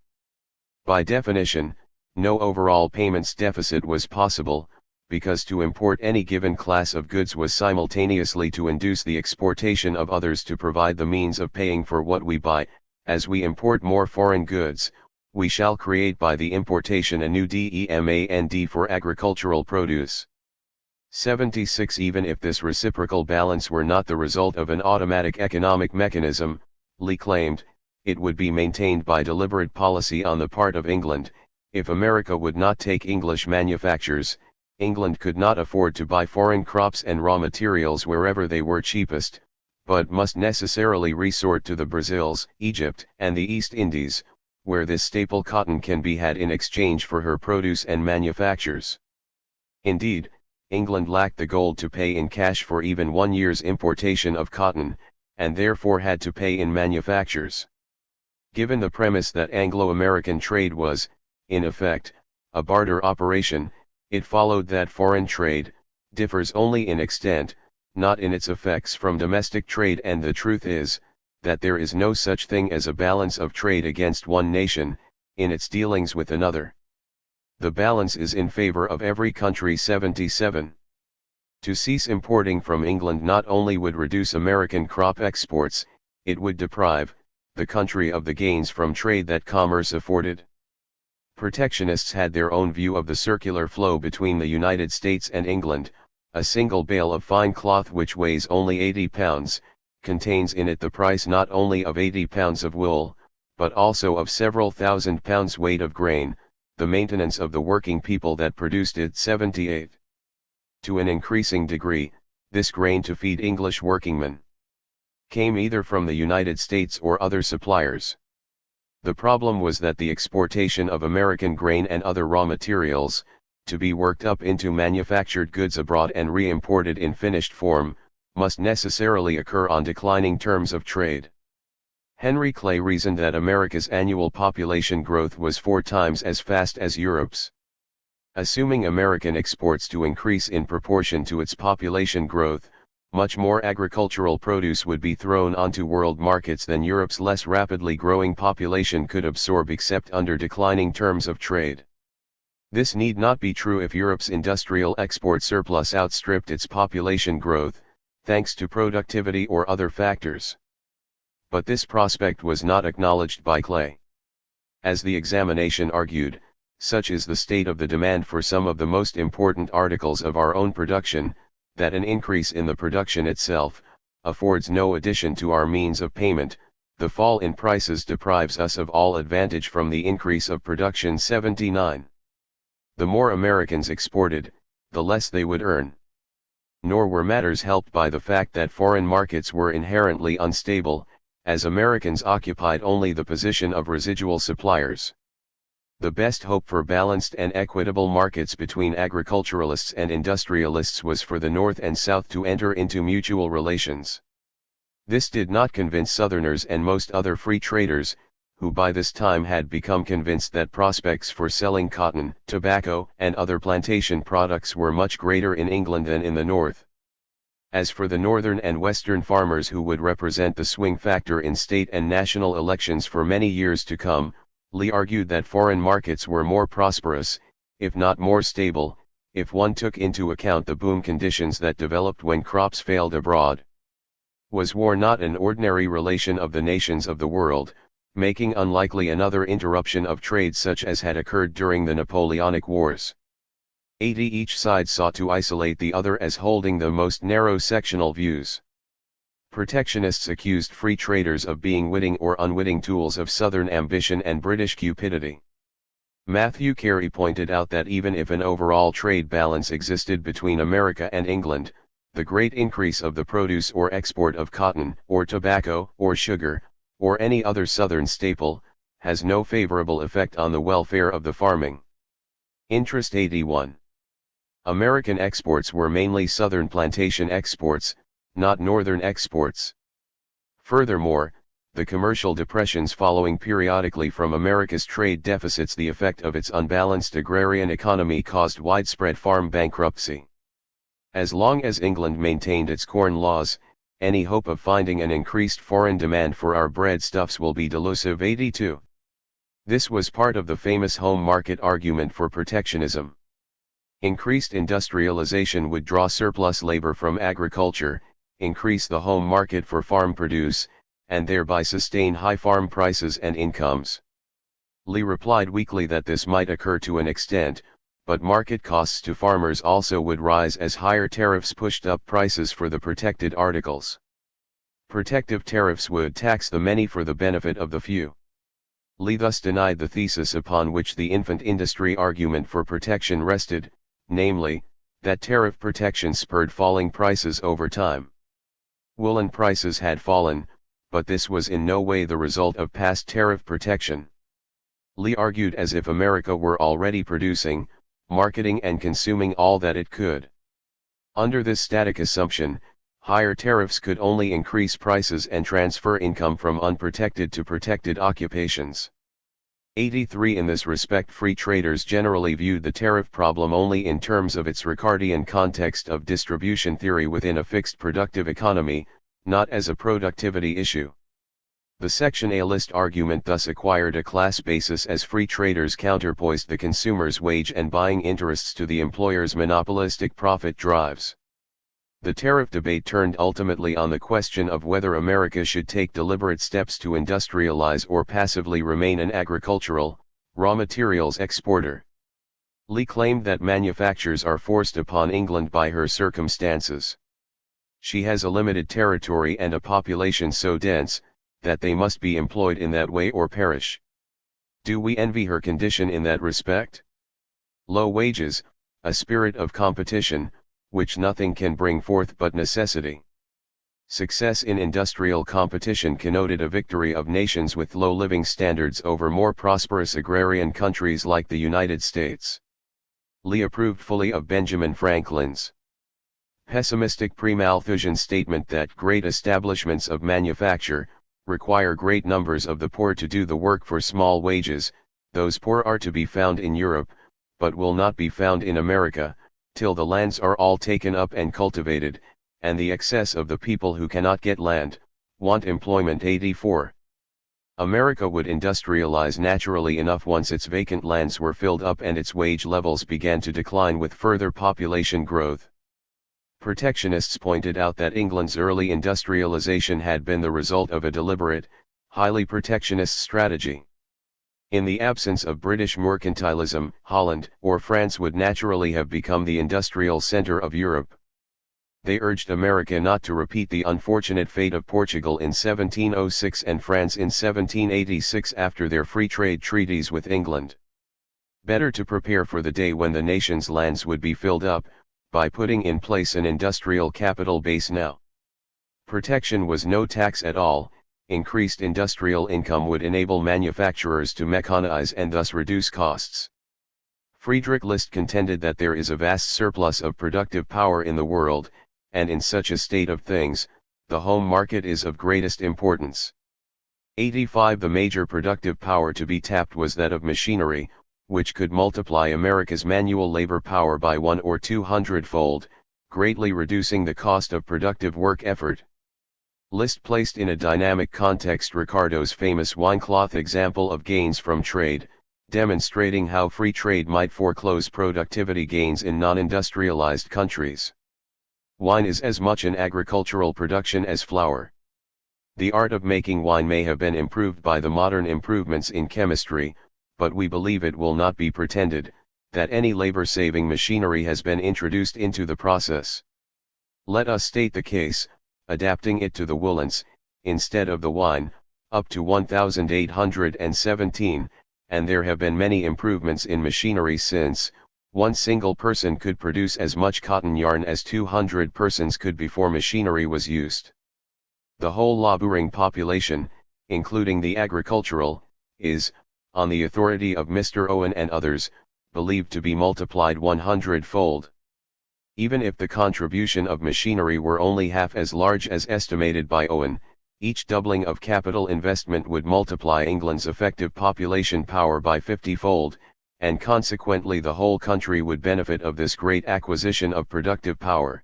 By definition, no overall payments deficit was possible, because to import any given class of goods was simultaneously to induce the exportation of others to provide the means of paying for what we buy. As we import more foreign goods, we shall create by the importation a new demand for agricultural produce. 76. Even if this reciprocal balance were not the result of an automatic economic mechanism, Lee claimed, it would be maintained by deliberate policy on the part of England. If America would not take English manufactures, England could not afford to buy foreign crops and raw materials wherever they were cheapest, but must necessarily resort to the Brazils, Egypt, and the East Indies, where this staple cotton can be had in exchange for her produce and manufactures. Indeed, England lacked the gold to pay in cash for even 1 year's importation of cotton, and therefore had to pay in manufactures. Given the premise that Anglo-American trade was, in effect, a barter operation, it followed that foreign trade differs only in extent, not in its effects from domestic trade, and the truth is, that there is no such thing as a balance of trade against one nation, in its dealings with another. The balance is in favor of every country. 77. To cease importing from England not only would reduce American crop exports, it would deprive the country of the gains from trade that commerce afforded. Protectionists had their own view of the circular flow between the United States and England. A single bale of fine cloth which weighs only 80 pounds, contains in it the price not only of 80 pounds of wool, but also of several thousand pounds weight of grain, the maintenance of the working people that produced it. 78. To an increasing degree, this grain to feed English workingmen came either from the United States or other suppliers. The problem was that the exportation of American grain and other raw materials, to be worked up into manufactured goods abroad and re-imported in finished form, must necessarily occur on declining terms of trade. Henry Clay reasoned that America's annual population growth was 4 times as fast as Europe's. Assuming American exports to increase in proportion to its population growth, much more agricultural produce would be thrown onto world markets than Europe's less rapidly growing population could absorb except under declining terms of trade. This need not be true if Europe's industrial export surplus outstripped its population growth, thanks to productivity or other factors. But this prospect was not acknowledged by Clay. As the examination argued, such is the state of the demand for some of the most important articles of our own production, that an increase in the production itself affords no addition to our means of payment. The fall in prices deprives us of all advantage from the increase of production. 79. The more Americans exported, the less they would earn. Nor were matters helped by the fact that foreign markets were inherently unstable, as Americans occupied only the position of residual suppliers. The best hope for balanced and equitable markets between agriculturalists and industrialists was for the North and South to enter into mutual relations. This did not convince Southerners and most other free traders, who by this time had become convinced that prospects for selling cotton, tobacco, and other plantation products were much greater in England than in the North. As for the Northern and Western farmers who would represent the swing factor in state and national elections for many years to come, Lee argued that foreign markets were more prosperous, if not more stable, if one took into account the boom conditions that developed when crops failed abroad. Was war not an ordinary relation of the nations of the world, making unlikely another interruption of trade such as had occurred during the Napoleonic Wars? 80. Each side sought to isolate the other as holding the most narrow sectional views. Protectionists accused free traders of being witting or unwitting tools of Southern ambition and British cupidity. Matthew Carey pointed out that even if an overall trade balance existed between America and England, the great increase of the produce or export of cotton, or tobacco, or sugar, or any other Southern staple, has no favorable effect on the welfare of the farming interest. 81. American exports were mainly Southern plantation exports, not Northern exports. Furthermore, the commercial depressions following periodically from America's trade deficits, the effect of its unbalanced agrarian economy, caused widespread farm bankruptcy. As long as England maintained its corn laws, any hope of finding an increased foreign demand for our breadstuffs will be delusive. 82. This was part of the famous home market argument for protectionism. Increased industrialization would draw surplus labor from agriculture, increase the home market for farm produce, and thereby sustain high farm prices and incomes. Lee replied weakly that this might occur to an extent, but market costs to farmers also would rise as higher tariffs pushed up prices for the protected articles. Protective tariffs would tax the many for the benefit of the few. Lee thus denied the thesis upon which the infant industry argument for protection rested, namely, that tariff protection spurred falling prices over time. Woolen prices had fallen, but this was in no way the result of past tariff protection. Lee argued as if America were already producing, marketing and consuming all that it could. Under this static assumption, higher tariffs could only increase prices and transfer income from unprotected to protected occupations. 83 In this respect, free traders generally viewed the tariff problem only in terms of its Ricardian context of distribution theory within a fixed productive economy, not as a productivity issue. The Section A list argument thus acquired a class basis as free traders counterpoised the consumer's wage and buying interests to the employer's monopolistic profit drives. The tariff debate turned ultimately on the question of whether America should take deliberate steps to industrialize or passively remain an agricultural, raw materials exporter. Lee claimed that manufactures are forced upon England by her circumstances. She has a limited territory and a population so dense, that they must be employed in that way or perish. Do we envy her condition in that respect? Low wages, a spirit of competition, which nothing can bring forth but necessity. Success in industrial competition connoted a victory of nations with low living standards over more prosperous agrarian countries like the United States. Lee approved fully of Benjamin Franklin's pessimistic pre-Malthusian statement that great establishments of manufacture require great numbers of the poor to do the work for small wages. Those poor are to be found in Europe, but will not be found in America, till the lands are all taken up and cultivated, and the excess of the people who cannot get land, want employment. 84. America would industrialize naturally enough once its vacant lands were filled up and its wage levels began to decline with further population growth. Protectionists pointed out that England's early industrialization had been the result of a deliberate, highly protectionist strategy. In the absence of British mercantilism, Holland or France would naturally have become the industrial center of Europe. They urged America not to repeat the unfortunate fate of Portugal in 1706 and France in 1786 after their free trade treaties with England. Better to prepare for the day when the nation's lands would be filled up, by putting in place an industrial capital base now. Protection was no tax at all. Increased industrial income would enable manufacturers to mechanize and thus reduce costs. Friedrich List contended that there is a vast surplus of productive power in the world, and in such a state of things, the home market is of greatest importance. 85 The major productive power to be tapped was that of machinery, which could multiply America's manual labor power by 100 or 200-fold, greatly reducing the cost of productive work effort. List placed in a dynamic context Ricardo's famous winecloth example of gains from trade, demonstrating how free trade might foreclose productivity gains in non-industrialized countries. Wine is as much an agricultural production as flour. The art of making wine may have been improved by the modern improvements in chemistry, but we believe it will not be pretended that any labor-saving machinery has been introduced into the process. Let us state the case, adapting it to the woolens, instead of the wine, up to 1817, and there have been many improvements in machinery since. One single person could produce as much cotton yarn as 200 persons could before machinery was used. The whole laboring population, including the agricultural, is, on the authority of Mr. Owen and others, believed to be multiplied 100-fold. Even if the contribution of machinery were only half as large as estimated by Owen, each doubling of capital investment would multiply England's effective population power by 50-fold, and consequently the whole country would benefit of this great acquisition of productive power.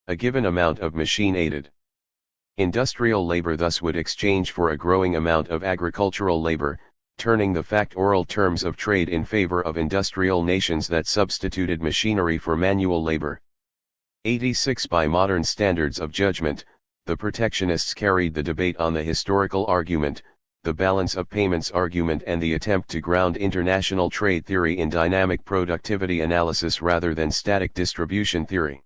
A given amount of machine-aided industrial labor thus would exchange for a growing amount of agricultural labor, turning the factorial terms of trade in favor of industrial nations that substituted machinery for manual labor. 86 By modern standards of judgment, the protectionists carried the debate on the historical argument, the balance of payments argument and the attempt to ground international trade theory in dynamic productivity analysis rather than static distribution theory.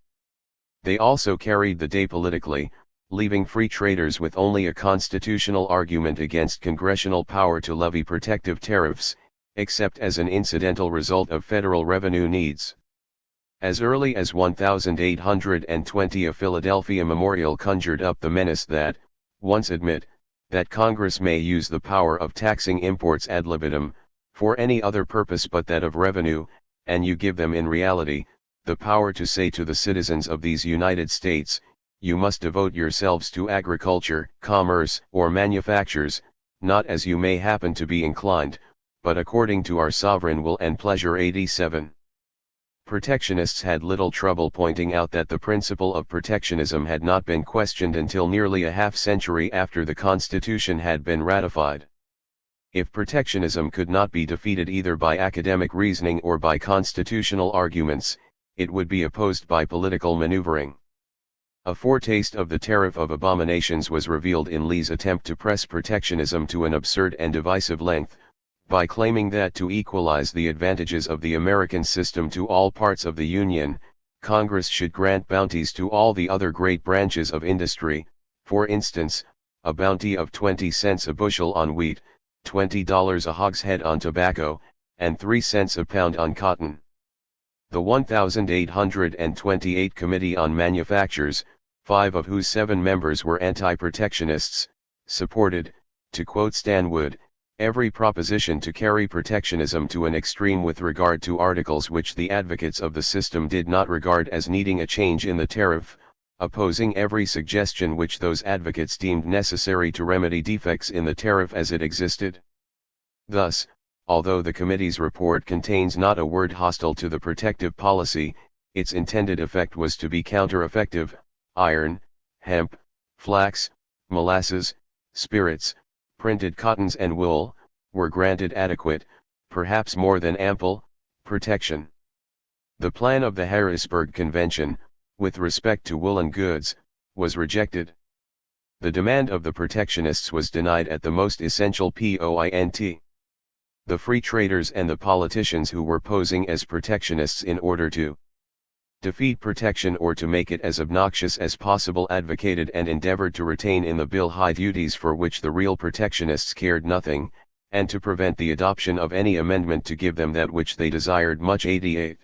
They also carried the day politically, leaving free traders with only a constitutional argument against congressional power to levy protective tariffs, except as an incidental result of federal revenue needs. As early as 1820 a Philadelphia memorial conjured up the menace that, once admit, that Congress may use the power of taxing imports ad libitum, for any other purpose but that of revenue, and you give them in reality, the power to say to the citizens of these United States, you must devote yourselves to agriculture, commerce, or manufactures, not as you may happen to be inclined, but according to our sovereign will and pleasure. 87. Protectionists had little trouble pointing out that the principle of protectionism had not been questioned until nearly a half-century after the Constitution had been ratified. If protectionism could not be defeated either by academic reasoning or by constitutional arguments, it would be opposed by political maneuvering. A foretaste of the tariff of abominations was revealed in Lee's attempt to press protectionism to an absurd and divisive length, by claiming that to equalize the advantages of the American system to all parts of the Union, Congress should grant bounties to all the other great branches of industry, for instance, a bounty of 20 cents a bushel on wheat, $20 a hogshead on tobacco, and 3 cents a pound on cotton. The 1828 Committee on Manufactures, 5 of whose 7 members were anti-protectionists, supported, to quote Stanwood, every proposition to carry protectionism to an extreme with regard to articles which the advocates of the system did not regard as needing a change in the tariff, opposing every suggestion which those advocates deemed necessary to remedy defects in the tariff as it existed. Thus, although the committee's report contains not a word hostile to the protective policy, its intended effect was to be counter-effective. Iron, hemp, flax, molasses, spirits, printed cottons and wool, were granted adequate, perhaps more than ample, protection. The plan of the Harrisburg Convention, with respect to woolen goods, was rejected. The demand of the protectionists was denied at the most essential point. The free traders and the politicians who were posing as protectionists in order to defeat protection or to make it as obnoxious as possible advocated and endeavored to retain in the bill high duties for which the real protectionists cared nothing, and to prevent the adoption of any amendment to give them that which they desired much. 88.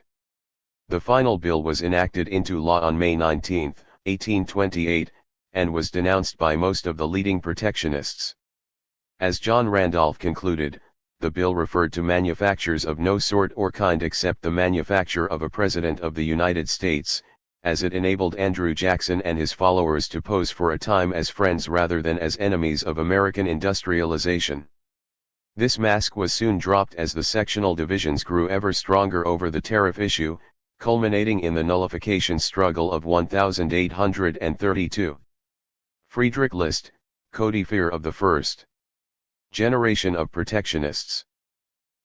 The final bill was enacted into law on May 19, 1828, and was denounced by most of the leading protectionists. As John Randolph concluded, the bill referred to manufactures of no sort or kind except the manufacture of a President of the United States, as it enabled Andrew Jackson and his followers to pose for a time as friends rather than as enemies of American industrialization. This mask was soon dropped as the sectional divisions grew ever stronger over the tariff issue, culminating in the nullification struggle of 1832. Friedrich List, codifier of the first generation of protectionists.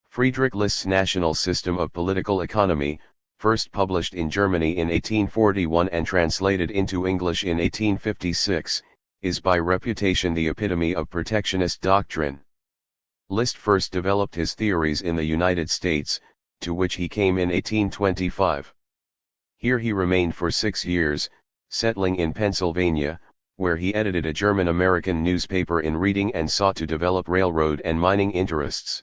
Friedrich List's National System of Political Economy, first published in Germany in 1841 and translated into English in 1856, is by reputation the epitome of protectionist doctrine. List first developed his theories in the United States, to which he came in 1825. Here he remained for 6 years, settling in Pennsylvania, where he edited a German-American newspaper in reading and sought to develop railroad and mining interests.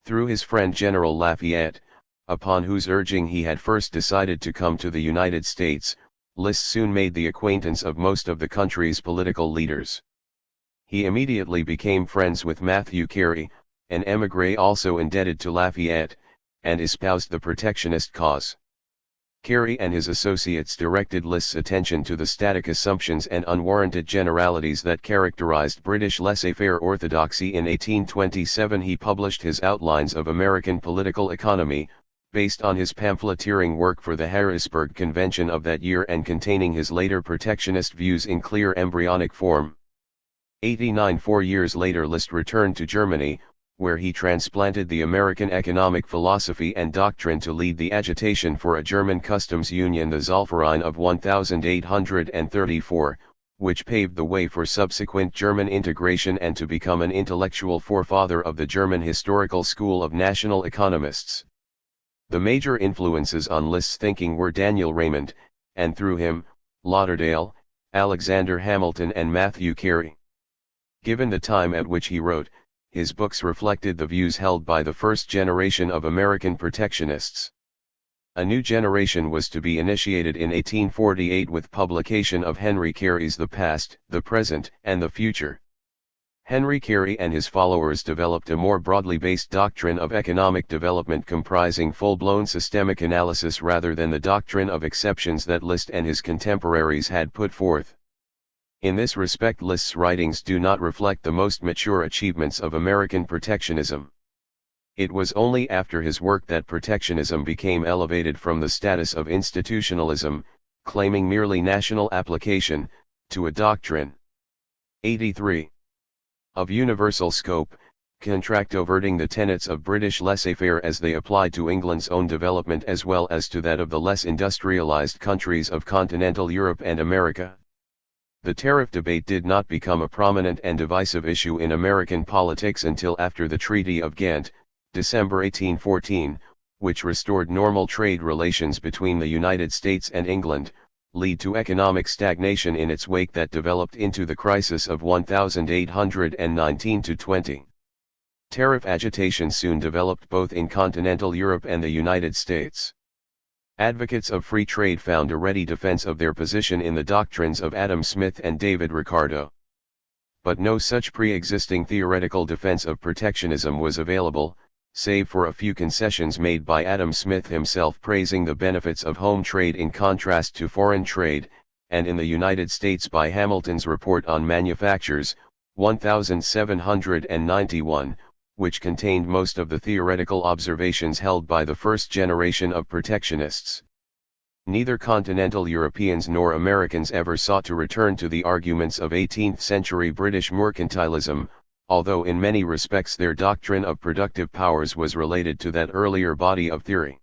Through his friend General Lafayette, upon whose urging he had first decided to come to the United States, List soon made the acquaintance of most of the country's political leaders. He immediately became friends with Matthew Carey, an émigré also indebted to Lafayette, and espoused the protectionist cause. Carey and his associates directed List's attention to the static assumptions and unwarranted generalities that characterized British laissez-faire orthodoxy. In 1827 he published his Outlines of American Political Economy, based on his pamphleteering work for the Harrisburg Convention of that year and containing his later protectionist views in clear embryonic form. 89 4 years later List returned to Germany, where he transplanted the American economic philosophy and doctrine to lead the agitation for a German customs union, the Zollverein of 1834, which paved the way for subsequent German integration and to become an intellectual forefather of the German historical school of national economists. The major influences on List's thinking were Daniel Raymond, and through him, Lauderdale, Alexander Hamilton and Matthew Carey. Given the time at which he wrote, his books reflected the views held by the first generation of American protectionists. A new generation was to be initiated in 1848 with publication of Henry Carey's The Past, the Present, and the Future. Henry Carey and his followers developed a more broadly based doctrine of economic development comprising full-blown systemic analysis rather than the doctrine of exceptions that List and his contemporaries had put forth. In this respect, List's writings do not reflect the most mature achievements of American protectionism. It was only after his work that protectionism became elevated from the status of institutionalism, claiming merely national application, to a doctrine. 83. Of universal scope, controverting the tenets of British laissez-faire as they apply to England's own development as well as to that of the less industrialized countries of continental Europe and America. The tariff debate did not become a prominent and divisive issue in American politics until after the Treaty of Ghent, December 1814, which restored normal trade relations between the United States and England, lead to economic stagnation in its wake that developed into the crisis of 1819-20. Tariff agitation soon developed both in continental Europe and the United States. Advocates of free trade found a ready defense of their position in the doctrines of Adam Smith and David Ricardo. But no such pre-existing theoretical defense of protectionism was available, save for a few concessions made by Adam Smith himself praising the benefits of home trade in contrast to foreign trade, and in the United States by Hamilton's Report on Manufactures, 1791, which contained most of the theoretical observations held by the first generation of protectionists. Neither continental Europeans nor Americans ever sought to return to the arguments of 18th-century British mercantilism, although in many respects their doctrine of productive powers was related to that earlier body of theory.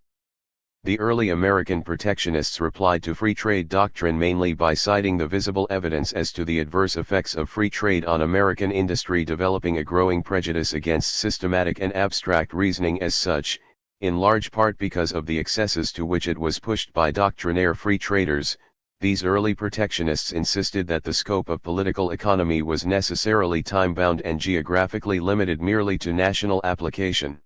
The early American protectionists replied to free trade doctrine mainly by citing the visible evidence as to the adverse effects of free trade on American industry, developing a growing prejudice against systematic and abstract reasoning as such, in large part because of the excesses to which it was pushed by doctrinaire free traders. These early protectionists insisted that the scope of political economy was necessarily time-bound and geographically limited merely to national application.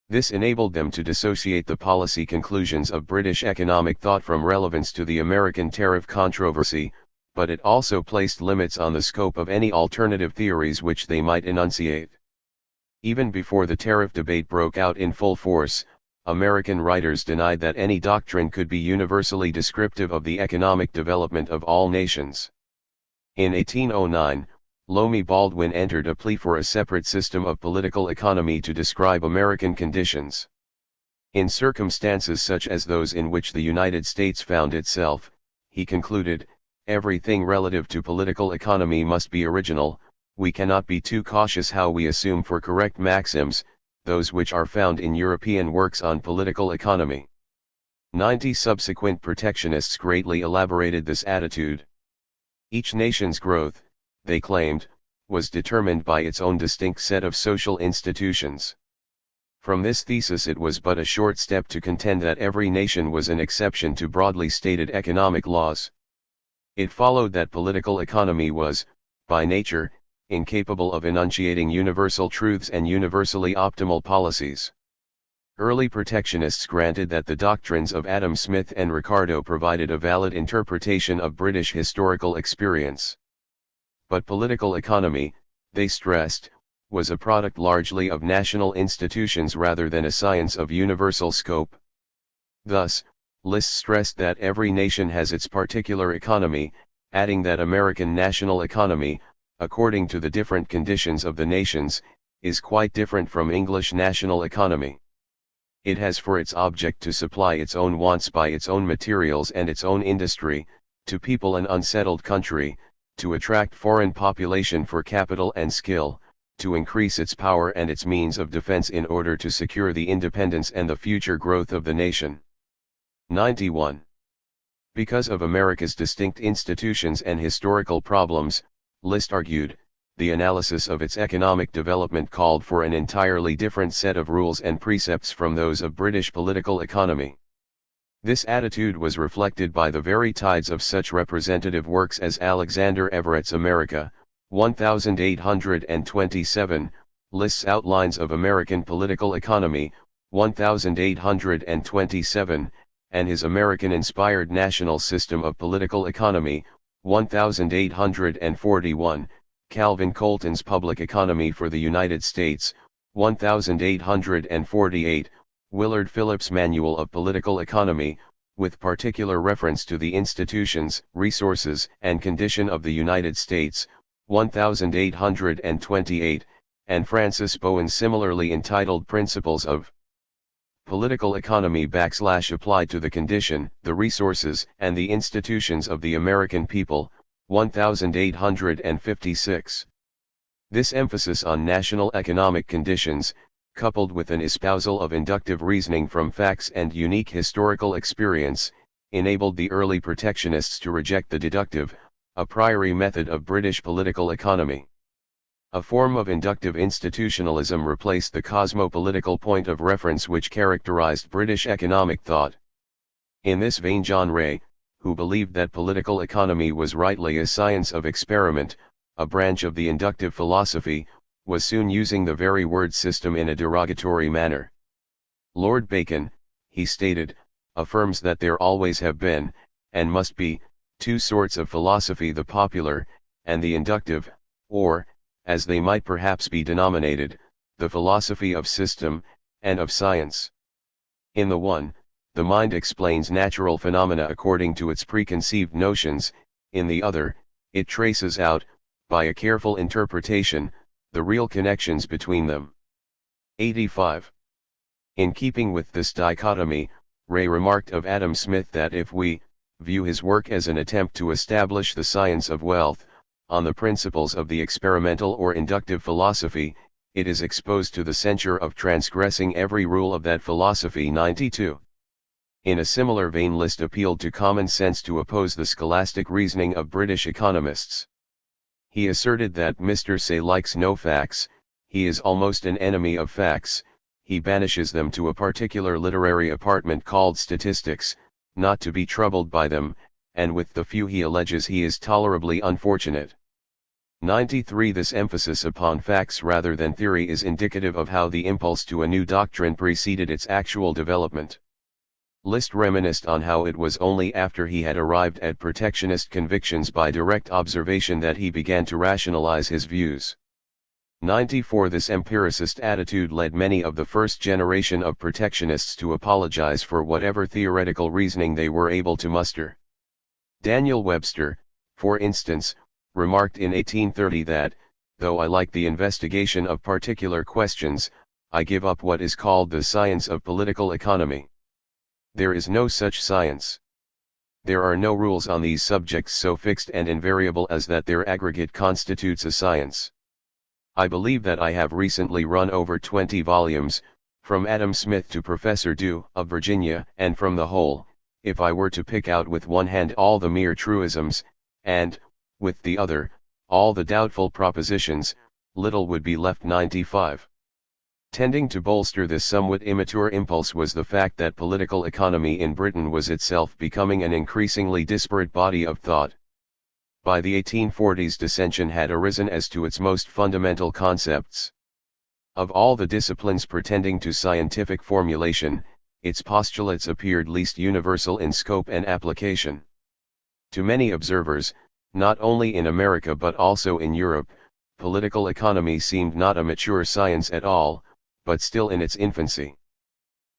This enabled them to dissociate the policy conclusions of British economic thought from relevance to the American tariff controversy, but it also placed limits on the scope of any alternative theories which they might enunciate. Even before the tariff debate broke out in full force, American writers denied that any doctrine could be universally descriptive of the economic development of all nations. In 1809, Lomi Baldwin entered a plea for a separate system of political economy to describe American conditions. In circumstances such as those in which the United States found itself, he concluded, everything relative to political economy must be original. We cannot be too cautious how we assume for correct maxims those which are found in European works on political economy. 90 subsequent protectionists greatly elaborated this attitude. Each nation's growth, they claimed, was determined by its own distinct set of social institutions. From this thesis it was but a short step to contend that every nation was an exception to broadly stated economic laws. It followed that political economy was, by nature, incapable of enunciating universal truths and universally optimal policies. Early protectionists granted that the doctrines of Adam Smith and Ricardo provided a valid interpretation of British historical experience. But political economy, they stressed, was a product largely of national institutions rather than a science of universal scope. Thus, List stressed that every nation has its particular economy, adding that American national economy, according to the different conditions of the nations, is quite different from English national economy. It has for its object to supply its own wants by its own materials and its own industry, to people an unsettled country, to attract foreign population for capital and skill, to increase its power and its means of defense in order to secure the independence and the future growth of the nation. 91. Because of America's distinct institutions and historical problems, List argued, the analysis of its economic development called for an entirely different set of rules and precepts from those of British political economy. This attitude was reflected by the very tides of such representative works as Alexander Everett's America, 1827, lists outlines of American political economy, 1827, and his American-inspired national system of political economy, 1841, Calvin Colton's Public Economy for the United States, 1848, Willard Phillips' Manual of Political Economy, with particular reference to the institutions, resources, and condition of the United States, 1828, and Francis Bowen's similarly entitled Principles of Political Economy / applied to the condition, the resources, and the institutions of the American people, 1856. This emphasis on national economic conditions, coupled with an espousal of inductive reasoning from facts and unique historical experience, enabled the early protectionists to reject the deductive, a priori method of British political economy. A form of inductive institutionalism replaced the cosmopolitical point of reference which characterized British economic thought. In this vein, John Ray, who believed that political economy was rightly a science of experiment, a branch of the inductive philosophy, was soon using the very word system in a derogatory manner. Lord Bacon, he stated, affirms that there always have been, and must be, two sorts of philosophy: the popular, and the inductive, or, as they might perhaps be denominated, the philosophy of system, and of science. In the one, the mind explains natural phenomena according to its preconceived notions; in the other, it traces out, by a careful interpretation, the real connections between them. 85. In keeping with this dichotomy, Ray remarked of Adam Smith that if we view his work as an attempt to establish the science of wealth, on the principles of the experimental or inductive philosophy, it is exposed to the censure of transgressing every rule of that philosophy. 92. In a similar vein, List appealed to common sense to oppose the scholastic reasoning of British economists. He asserted that Mr. Say likes no facts, he is almost an enemy of facts, he banishes them to a particular literary apartment called statistics, not to be troubled by them, and with the few he alleges he is tolerably unfortunate. 93. This emphasis upon facts rather than theory is indicative of how the impulse to a new doctrine preceded its actual development. List reminisced on how it was only after he had arrived at protectionist convictions by direct observation that he began to rationalize his views. 94. This empiricist attitude led many of the first generation of protectionists to apologize for whatever theoretical reasoning they were able to muster. Daniel Webster, for instance, remarked in 1830 that, though I like the investigation of particular questions, I give up what is called the science of political economy. There is no such science. There are no rules on these subjects so fixed and invariable as that their aggregate constitutes a science. I believe that I have recently run over 20 volumes, from Adam Smith to Professor Dew of Virginia, and from the whole, if I were to pick out with one hand all the mere truisms, and, with the other, all the doubtful propositions, little would be left. 95. Tending to bolster this somewhat immature impulse was the fact that political economy in Britain was itself becoming an increasingly disparate body of thought. By the 1840s, dissension had arisen as to its most fundamental concepts. Of all the disciplines pretending to scientific formulation, its postulates appeared least universal in scope and application. To many observers, not only in America but also in Europe, political economy seemed not a mature science at all, but still in its infancy.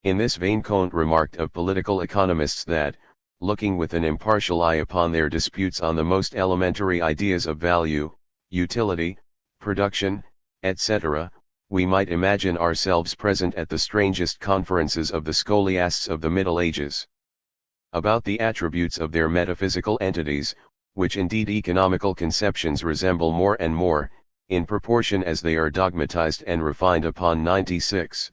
In this vein, Comte remarked of political economists that, looking with an impartial eye upon their disputes on the most elementary ideas of value, utility, production, etc., we might imagine ourselves present at the strangest conferences of the scholiasts of the Middle Ages. About the attributes of their metaphysical entities, which indeed economical conceptions resemble more and more, in proportion as they are dogmatized and refined upon. 96.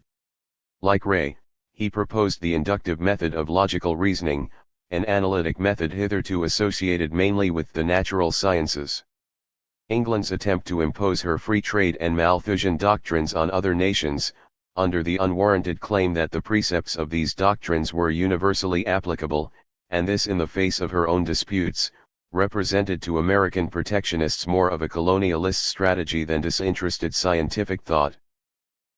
Like Ray, he proposed the inductive method of logical reasoning, an analytic method hitherto associated mainly with the natural sciences. England's attempt to impose her free trade and Malthusian doctrines on other nations, under the unwarranted claim that the precepts of these doctrines were universally applicable, and this in the face of her own disputes, represented to American protectionists more of a colonialist strategy than disinterested scientific thought.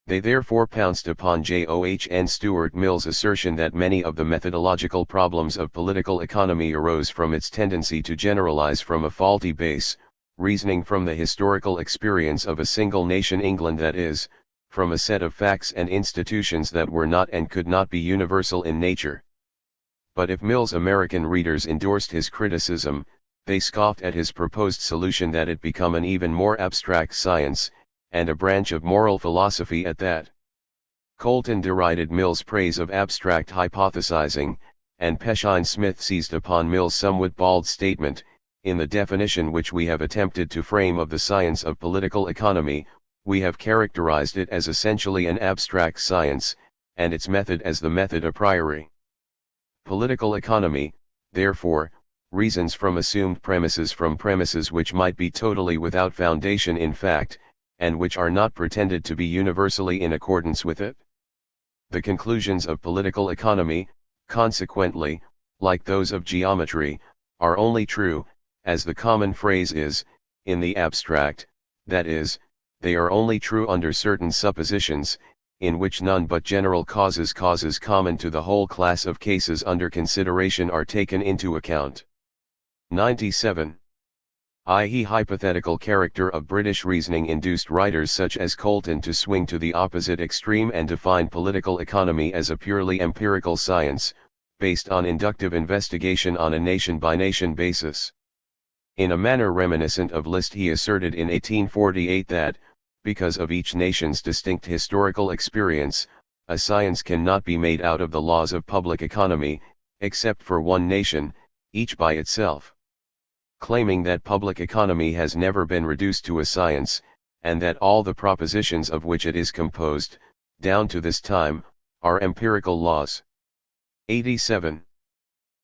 They therefore pounced upon John Stuart Mill's assertion that many of the methodological problems of political economy arose from its tendency to generalize from a faulty base, reasoning from the historical experience of a single nation, England, that is, from a set of facts and institutions that were not and could not be universal in nature. But if Mill's American readers endorsed his criticism, they scoffed at his proposed solution that it become an even more abstract science, and a branch of moral philosophy at that. Colton derided Mill's praise of abstract hypothesizing, and Peshine Smith seized upon Mill's somewhat bald statement, in the definition which we have attempted to frame of the science of political economy, we have characterized it as essentially an abstract science, and its method as the method a priori. Political economy, therefore, reasons from assumed premises, from premises which might be totally without foundation in fact, and which are not pretended to be universally in accordance with it. The conclusions of political economy, consequently, like those of geometry, are only true, as the common phrase is, in the abstract, that is, they are only true under certain suppositions, in which none but general causes common to the whole class of cases under consideration are taken into account. 97. I.e. hypothetical character of British reasoning induced writers such as Colton to swing to the opposite extreme and define political economy as a purely empirical science, based on inductive investigation on a nation-by-nation basis. In a manner reminiscent of List, he asserted in 1848 that, because of each nation's distinct historical experience, a science cannot be made out of the laws of public economy, except for one nation, each by itself. Claiming that public economy has never been reduced to a science, and that all the propositions of which it is composed, down to this time, are empirical laws. 87.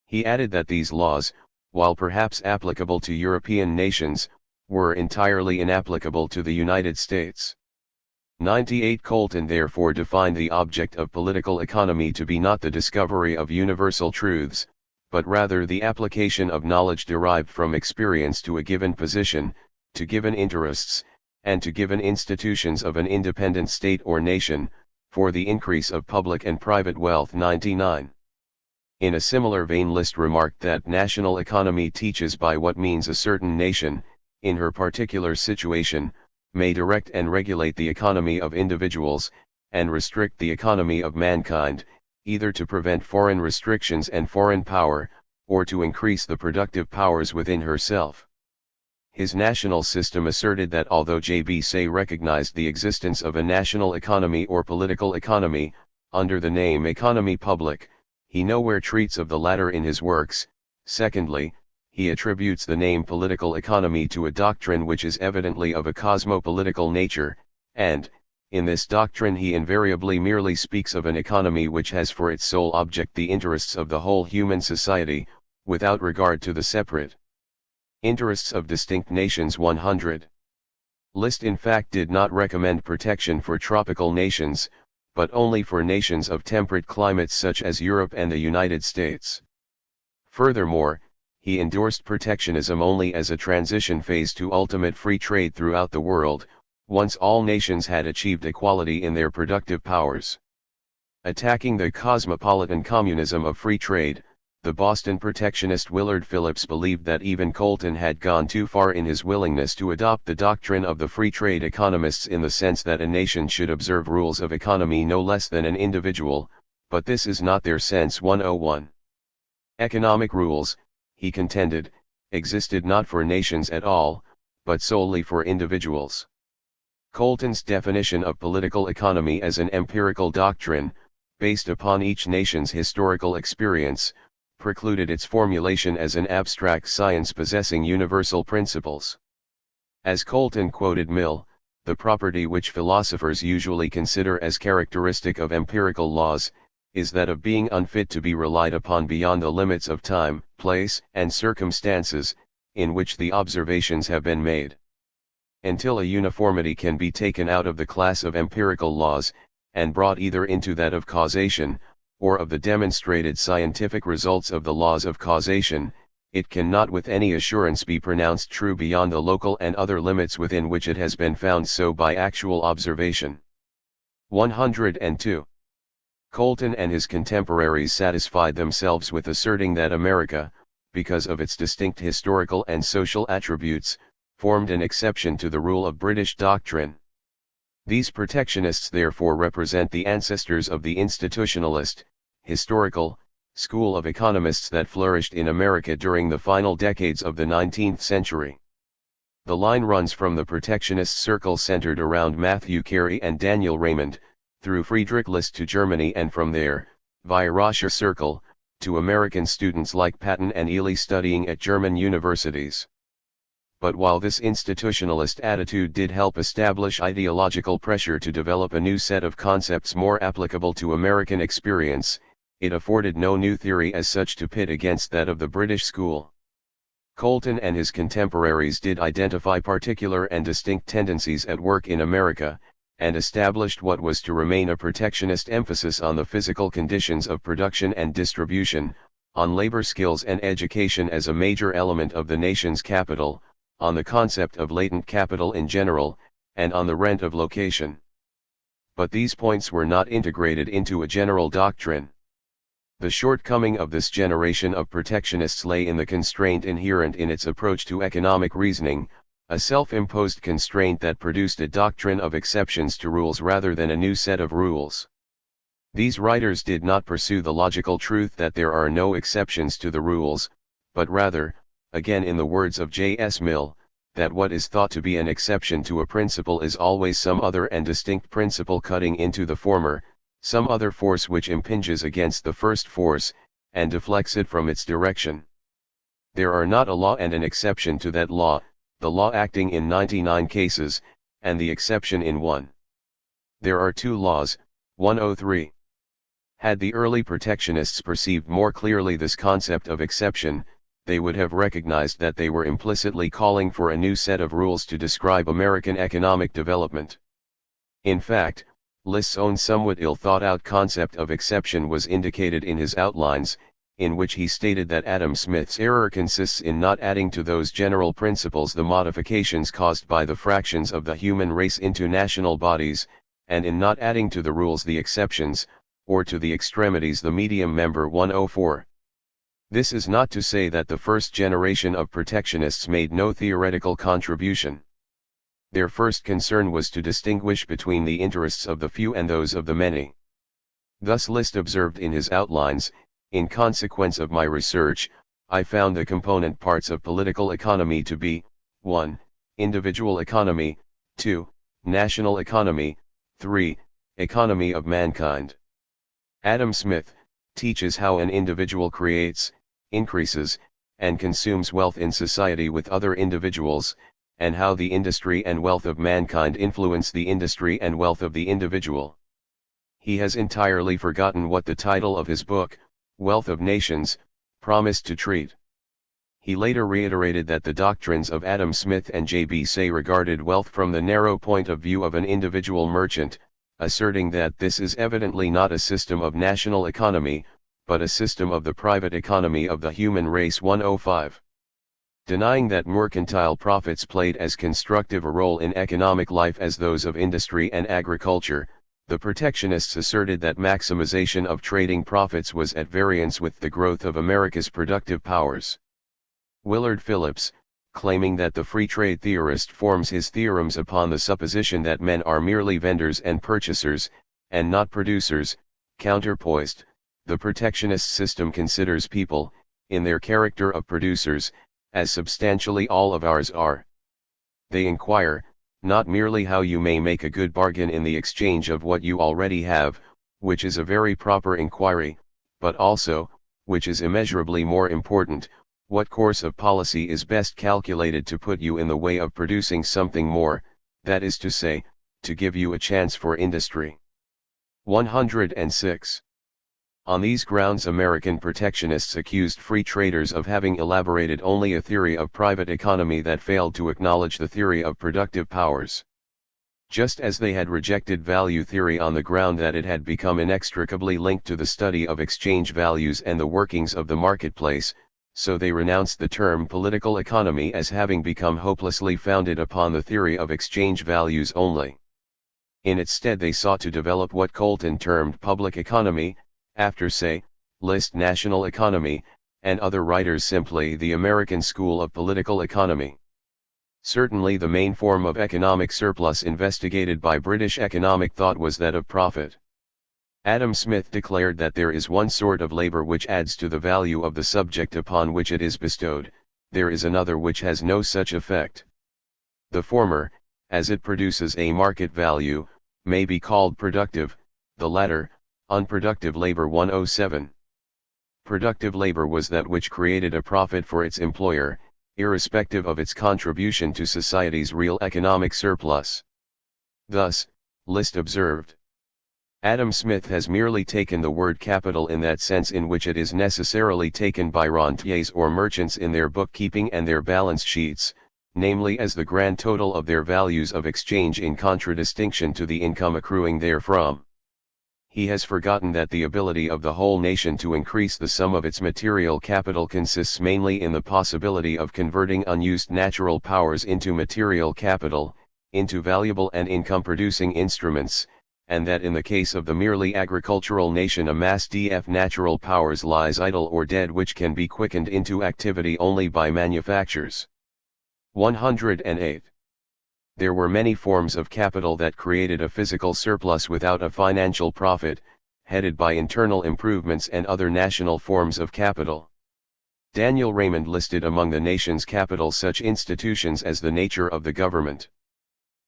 He added that these laws, while perhaps applicable to European nations, were entirely inapplicable to the United States. 98. Colton therefore defined the object of political economy to be not the discovery of universal truths, but rather the application of knowledge derived from experience to a given position, to given interests, and to given institutions of an independent state or nation, for the increase of public and private wealth. 99. In a similar vein, List remarked that national economy teaches by what means a certain nation, in her particular situation, may direct and regulate the economy of individuals, and restrict the economy of mankind, either to prevent foreign restrictions and foreign power, or to increase the productive powers within herself. His national system asserted that although J.B. Say recognized the existence of a national economy or political economy, under the name economy public, he nowhere treats of the latter in his works. Secondly, he attributes the name political economy to a doctrine which is evidently of a cosmopolitical nature, and, in this doctrine he invariably merely speaks of an economy which has for its sole object the interests of the whole human society, without regard to the separate interests of distinct nations. 100. List in fact did not recommend protection for tropical nations, but only for nations of temperate climates such as Europe and the United States. Furthermore, he endorsed protectionism only as a transition phase to ultimate free trade throughout the world, once all nations had achieved equality in their productive powers. Attacking the cosmopolitan communism of free trade, the Boston protectionist Willard Phillips believed that even Colton had gone too far in his willingness to adopt the doctrine of the free trade economists in the sense that a nation should observe rules of economy no less than an individual, but this is not their sense. 101. Economic rules, he contended, existed not for nations at all, but solely for individuals. Colton's definition of political economy as an empirical doctrine, based upon each nation's historical experience, precluded its formulation as an abstract science possessing universal principles. As Colton quoted Mill, the property which philosophers usually consider as characteristic of empirical laws, is that of being unfit to be relied upon beyond the limits of time, place, and circumstances, in which the observations have been made. Until a uniformity can be taken out of the class of empirical laws, and brought either into that of causation, or of the demonstrated scientific results of the laws of causation, it cannot with any assurance be pronounced true beyond the local and other limits within which it has been found so by actual observation. 102. Colton and his contemporaries satisfied themselves with asserting that America, because of its distinct historical and social attributes, formed an exception to the rule of British doctrine. These protectionists therefore represent the ancestors of the institutionalist, historical, school of economists that flourished in America during the final decades of the 19th century. The line runs from the protectionist circle centered around Matthew Carey and Daniel Raymond, through Friedrich List to Germany, and from there, via Rocher Circle, to American students like Patton and Ely studying at German universities. But while this institutionalist attitude did help establish ideological pressure to develop a new set of concepts more applicable to American experience, it afforded no new theory as such to pit against that of the British school. Colton and his contemporaries did identify particular and distinct tendencies at work in America, and established what was to remain a protectionist emphasis on the physical conditions of production and distribution, on labor skills and education as a major element of the nation's capital, on the concept of latent capital in general, and on the rent of location. But these points were not integrated into a general doctrine. The shortcoming of this generation of protectionists lay in the constraint inherent in its approach to economic reasoning, a self-imposed constraint that produced a doctrine of exceptions to rules rather than a new set of rules. These writers did not pursue the logical truth that there are no exceptions to the rules, but rather, again in the words of J.S. Mill, that what is thought to be an exception to a principle is always some other and distinct principle cutting into the former, some other force which impinges against the first force, and deflects it from its direction. There are not a law and an exception to that law, the law acting in 99 cases, and the exception in one. There are two laws. 103. Had the early protectionists perceived more clearly this concept of exception, they would have recognized that they were implicitly calling for a new set of rules to describe American economic development. In fact, List's own somewhat ill-thought-out concept of exception was indicated in his outlines, in which he stated that Adam Smith's error consists in not adding to those general principles the modifications caused by the fractions of the human race into national bodies, and in not adding to the rules the exceptions, or to the extremities the medium member. 104. This is not to say that the first generation of protectionists made no theoretical contribution. Their first concern was to distinguish between the interests of the few and those of the many. Thus List observed in his outlines, in consequence of my research, I found the component parts of political economy to be, 1. Individual economy, 2. National economy, 3. Economy of mankind. Adam Smith teaches how an individual creates, increases, and consumes wealth in society with other individuals, and how the industry and wealth of mankind influence the industry and wealth of the individual. He has entirely forgotten what the title of his book, Wealth of Nations, promised to treat. He later reiterated that the doctrines of Adam Smith and J.B. Say regarded wealth from the narrow point of view of an individual merchant, asserting that this is evidently not a system of national economy, but a system of the private economy of the human race. 105. Denying that mercantile profits played as constructive a role in economic life as those of industry and agriculture, the protectionists asserted that maximization of trading profits was at variance with the growth of America's productive powers. Willard Phillips, claiming that the free trade theorist forms his theorems upon the supposition that men are merely vendors and purchasers, and not producers, counterpoised, the protectionist system considers people, in their character of producers, as substantially all of ours are. They inquire, not merely how you may make a good bargain in the exchange of what you already have, which is a very proper inquiry, but also, which is immeasurably more important, what course of policy is best calculated to put you in the way of producing something more, that is to say, to give you a chance for industry. 106. On these grounds American protectionists accused free traders of having elaborated only a theory of private economy that failed to acknowledge the theory of productive powers. Just as they had rejected value theory on the ground that it had become inextricably linked to the study of exchange values and the workings of the marketplace, so they renounced the term political economy as having become hopelessly founded upon the theory of exchange values only. In its stead they sought to develop what Colton termed public economy, after say, List national economy, and other writers simply the American school of political economy. Certainly the main form of economic surplus investigated by British economic thought was that of profit. Adam Smith declared that there is one sort of labor which adds to the value of the subject upon which it is bestowed, there is another which has no such effect. The former, as it produces a market value, may be called productive, the latter, unproductive labor. 107. Productive labor was that which created a profit for its employer, irrespective of its contribution to society's real economic surplus. Thus, List observed, Adam Smith has merely taken the word capital in that sense in which it is necessarily taken by rentiers or merchants in their bookkeeping and their balance sheets, namely as the grand total of their values of exchange in contradistinction to the income accruing therefrom. He has forgotten that the ability of the whole nation to increase the sum of its material capital consists mainly in the possibility of converting unused natural powers into material capital, into valuable and income-producing instruments, and that in the case of the merely agricultural nation a mass of natural powers lies idle or dead which can be quickened into activity only by manufactures. 108. There were many forms of capital that created a physical surplus without a financial profit, headed by internal improvements and other national forms of capital. Daniel Raymond listed among the nation's capital such institutions as the nature of the government,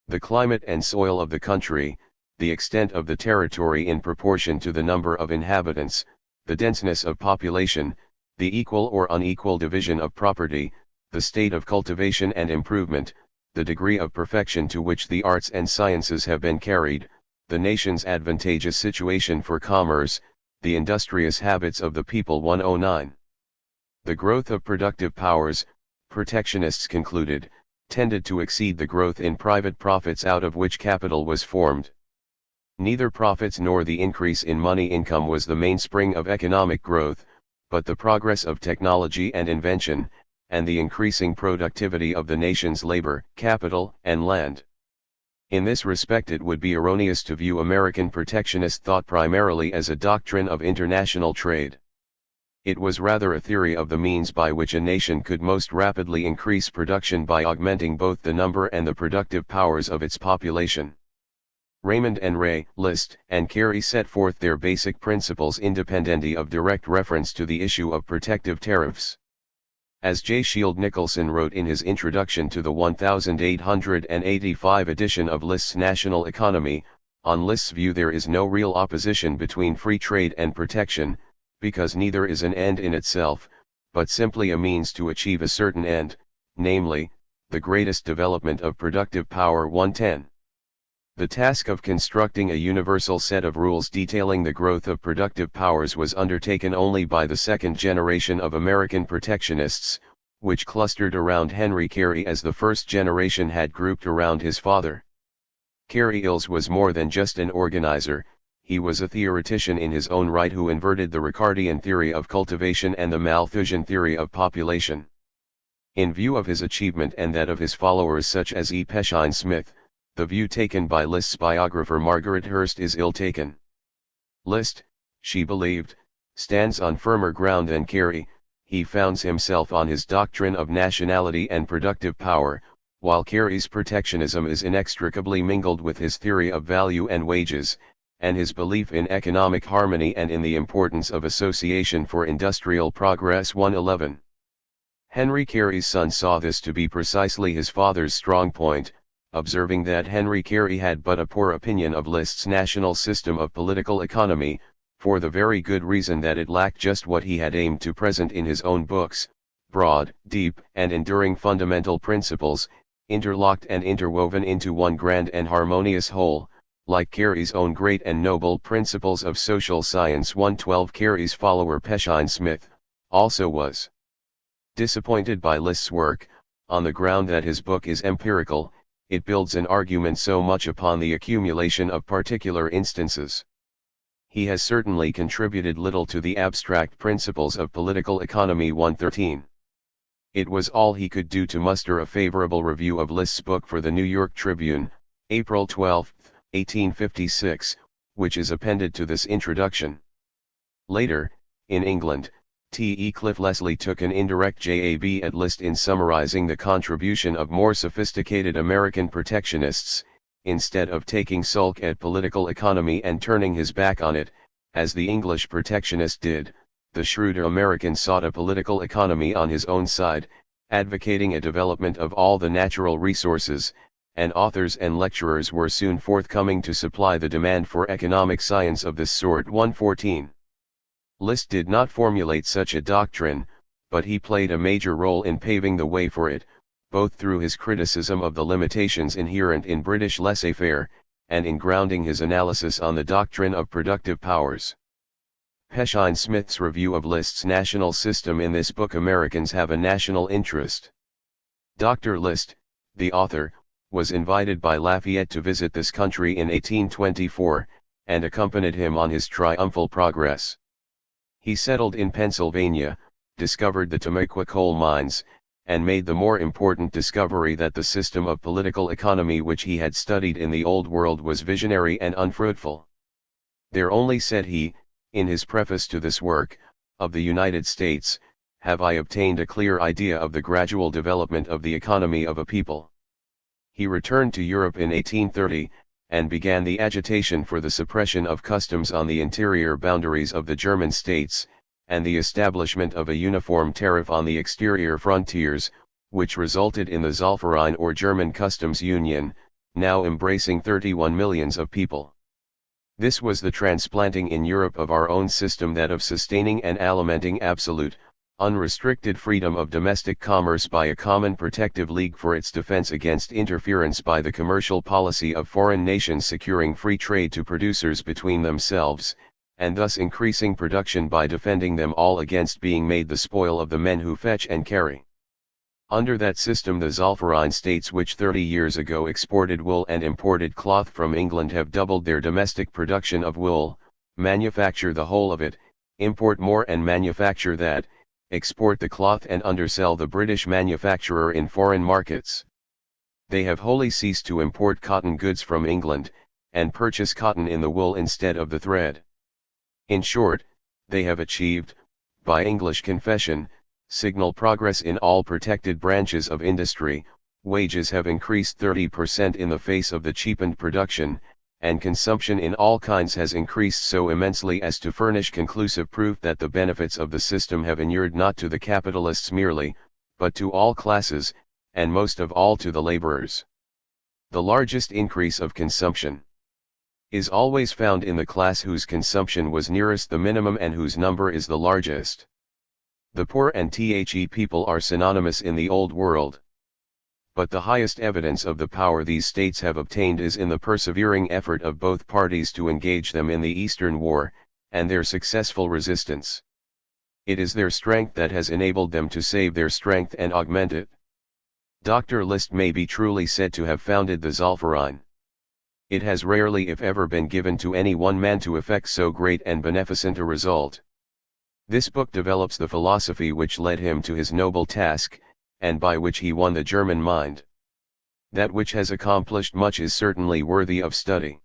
the climate and soil of the country, the extent of the territory in proportion to the number of inhabitants, the denseness of population, the equal or unequal division of property, the state of cultivation and improvement, the degree of perfection to which the arts and sciences have been carried, the nation's advantageous situation for commerce, the industrious habits of the people. 109. The growth of productive powers, protectionists concluded, tended to exceed the growth in private profits out of which capital was formed. Neither profits nor the increase in money income was the mainspring of economic growth, but the progress of technology and invention, and the increasing productivity of the nation's labor, capital, and land. In this respect it would be erroneous to view American protectionist thought primarily as a doctrine of international trade. It was rather a theory of the means by which a nation could most rapidly increase production by augmenting both the number and the productive powers of its population. Raymond and Ray, List, and Carey set forth their basic principles independently of direct reference to the issue of protective tariffs. As J. Shield Nicholson wrote in his introduction to the 1885 edition of List's National Economy, on List's view there is no real opposition between free trade and protection, because neither is an end in itself, but simply a means to achieve a certain end, namely, the greatest development of productive power. 110. The task of constructing a universal set of rules detailing the growth of productive powers was undertaken only by the second generation of American protectionists, which clustered around Henry Carey as the first generation had grouped around his father. Carey was more than just an organizer, he was a theoretician in his own right who inverted the Ricardian theory of cultivation and the Malthusian theory of population. In view of his achievement and that of his followers such as E. Peshine Smith, the view taken by List's biographer Margaret Hurst is ill taken. List, she believed, stands on firmer ground than Carey, he founds himself on his doctrine of nationality and productive power, while Carey's protectionism is inextricably mingled with his theory of value and wages, and his belief in economic harmony and in the importance of association for industrial progress. 111. Henry Carey's son saw this to be precisely his father's strong point, observing that Henry Carey had but a poor opinion of List's national system of political economy, for the very good reason that it lacked just what he had aimed to present in his own books, broad, deep, and enduring fundamental principles, interlocked and interwoven into one grand and harmonious whole, like Carey's own great and noble principles of social science. 112. Carey's follower Peshine Smith, also was disappointed by List's work, on the ground that his book is empirical, it builds an argument so much upon the accumulation of particular instances. He has certainly contributed little to the abstract principles of political economy. 113. It was all he could do to muster a favorable review of List's book for the New York Tribune, April 12, 1856, which is appended to this introduction. Later, in England, T. E. Cliff Leslie took an indirect jab at List in summarizing the contribution of more sophisticated American protectionists, instead of taking sulk at political economy and turning his back on it, as the English protectionist did. The shrewder American sought a political economy on his own side, advocating a development of all the natural resources, and authors and lecturers were soon forthcoming to supply the demand for economic science of this sort. 114. List did not formulate such a doctrine, but he played a major role in paving the way for it, both through his criticism of the limitations inherent in British laissez-faire, and in grounding his analysis on the doctrine of productive powers. Peshine Smith's review of List's national system in this book, Americans Have a National Interest. Dr. List, the author, was invited by Lafayette to visit this country in 1824, and accompanied him on his triumphal progress. He settled in Pennsylvania, discovered the Tamaqua coal mines, and made the more important discovery that the system of political economy which he had studied in the Old World was visionary and unfruitful. There only, said he, in his preface to this work, of the United States, have I obtained a clear idea of the gradual development of the economy of a people. He returned to Europe in 1830, and began the agitation for the suppression of customs on the interior boundaries of the German states, and the establishment of a uniform tariff on the exterior frontiers, which resulted in the Zollverein or German Customs Union, now embracing 31 millions of people. This was the transplanting in Europe of our own system, that of sustaining and alimenting absolute, unrestricted freedom of domestic commerce by a common protective league for its defense against interference by the commercial policy of foreign nations, securing free trade to producers between themselves, and thus increasing production by defending them all against being made the spoil of the men who fetch and carry. Under that system the Zollverein states, which 30 years ago exported wool and imported cloth from England, have doubled their domestic production of wool, manufacture the whole of it, import more and manufacture that, export the cloth and undersell the British manufacturer in foreign markets. They have wholly ceased to import cotton goods from England, and purchase cotton in the wool instead of the thread. In short, they have achieved, by English confession, signal progress in all protected branches of industry. Wages have increased 30% in the face of the cheapened production, and consumption in all kinds has increased so immensely as to furnish conclusive proof that the benefits of the system have inured not to the capitalists merely, but to all classes, and most of all to the laborers. The largest increase of consumption is always found in the class whose consumption was nearest the minimum and whose number is the largest. The poor and the people are synonymous in the Old World. But the highest evidence of the power these states have obtained is in the persevering effort of both parties to engage them in the Eastern War, and their successful resistance. It is their strength that has enabled them to save their strength and augment it. Dr. List may be truly said to have founded the Zollverein. It has rarely, if ever, been given to any one man to effect so great and beneficent a result. This book develops the philosophy which led him to his noble task, and by which he won the German mind. That which has accomplished much is certainly worthy of study.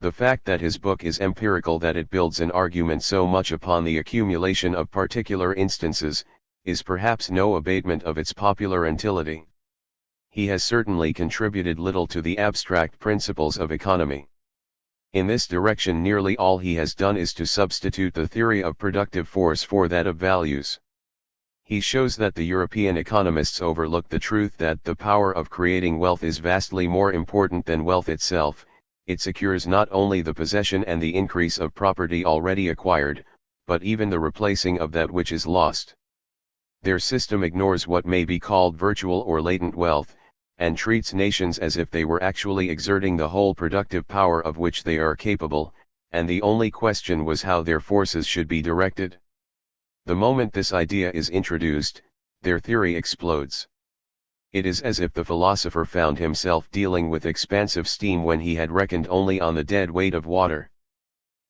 The fact that his book is empirical, that it builds an argument so much upon the accumulation of particular instances, is perhaps no abatement of its popular utility. He has certainly contributed little to the abstract principles of economy. In this direction nearly all he has done is to substitute the theory of productive force for that of values. He shows that the European economists overlook the truth that the power of creating wealth is vastly more important than wealth itself. It secures not only the possession and the increase of property already acquired, but even the replacing of that which is lost. Their system ignores what may be called virtual or latent wealth, and treats nations as if they were actually exerting the whole productive power of which they are capable, and the only question was how their forces should be directed. The moment this idea is introduced, their theory explodes. It is as if the philosopher found himself dealing with expansive steam when he had reckoned only on the dead weight of water.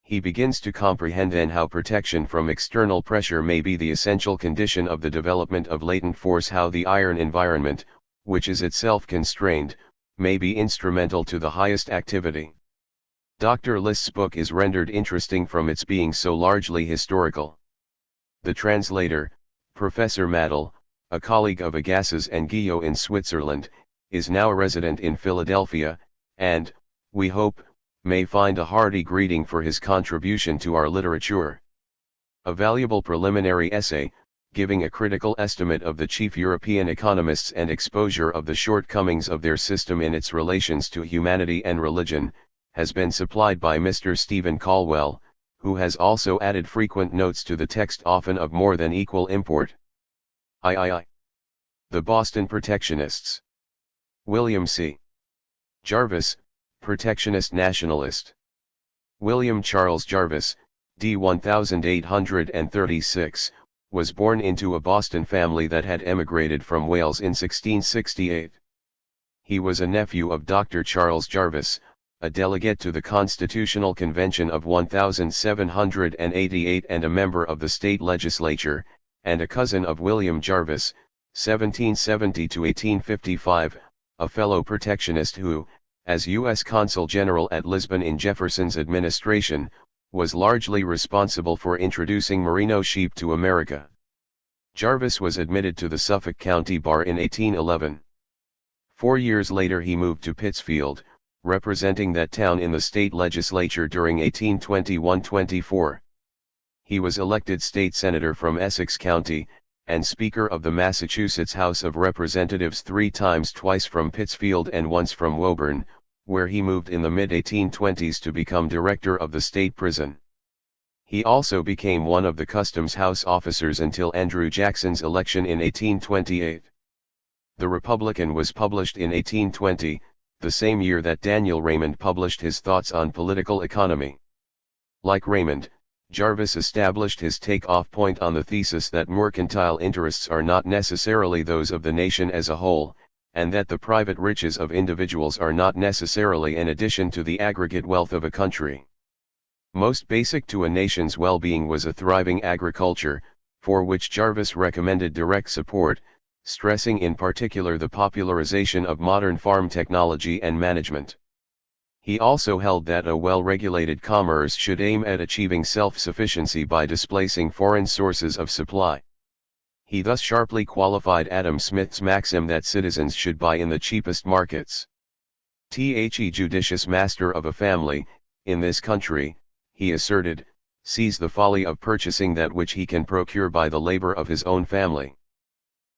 He begins to comprehend then how protection from external pressure may be the essential condition of the development of latent force, how the iron environment, which is itself constrained, may be instrumental to the highest activity. Dr. List's book is rendered interesting from its being so largely historical. The translator, Professor Madel, a colleague of Agassiz and Guillot in Switzerland, is now a resident in Philadelphia, and, we hope, may find a hearty greeting for his contribution to our literature. A valuable preliminary essay, giving a critical estimate of the chief European economists and exposure of the shortcomings of their system in its relations to humanity and religion, has been supplied by Mr. Stephen Caldwell, who has also added frequent notes to the text, often of more than equal import. III. The Boston Protectionists. William C. Jarvis, Protectionist Nationalist. William Charles Jarvis, d. 1836, was born into a Boston family that had emigrated from Wales in 1668. He was a nephew of Dr. Charles Jarvis, a delegate to the Constitutional Convention of 1788 and a member of the state legislature, and a cousin of William Jarvis, 1770–1855, a fellow protectionist who, as U.S. Consul General at Lisbon in Jefferson's administration, was largely responsible for introducing merino sheep to America. Jarvis was admitted to the Suffolk County Bar in 1811. 4 years later he moved to Pittsfield, representing that town in the state legislature during 1821–24. He was elected state senator from Essex County, and Speaker of the Massachusetts House of Representatives 3 times, twice from Pittsfield and once from Woburn, where he moved in the mid-1820s to become director of the state prison. He also became one of the Customs House officers until Andrew Jackson's election in 1828. The Republican was published in 1820, the same year that Daniel Raymond published his thoughts on political economy. Like Raymond, Jarvis established his take-off point on the thesis that mercantile interests are not necessarily those of the nation as a whole, and that the private riches of individuals are not necessarily an addition to the aggregate wealth of a country. Most basic to a nation's well-being was a thriving agriculture, for which Jarvis recommended direct support, stressing in particular the popularization of modern farm technology and management. He also held that a well-regulated commerce should aim at achieving self-sufficiency by displacing foreign sources of supply. He thus sharply qualified Adam Smith's maxim that citizens should buy in the cheapest markets. The judicious master of a family, in this country, he asserted, sees the folly of purchasing that which he can procure by the labor of his own family.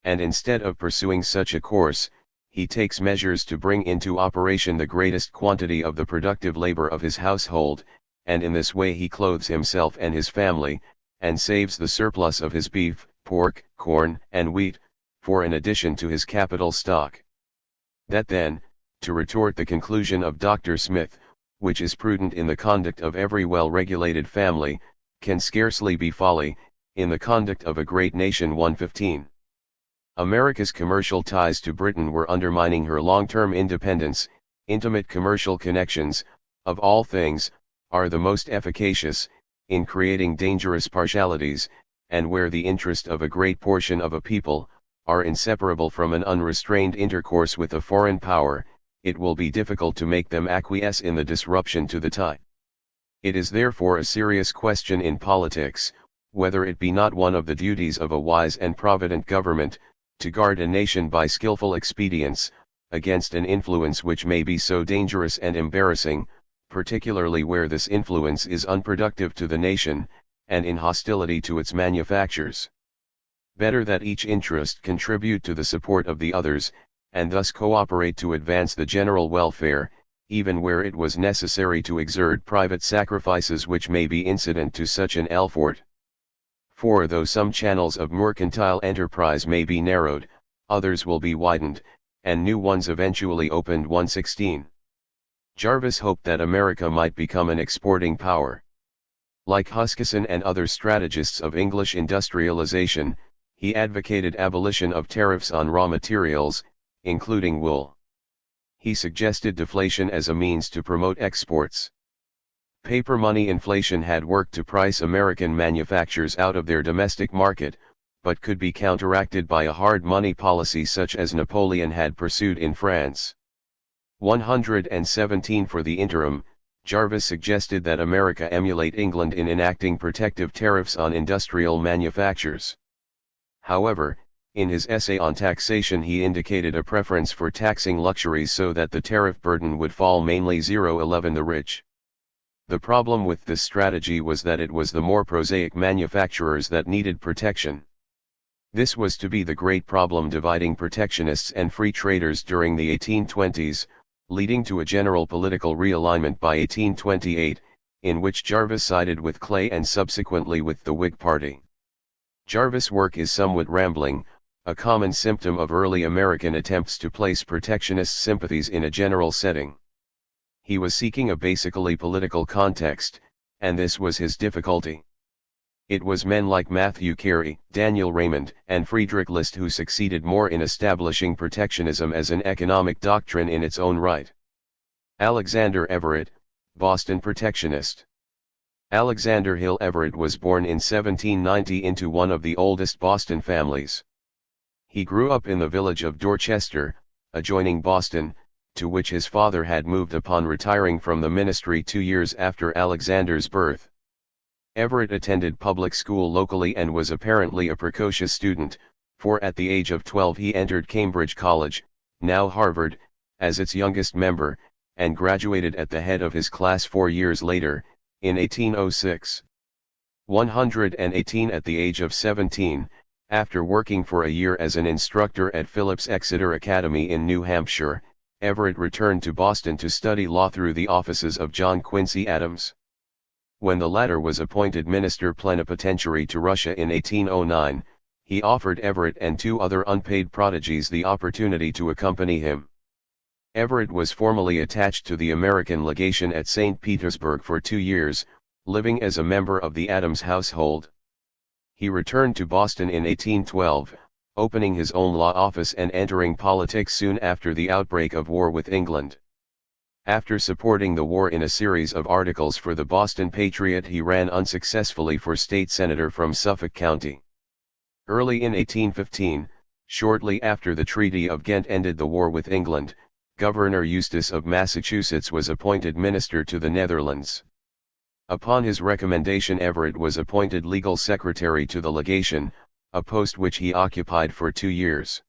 And instead of pursuing such a course, he takes measures to bring into operation the greatest quantity of the productive labor of his household, and in this way he clothes himself and his family, and saves the surplus of his beef, pork, corn, and wheat, for an addition to his capital stock. That then, to retort the conclusion of Dr. Smith, which is prudent in the conduct of every well-regulated family, can scarcely be folly, in the conduct of a great nation. 115. America's commercial ties to Britain were undermining her long-term independence. Intimate commercial connections, of all things, are the most efficacious, in creating dangerous partialities, and where the interest of a great portion of a people, are inseparable from an unrestrained intercourse with a foreign power, it will be difficult to make them acquiesce in the disruption to the tie. It is therefore a serious question in politics, whether it be not one of the duties of a wise and provident government, to guard a nation by skillful expedients, against an influence which may be so dangerous and embarrassing, particularly where this influence is unproductive to the nation, and in hostility to its manufactures. Better that each interest contribute to the support of the others, and thus cooperate to advance the general welfare, even where it was necessary to exert private sacrifices which may be incident to such an effort. For though some channels of mercantile enterprise may be narrowed, others will be widened, and new ones eventually opened. 116. Jarvis hoped that America might become an exporting power. Like Huskisson and other strategists of English industrialization, he advocated abolition of tariffs on raw materials, including wool. He suggested deflation as a means to promote exports. Paper money inflation had worked to price American manufacturers out of their domestic market, but could be counteracted by a hard money policy such as Napoleon had pursued in France. 117 For the interim, Jarvis suggested that America emulate England in enacting protective tariffs on industrial manufactures. However, in his essay on taxation he indicated a preference for taxing luxuries so that the tariff burden would fall mainly 0-11 the rich. The problem with this strategy was that it was the more prosaic manufacturers that needed protection. This was to be the great problem dividing protectionists and free traders during the 1820s, leading to a general political realignment by 1828, in which Jarvis sided with Clay and subsequently with the Whig Party. Jarvis' work is somewhat rambling, a common symptom of early American attempts to place protectionist sympathies in a general setting. He was seeking a basically political context, and this was his difficulty. It was men like Matthew Carey, Daniel Raymond, and Friedrich List who succeeded more in establishing protectionism as an economic doctrine in its own right. Alexander Everett, Boston protectionist. Alexander Hill Everett was born in 1790 into one of the oldest Boston families. He grew up in the village of Dorchester, adjoining Boston, to which his father had moved upon retiring from the ministry 2 years after Alexander's birth. Everett attended public school locally and was apparently a precocious student, for at the age of 12 he entered Cambridge College, now Harvard, as its youngest member, and graduated at the head of his class 4 years later, in 1806. 118 At the age of 17, after working for a year as an instructor at Phillips Exeter Academy in New Hampshire, Everett returned to Boston to study law through the offices of John Quincy Adams. When the latter was appointed minister plenipotentiary to Russia in 1809, he offered Everett and 2 other unpaid prodigies the opportunity to accompany him. Everett was formally attached to the American legation at St. Petersburg for 2 years, living as a member of the Adams household. He returned to Boston in 1812, opening his own law office and entering politics soon after the outbreak of war with England. After supporting the war in a series of articles for the Boston Patriot, he ran unsuccessfully for state senator from Suffolk County. Early in 1815, shortly after the Treaty of Ghent ended the war with England, Governor Eustace of Massachusetts was appointed minister to the Netherlands. Upon his recommendation, Everett was appointed legal secretary to the legation, a post which he occupied for 2 years.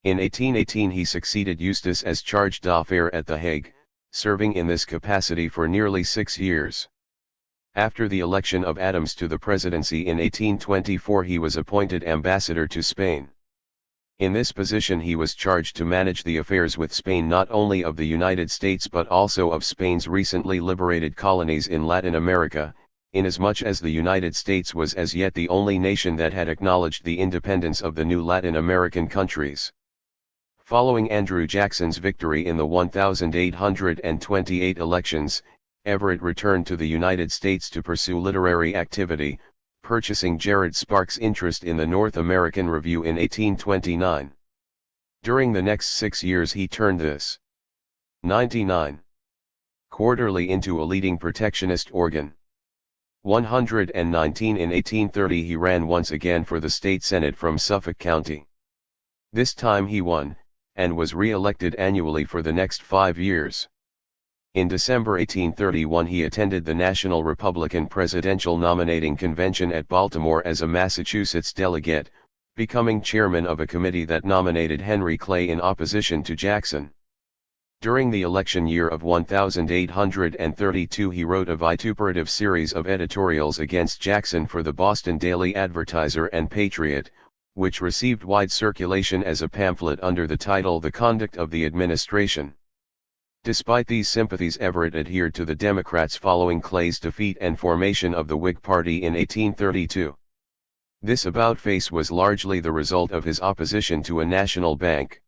In 1818 he succeeded Eustace as charge d'affaires at The Hague, serving in this capacity for nearly 6 years. After the election of Adams to the presidency in 1824 he was appointed ambassador to Spain. In this position he was charged to manage the affairs with Spain not only of the United States but also of Spain's recently liberated colonies in Latin America, inasmuch as the United States was as yet the only nation that had acknowledged the independence of the new Latin American countries. Following Andrew Jackson's victory in the 1828 elections, Everett returned to the United States to pursue literary activity, purchasing Jared Sparks' interest in the North American Review in 1829. During the next 6 years he turned this 99 quarterly into a leading protectionist organ. 119 In 1830 he ran once again for the state senate from Suffolk County. This time he won, and was re-elected annually for the next 5 years. In December 1831 he attended the National Republican Presidential Nominating Convention at Baltimore as a Massachusetts delegate, becoming chairman of a committee that nominated Henry Clay in opposition to Jackson. During the election year of 1832 he wrote a vituperative series of editorials against Jackson for the Boston Daily Advertiser and Patriot, which received wide circulation as a pamphlet under the title The Conduct of the Administration. Despite these sympathies, Everett adhered to the Democrats following Clay's defeat and formation of the Whig Party in 1832. This about-face was largely the result of his opposition to a national bank.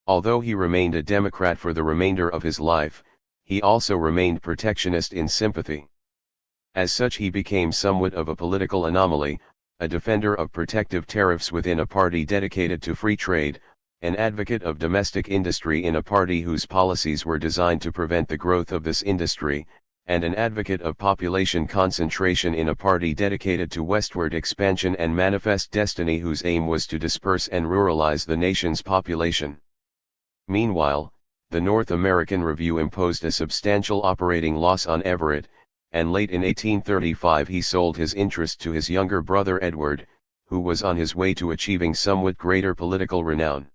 Although he remained a Democrat for the remainder of his life, he also remained protectionist in sympathy. As such he became somewhat of a political anomaly, a defender of protective tariffs within a party dedicated to free trade, an advocate of domestic industry in a party whose policies were designed to prevent the growth of this industry, and an advocate of population concentration in a party dedicated to westward expansion and manifest destiny whose aim was to disperse and ruralize the nation's population. Meanwhile, the North American Review imposed a substantial operating loss on Everett, and late in 1835 he sold his interest to his younger brother Edward, who was on his way to achieving somewhat greater political renown.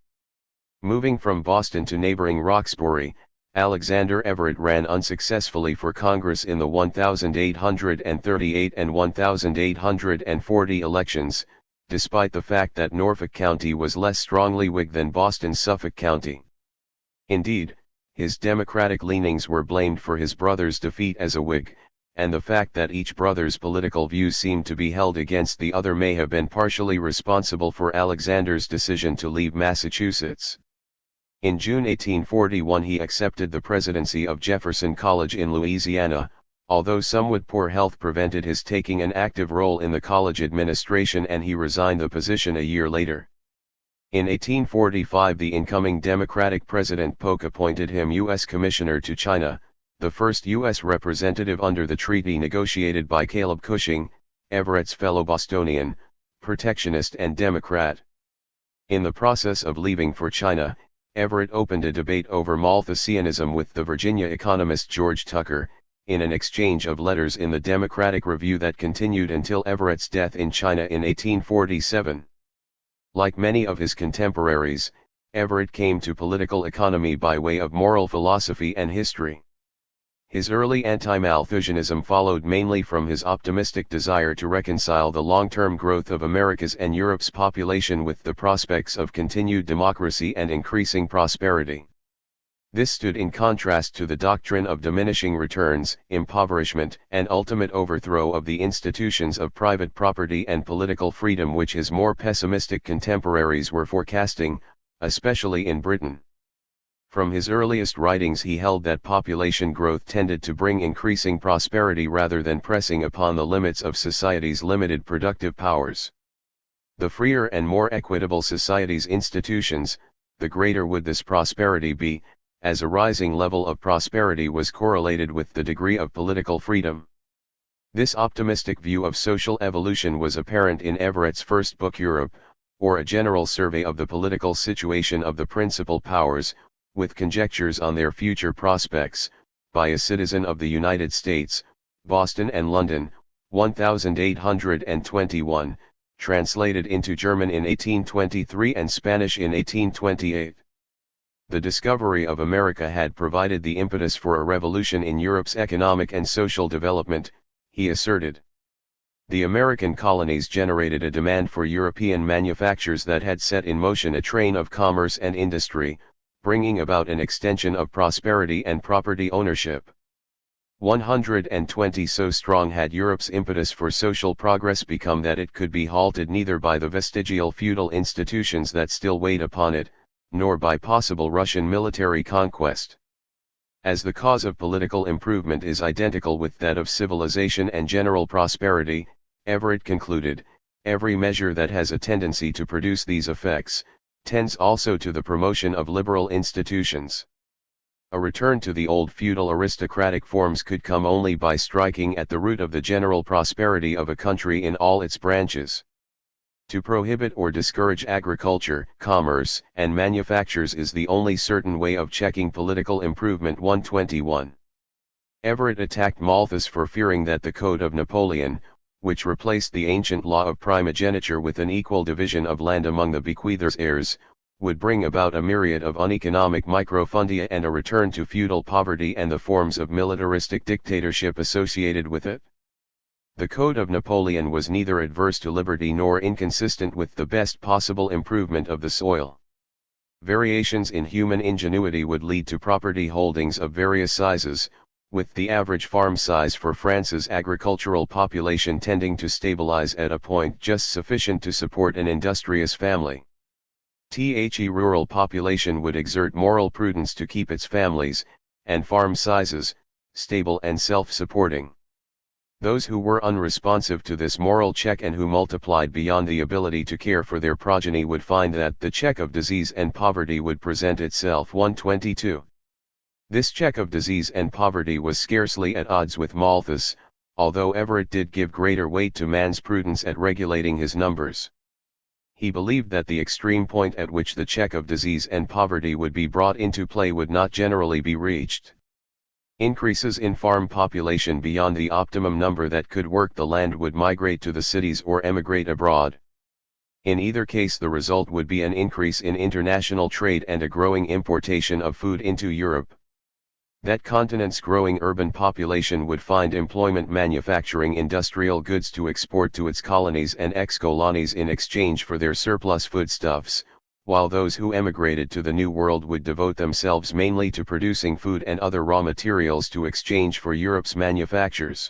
Moving from Boston to neighboring Roxbury, Alexander Everett ran unsuccessfully for Congress in the 1838 and 1840 elections, despite the fact that Norfolk County was less strongly Whig than Boston's Suffolk County. Indeed, his Democratic leanings were blamed for his brother's defeat as a Whig, and the fact that each brother's political views seemed to be held against the other may have been partially responsible for Alexander's decision to leave Massachusetts. In June 1841 he accepted the presidency of Jefferson College in Louisiana, although somewhat poor health prevented his taking an active role in the college administration, and he resigned the position a year later. In 1845 the incoming Democratic President Polk appointed him U.S. Commissioner to China, the first U.S. representative under the treaty negotiated by Caleb Cushing, Everett's fellow Bostonian, protectionist and Democrat. In the process of leaving for China, Everett opened a debate over Malthusianism with the Virginia economist George Tucker, in an exchange of letters in the Democratic Review that continued until Everett's death in China in 1847. Like many of his contemporaries, Everett came to political economy by way of moral philosophy and history. His early anti-Malthusianism followed mainly from his optimistic desire to reconcile the long-term growth of America's and Europe's population with the prospects of continued democracy and increasing prosperity. This stood in contrast to the doctrine of diminishing returns, impoverishment, and ultimate overthrow of the institutions of private property and political freedom which his more pessimistic contemporaries were forecasting, especially in Britain. From his earliest writings he held that population growth tended to bring increasing prosperity rather than pressing upon the limits of society's limited productive powers. The freer and more equitable society's institutions, the greater would this prosperity be, as a rising level of prosperity was correlated with the degree of political freedom. This optimistic view of social evolution was apparent in Everett's first book Europe, or a general survey of the political situation of the principal powers, with conjectures on their future prospects, by a citizen of the United States, Boston and London, 1821, translated into German in 1823 and Spanish in 1828. The discovery of America had provided the impetus for a revolution in Europe's economic and social development, he asserted. The American colonies generated a demand for European manufactures that had set in motion a train of commerce and industry, bringing about an extension of prosperity and property ownership. 120 so strong had Europe's impetus for social progress become that it could be halted neither by the vestigial feudal institutions that still weighed upon it, nor by possible Russian military conquest. As the cause of political improvement is identical with that of civilization and general prosperity, Everett concluded, every measure that has a tendency to produce these effects, tends also to the promotion of liberal institutions. A return to the old feudal aristocratic forms could come only by striking at the root of the general prosperity of a country in all its branches. To prohibit or discourage agriculture, commerce, and manufactures is the only certain way of checking political improvement. 121. Everett attacked Malthus for fearing that the Code of Napoleon, which replaced the ancient law of primogeniture with an equal division of land among the bequeather's heirs, would bring about a myriad of uneconomic microfundia and a return to feudal poverty and the forms of militaristic dictatorship associated with it. The Code of Napoleon was neither adverse to liberty nor inconsistent with the best possible improvement of the soil. Variations in human ingenuity would lead to property holdings of various sizes, with the average farm size for France's agricultural population tending to stabilize at a point just sufficient to support an industrious family. The rural population would exert moral prudence to keep its families, and farm sizes, stable and self-supporting. Those who were unresponsive to this moral check and who multiplied beyond the ability to care for their progeny would find that the check of disease and poverty would present itself. 122. This check of disease and poverty was scarcely at odds with Malthus, although Everett did give greater weight to man's prudence at regulating his numbers. He believed that the extreme point at which the check of disease and poverty would be brought into play would not generally be reached. Increases in farm population beyond the optimum number that could work the land would migrate to the cities or emigrate abroad. In either case, the result would be an increase in international trade and a growing importation of food into Europe. That continent's growing urban population would find employment manufacturing industrial goods to export to its colonies and ex-colonies in exchange for their surplus foodstuffs, while those who emigrated to the New World would devote themselves mainly to producing food and other raw materials to exchange for Europe's manufactures.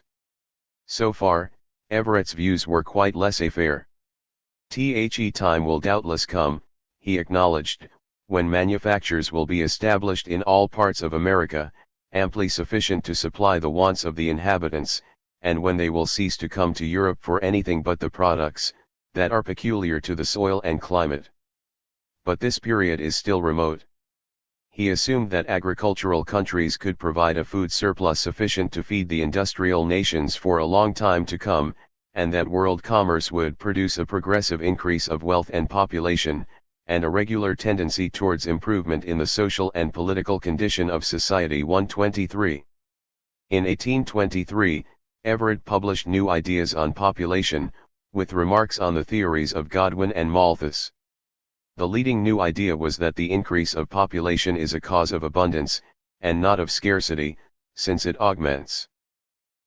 So far, Everett's views were quite laissez-faire. Time will doubtless come, he acknowledged, when manufactures will be established in all parts of America, amply sufficient to supply the wants of the inhabitants, and when they will cease to come to Europe for anything but the products that are peculiar to the soil and climate. But this period is still remote. He assumed that agricultural countries could provide a food surplus sufficient to feed the industrial nations for a long time to come, and that world commerce would produce a progressive increase of wealth and population, and a regular tendency towards improvement in the social and political condition of society. 123. In 1823, Everett published New Ideas on Population, with remarks on the theories of Godwin and Malthus. The leading new idea was that the increase of population is a cause of abundance, and not of scarcity, since it augments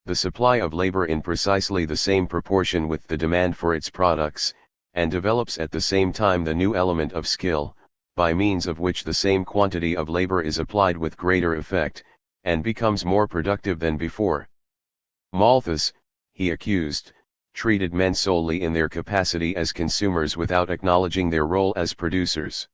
the supply of labor in precisely the same proportion with the demand for its products, and develops at the same time the new element of skill, by means of which the same quantity of labor is applied with greater effect, and becomes more productive than before. Malthus, he accused, treated men solely in their capacity as consumers without acknowledging their role as producers.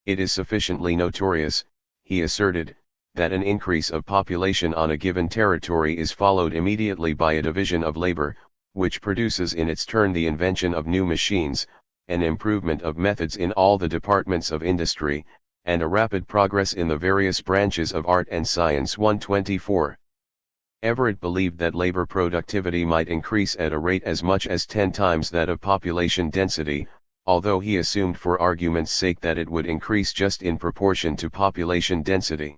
It is sufficiently notorious, he asserted, that an increase of population on a given territory is followed immediately by a division of labor, which produces in its turn the invention of new machines, an improvement of methods in all the departments of industry, and a rapid progress in the various branches of art and science. 124. Everett believed that labor productivity might increase at a rate as much as 10 times that of population density, although he assumed for argument's sake that it would increase just in proportion to population density.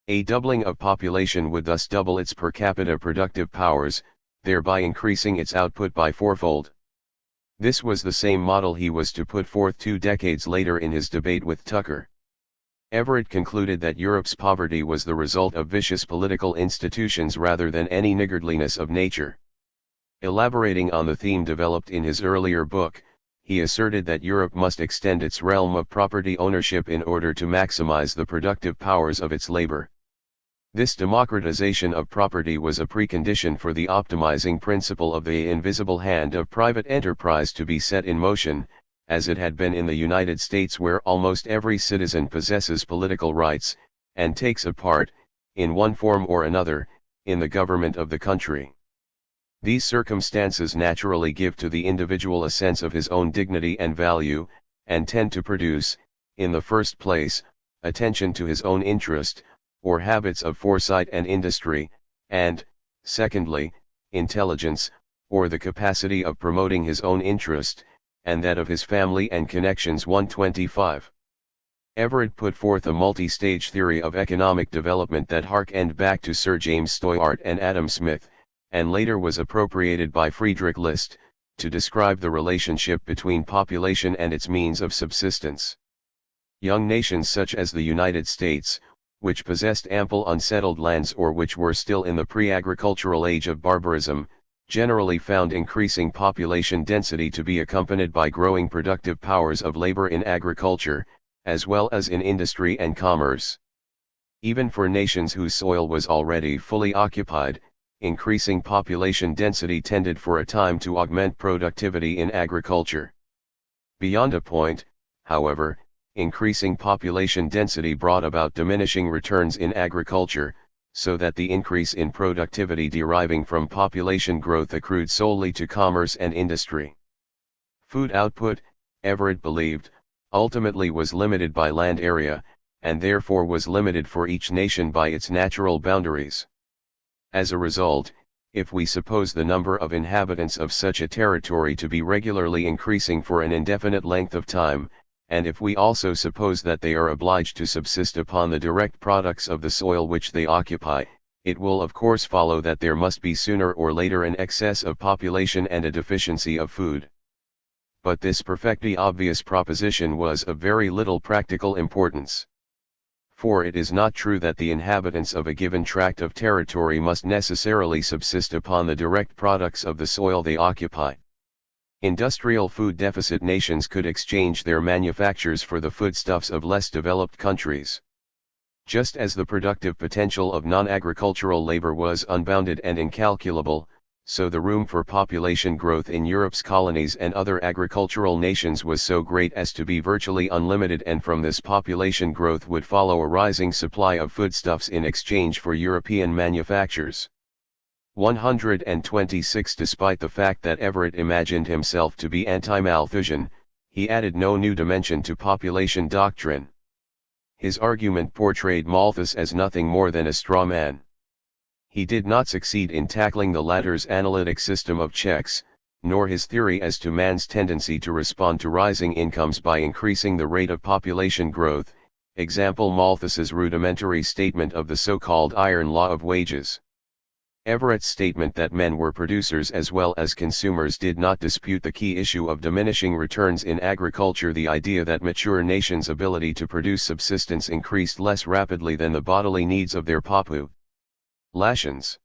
A doubling of population would thus double its per capita productive powers, thereby increasing its output by fourfold. This was the same model he was to put forth 2 decades later in his debate with Tucker. Everett concluded that Europe's poverty was the result of vicious political institutions rather than any niggardliness of nature. Elaborating on the theme developed in his earlier book, he asserted that Europe must extend its realm of property ownership in order to maximize the productive powers of its labor. This democratization of property was a precondition for the optimizing principle of the invisible hand of private enterprise to be set in motion, as it had been in the United States, where almost every citizen possesses political rights, and takes a part, in one form or another, in the government of the country. These circumstances naturally give to the individual a sense of his own dignity and value, and tend to produce, in the first place, attention to his own interest, or habits of foresight and industry, and, secondly, intelligence, or the capacity of promoting his own interest, and that of his family and connections. 125. Everett put forth a multi-stage theory of economic development that harkened back to Sir James Steuart and Adam Smith, and later was appropriated by Friedrich List, to describe the relationship between population and its means of subsistence. Young nations such as the United States, which possessed ample unsettled lands or which were still in the pre-agricultural age of barbarism, generally found increasing population density to be accompanied by growing productive powers of labor in agriculture, as well as in industry and commerce. Even for nations whose soil was already fully occupied, increasing population density tended for a time to augment productivity in agriculture. Beyond a point, however, increasing population density brought about diminishing returns in agriculture, so that the increase in productivity deriving from population growth accrued solely to commerce and industry. Food output, Everett believed, ultimately was limited by land area, and therefore was limited for each nation by its natural boundaries. As a result, if we suppose the number of inhabitants of such a territory to be regularly increasing for an indefinite length of time, and if we also suppose that they are obliged to subsist upon the direct products of the soil which they occupy, it will of course follow that there must be sooner or later an excess of population and a deficiency of food. But this perfectly obvious proposition was of very little practical importance. For it is not true that the inhabitants of a given tract of territory must necessarily subsist upon the direct products of the soil they occupy. Industrial food deficit nations could exchange their manufactures for the foodstuffs of less developed countries. Just as the productive potential of non-agricultural labor was unbounded and incalculable, so the room for population growth in Europe's colonies and other agricultural nations was so great as to be virtually unlimited, and from this population growth would follow a rising supply of foodstuffs in exchange for European manufactures. 126 Despite the fact that Everett imagined himself to be anti-Malthusian, he added no new dimension to population doctrine. His argument portrayed Malthus as nothing more than a straw man. He did not succeed in tackling the latter's analytic system of checks, nor his theory as to man's tendency to respond to rising incomes by increasing the rate of population growth, example Malthus's rudimentary statement of the so-called iron law of wages. Everett's statement that men were producers as well as consumers did not dispute the key issue of diminishing returns in agriculture, the idea that mature nations' ability to produce subsistence increased less rapidly than the bodily needs of their populations.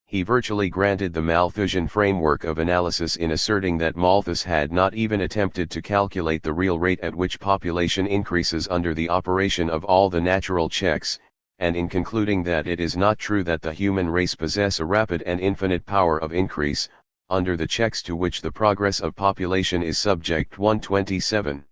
He virtually granted the Malthusian framework of analysis in asserting that Malthus had not even attempted to calculate the real rate at which population increases under the operation of all the natural checks, and in concluding that it is not true that the human race possess a rapid and infinite power of increase, under the checks to which the progress of population is subject. 127.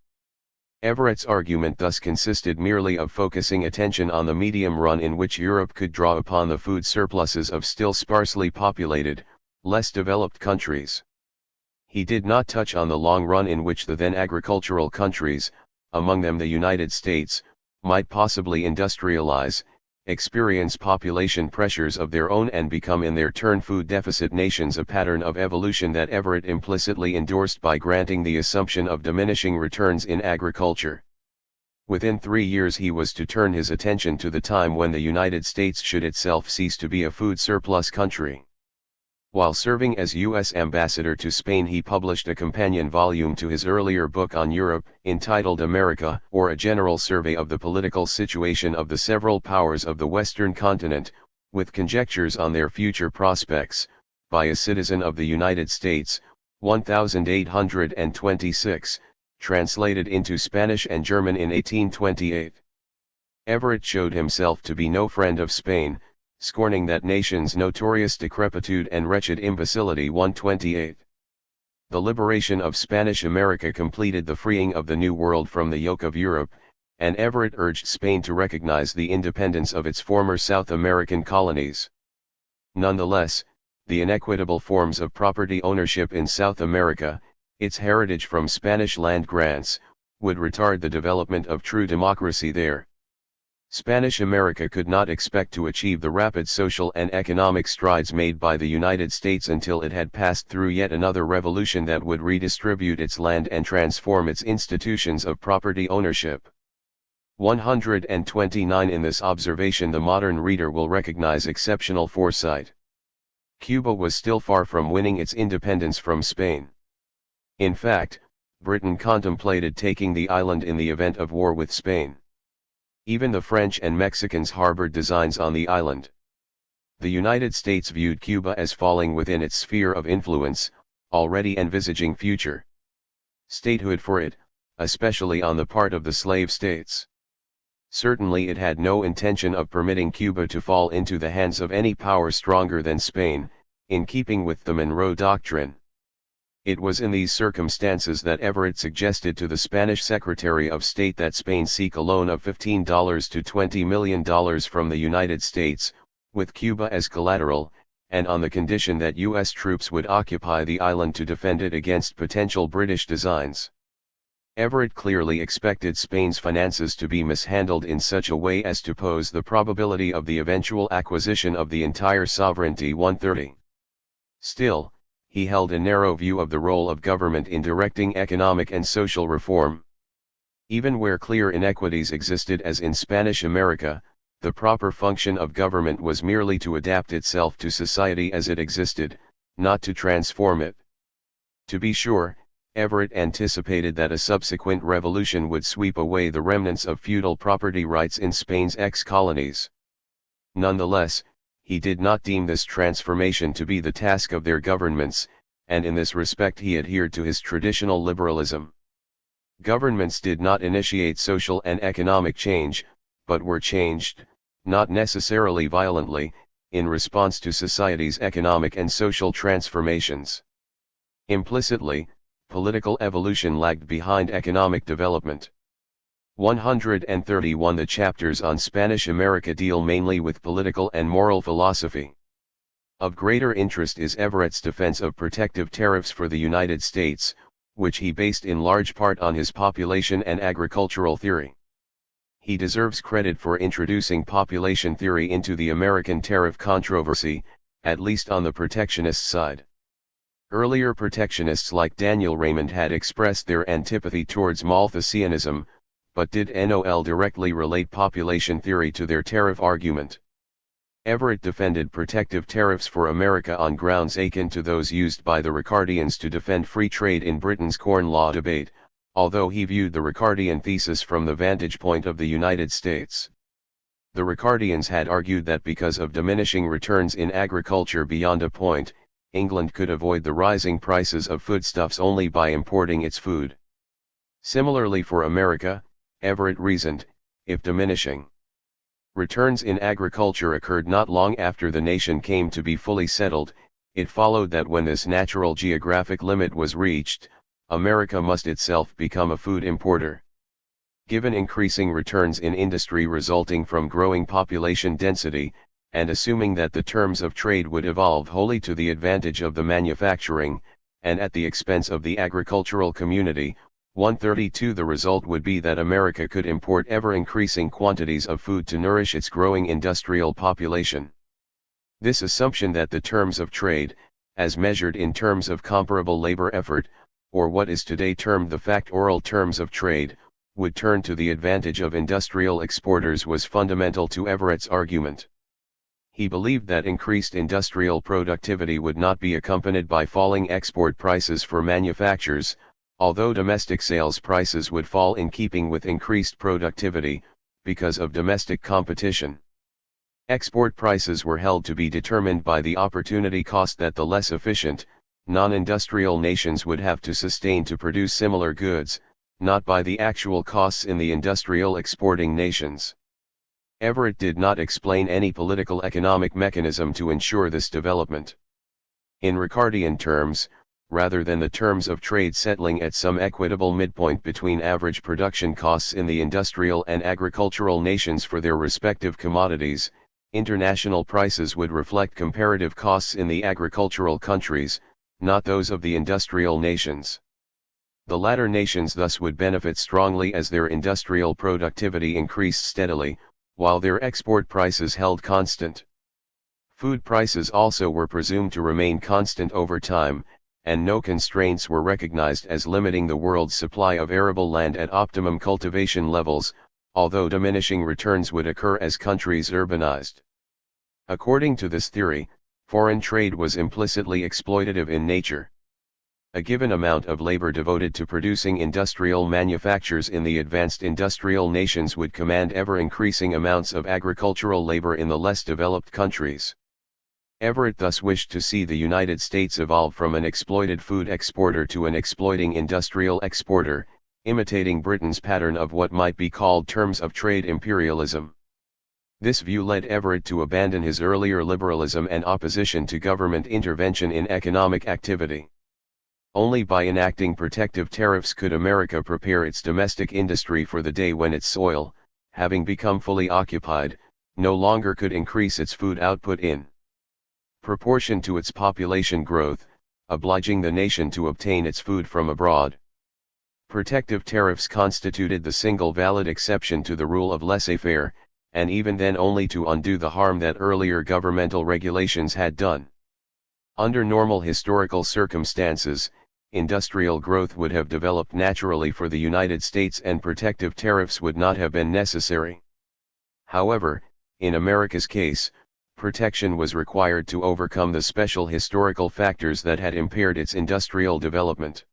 Everett's argument thus consisted merely of focusing attention on the medium run in which Europe could draw upon the food surpluses of still sparsely populated, less developed countries. He did not touch on the long run in which the then agricultural countries, among them the United States, might possibly industrialize, experience population pressures of their own, and become in their turn food deficit nations, a pattern of evolution that Everett implicitly endorsed by granting the assumption of diminishing returns in agriculture. Within 3 years he was to turn his attention to the time when the United States should itself cease to be a food surplus country. While serving as U.S. ambassador to Spain, he published a companion volume to his earlier book on Europe, entitled America, or A General Survey of the Political Situation of the Several Powers of the Western Continent, with conjectures on their future prospects, by a citizen of the United States, 1826, translated into Spanish and German in 1828. Everett showed himself to be no friend of Spain, scorning that nation's notorious decrepitude and wretched imbecility. 128. The liberation of Spanish America completed the freeing of the New World from the yoke of Europe, and Everett urged Spain to recognize the independence of its former South American colonies. Nonetheless, the inequitable forms of property ownership in South America, its heritage from Spanish land grants, would retard the development of true democracy there. Spanish America could not expect to achieve the rapid social and economic strides made by the United States until it had passed through yet another revolution that would redistribute its land and transform its institutions of property ownership. 129. In this observation the modern reader will recognize exceptional foresight. Cuba was still far from winning its independence from Spain. In fact, Britain contemplated taking the island in the event of war with Spain. Even the French and Mexicans harbored designs on the island. The United States viewed Cuba as falling within its sphere of influence, already envisaging future statehood for it, especially on the part of the slave states. Certainly it had no intention of permitting Cuba to fall into the hands of any power stronger than Spain, in keeping with the Monroe Doctrine. It was in these circumstances that Everett suggested to the Spanish Secretary of State that Spain seek a loan of $15 to $20 million from the United States, with Cuba as collateral, and on the condition that U.S. troops would occupy the island to defend it against potential British designs. Everett clearly expected Spain's finances to be mishandled in such a way as to pose the probability of the eventual acquisition of the entire sovereignty. 130. Still, he held a narrow view of the role of government in directing economic and social reform. Even where clear inequities existed as in Spanish America, the proper function of government was merely to adapt itself to society as it existed, not to transform it. To be sure, Everett anticipated that a subsequent revolution would sweep away the remnants of feudal property rights in Spain's ex-colonies. Nonetheless, he did not deem this transformation to be the task of their governments, and in this respect he adhered to his traditional liberalism. Governments did not initiate social and economic change, but were changed, not necessarily violently, in response to society's economic and social transformations. Implicitly, political evolution lagged behind economic development. 131. The chapters on Spanish America deal mainly with political and moral philosophy. Of greater interest is Everett's defense of protective tariffs for the United States, which he based in large part on his population and agricultural theory. He deserves credit for introducing population theory into the American tariff controversy, at least on the protectionist side. Earlier protectionists like Daniel Raymond had expressed their antipathy towards Malthusianism, but did not directly relate population theory to their tariff argument. Everett defended protective tariffs for America on grounds akin to those used by the Ricardians to defend free trade in Britain's Corn Law debate, although he viewed the Ricardian thesis from the vantage point of the United States. The Ricardians had argued that because of diminishing returns in agriculture beyond a point, England could avoid the rising prices of foodstuffs only by importing its food. Similarly for America, Everett reasoned, if diminishing returns in agriculture occurred not long after the nation came to be fully settled, it followed that when this natural geographic limit was reached, America must itself become a food importer. Given increasing returns in industry resulting from growing population density, and assuming that the terms of trade would evolve wholly to the advantage of the manufacturing, and at the expense of the agricultural community, 132 the result would be that America could import ever-increasing quantities of food to nourish its growing industrial population. This assumption that the terms of trade, as measured in terms of comparable labor effort, or what is today termed the factorial terms of trade, would turn to the advantage of industrial exporters was fundamental to Everett's argument. He believed that increased industrial productivity would not be accompanied by falling export prices for manufactures, although domestic sales prices would fall in keeping with increased productivity, because of domestic competition. Export prices were held to be determined by the opportunity cost that the less efficient, non-industrial nations would have to sustain to produce similar goods, not by the actual costs in the industrial exporting nations. Everett did not explain any political economic mechanism to ensure this development. In Ricardian terms, rather than the terms of trade settling at some equitable midpoint between average production costs in the industrial and agricultural nations for their respective commodities, international prices would reflect comparative costs in the agricultural countries, not those of the industrial nations. The latter nations thus would benefit strongly as their industrial productivity increased steadily, while their export prices held constant. Food prices also were presumed to remain constant over time, and no constraints were recognized as limiting the world's supply of arable land at optimum cultivation levels, although diminishing returns would occur as countries urbanized. According to this theory, foreign trade was implicitly exploitative in nature. A given amount of labor devoted to producing industrial manufactures in the advanced industrial nations would command ever-increasing amounts of agricultural labor in the less developed countries. Everett thus wished to see the United States evolve from an exploited food exporter to an exploiting industrial exporter, imitating Britain's pattern of what might be called terms of trade imperialism. This view led Everett to abandon his earlier liberalism and opposition to government intervention in economic activity. Only by enacting protective tariffs could America prepare its domestic industry for the day when its soil, having become fully occupied, no longer could increase its food output in proportion to its population growth, obliging the nation to obtain its food from abroad. Protective tariffs constituted the single valid exception to the rule of laissez-faire, and even then only to undo the harm that earlier governmental regulations had done. Under normal historical circumstances, industrial growth would have developed naturally for the United States and protective tariffs would not have been necessary. However, in America's case, protection was required to overcome the special historical factors that had impaired its industrial development.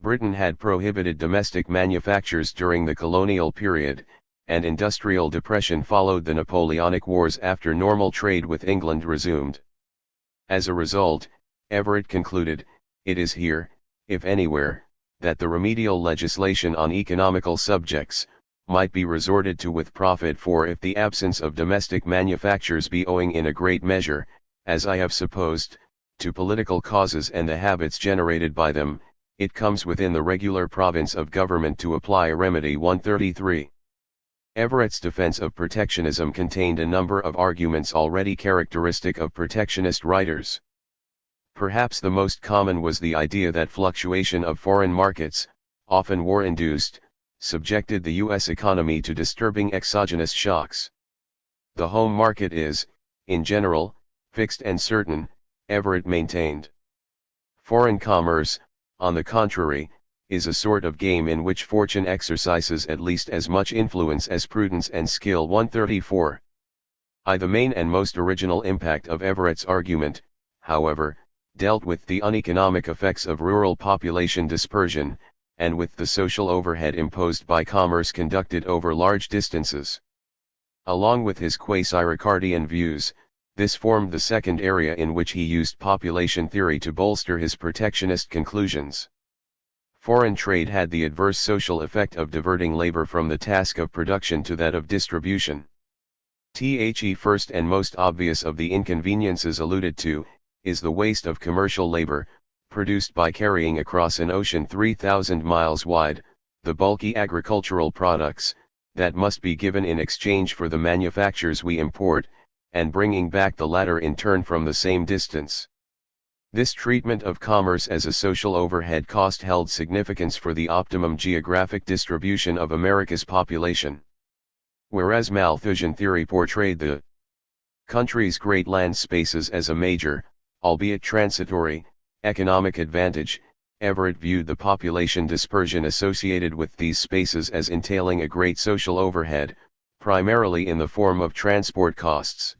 Britain had prohibited domestic manufactures during the colonial period, and industrial depression followed the Napoleonic Wars after normal trade with England resumed. As a result, Everett concluded, it is here, if anywhere, that the remedial legislation on economical subjects might be resorted to with profit, for if the absence of domestic manufactures be owing in a great measure, as I have supposed, to political causes and the habits generated by them, it comes within the regular province of government to apply a remedy. 133. Everett's defense of protectionism contained a number of arguments already characteristic of protectionist writers. Perhaps the most common was the idea that fluctuation of foreign markets, often war-induced, subjected the U.S. economy to disturbing exogenous shocks. The home market is, in general, fixed and certain, Everett maintained. Foreign commerce, on the contrary, is a sort of game in which fortune exercises at least as much influence as prudence and skill. 134. The main and most original impact of Everett's argument, however, dealt with the uneconomic effects of rural population dispersion, and with the social overhead imposed by commerce conducted over large distances. Along with his quasi-Ricardian views, this formed the second area in which he used population theory to bolster his protectionist conclusions. Foreign trade had the adverse social effect of diverting labor from the task of production to that of distribution. The first and most obvious of the inconveniences alluded to, is the waste of commercial labor, produced by carrying across an ocean 3,000 miles wide, the bulky agricultural products, that must be given in exchange for the manufactures we import, and bringing back the latter in turn from the same distance. This treatment of commerce as a social overhead cost held significance for the optimum geographic distribution of America's population. Whereas Malthusian theory portrayed the country's great land spaces as a major, albeit transitory, economic advantage, Everett viewed the population dispersion associated with these spaces as entailing a great social overhead, primarily in the form of transport costs.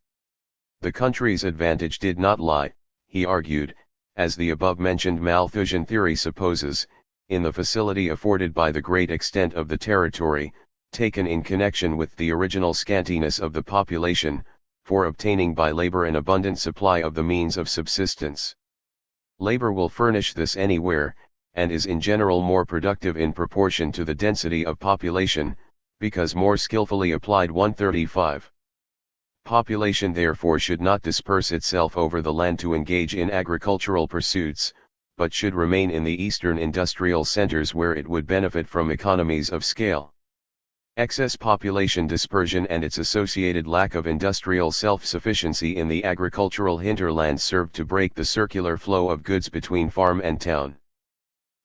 The country's advantage did not lie, he argued, as the above-mentioned Malthusian theory supposes, in the facility afforded by the great extent of the territory, taken in connection with the original scantiness of the population, for obtaining by labor an abundant supply of the means of subsistence. Labor will furnish this anywhere, and is in general more productive in proportion to the density of population, because more skillfully applied. 135. Population therefore should not disperse itself over the land to engage in agricultural pursuits, but should remain in the eastern industrial centers where it would benefit from economies of scale. Excess population dispersion and its associated lack of industrial self-sufficiency in the agricultural hinterland served to break the circular flow of goods between farm and town.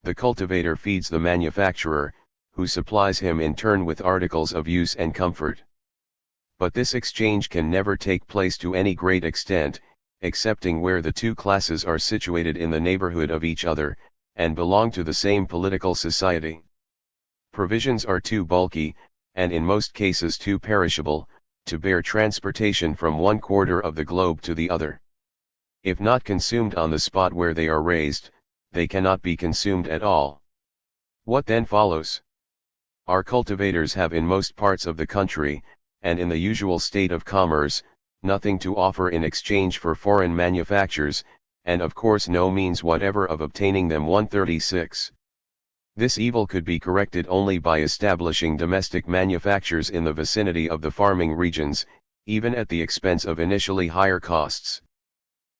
The cultivator feeds the manufacturer, who supplies him in turn with articles of use and comfort. But this exchange can never take place to any great extent, excepting where the two classes are situated in the neighborhood of each other, and belong to the same political society. Provisions are too bulky, and in most cases too perishable, to bear transportation from one quarter of the globe to the other. If not consumed on the spot where they are raised, they cannot be consumed at all. What then follows? Our cultivators have in most parts of the country, and in the usual state of commerce, nothing to offer in exchange for foreign manufactures, and of course no means whatever of obtaining them. 136. This evil could be corrected only by establishing domestic manufactures in the vicinity of the farming regions, even at the expense of initially higher costs.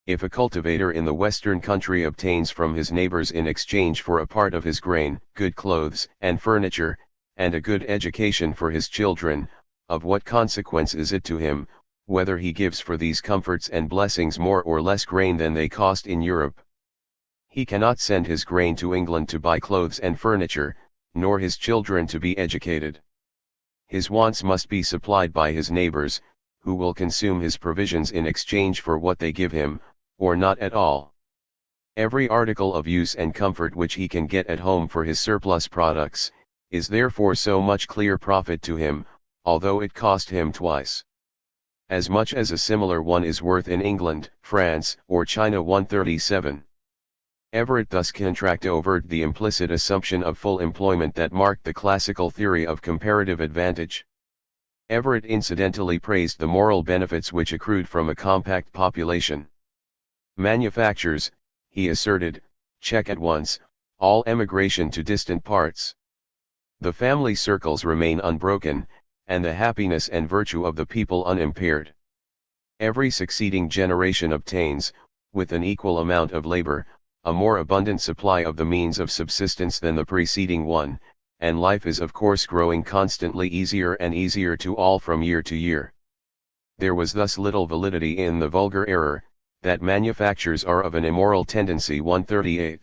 If a cultivator in the western country obtains from his neighbors in exchange for a part of his grain, good clothes and furniture, and a good education for his children, of what consequence is it to him, whether he gives for these comforts and blessings more or less grain than they cost in Europe? He cannot send his grain to England to buy clothes and furniture, nor his children to be educated. His wants must be supplied by his neighbors, who will consume his provisions in exchange for what they give him, or not at all. Every article of use and comfort which he can get at home for his surplus products, is therefore so much clear profit to him, although it cost him twice as much as a similar one is worth in England, France, or China. 137. Everett thus contract over the implicit assumption of full employment that marked the classical theory of comparative advantage. Everett incidentally praised the moral benefits which accrued from a compact population. Manufactures, he asserted, check at once all emigration to distant parts. The family circles remain unbroken, and the happiness and virtue of the people unimpaired. Every succeeding generation obtains, with an equal amount of labor, a more abundant supply of the means of subsistence than the preceding one, and life is of course growing constantly easier and easier to all from year to year. There was thus little validity in the vulgar error, that manufactures are of an immoral tendency. 138.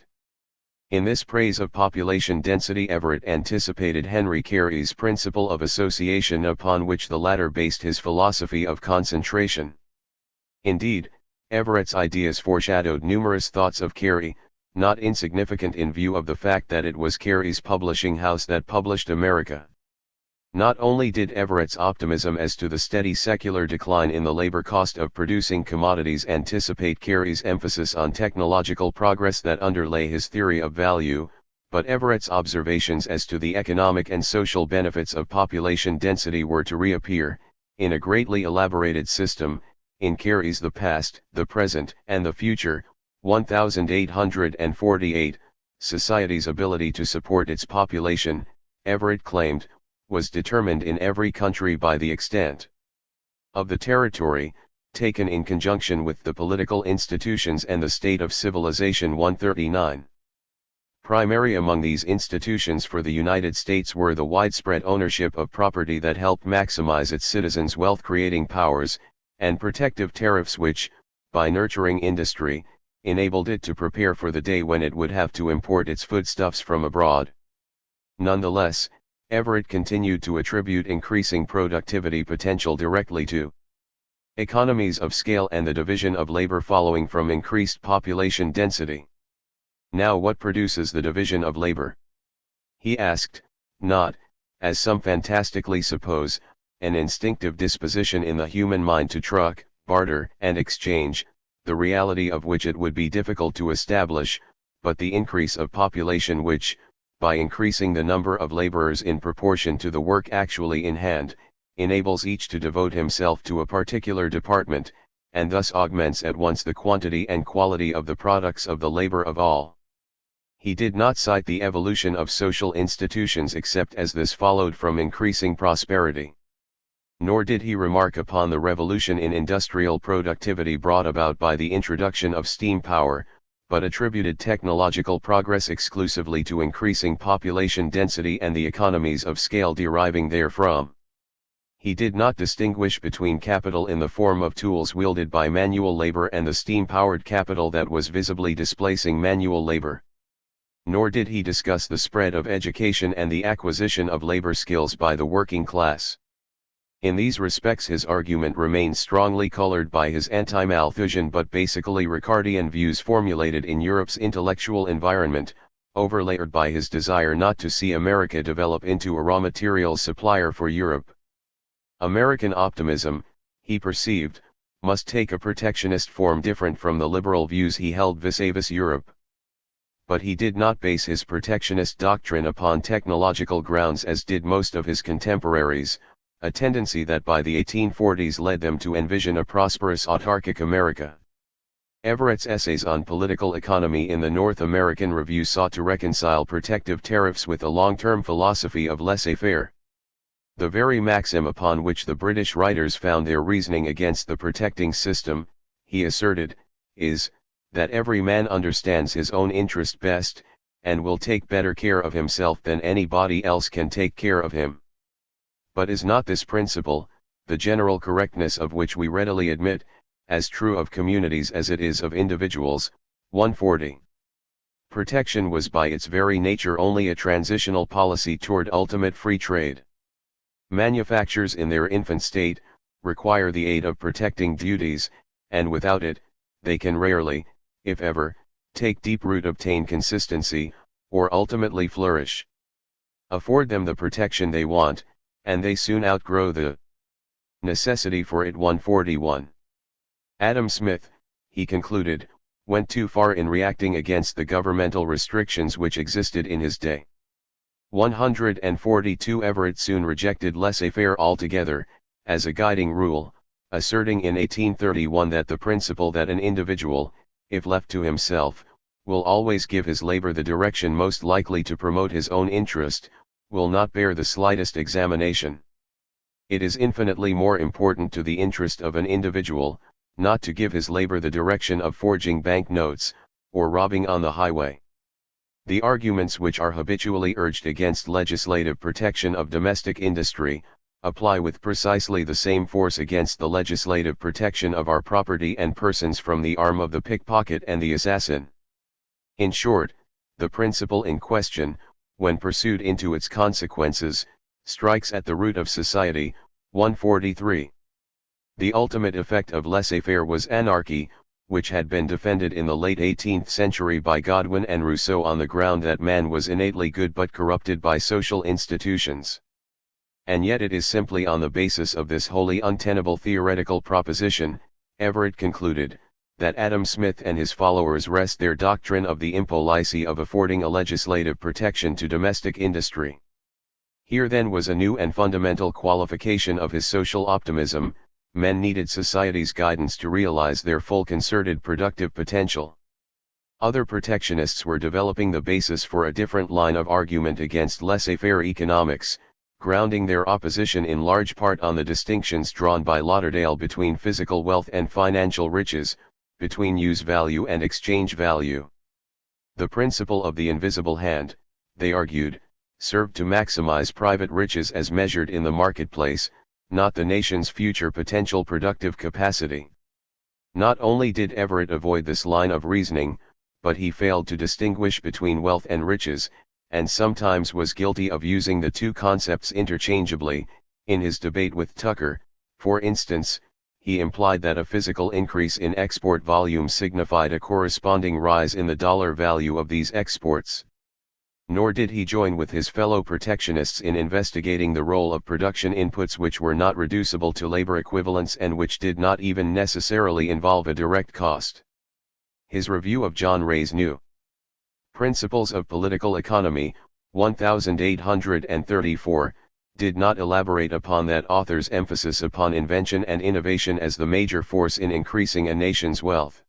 In this praise of population density Everett anticipated Henry Carey's principle of association, upon which the latter based his philosophy of concentration. Indeed, Everett's ideas foreshadowed numerous thoughts of Carey, not insignificant in view of the fact that it was Carey's publishing house that published America. Not only did Everett's optimism as to the steady secular decline in the labor cost of producing commodities anticipate Carey's emphasis on technological progress that underlay his theory of value, but Everett's observations as to the economic and social benefits of population density were to reappear, in a greatly elaborated system, in Carey's The Past, the Present, and the Future, 1848. Society's ability to support its population, Everett claimed, was determined in every country by the extent of the territory, taken in conjunction with the political institutions and the state of civilization. 139. Primary among these institutions for the United States were the widespread ownership of property that helped maximize its citizens' wealth-creating powers, and protective tariffs which, by nurturing industry, enabled it to prepare for the day when it would have to import its foodstuffs from abroad. Nonetheless, Everett continued to attribute increasing productivity potential directly to economies of scale and the division of labor following from increased population density. Now what produces the division of labor? He asked, not, as some fantastically suppose, an instinctive disposition in the human mind to truck, barter, and exchange, the reality of which it would be difficult to establish, but the increase of population which, by increasing the number of laborers in proportion to the work actually in hand, enables each to devote himself to a particular department, and thus augments at once the quantity and quality of the products of the labor of all. He did not cite the evolution of social institutions except as this followed from increasing prosperity. Nor did he remark upon the revolution in industrial productivity brought about by the introduction of steam power, but attributed technological progress exclusively to increasing population density and the economies of scale deriving therefrom. He did not distinguish between capital in the form of tools wielded by manual labor and the steam-powered capital that was visibly displacing manual labor. Nor did he discuss the spread of education and the acquisition of labor skills by the working class. In these respects his argument remains strongly colored by his anti-Malthusian but basically Ricardian views formulated in Europe's intellectual environment, overlaid by his desire not to see America develop into a raw materials supplier for Europe. American optimism, he perceived, must take a protectionist form different from the liberal views he held vis-a-vis Europe. But he did not base his protectionist doctrine upon technological grounds as did most of his contemporaries, a tendency that by the 1840s led them to envision a prosperous autarkic America. Everett's essays on political economy in the North American Review sought to reconcile protective tariffs with a long-term philosophy of laissez-faire. The very maxim upon which the British writers found their reasoning against the protecting system, he asserted, is, that every man understands his own interest best, and will take better care of himself than anybody else can take care of him. But is not this principle, the general correctness of which we readily admit, as true of communities as it is of individuals? 140. Protection was by its very nature only a transitional policy toward ultimate free trade. Manufactures in their infant state require the aid of protecting duties, and without it, they can rarely, if ever, take deep root, obtain consistency, or ultimately flourish. Afford them the protection they want, and they soon outgrow the necessity for it. 141. Adam Smith, he concluded, went too far in reacting against the governmental restrictions which existed in his day. 142. Everett soon rejected laissez-faire altogether, as a guiding rule, asserting in 1831 that the principle that an individual, if left to himself, will always give his labor the direction most likely to promote his own interest, will not bear the slightest examination. It is infinitely more important to the interest of an individual, not to give his labor the direction of forging bank notes, or robbing on the highway. The arguments which are habitually urged against legislative protection of domestic industry, apply with precisely the same force against the legislative protection of our property and persons from the arm of the pickpocket and the assassin. In short, the principle in question, when pursued into its consequences, strikes at the root of society. 143. The ultimate effect of laissez-faire was anarchy, which had been defended in the late 18th century by Godwin and Rousseau on the ground that man was innately good but corrupted by social institutions. And yet it is simply on the basis of this wholly untenable theoretical proposition, Everett concluded, that Adam Smith and his followers rest their doctrine of the impolicy of affording a legislative protection to domestic industry. Here then was a new and fundamental qualification of his social optimism: men needed society's guidance to realize their full concerted productive potential. Other protectionists were developing the basis for a different line of argument against laissez-faire economics, grounding their opposition in large part on the distinctions drawn by Lauderdale between physical wealth and financial riches, between use value and exchange value. The principle of the invisible hand, they argued, served to maximize private riches as measured in the marketplace, not the nation's future potential productive capacity. Not only did Everett avoid this line of reasoning, but he failed to distinguish between wealth and riches, and sometimes was guilty of using the two concepts interchangeably. In his debate with Tucker, for instance, he implied that a physical increase in export volume signified a corresponding rise in the dollar value of these exports. Nor did he join with his fellow protectionists in investigating the role of production inputs which were not reducible to labor equivalents and which did not even necessarily involve a direct cost. His review of John Ray's New Principles of Political Economy, 1834, did not elaborate upon that author's emphasis upon invention and innovation as the major force in increasing a nation's wealth.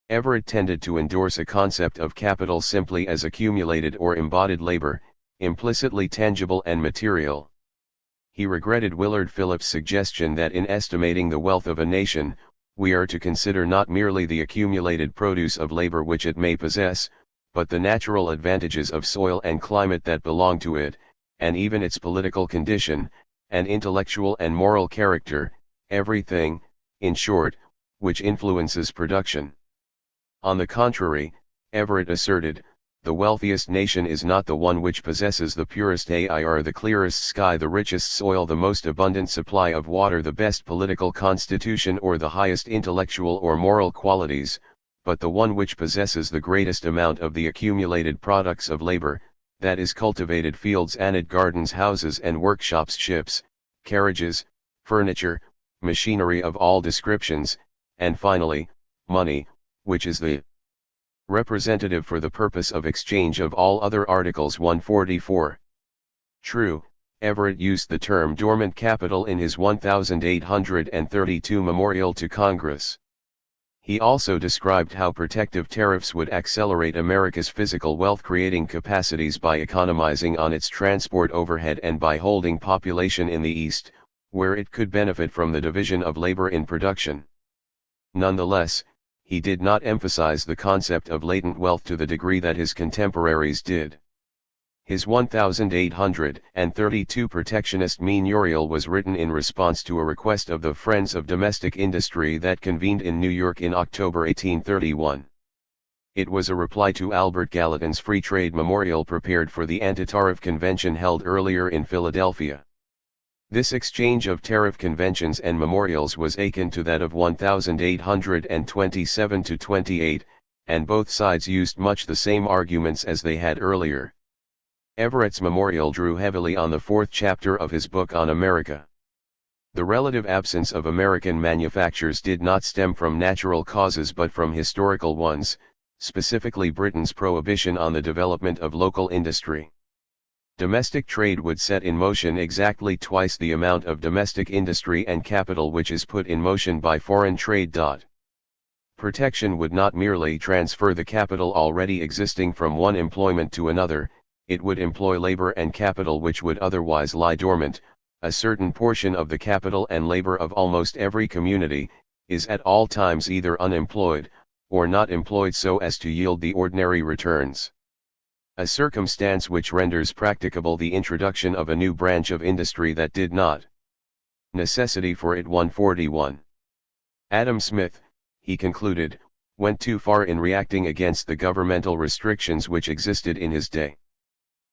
Everett tended to endorse a concept of capital simply as accumulated or embodied labor, implicitly tangible and material. He regretted Willard Phillips' suggestion that in estimating the wealth of a nation, we are to consider not merely the accumulated produce of labor which it may possess, but the natural advantages of soil and climate that belong to it, and even its political condition, and intellectual and moral character, everything, in short, which influences production. On the contrary, Everett asserted, the wealthiest nation is not the one which possesses the purest air, the clearest sky, the richest soil, the most abundant supply of water, the best political constitution, or the highest intellectual or moral qualities, but the one which possesses the greatest amount of the accumulated products of labor, that is cultivated fields, anned gardens, houses and workshops, ships, carriages, furniture, machinery of all descriptions, and finally, money, which is the representative for the purpose of exchange of all other articles. 144. True, Everett used the term dormant capital in his 1832 memorial to Congress. He also described how protective tariffs would accelerate America's physical wealth-creating capacities by economizing on its transport overhead and by holding population in the East, where it could benefit from the division of labor in production. Nonetheless, he did not emphasize the concept of latent wealth to the degree that his contemporaries did. His 1832 protectionist manurial was written in response to a request of the Friends of Domestic Industry that convened in New York in October 1831. It was a reply to Albert Gallatin's Free Trade Memorial prepared for the anti-tariff convention held earlier in Philadelphia. This exchange of tariff conventions and memorials was akin to that of 1827-28, and both sides used much the same arguments as they had earlier. Everett's memorial drew heavily on the fourth chapter of his book on America. The relative absence of American manufactures did not stem from natural causes but from historical ones, specifically Britain's prohibition on the development of local industry. Domestic trade would set in motion exactly twice the amount of domestic industry and capital which is put in motion by foreign trade. Protection would not merely transfer the capital already existing from one employment to another, it would employ labor and capital which would otherwise lie dormant. A certain portion of the capital and labor of almost every community is at all times either unemployed, or not employed so as to yield the ordinary returns. A circumstance which renders practicable the introduction of a new branch of industry that did not. Necessity for it. 141. Adam Smith, he concluded, went too far in reacting against the governmental restrictions which existed in his day.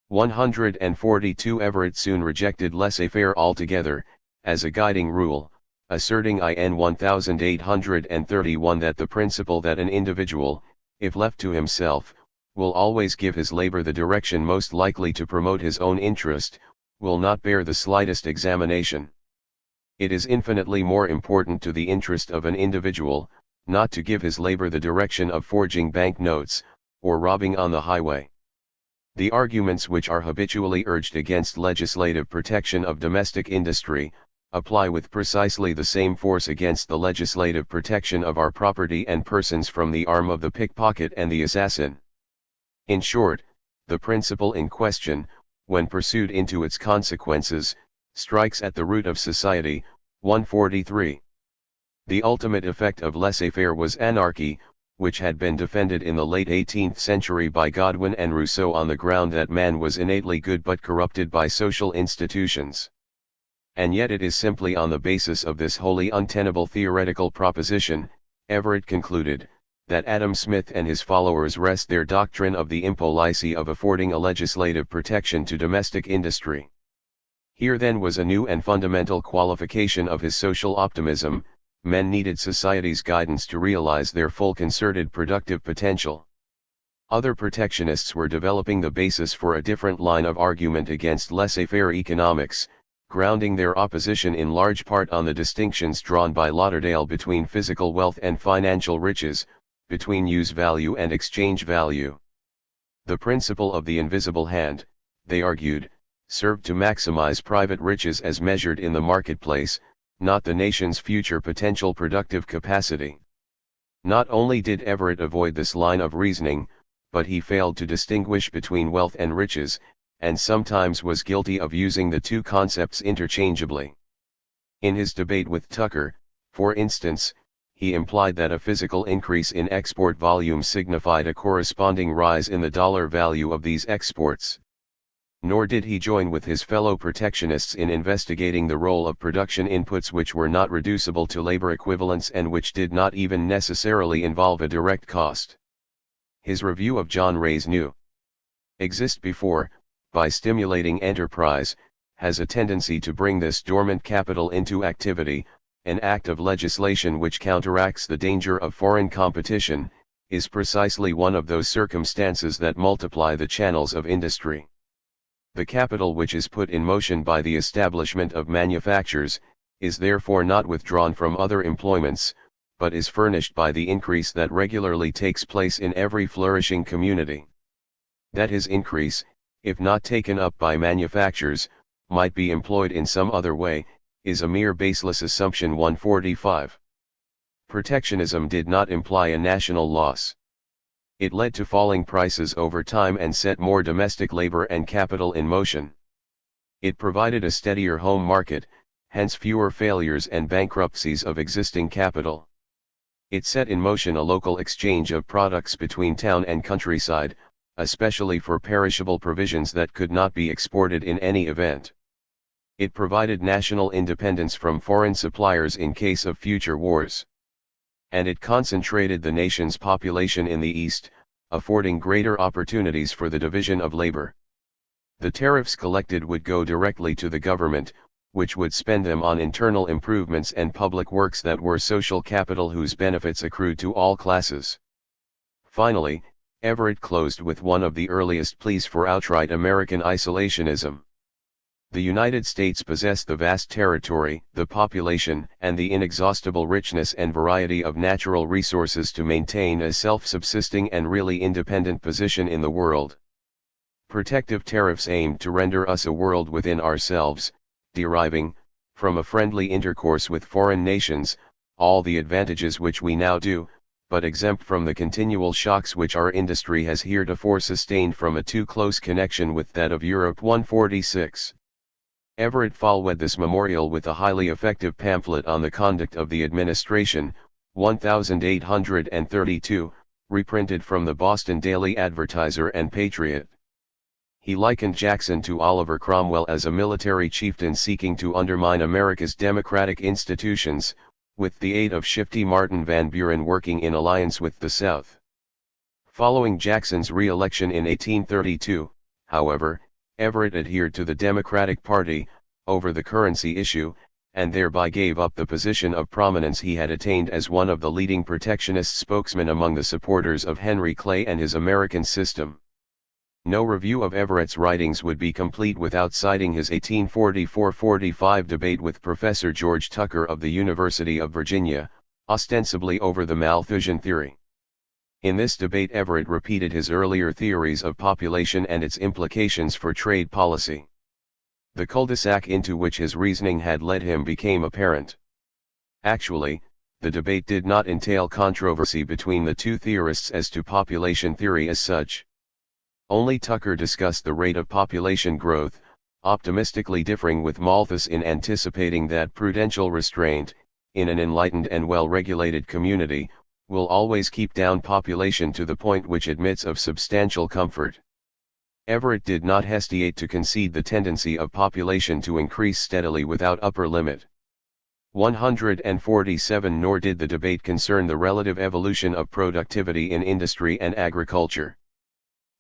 142. Everett soon rejected laissez-faire altogether, as a guiding rule, asserting in 1831 that the principle that an individual, if left to himself, will always give his labor the direction most likely to promote his own interest, will not bear the slightest examination. It is infinitely more important to the interest of an individual, not to give his labor the direction of forging bank notes, or robbing on the highway. The arguments which are habitually urged against legislative protection of domestic industry, apply with precisely the same force against the legislative protection of our property and persons from the arm of the pickpocket and the assassin. In short, the principle in question, when pursued into its consequences, strikes at the root of society. 143. The ultimate effect of laissez-faire was anarchy, which had been defended in the late 18th century by Godwin and Rousseau on the ground that man was innately good but corrupted by social institutions. And yet it is simply on the basis of this wholly untenable theoretical proposition, Everett concluded, that Adam Smith and his followers rest their doctrine of the impolicy of affording a legislative protection to domestic industry. Here then was a new and fundamental qualification of his social optimism: men needed society's guidance to realize their full concerted productive potential. Other protectionists were developing the basis for a different line of argument against laissez-faire economics, grounding their opposition in large part on the distinctions drawn by Lauderdale between physical wealth and financial riches, between use value and exchange value. The principle of the invisible hand, they argued, served to maximize private riches as measured in the marketplace, not the nation's future potential productive capacity. Not only did Everett avoid this line of reasoning, but he failed to distinguish between wealth and riches, and sometimes was guilty of using the two concepts interchangeably. In his debate with Tucker, for instance, he implied that a physical increase in export volume signified a corresponding rise in the dollar value of these exports. Nor did he join with his fellow protectionists in investigating the role of production inputs which were not reducible to labor equivalents and which did not even necessarily involve a direct cost. His review of John Ray's New Exist Before, by stimulating enterprise, has a tendency to bring this dormant capital into activity. An act of legislation which counteracts the danger of foreign competition, is precisely one of those circumstances that multiply the channels of industry. The capital which is put in motion by the establishment of manufactures, is therefore not withdrawn from other employments, but is furnished by the increase that regularly takes place in every flourishing community. That his increase, if not taken up by manufactures, might be employed in some other way, is a mere baseless assumption. 145. Protectionism did not imply a national loss. It led to falling prices over time and set more domestic labor and capital in motion. It provided a steadier home market, hence fewer failures and bankruptcies of existing capital. It set in motion a local exchange of products between town and countryside, especially for perishable provisions that could not be exported in any event. It provided national independence from foreign suppliers in case of future wars. And it concentrated the nation's population in the East, affording greater opportunities for the division of labor. The tariffs collected would go directly to the government, which would spend them on internal improvements and public works that were social capital whose benefits accrued to all classes. Finally, Everett closed with one of the earliest pleas for outright American isolationism. The United States possessed the vast territory, the population, and the inexhaustible richness and variety of natural resources to maintain a self-subsisting and really independent position in the world. Protective tariffs aimed to render us a world within ourselves, deriving, from a friendly intercourse with foreign nations, all the advantages which we now do, but exempt from the continual shocks which our industry has heretofore sustained from a too close connection with that of Europe. 146. Everett followed this memorial with a highly effective pamphlet on the conduct of the administration, 1832, reprinted from the Boston Daily Advertiser and Patriot. He likened Jackson to Oliver Cromwell as a military chieftain seeking to undermine America's democratic institutions, with the aid of shifty Martin Van Buren working in alliance with the South. Following Jackson's re-election in 1832, however, Everett adhered to the Democratic Party, over the currency issue, and thereby gave up the position of prominence he had attained as one of the leading protectionist spokesmen among the supporters of Henry Clay and his American system. No review of Everett's writings would be complete without citing his 1844-45 debate with Professor George Tucker of the University of Virginia, ostensibly over the Malthusian theory. In this debate Everett repeated his earlier theories of population and its implications for trade policy. The cul-de-sac into which his reasoning had led him became apparent. Actually, the debate did not entail controversy between the two theorists as to population theory as such. Only Tucker discussed the rate of population growth, optimistically differing with Malthus in anticipating that prudential restraint, in an enlightened and well-regulated community, will always keep down population to the point which admits of substantial comfort. Everett did not hesitate to concede the tendency of population to increase steadily without upper limit. 147. Nor did the debate concern the relative evolution of productivity in industry and agriculture.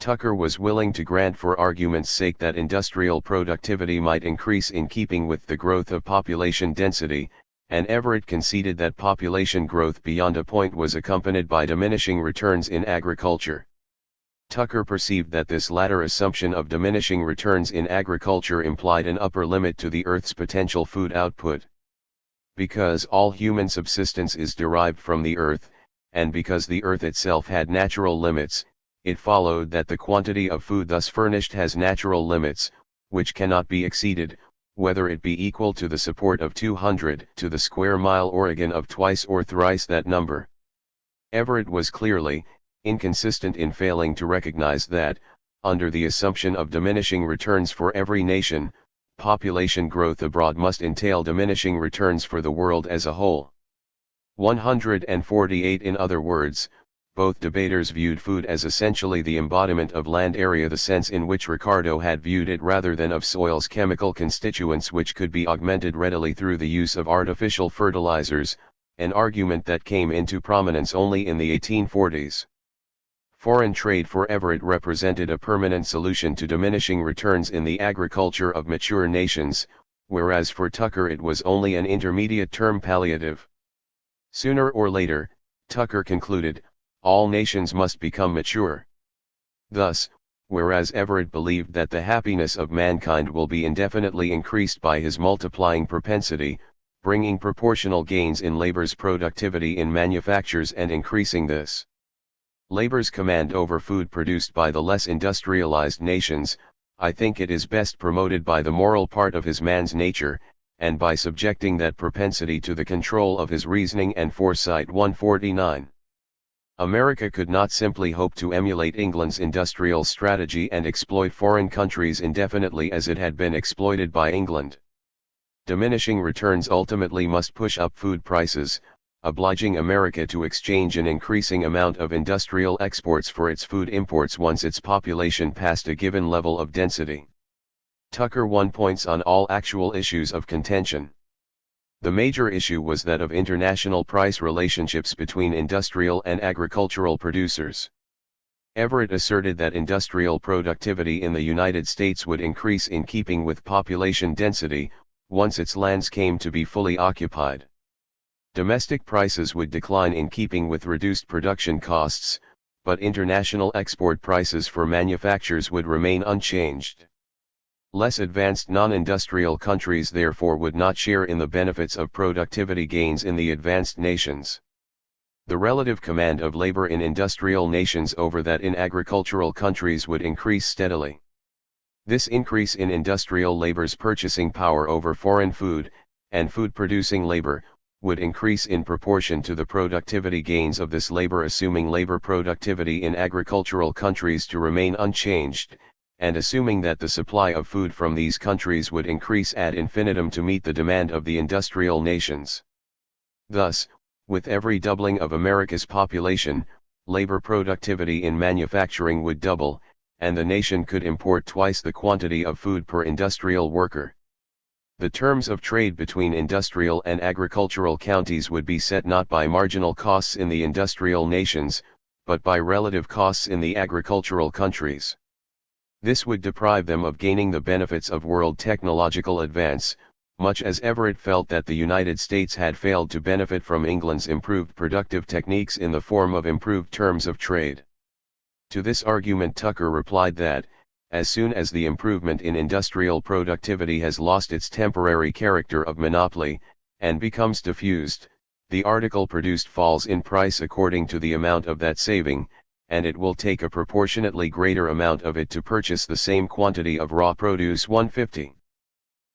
Tucker was willing to grant for argument's sake that industrial productivity might increase in keeping with the growth of population density, and Everett conceded that population growth beyond a point was accompanied by diminishing returns in agriculture. Tucker perceived that this latter assumption of diminishing returns in agriculture implied an upper limit to the Earth's potential food output. Because all human subsistence is derived from the Earth, and because the Earth itself had natural limits, it followed that the quantity of food thus furnished has natural limits, which cannot be exceeded, whether it be equal to the support of 200 to the square mile Oregon of twice or thrice that number. Everett was clearly inconsistent in failing to recognize that, under the assumption of diminishing returns for every nation, population growth abroad must entail diminishing returns for the world as a whole. 148. In other words, both debaters viewed food as essentially the embodiment of land area, the sense in which Ricardo had viewed it, rather than of soil's chemical constituents which could be augmented readily through the use of artificial fertilizers, an argument that came into prominence only in the 1840s. Foreign trade for Everett represented a permanent solution to diminishing returns in the agriculture of mature nations, whereas for Tucker it was only an intermediate-term palliative. Sooner or later, Tucker concluded, all nations must become mature. Thus, whereas Everett believed that the happiness of mankind will be indefinitely increased by his multiplying propensity, bringing proportional gains in labor's productivity in manufactures and increasing this labor's command over food produced by the less industrialized nations, I think it is best promoted by the moral part of his man's nature, and by subjecting that propensity to the control of his reasoning and foresight. 149. America could not simply hope to emulate England's industrial strategy and exploit foreign countries indefinitely as it had been exploited by England. Diminishing returns ultimately must push up food prices, obliging America to exchange an increasing amount of industrial exports for its food imports once its population passed a given level of density. Tucker won points on all actual issues of contention. The major issue was that of international price relationships between industrial and agricultural producers. Everett asserted that industrial productivity in the United States would increase in keeping with population density, once its lands came to be fully occupied. Domestic prices would decline in keeping with reduced production costs, but international export prices for manufactures would remain unchanged. Less advanced non-industrial countries therefore would not share in the benefits of productivity gains in the advanced nations. The relative command of labor in industrial nations over that in agricultural countries would increase steadily. This increase in industrial labor's purchasing power over foreign food, and food-producing labor, would increase in proportion to the productivity gains of this labor, assuming labor productivity in agricultural countries to remain unchanged, and assuming that the supply of food from these countries would increase ad infinitum to meet the demand of the industrial nations. Thus, with every doubling of America's population, labor productivity in manufacturing would double, and the nation could import twice the quantity of food per industrial worker. The terms of trade between industrial and agricultural counties would be set not by marginal costs in the industrial nations, but by relative costs in the agricultural countries. This would deprive them of gaining the benefits of world technological advance, much as Everett felt that the United States had failed to benefit from England's improved productive techniques in the form of improved terms of trade. To this argument Tucker replied that, as soon as the improvement in industrial productivity has lost its temporary character of monopoly, and becomes diffused, the article produced falls in price according to the amount of that saving, and it will take a proportionately greater amount of it to purchase the same quantity of raw produce. 150.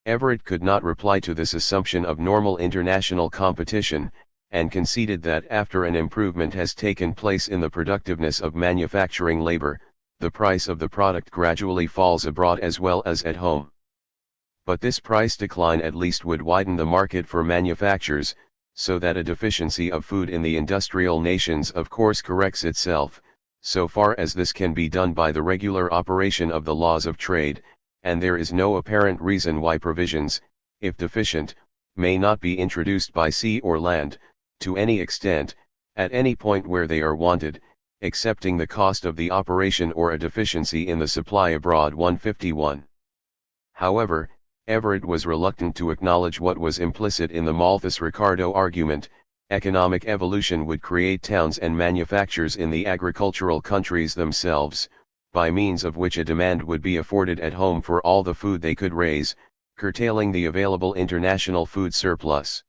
Everett could not reply to this assumption of normal international competition, and conceded that after an improvement has taken place in the productiveness of manufacturing labor, the price of the product gradually falls abroad as well as at home. But this price decline at least would widen the market for manufactures, so that a deficiency of food in the industrial nations of course corrects itself, so far as this can be done by the regular operation of the laws of trade, and there is no apparent reason why provisions, if deficient, may not be introduced by sea or land, to any extent, at any point where they are wanted, excepting the cost of the operation or a deficiency in the supply abroad. 151. However, Everett was reluctant to acknowledge what was implicit in the Malthus-Ricardo argument: economic evolution would create towns and manufactures in the agricultural countries themselves, by means of which a demand would be afforded at home for all the food they could raise, curtailing the available international food surplus.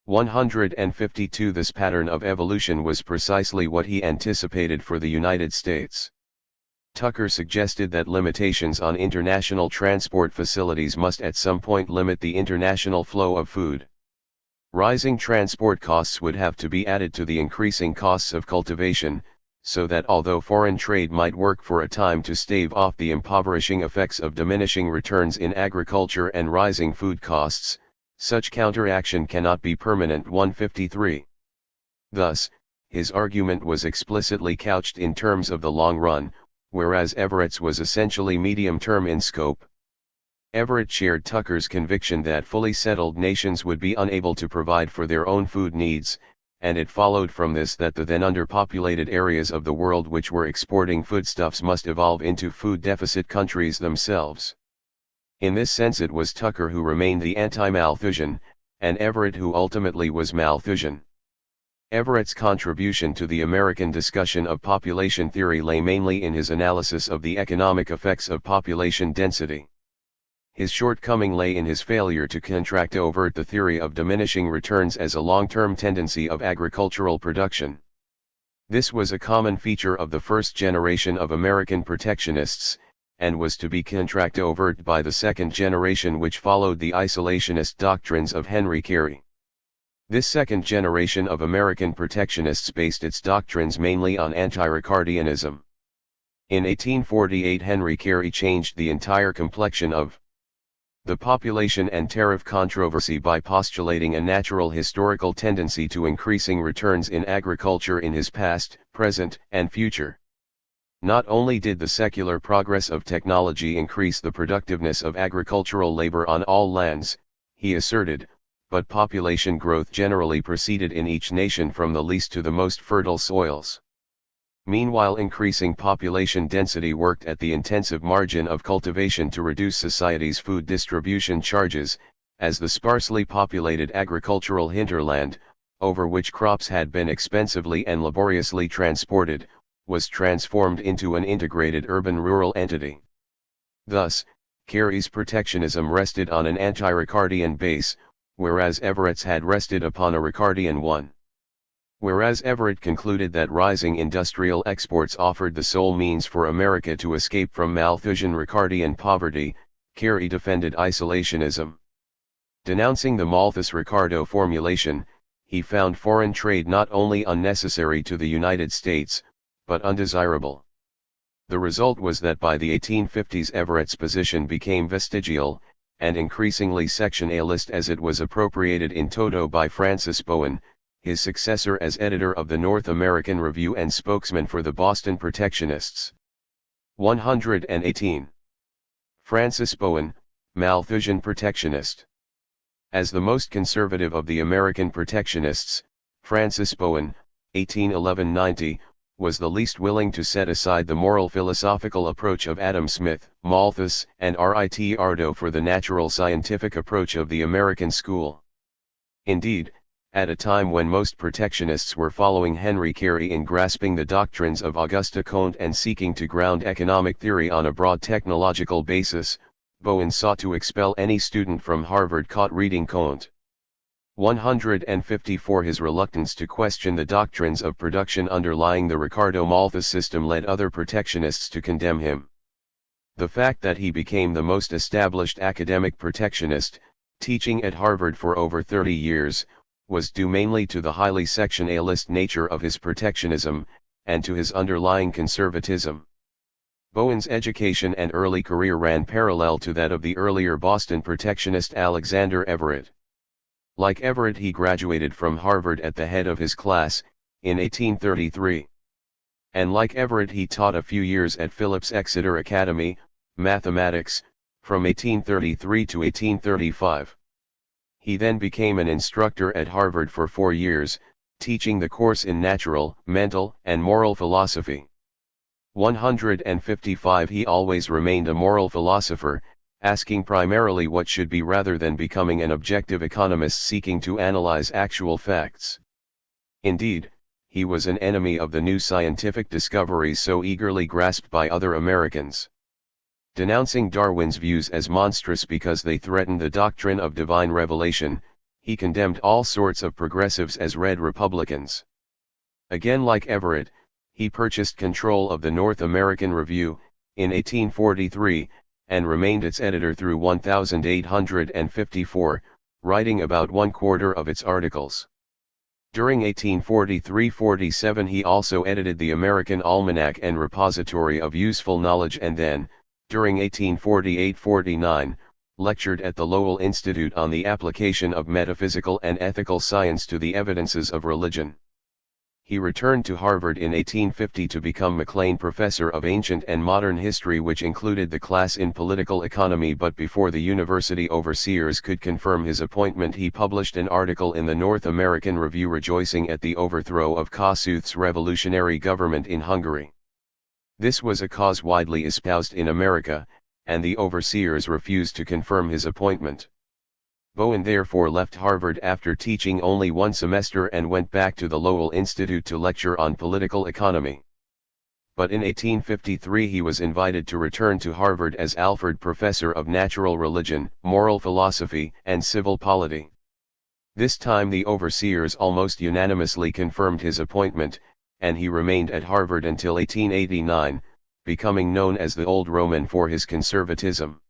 152. This pattern of evolution was precisely what he anticipated for the United States. Tucker suggested that limitations on international transport facilities must at some point limit the international flow of food. Rising transport costs would have to be added to the increasing costs of cultivation, so that although foreign trade might work for a time to stave off the impoverishing effects of diminishing returns in agriculture and rising food costs, such counteraction cannot be permanent. 153. Thus, his argument was explicitly couched in terms of the long run, whereas Everett's was essentially medium-term in scope. Everett shared Tucker's conviction that fully settled nations would be unable to provide for their own food needs, and it followed from this that the then underpopulated areas of the world which were exporting foodstuffs must evolve into food deficit countries themselves. In this sense it was Tucker who remained the anti-Malthusian, and Everett who ultimately was Malthusian. Everett's contribution to the American discussion of population theory lay mainly in his analysis of the economic effects of population density. His shortcoming lay in his failure to contract-overt the theory of diminishing returns as a long-term tendency of agricultural production. This was a common feature of the first generation of American protectionists, and was to be contract-overt by the second generation which followed the isolationist doctrines of Henry Carey. This second generation of American protectionists based its doctrines mainly on anti-Ricardianism. In 1848 Henry Carey changed the entire complexion of the population and tariff controversy by postulating a natural historical tendency to increasing returns in agriculture in his past, present, and future. Not only did the secular progress of technology increase the productiveness of agricultural labor on all lands, he asserted, but population growth generally proceeded in each nation from the least to the most fertile soils. Meanwhile, increasing population density worked at the intensive margin of cultivation to reduce society's food distribution charges, as the sparsely populated agricultural hinterland, over which crops had been expensively and laboriously transported, was transformed into an integrated urban-rural entity. Thus, Carey's protectionism rested on an anti-Ricardian base, whereas Everett's had rested upon a Ricardian one. Whereas Everett concluded that rising industrial exports offered the sole means for America to escape from Malthusian Ricardian poverty, Carey defended isolationism. Denouncing the Malthus-Ricardo formulation, he found foreign trade not only unnecessary to the United States, but undesirable. The result was that by the 1850s Everett's position became vestigial, and increasingly sectionalist as it was appropriated in toto by Francis Bowen, his successor as editor of the North American Review and spokesman for the Boston Protectionists. 118. Francis Bowen, Malthusian protectionist. As the most conservative of the American protectionists, Francis Bowen, 1811–90, was the least willing to set aside the moral philosophical approach of Adam Smith, Malthus, and Rit Ardo for the natural scientific approach of the American school. Indeed, at a time when most protectionists were following Henry Carey in grasping the doctrines of Auguste Comte and seeking to ground economic theory on a broad technological basis, Bowen sought to expel any student from Harvard caught reading Comte. 154. His reluctance to question the doctrines of production underlying the Ricardo-Malthus system led other protectionists to condemn him. The fact that he became the most established academic protectionist, teaching at Harvard for over 30 years, was due mainly to the highly sectionalist nature of his protectionism, and to his underlying conservatism. Bowen's education and early career ran parallel to that of the earlier Boston protectionist Alexander Everett. Like Everett, he graduated from Harvard at the head of his class, in 1833. And like Everett, he taught a few years at Phillips Exeter Academy, mathematics, from 1833 to 1835. He then became an instructor at Harvard for 4 years, teaching the course in natural, mental, and moral philosophy. 155. He always remained a moral philosopher, asking primarily what should be rather than becoming an objective economist seeking to analyze actual facts. Indeed, he was an enemy of the new scientific discoveries so eagerly grasped by other Americans. Denouncing Darwin's views as monstrous because they threatened the doctrine of divine revelation, he condemned all sorts of progressives as red Republicans. Again, like Everett, he purchased control of the North American Review, in 1843, and remained its editor through 1854, writing about 1/4 of its articles. During 1843–47 he also edited the American Almanac and Repository of Useful Knowledge, and then, during 1848–49, lectured at the Lowell Institute on the application of metaphysical and ethical science to the evidences of religion. He returned to Harvard in 1850 to become McLean Professor of Ancient and Modern History, which included the class in political economy, but before the university overseers could confirm his appointment, he published an article in the North American Review rejoicing at the overthrow of Kossuth's revolutionary government in Hungary. This was a cause widely espoused in America, and the overseers refused to confirm his appointment. Bowen therefore left Harvard after teaching only 1 semester and went back to the Lowell Institute to lecture on political economy. But in 1853 he was invited to return to Harvard as Alford Professor of Natural Religion, Moral Philosophy, and Civil Polity. This time the overseers almost unanimously confirmed his appointment, and he remained at Harvard until 1889, becoming known as the Old Roman for his conservatism.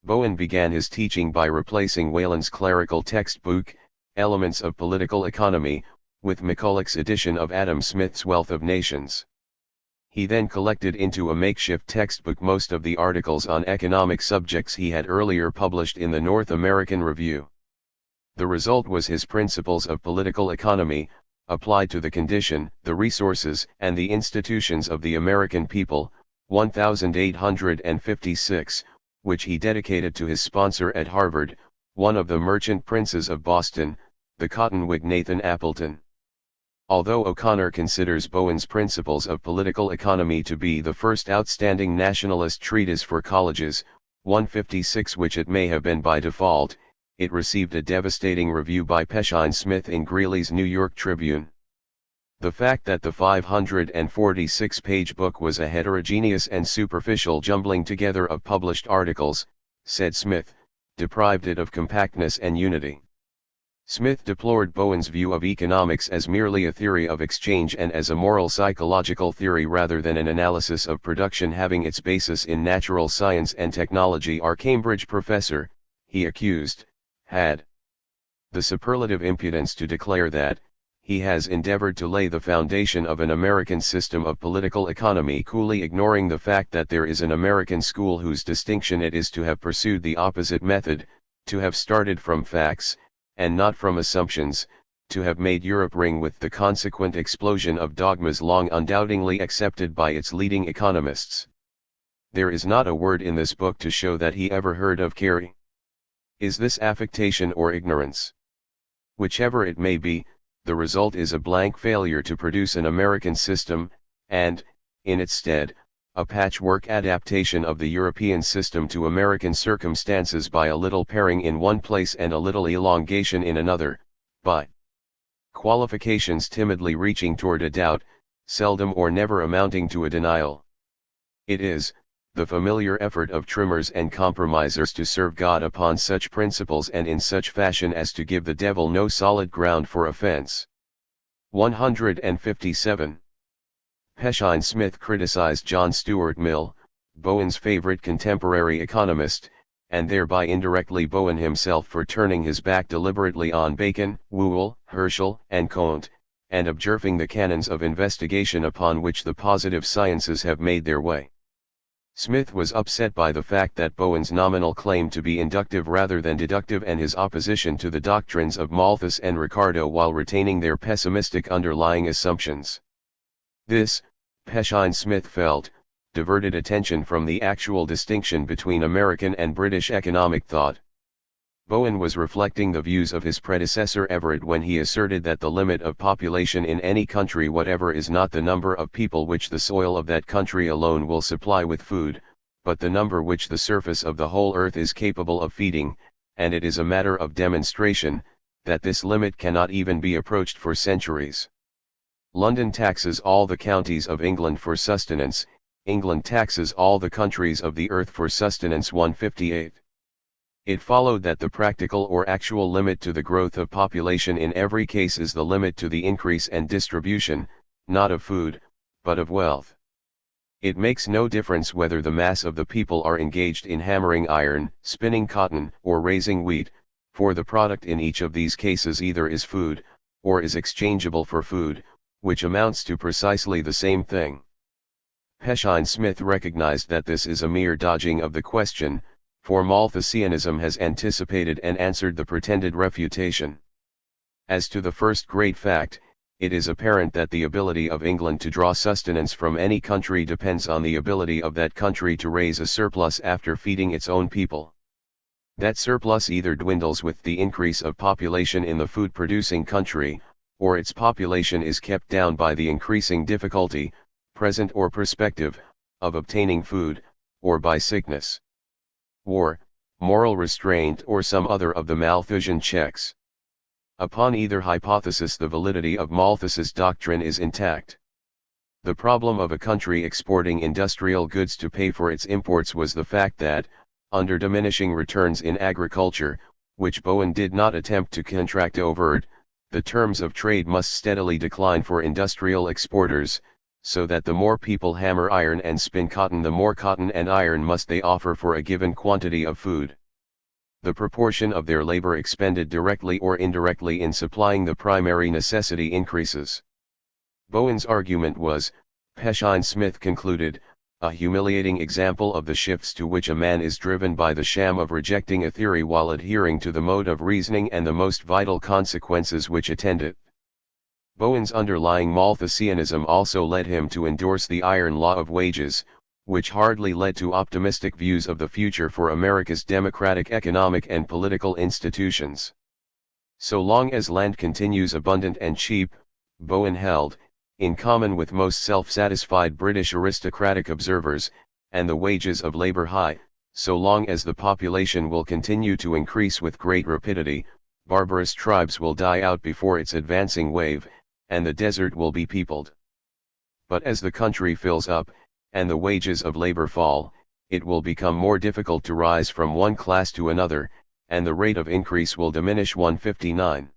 Bowen began his teaching by replacing Whalen's clerical textbook, Elements of Political Economy, with McCulloch's edition of Adam Smith's Wealth of Nations. He then collected into a makeshift textbook most of the articles on economic subjects he had earlier published in the North American Review. The result was his Principles of Political Economy, applied to the condition, the resources, and the institutions of the American people, 1856, which he dedicated to his sponsor at Harvard, one of the merchant princes of Boston, the cottonwig Nathan Appleton. Although O'Connor considers Bowen's Principles of Political Economy to be the first outstanding nationalist treatise for colleges, 156 which it may have been by default, it received a devastating review by Peshine Smith in Greeley's New York Tribune. The fact that the 546-page book was a heterogeneous and superficial jumbling together of published articles, said Smith, deprived it of compactness and unity. Smith deplored Bowen's view of economics as merely a theory of exchange and as a moral psychological theory rather than an analysis of production having its basis in natural science and technology. Our Cambridge professor, he accused, had the superlative impudence to declare that he has endeavored to lay the foundation of an American system of political economy, coolly ignoring the fact that there is an American school whose distinction it is to have pursued the opposite method, to have started from facts, and not from assumptions, to have made Europe ring with the consequent explosion of dogmas long undoubtingly accepted by its leading economists. There is not a word in this book to show that he ever heard of Carey. Is this affectation or ignorance? Whichever it may be, the result is a blank failure to produce an American system, and, in its stead, a patchwork adaptation of the European system to American circumstances by a little paring in one place and a little elongation in another, by qualifications timidly reaching toward a doubt, seldom or never amounting to a denial. It is the familiar effort of trimmers and compromisers to serve God upon such principles and in such fashion as to give the devil no solid ground for offense. 157. Peshine Smith criticized John Stuart Mill, Bowen's favorite contemporary economist, and thereby indirectly Bowen himself for turning his back deliberately on Bacon, Whewell, Herschel, and Comte, and observing the canons of investigation upon which the positive sciences have made their way. Smith was upset by the fact that Bowen's nominal claim to be inductive rather than deductive and his opposition to the doctrines of Malthus and Ricardo while retaining their pessimistic underlying assumptions. This, Peshine Smith felt, diverted attention from the actual distinction between American and British economic thought. Bowen was reflecting the views of his predecessor Everett when he asserted that the limit of population in any country whatever is not the number of people which the soil of that country alone will supply with food, but the number which the surface of the whole earth is capable of feeding, and it is a matter of demonstration, that this limit cannot even be approached for centuries. London taxes all the counties of England for sustenance, England taxes all the countries of the earth for sustenance. 158. It followed that the practical or actual limit to the growth of population in every case is the limit to the increase and distribution, not of food, but of wealth. It makes no difference whether the mass of the people are engaged in hammering iron, spinning cotton, or raising wheat, for the product in each of these cases either is food, or is exchangeable for food, which amounts to precisely the same thing. Peshine Smith recognized that this is a mere dodging of the question, for Malthusianism has anticipated and answered the pretended refutation. As to the first great fact, it is apparent that the ability of England to draw sustenance from any country depends on the ability of that country to raise a surplus after feeding its own people. That surplus either dwindles with the increase of population in the food-producing country, or its population is kept down by the increasing difficulty, present or prospective, of obtaining food, or by sickness, war, moral restraint or some other of the Malthusian checks. Upon either hypothesis the validity of Malthus's doctrine is intact. The problem of a country exporting industrial goods to pay for its imports was the fact that, under diminishing returns in agriculture, which Bowen did not attempt to contract overt, the terms of trade must steadily decline for industrial exporters, so that the more people hammer iron and spin cotton the more cotton and iron must they offer for a given quantity of food. The proportion of their labor expended directly or indirectly in supplying the primary necessity increases. Bowen's argument was, Peshine-Smith concluded, a humiliating example of the shifts to which a man is driven by the sham of rejecting a theory while adhering to the mode of reasoning and the most vital consequences which attend it. Bowen's underlying Malthusianism also led him to endorse the iron law of wages, which hardly led to optimistic views of the future for America's democratic economic and political institutions. So long as land continues abundant and cheap, Bowen held, in common with most self-satisfied British aristocratic observers, and the wages of labor high, so long as the population will continue to increase with great rapidity, barbarous tribes will die out before its advancing wave, and the desert will be peopled. But as the country fills up, and the wages of labor fall, it will become more difficult to rise from one class to another, and the rate of increase will diminish. 159.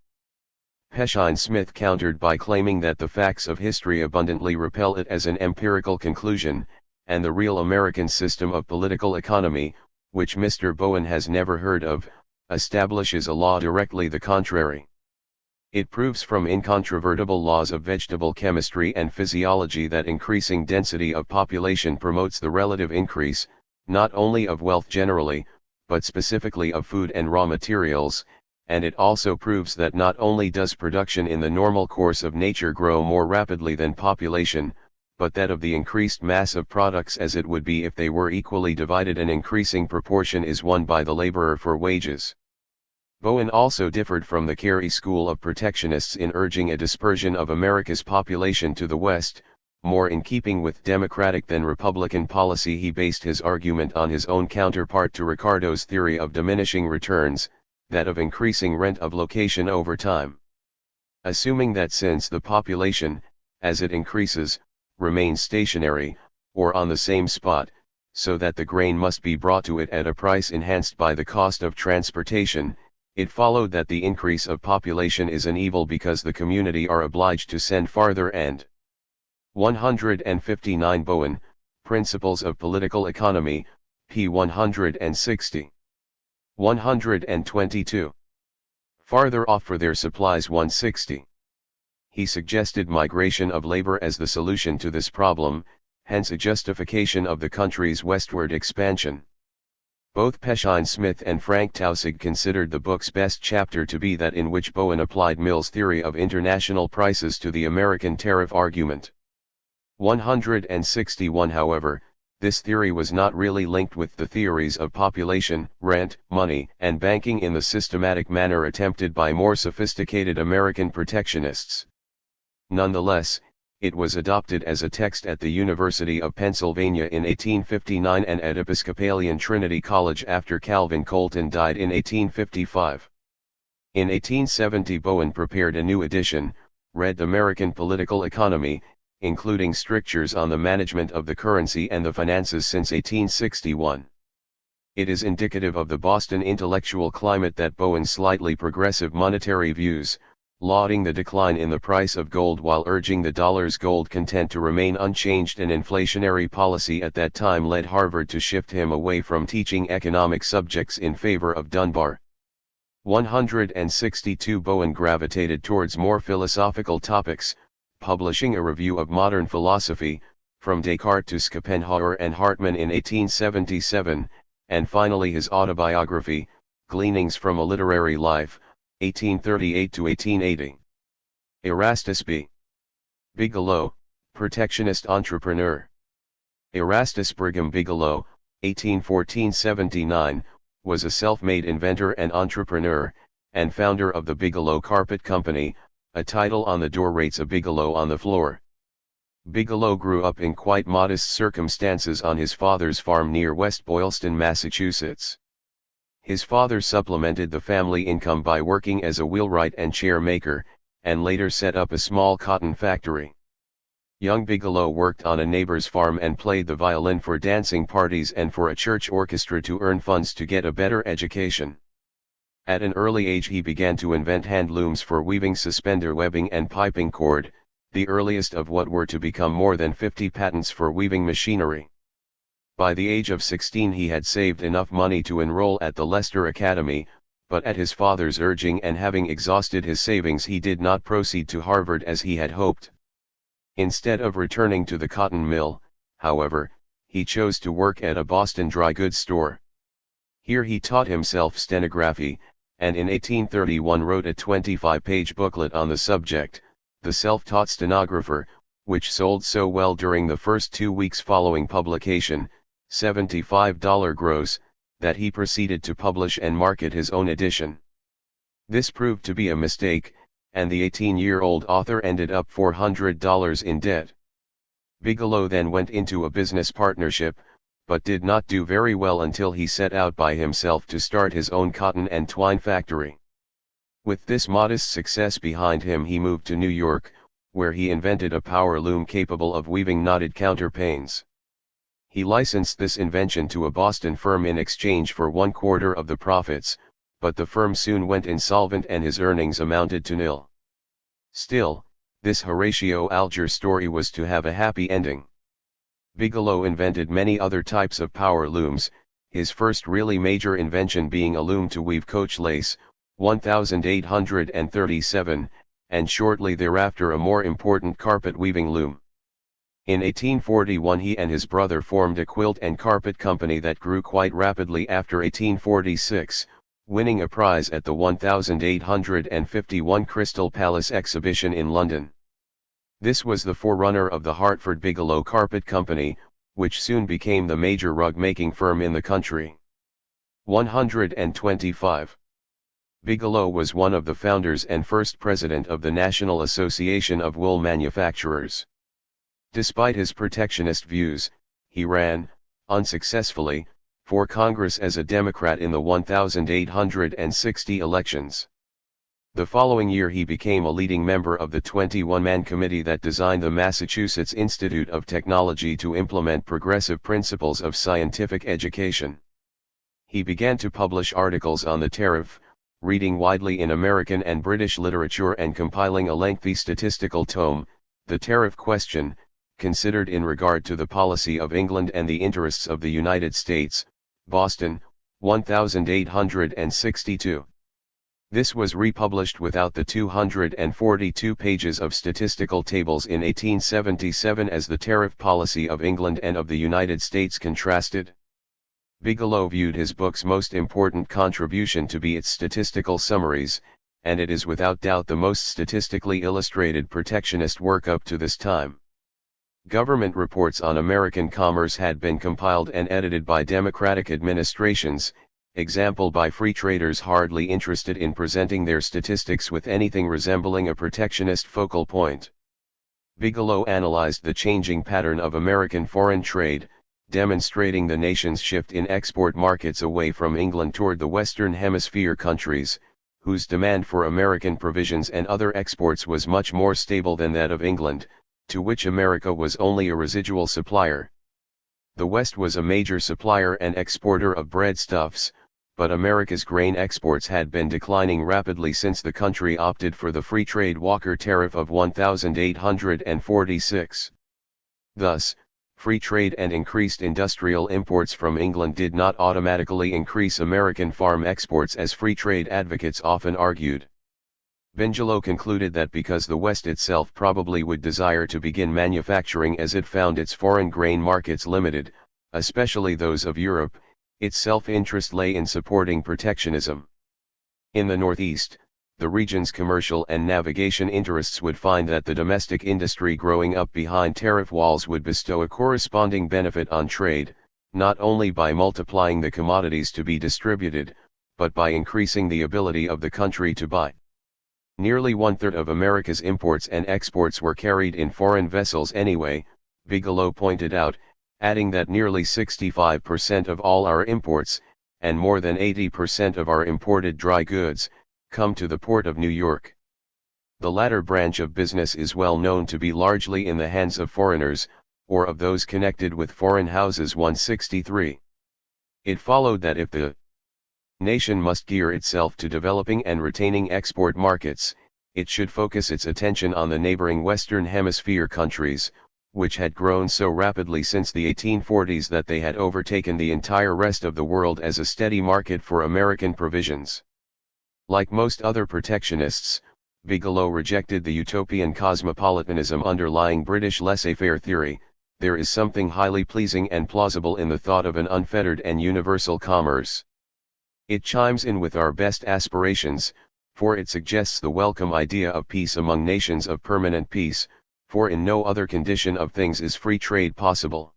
Peshine-Smith countered by claiming that the facts of history abundantly repel it as an empirical conclusion, and the real American system of political economy, which Mr. Bowen has never heard of, establishes a law directly the contrary. It proves from incontrovertible laws of vegetable chemistry and physiology that increasing density of population promotes the relative increase, not only of wealth generally, but specifically of food and raw materials, and it also proves that not only does production in the normal course of nature grow more rapidly than population, but that of the increased mass of products as it would be if they were equally divided an increasing proportion is won by the laborer for wages. Bowen also differed from the Carey school of protectionists in urging a dispersion of America's population to the west. More in keeping with Democratic than Republican policy, he based his argument on his own counterpart to Ricardo's theory of diminishing returns, that of increasing rent of location over time. Assuming that since the population, as it increases, remains stationary, or on the same spot, so that the grain must be brought to it at a price enhanced by the cost of transportation, it followed that the increase of population is an evil because the community are obliged to send farther. And 159 Bowen, Principles of Political Economy, p. 160. 122. Farther off for their supplies. 160. He suggested migration of labor as the solution to this problem, hence a justification of the country's westward expansion. Both Peshine-Smith and Frank Taussig considered the book's best chapter to be that in which Bowen applied Mill's theory of international prices to the American tariff argument. 161 However, this theory was not really linked with the theories of population, rent, money, and banking in the systematic manner attempted by more sophisticated American protectionists. Nonetheless, it was adopted as a text at the University of Pennsylvania in 1859 and at Episcopalian Trinity College after Calvin Colton died in 1855. In 1870 Bowen prepared a new edition, read American Political Economy, including strictures on the management of the currency and the finances since 1861. It is indicative of the Boston intellectual climate that Bowen's slightly progressive monetary views, lauding the decline in the price of gold while urging the dollar's gold content to remain unchanged, an inflationary policy at that time led Harvard to shift him away from teaching economic subjects in favor of Dunbar. 162 Bowen gravitated towards more philosophical topics, publishing a review of modern philosophy, from Descartes to Schopenhauer and Hartmann in 1877, and finally his autobiography, Gleanings from a Literary Life, 1838 to 1880. Erastus B. Bigelow, protectionist entrepreneur. Erastus Brigham Bigelow, 1814-79, was a self-made inventor and entrepreneur, and founder of the Bigelow Carpet Company. A title on the door rates a Bigelow on the floor. Bigelow grew up in quite modest circumstances on his father's farm near West Boylston, Massachusetts. His father supplemented the family income by working as a wheelwright and chair maker, and later set up a small cotton factory. Young Bigelow worked on a neighbor's farm and played the violin for dancing parties and for a church orchestra to earn funds to get a better education. At an early age he began to invent hand looms for weaving suspender webbing and piping cord, the earliest of what were to become more than 50 patents for weaving machinery. By the age of 16 he had saved enough money to enroll at the Leicester Academy, but at his father's urging and having exhausted his savings he did not proceed to Harvard as he had hoped. Instead of returning to the cotton mill, however, he chose to work at a Boston dry goods store. Here he taught himself stenography, and in 1831 wrote a 25-page booklet on the subject, The Self-Taught Stenographer, which sold so well during the first 2 weeks following publication, $75 gross, that he proceeded to publish and market his own edition. This proved to be a mistake, and the 18-year-old author ended up $400 in debt. Bigelow then went into a business partnership, but did not do very well until he set out by himself to start his own cotton and twine factory. With this modest success behind him, he moved to New York, where he invented a power loom capable of weaving knotted counterpanes. He licensed this invention to a Boston firm in exchange for 1/4 of the profits, but the firm soon went insolvent and his earnings amounted to nil. Still, this Horatio Alger story was to have a happy ending. Bigelow invented many other types of power looms, his first really major invention being a loom to weave coach lace, 1837, and shortly thereafter a more important carpet weaving loom. In 1841 he and his brother formed a quilt and carpet company that grew quite rapidly after 1846, winning a prize at the 1851 Crystal Palace exhibition in London. This was the forerunner of the Hartford Bigelow Carpet Company, which soon became the major rug-making firm in the country. 125. Bigelow was one of the founders and first president of the National Association of Wool Manufacturers. Despite his protectionist views, he ran, unsuccessfully, for Congress as a Democrat in the 1860 elections. The following year he became a leading member of the 21-man committee that designed the Massachusetts Institute of Technology to implement progressive principles of scientific education. He began to publish articles on the tariff, reading widely in American and British literature and compiling a lengthy statistical tome, The Tariff Question, considered in regard to the policy of England and the interests of the United States, Boston, 1862. This was republished without the 242 pages of statistical tables in 1877 as The Tariff Policy of England and of the United States Contrasted. Bigelow viewed his book's most important contribution to be its statistical summaries, and it is without doubt the most statistically illustrated protectionist work up to this time. Government reports on American commerce had been compiled and edited by Democratic administrations, example by free traders hardly interested in presenting their statistics with anything resembling a protectionist focal point. Bigelow analyzed the changing pattern of American foreign trade, demonstrating the nation's shift in export markets away from England toward the Western Hemisphere countries, whose demand for American provisions and other exports was much more stable than that of England, to which America was only a residual supplier. The West was a major supplier and exporter of breadstuffs, but America's grain exports had been declining rapidly since the country opted for the free trade Walker Tariff of 1846. Thus, free trade and increased industrial imports from England did not automatically increase American farm exports as free trade advocates often argued. Bigelow concluded that because the West itself probably would desire to begin manufacturing as it found its foreign grain markets limited, especially those of Europe, its self-interest lay in supporting protectionism. In the Northeast, the region's commercial and navigation interests would find that the domestic industry growing up behind tariff walls would bestow a corresponding benefit on trade, not only by multiplying the commodities to be distributed, but by increasing the ability of the country to buy. Nearly one-third of America's imports and exports were carried in foreign vessels anyway, Bigelow pointed out, adding that nearly 65% of all our imports, and more than 80% of our imported dry goods, come to the port of New York. The latter branch of business is well known to be largely in the hands of foreigners, or of those connected with foreign houses. 163. It followed that if the nation must gear itself to developing and retaining export markets, it should focus its attention on the neighboring Western Hemisphere countries, which had grown so rapidly since the 1840s that they had overtaken the entire rest of the world as a steady market for American provisions. Like most other protectionists, Bigelow rejected the utopian cosmopolitanism underlying British laissez-faire theory. There is something highly pleasing and plausible in the thought of an unfettered and universal commerce. It chimes in with our best aspirations, for it suggests the welcome idea of peace among nations, of permanent peace, for in no other condition of things is free trade possible.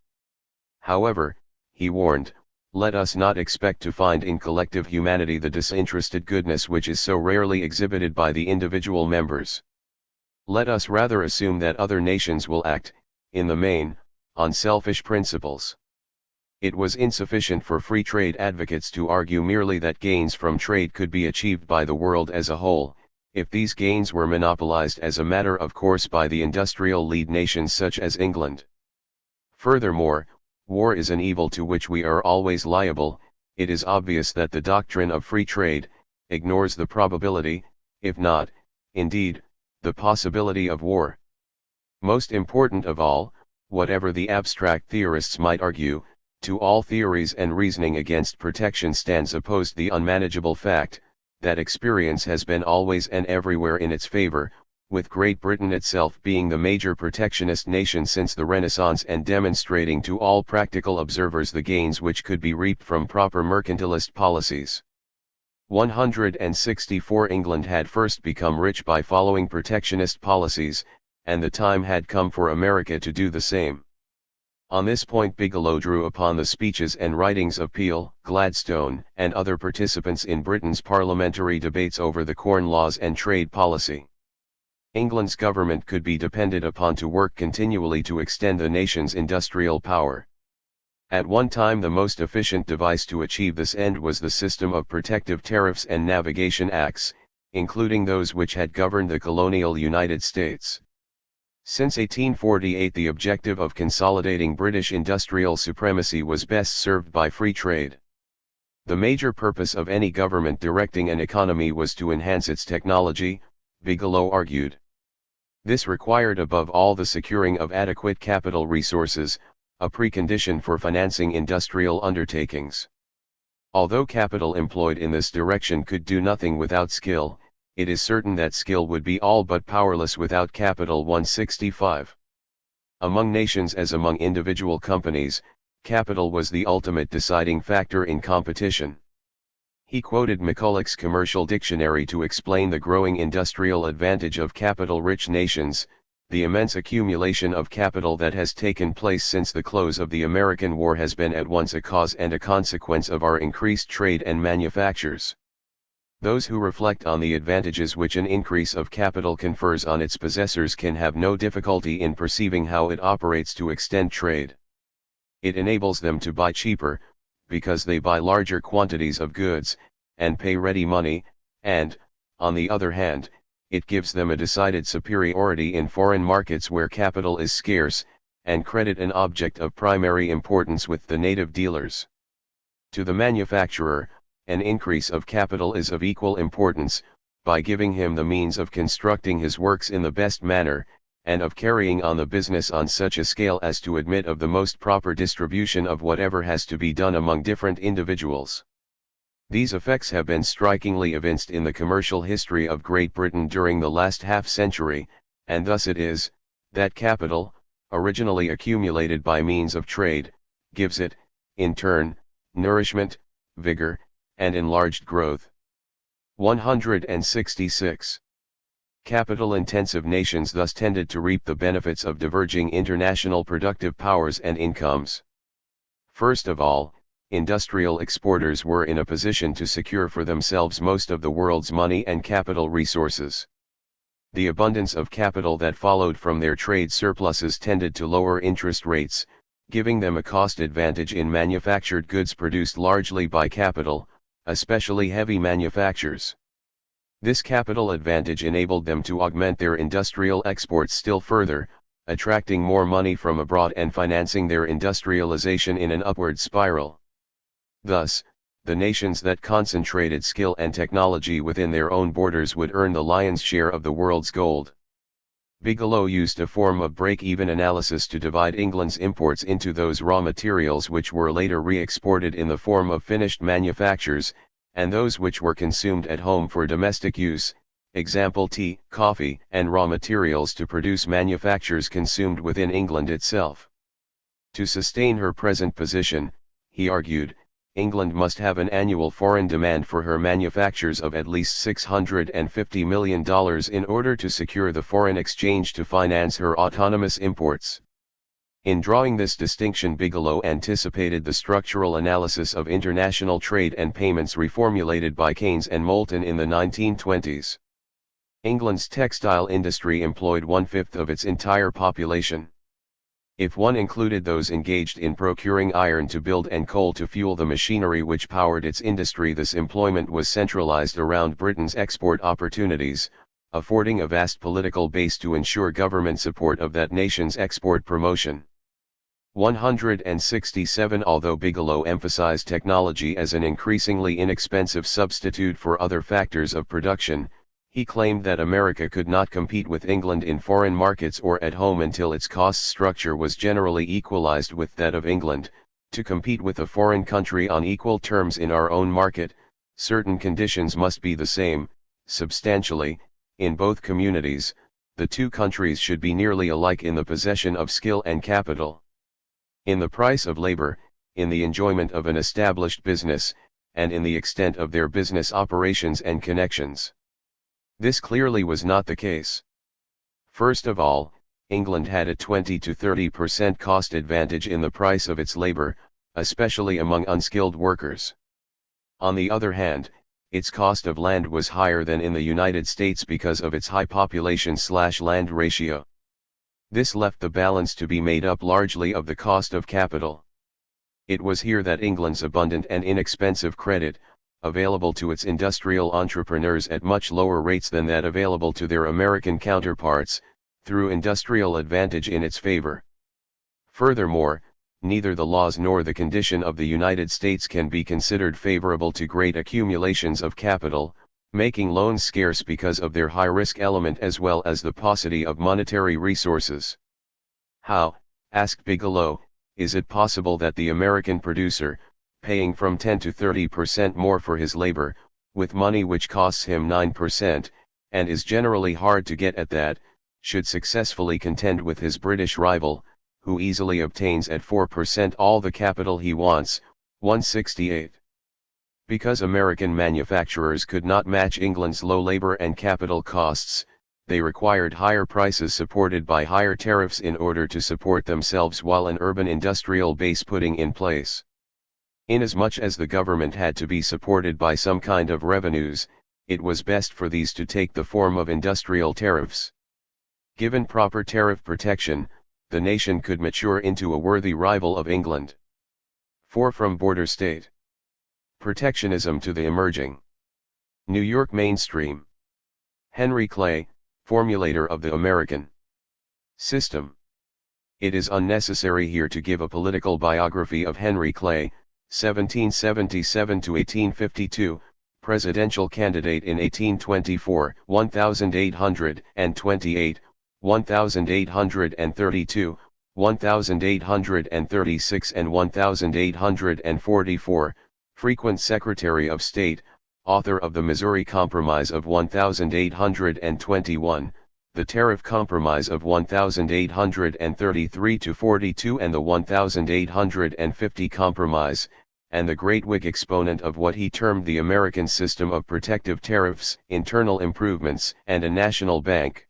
However, he warned, let us not expect to find in collective humanity the disinterested goodness which is so rarely exhibited by the individual members. Let us rather assume that other nations will act, in the main, on selfish principles. It was insufficient for free trade advocates to argue merely that gains from trade could be achieved by the world as a whole, if these gains were monopolized as a matter of course by the industrial lead nations such as England. Furthermore, war is an evil to which we are always liable. It is obvious that the doctrine of free trade ignores the probability, if not, indeed, the possibility of war. Most important of all, whatever the abstract theorists might argue, to all theories and reasoning against protection stands opposed the unmanageable fact, that experience has been always and everywhere in its favor, with Great Britain itself being the major protectionist nation since the Renaissance and demonstrating to all practical observers the gains which could be reaped from proper mercantilist policies. 164 England had first become rich by following protectionist policies, and the time had come for America to do the same. On this point Bigelow drew upon the speeches and writings of Peel, Gladstone, and other participants in Britain's parliamentary debates over the Corn Laws and trade policy. England's government could be depended upon to work continually to extend the nation's industrial power. At one time the most efficient device to achieve this end was the system of protective tariffs and navigation acts, including those which had governed the colonial United States. Since 1848 the objective of consolidating British industrial supremacy was best served by free trade. The major purpose of any government directing an economy was to enhance its technology, Bigelow argued. This required above all the securing of adequate capital resources, a precondition for financing industrial undertakings. Although capital employed in this direction could do nothing without skill, it is certain that skill would be all but powerless without capital. 165. Among nations as among individual companies, capital was the ultimate deciding factor in competition. He quoted McCulloch's Commercial Dictionary to explain the growing industrial advantage of capital-rich nations. The immense accumulation of capital that has taken place since the close of the American War has been at once a cause and a consequence of our increased trade and manufactures. Those who reflect on the advantages which an increase of capital confers on its possessors can have no difficulty in perceiving how it operates to extend trade. It enables them to buy cheaper, because they buy larger quantities of goods, and pay ready money, and, on the other hand, it gives them a decided superiority in foreign markets where capital is scarce, and credit an object of primary importance with the native dealers. To the manufacturer, an increase of capital is of equal importance, by giving him the means of constructing his works in the best manner, and of carrying on the business on such a scale as to admit of the most proper distribution of whatever has to be done among different individuals. These effects have been strikingly evinced in the commercial history of Great Britain during the last half-century, and thus it is, that capital, originally accumulated by means of trade, gives it, in turn, nourishment, vigor, and enlarged growth. 166. Capital-intensive nations thus tended to reap the benefits of diverging international productive powers and incomes. First of all, industrial exporters were in a position to secure for themselves most of the world's money and capital resources. The abundance of capital that followed from their trade surpluses tended to lower interest rates, giving them a cost advantage in manufactured goods produced largely by capital, especially heavy manufactures. This capital advantage enabled them to augment their industrial exports still further, attracting more money from abroad and financing their industrialization in an upward spiral. Thus, the nations that concentrated skill and technology within their own borders would earn the lion's share of the world's gold. Bigelow used a form of break-even analysis to divide England's imports into those raw materials which were later re-exported in the form of finished manufactures, and those which were consumed at home for domestic use, example tea, coffee, and raw materials to produce manufactures consumed within England itself. To sustain her present position, he argued, England must have an annual foreign demand for her manufactures of at least $650 million in order to secure the foreign exchange to finance her autonomous imports. In drawing this distinction, Bigelow anticipated the structural analysis of international trade and payments reformulated by Keynes and Moulton in the 1920s. England's textile industry employed 1/5 of its entire population. If one included those engaged in procuring iron to build and coal to fuel the machinery which powered its industry, this employment was centralized around Britain's export opportunities, affording a vast political base to ensure government support of that nation's export promotion. 167 Although Bigelow emphasized technology as an increasingly inexpensive substitute for other factors of production, he claimed that America could not compete with England in foreign markets or at home until its cost structure was generally equalized with that of England. To compete with a foreign country on equal terms in our own market, certain conditions must be the same, substantially, in both communities. The two countries should be nearly alike in the possession of skill and capital, in the price of labor, in the enjoyment of an established business, and in the extent of their business operations and connections. This clearly was not the case. First of all, England had a 20 to 30% cost advantage in the price of its labor, especially among unskilled workers. On the other hand, its cost of land was higher than in the United States because of its high population/land ratio. This left the balance to be made up largely of the cost of capital. It was here that England's abundant and inexpensive credit, available to its industrial entrepreneurs at much lower rates than that available to their American counterparts, threw industrial advantage in its favor. Furthermore, neither the laws nor the condition of the United States can be considered favorable to great accumulations of capital, making loans scarce because of their high-risk element as well as the paucity of monetary resources. How, asked Bigelow, is it possible that the American producer, paying from 10 to 30% more for his labor, with money which costs him 9%, and is generally hard to get at that, should successfully contend with his British rival, who easily obtains at 4% all the capital he wants? 168. Because American manufacturers could not match England's low labor and capital costs, they required higher prices supported by higher tariffs in order to support themselves while an urban industrial base putting in place. Inasmuch as the government had to be supported by some kind of revenues, it was best for these to take the form of industrial tariffs. Given proper tariff protection, the nation could mature into a worthy rival of England. 4. From border state protectionism to the emerging New York mainstream. Henry Clay, formulator of the American system. It is unnecessary here to give a political biography of Henry Clay, 1777 to 1852, presidential candidate in 1824, 1828, 1832, 1836 and 1844, frequent Secretary of State, author of the Missouri Compromise of 1821, the Tariff Compromise of 1833-42 and the 1850 Compromise, and the great Whig exponent of what he termed the American system of protective tariffs, internal improvements, and a national bank.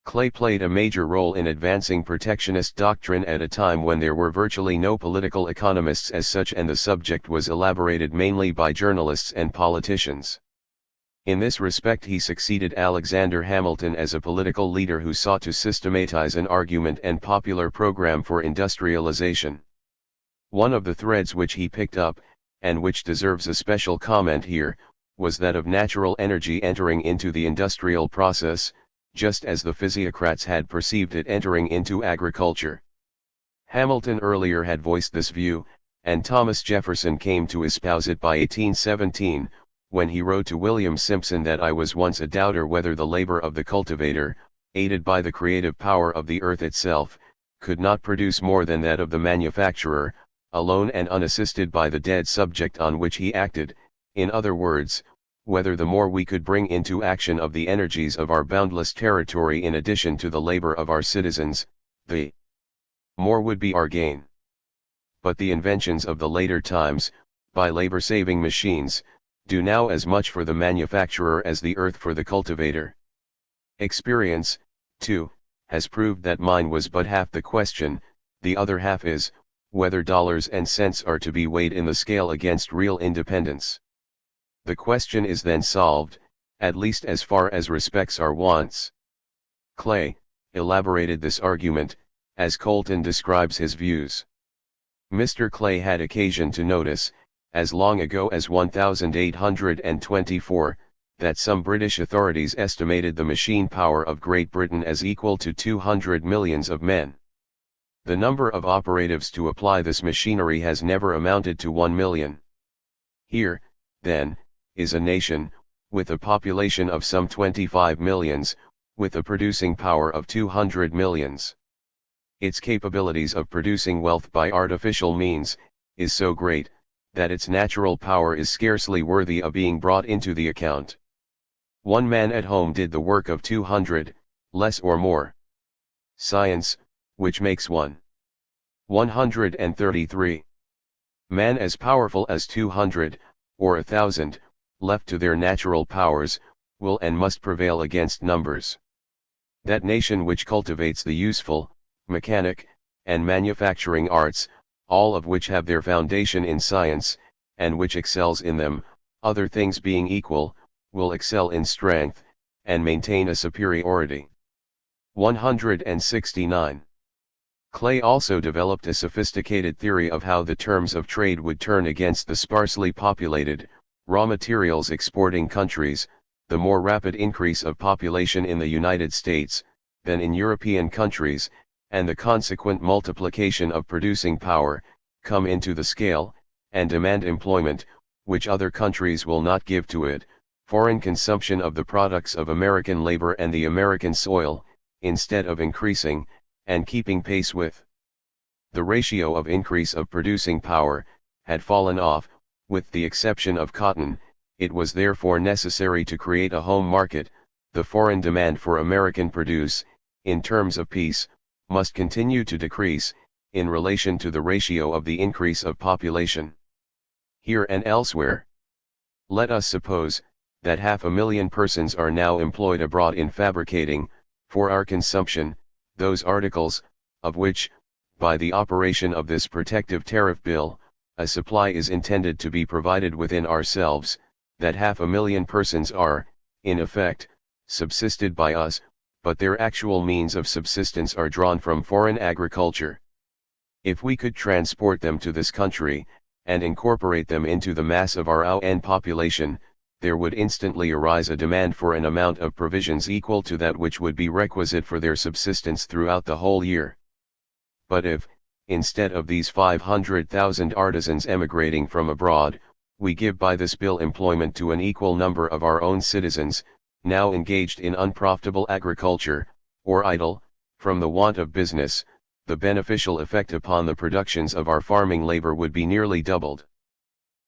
Clay played a major role in advancing protectionist doctrine at a time when there were virtually no political economists as such, and the subject was elaborated mainly by journalists and politicians. In this respect he succeeded Alexander Hamilton as a political leader who sought to systematize an argument and popular program for industrialization. One of the threads which he picked up, and which deserves a special comment here, was that of natural energy entering into the industrial process, just as the physiocrats had perceived it entering into agriculture. Hamilton earlier had voiced this view, and Thomas Jefferson came to espouse it by 1817, when he wrote to William Simpson that I was once a doubter whether the labor of the cultivator, aided by the creative power of the earth itself, could not produce more than that of the manufacturer, alone and unassisted by the dead subject on which he acted. In other words, whether the more we could bring into action of the energies of our boundless territory in addition to the labor of our citizens, the more would be our gain. But the inventions of the later times, by labor-saving machines, do now as much for the manufacturer as the earth for the cultivator. Experience, too, has proved that mine was but half the question, the other half is, whether dollars and cents are to be weighed in the scale against real independence. The question is then solved, at least as far as respects our wants. Clay elaborated this argument, as Colton describes his views. Mr. Clay had occasion to notice, as long ago as 1824, that some British authorities estimated the machine power of Great Britain as equal to 200 millions of men. The number of operatives to apply this machinery has never amounted to 1 million. Here, then, is a nation, with a population of some 25 millions, with a producing power of 200 millions. Its capabilities of producing wealth by artificial means, is so great, that its natural power is scarcely worthy of being brought into the account. One man at home did the work of 200, less or more. Science, which makes 133. Man as powerful as 200, or 1,000, left to their natural powers, will and must prevail against numbers. That nation which cultivates the useful, mechanic, and manufacturing arts, all of which have their foundation in science, and which excels in them, other things being equal, will excel in strength, and maintain a superiority. 169. Clay also developed a sophisticated theory of how the terms of trade would turn against the sparsely populated, raw materials exporting countries, the more rapid increase of population in the United States, than in European countries, and the consequent multiplication of producing power, come into the scale, and demand employment, which other countries will not give to it, foreign consumption of the products of American labor and the American soil, instead of increasing, and keeping pace with the ratio of increase of producing power, had fallen off, with the exception of cotton. It was therefore necessary to create a home market. The foreign demand for American produce, in terms of peace, must continue to decrease, in relation to the ratio of the increase of population. Here and elsewhere. Let us suppose, that 500,000 persons are now employed abroad in fabricating, for our consumption, those articles, of which, by the operation of this protective tariff bill, a supply is intended to be provided within ourselves, that 500,000 persons are, in effect, subsisted by us, but their actual means of subsistence are drawn from foreign agriculture. If we could transport them to this country, and incorporate them into the mass of our own population, there would instantly arise a demand for an amount of provisions equal to that which would be requisite for their subsistence throughout the whole year. But if, instead of these 500,000 artisans emigrating from abroad, we give by this bill employment to an equal number of our own citizens, now engaged in unprofitable agriculture, or idle, from the want of business, the beneficial effect upon the productions of our farming labor would be nearly doubled.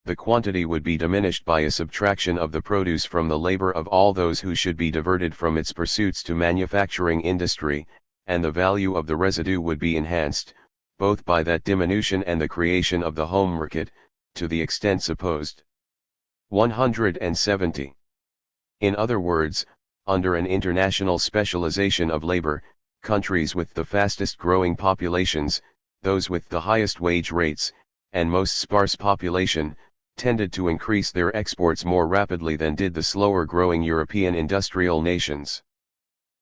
The quantity would be diminished by a subtraction of the produce from the labor of all those who should be diverted from its pursuits to manufacturing industry, and the value of the residue would be enhanced, both by that diminution and the creation of the home market, to the extent supposed. 170. In other words, under an international specialization of labor, countries with the fastest growing populations, those with the highest wage rates, and most sparse population, tended to increase their exports more rapidly than did the slower growing European industrial nations.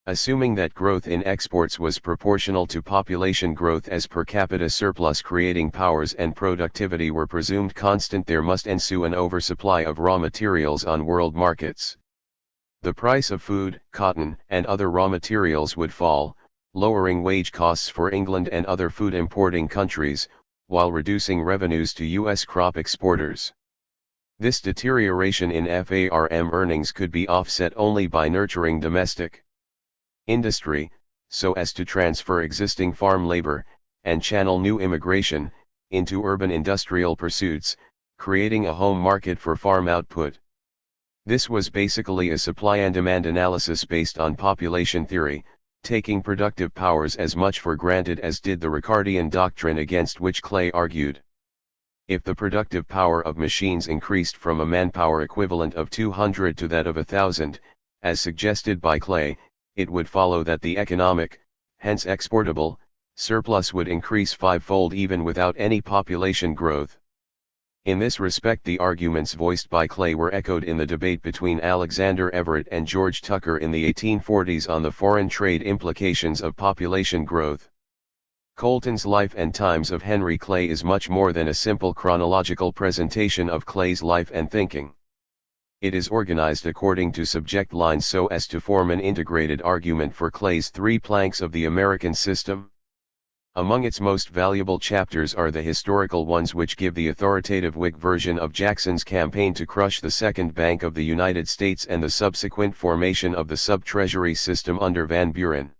Assuming that growth in exports was proportional to population growth as per capita surplus creating powers and productivity were presumed constant, there must ensue an oversupply of raw materials on world markets. The price of food, cotton, and other raw materials would fall, lowering wage costs for England and other food importing countries, while reducing revenues to U.S. crop exporters. This deterioration in FARM earnings could be offset only by nurturing domestic industry, so as to transfer existing farm labor, and channel new immigration, into urban industrial pursuits, creating a home market for farm output. This was basically a supply and demand analysis based on population theory, taking productive powers as much for granted as did the Ricardian doctrine against which Clay argued. If the productive power of machines increased from a manpower equivalent of 200 to that of 1,000, as suggested by Clay, it would follow that the economic, hence exportable, surplus would increase fivefold even without any population growth. In this respect, the arguments voiced by Clay were echoed in the debate between Alexander Everett and George Tucker in the 1840s on the foreign trade implications of population growth. Colton's Life and Times of Henry Clay is much more than a simple chronological presentation of Clay's life and thinking. It is organized according to subject lines so as to form an integrated argument for Clay's three planks of the American system. Among its most valuable chapters are the historical ones which give the authoritative Whig version of Jackson's campaign to crush the Second Bank of the United States and the subsequent formation of the sub-treasury system under Van Buren.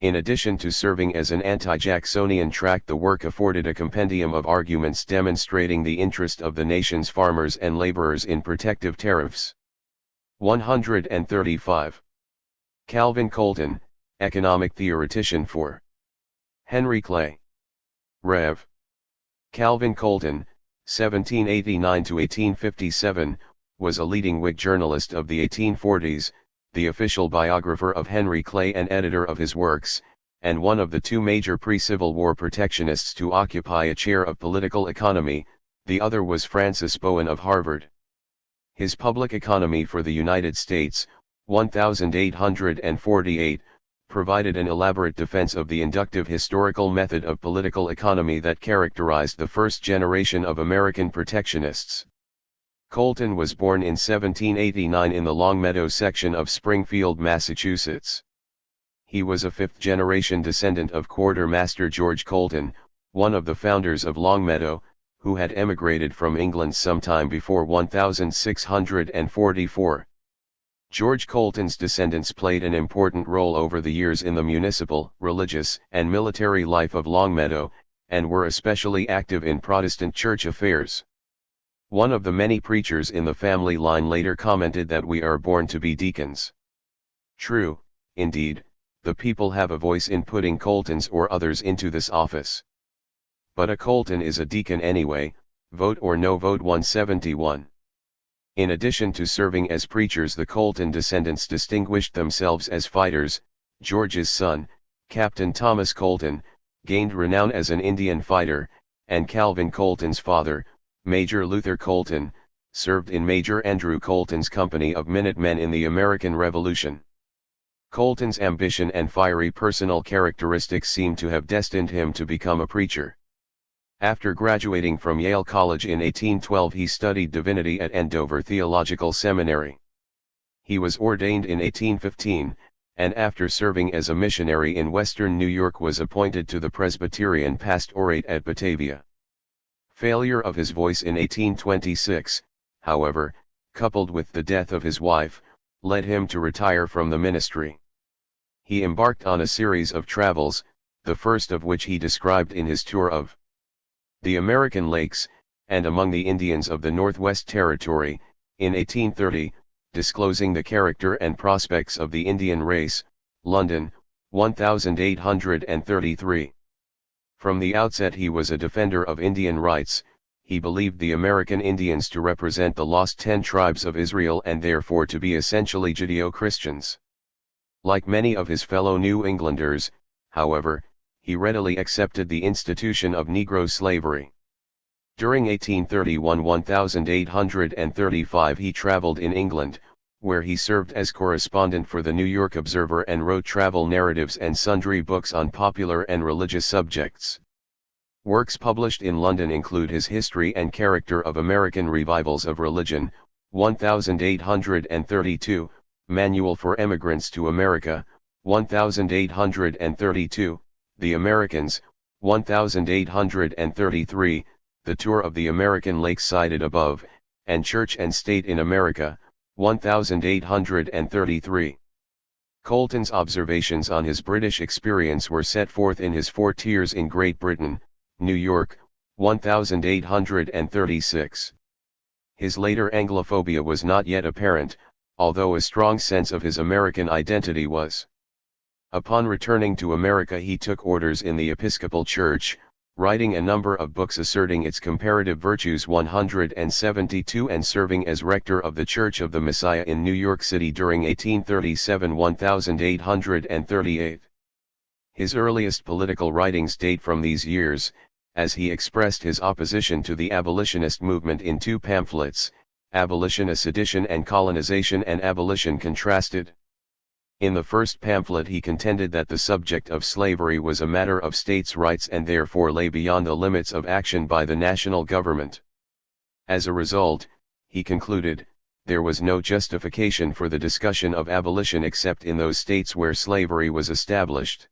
In addition to serving as an anti-Jacksonian tract, the work afforded a compendium of arguments demonstrating the interest of the nation's farmers and laborers in protective tariffs. 135. Calvin Colton, economic theoretician for Henry Clay. Rev. Calvin Colton, 1789–1857, was a leading Whig journalist of the 1840s, the official biographer of Henry Clay and editor of his works, and one of the two major pre-Civil War protectionists to occupy a chair of political economy. The other was Francis Bowen of Harvard. His Public Economy for the United States, 1848, provided an elaborate defense of the inductive historical method of political economy that characterized the first generation of American protectionists. Colton was born in 1789 in the Longmeadow section of Springfield, Massachusetts. He was a fifth-generation descendant of Quartermaster George Colton, one of the founders of Longmeadow, who had emigrated from England sometime before 1644. George Colton's descendants played an important role over the years in the municipal, religious, and military life of Longmeadow, and were especially active in Protestant church affairs. One of the many preachers in the family line later commented that we are born to be deacons. True, indeed, the people have a voice in putting Coltons or others into this office. But a Colton is a deacon anyway, vote or no vote. 171. In addition to serving as preachers, the Colton descendants distinguished themselves as fighters. George's son, Captain Thomas Colton, gained renown as an Indian fighter, and Calvin Colton's father, Major Luther Colton, served in Major Andrew Colton's company of Minutemen in the American Revolution. Colton's ambition and fiery personal characteristics seem to have destined him to become a preacher. After graduating from Yale College in 1812, he studied divinity at Andover Theological Seminary. He was ordained in 1815, and after serving as a missionary in western New York was appointed to the Presbyterian pastorate at Batavia. Failure of his voice in 1826, however, coupled with the death of his wife, led him to retire from the ministry. He embarked on a series of travels, the first of which he described in his tour of the American Lakes, and among the Indians of the Northwest Territory, in 1830, disclosing the character and prospects of the Indian race. London, 1833. From the outset he was a defender of Indian rights. He believed the American Indians to represent the lost 10 tribes of Israel and therefore to be essentially Judeo-Christians. Like many of his fellow New Englanders, however, he readily accepted the institution of Negro slavery. During 1831–1835 he traveled in England, where he served as correspondent for the New York Observer and wrote travel narratives and sundry books on popular and religious subjects. Works published in London include his History and Character of American Revivals of Religion, 1832, Manual for Emigrants to America, 1832, The Americans, 1833, The Tour of the American Lakes cited above, and Church and State in America, 1833. Colton's observations on his British experience were set forth in his 4 Tiers in Great Britain, New York, 1836. His later Anglophobia was not yet apparent, although a strong sense of his American identity was. Upon returning to America he took orders in the Episcopal Church, writing a number of books asserting its comparative virtues 172 and serving as rector of the Church of the Messiah in New York City during 1837–1838. His earliest political writings date from these years, as he expressed his opposition to the abolitionist movement in two pamphlets, Abolition: A Sedition and Colonization and Abolition Contrasted. In the first pamphlet he contended that the subject of slavery was a matter of states' rights and therefore lay beyond the limits of action by the national government. As a result, he concluded, there was no justification for the discussion of abolition except in those states where slavery was established.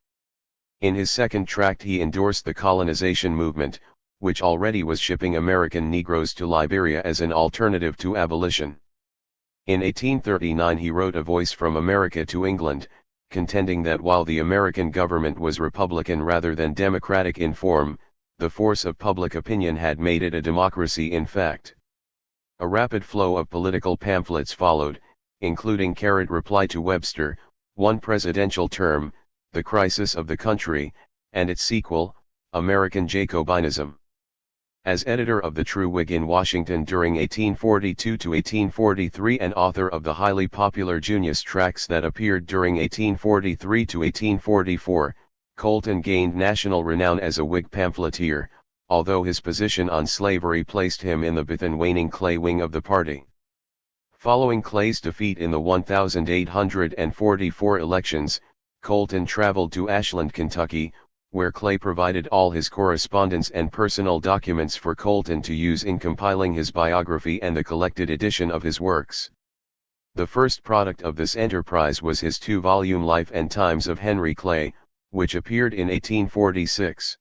In his second tract he endorsed the colonization movement, which already was shipping American Negroes to Liberia as an alternative to abolition. In 1839 he wrote A Voice from America to England, contending that while the American government was Republican rather than Democratic in form, the force of public opinion had made it a democracy in fact. A rapid flow of political pamphlets followed, including Reply to Webster, One Presidential Term, The Crisis of the Country, and its sequel, American Jacobinism. As editor of the True Whig in Washington during 1842–1843 and author of the highly popular Junius Tracts that appeared during 1843–1844, Colton gained national renown as a Whig pamphleteer, although his position on slavery placed him in the then waning Clay wing of the party. Following Clay's defeat in the 1844 elections, Colton traveled to Ashland, Kentucky, where Clay provided all his correspondence and personal documents for Colton to use in compiling his biography and the collected edition of his works. The first product of this enterprise was his two-volume Life and Times of Henry Clay, which appeared in 1846.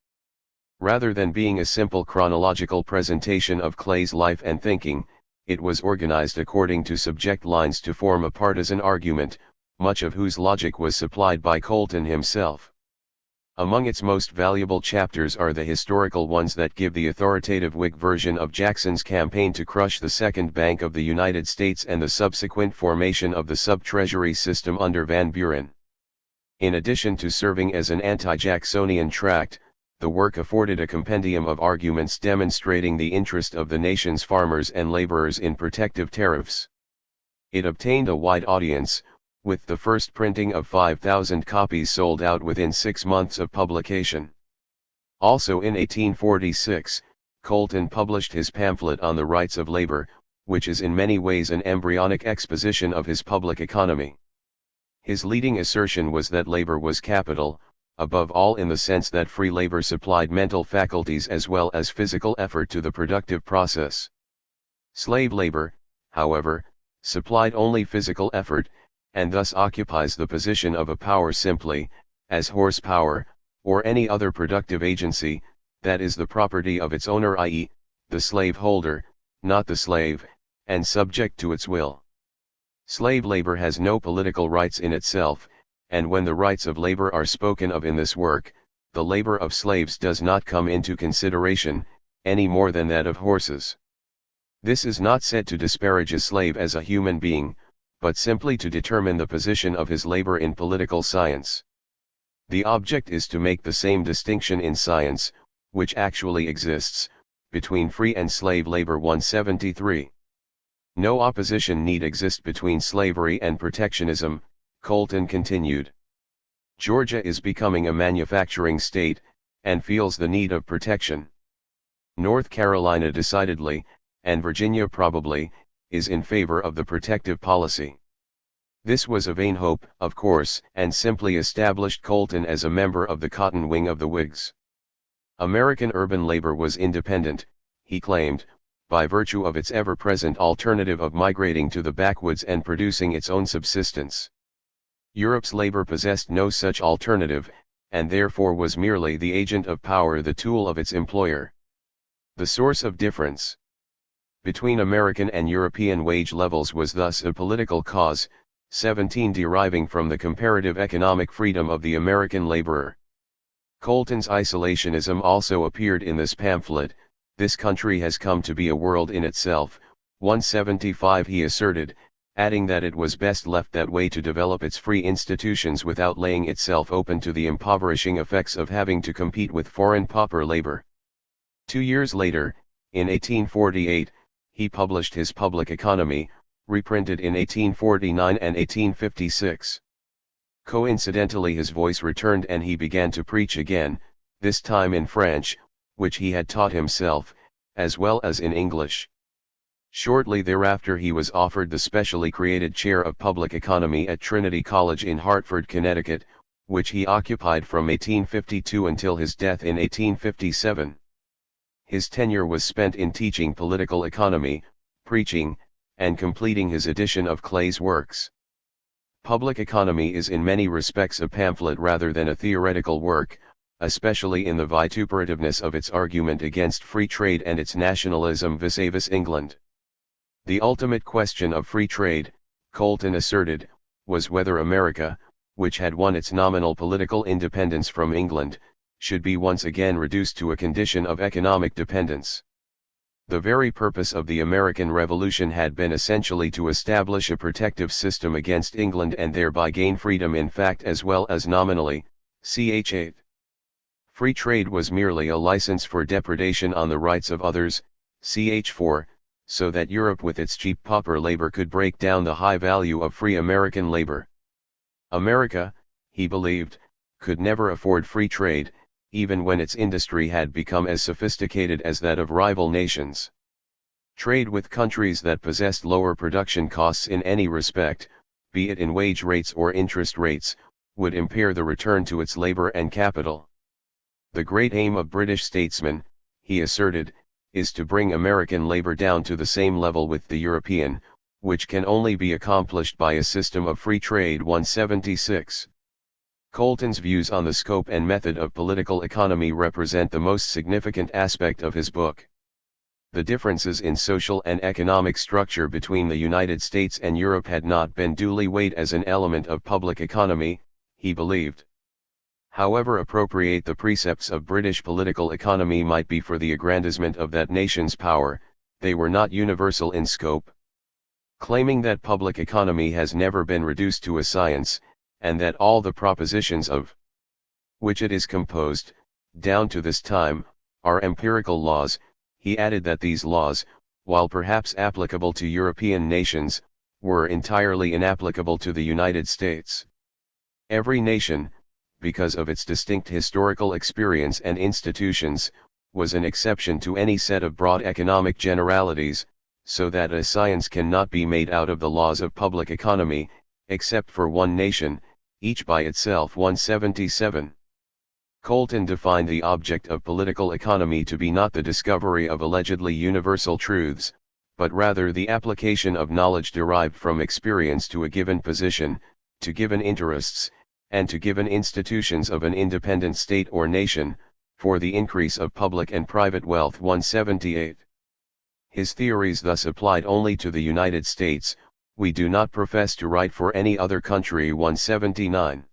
Rather than being a simple chronological presentation of Clay's life and thinking, it was organized according to subject lines to form a partisan argument, much of whose logic was supplied by Colton himself. Among its most valuable chapters are the historical ones that give the authoritative Whig version of Jackson's campaign to crush the Second Bank of the United States and the subsequent formation of the sub-treasury system under Van Buren. In addition to serving as an anti-Jacksonian tract, the work afforded a compendium of arguments demonstrating the interest of the nation's farmers and laborers in protective tariffs. It obtained a wide audience, with the first printing of 5,000 copies sold out within 6 months of publication. Also in 1846, Colton published his pamphlet on the rights of labor, which is in many ways an embryonic exposition of his public economy. His leading assertion was that labor was capital, above all in the sense that free labor supplied mental faculties as well as physical effort to the productive process. Slave labor, however, supplied only physical effort, and thus occupies the position of a power simply, as horsepower, or any other productive agency, that is the property of its owner, i.e., the slaveholder, not the slave, and subject to its will. Slave labor has no political rights in itself, and when the rights of labor are spoken of in this work, the labor of slaves does not come into consideration, any more than that of horses. This is not said to disparage a slave as a human being, but simply to determine the position of his labor in political science. The object is to make the same distinction in science, which actually exists, between free and slave labor. 173. No opposition need exist between slavery and protectionism, Colton continued. Georgia is becoming a manufacturing state, and feels the need of protection. North Carolina decidedly, and Virginia probably, is in favor of the protective policy. This was a vain hope, of course, and simply established Colton as a member of the cotton wing of the Whigs. American urban labor was independent, he claimed, by virtue of its ever-present alternative of migrating to the backwoods and producing its own subsistence. Europe's labor possessed no such alternative, and therefore was merely the agent of power, the tool of its employer. The source of difference between American and European wage levels was thus a political cause, 17 deriving from the comparative economic freedom of the American laborer. Colton's isolationism also appeared in this pamphlet. This country has come to be a world in itself, 175 he asserted, adding that it was best left that way to develop its free institutions without laying itself open to the impoverishing effects of having to compete with foreign pauper labor. 2 years later, in 1848, he published his Public Economy, reprinted in 1849 and 1856. Coincidentally his voice returned and he began to preach again, this time in French, which he had taught himself, as well as in English. Shortly thereafter he was offered the specially created chair of Public Economy at Trinity College in Hartford, Connecticut, which he occupied from 1852 until his death in 1857. His tenure was spent in teaching political economy, preaching, and completing his edition of Clay's works. Public Economy is in many respects a pamphlet rather than a theoretical work, especially in the vituperativeness of its argument against free trade and its nationalism vis-a-vis England. The ultimate question of free trade, Colton asserted, was whether America, which had won its nominal political independence from England, should be once again reduced to a condition of economic dependence. The very purpose of the American Revolution had been essentially to establish a protective system against England and thereby gain freedom in fact as well as nominally, ch. 8. Free trade was merely a license for depredation on the rights of others, ch. 4, so that Europe with its cheap pauper labor could break down the high value of free American labor. America, he believed, could never afford free trade, even when its industry had become as sophisticated as that of rival nations. Trade with countries that possessed lower production costs in any respect, be it in wage rates or interest rates, would impair the return to its labor and capital. The great aim of British statesmen, he asserted, is to bring American labor down to the same level with the European, which can only be accomplished by a system of free trade. 176. Colton's views on the scope and method of political economy represent the most significant aspect of his book. The differences in social and economic structure between the United States and Europe had not been duly weighed as an element of public economy, he believed. However appropriate the precepts of British political economy might be for the aggrandizement of that nation's power, they were not universal in scope. Claiming that public economy has never been reduced to a science, and that all the propositions of which it is composed, down to this time, are empirical laws, he added that these laws, while perhaps applicable to European nations, were entirely inapplicable to the United States. Every nation, because of its distinct historical experience and institutions, was an exception to any set of broad economic generalities, so that a science cannot be made out of the laws of public economy, except for one nation, each by itself. 177. Colton defined the object of political economy to be not the discovery of allegedly universal truths, but rather the application of knowledge derived from experience to a given position, to given interests, and to given institutions of an independent state or nation, for the increase of public and private wealth. 178. His theories thus applied only to the United States, we do not profess to write for any other country. 179.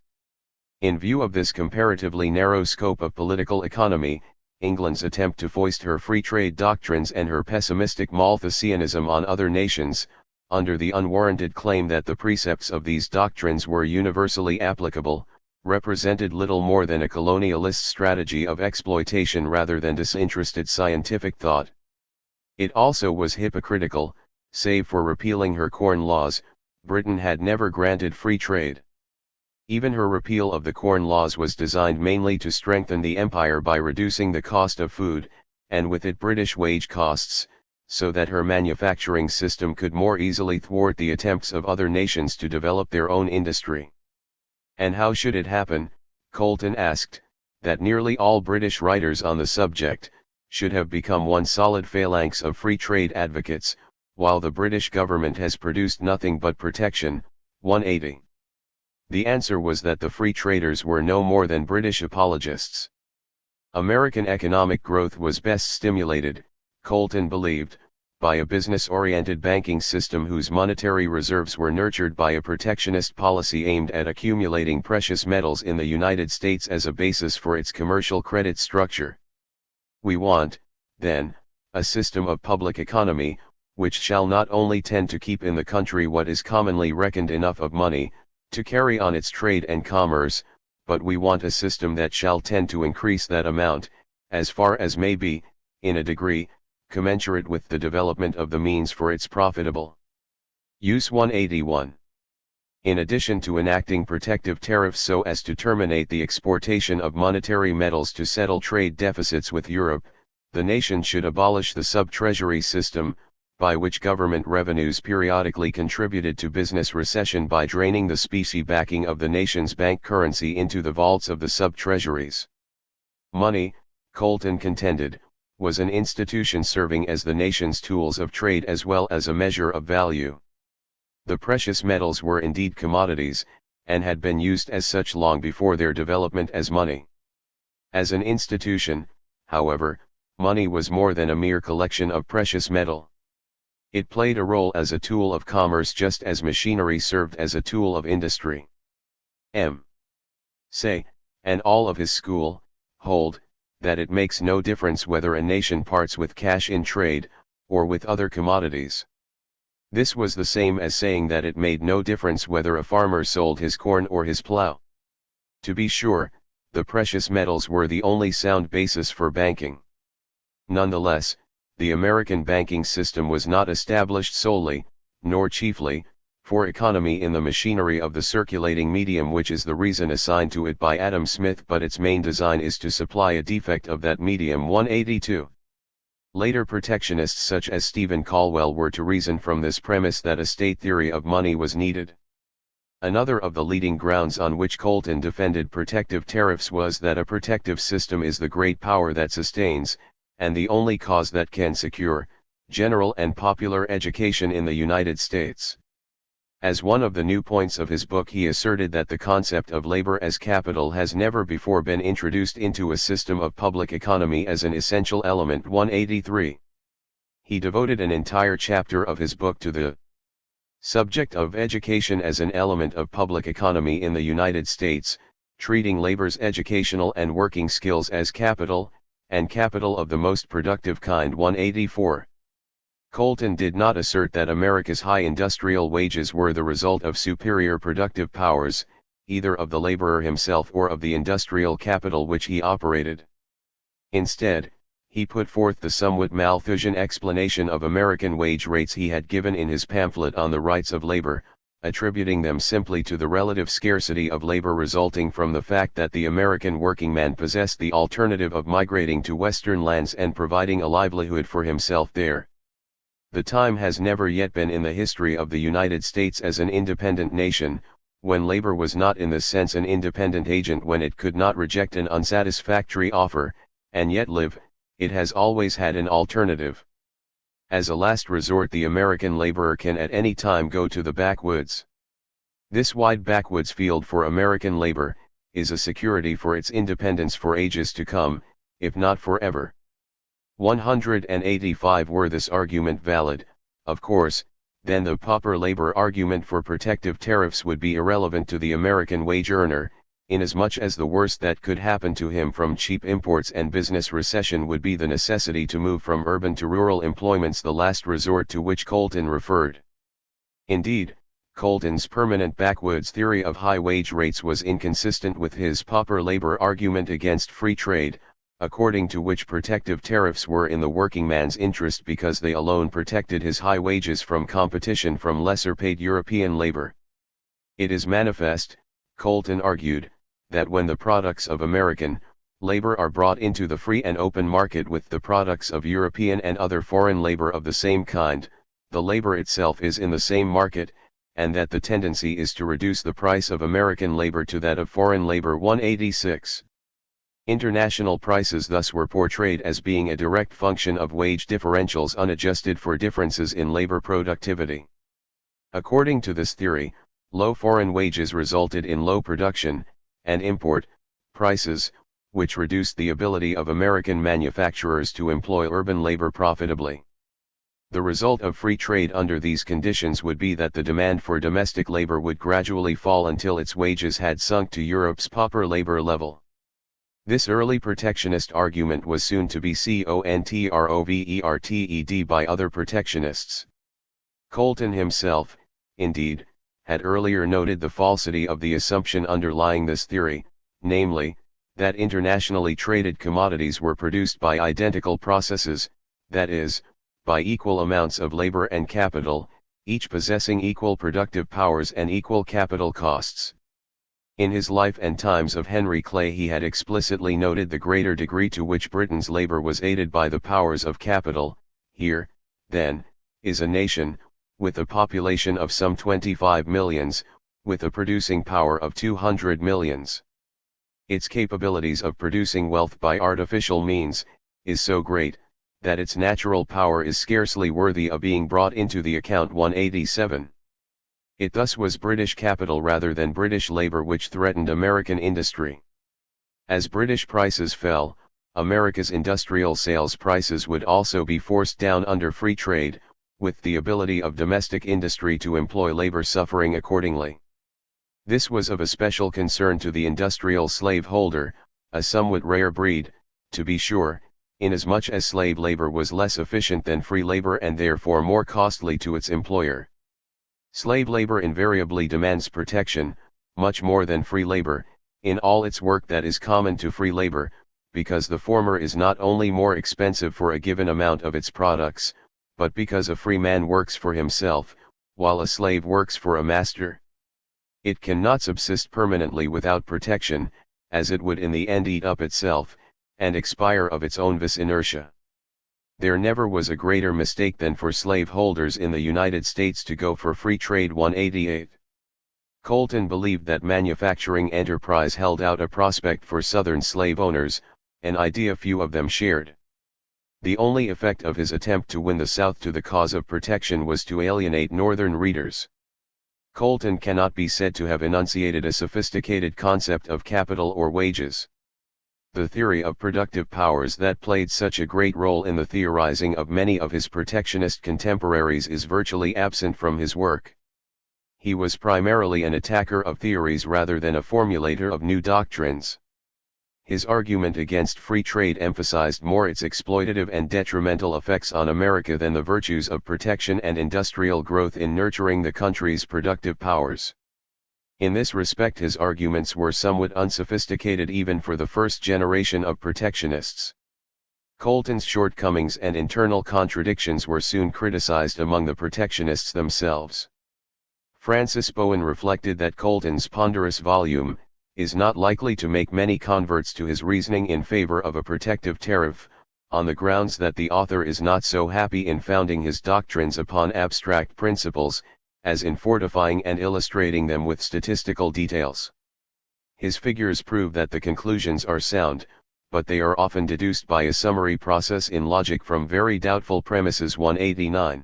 In view of this comparatively narrow scope of political economy, England's attempt to foist her free trade doctrines and her pessimistic Malthusianism on other nations, under the unwarranted claim that the precepts of these doctrines were universally applicable, represented little more than a colonialist strategy of exploitation rather than disinterested scientific thought. It also was hypocritical. Save for repealing her Corn Laws, Britain had never granted free trade. Even her repeal of the Corn Laws was designed mainly to strengthen the empire by reducing the cost of food, and with it British wage costs, so that her manufacturing system could more easily thwart the attempts of other nations to develop their own industry. And how should it happen, Colton asked, that nearly all British writers on the subject should have become one solid phalanx of free trade advocates, while the British government has produced nothing but protection? 180. The answer was that the free traders were no more than British apologists. American economic growth was best stimulated, Colton believed, by a business-oriented banking system whose monetary reserves were nurtured by a protectionist policy aimed at accumulating precious metals in the United States as a basis for its commercial credit structure. We want, then, a system of public economy, which shall not only tend to keep in the country what is commonly reckoned enough of money, to carry on its trade and commerce, but we want a system that shall tend to increase that amount, as far as may be, in a degree, commensurate with the development of the means for its profitable use. 181. In addition to enacting protective tariffs so as to terminate the exportation of monetary metals to settle trade deficits with Europe, the nation should abolish the sub-treasury system, by which government revenues periodically contributed to business recession by draining the specie backing of the nation's bank currency into the vaults of the sub-treasuries. Money, Colton contended, was an institution serving as the nation's tools of trade as well as a measure of value. The precious metals were indeed commodities, and had been used as such long before their development as money. As an institution, however, money was more than a mere collection of precious metal. It played a role as a tool of commerce just as machinery served as a tool of industry. M. Say, and all of his school, hold, that it makes no difference whether a nation parts with cash in trade, or with other commodities. This was the same as saying that it made no difference whether a farmer sold his corn or his plow. To be sure, the precious metals were the only sound basis for banking. Nonetheless, the American banking system was not established solely, nor chiefly, for economy in the machinery of the circulating medium, which is the reason assigned to it by Adam Smith, but its main design is to supply a defect of that medium. 182. Later protectionists such as Stephen Caldwell were to reason from this premise that a state theory of money was needed. Another of the leading grounds on which Colton defended protective tariffs was that a protective system is the great power that sustains, and the only cause that can secure, general and popular education in the United States. As one of the new points of his book, he asserted that the concept of labor as capital has never before been introduced into a system of public economy as an essential element. 183. He devoted an entire chapter of his book to the subject of education as an element of public economy in the United States, treating labor's educational and working skills as capital, and capital of the most productive kind. 184. Colton did not assert that America's high industrial wages were the result of superior productive powers, either of the laborer himself or of the industrial capital which he operated. Instead, he put forth the somewhat Malthusian explanation of American wage rates he had given in his pamphlet on the rights of labor, attributing them simply to the relative scarcity of labor resulting from the fact that the American working man possessed the alternative of migrating to Western lands and providing a livelihood for himself there. The time has never yet been in the history of the United States as an independent nation, when labor was not in this sense an independent agent, when it could not reject an unsatisfactory offer, and yet live. It has always had an alternative. As a last resort, the American laborer can at any time go to the backwoods. This wide backwoods field for American labor is a security for its independence for ages to come, if not forever. 185. Were this argument valid, of course, then the pauper labor argument for protective tariffs would be irrelevant to the American wage earner, inasmuch as the worst that could happen to him from cheap imports and business recession would be the necessity to move from urban to rural employments, the last resort to which Colton referred. Indeed, Colton's permanent backwoods theory of high wage rates was inconsistent with his pauper labor argument against free trade, according to which protective tariffs were in the working man's interest because they alone protected his high wages from competition from lesser paid European labor. It is manifest, Colton argued, that when the products of American labor are brought into the free and open market with the products of European and other foreign labor of the same kind, the labor itself is in the same market, and that the tendency is to reduce the price of American labor to that of foreign labor. 186. International prices thus were portrayed as being a direct function of wage differentials unadjusted for differences in labor productivity. According to this theory, low foreign wages resulted in low production, and import prices, which reduced the ability of American manufacturers to employ urban labor profitably. The result of free trade under these conditions would be that the demand for domestic labor would gradually fall until its wages had sunk to Europe's pauper labor level. This early protectionist argument was soon to be controverted by other protectionists. Colton himself, indeed, had earlier noted the falsity of the assumption underlying this theory, namely, that internationally traded commodities were produced by identical processes, that is, by equal amounts of labor and capital, each possessing equal productive powers and equal capital costs. In his Life and Times of Henry Clay he had explicitly noted the greater degree to which Britain's labor was aided by the powers of capital. Here, then, is a nation, with a population of some 25 millions, with a producing power of 200 millions. Its capabilities of producing wealth by artificial means, is so great, that its natural power is scarcely worthy of being brought into the account. 187. It thus was British capital rather than British labor which threatened American industry. As British prices fell, America's industrial sales prices would also be forced down under free trade, with the ability of domestic industry to employ labor suffering accordingly. This was of especial concern to the industrial slaveholder, a somewhat rare breed, to be sure, inasmuch as slave labor was less efficient than free labor and therefore more costly to its employer. Slave labor invariably demands protection, much more than free labor, in all its work that is common to free labor, because the former is not only more expensive for a given amount of its products, but because a free man works for himself, while a slave works for a master. It cannot subsist permanently without protection, as it would in the end eat up itself, and expire of its own vis inertia. There never was a greater mistake than for slaveholders in the United States to go for free trade. 188. Colton believed that manufacturing enterprise held out a prospect for Southern slave owners, an idea few of them shared. The only effect of his attempt to win the South to the cause of protection was to alienate Northern readers. Colton cannot be said to have enunciated a sophisticated concept of capital or wages. The theory of productive powers that played such a great role in the theorizing of many of his protectionist contemporaries is virtually absent from his work. He was primarily an attacker of theories rather than a formulator of new doctrines. His argument against free trade emphasized more its exploitative and detrimental effects on America than the virtues of protection and industrial growth in nurturing the country's productive powers. In this respect his arguments were somewhat unsophisticated even for the first generation of protectionists. Colton's shortcomings and internal contradictions were soon criticized among the protectionists themselves. Francis Bowen reflected that Colton's ponderous volume is not likely to make many converts to his reasoning in favor of a protective tariff, on the grounds that the author is not so happy in founding his doctrines upon abstract principles, as in fortifying and illustrating them with statistical details. His figures prove that the conclusions are sound, but they are often deduced by a summary process in logic from very doubtful premises. 189.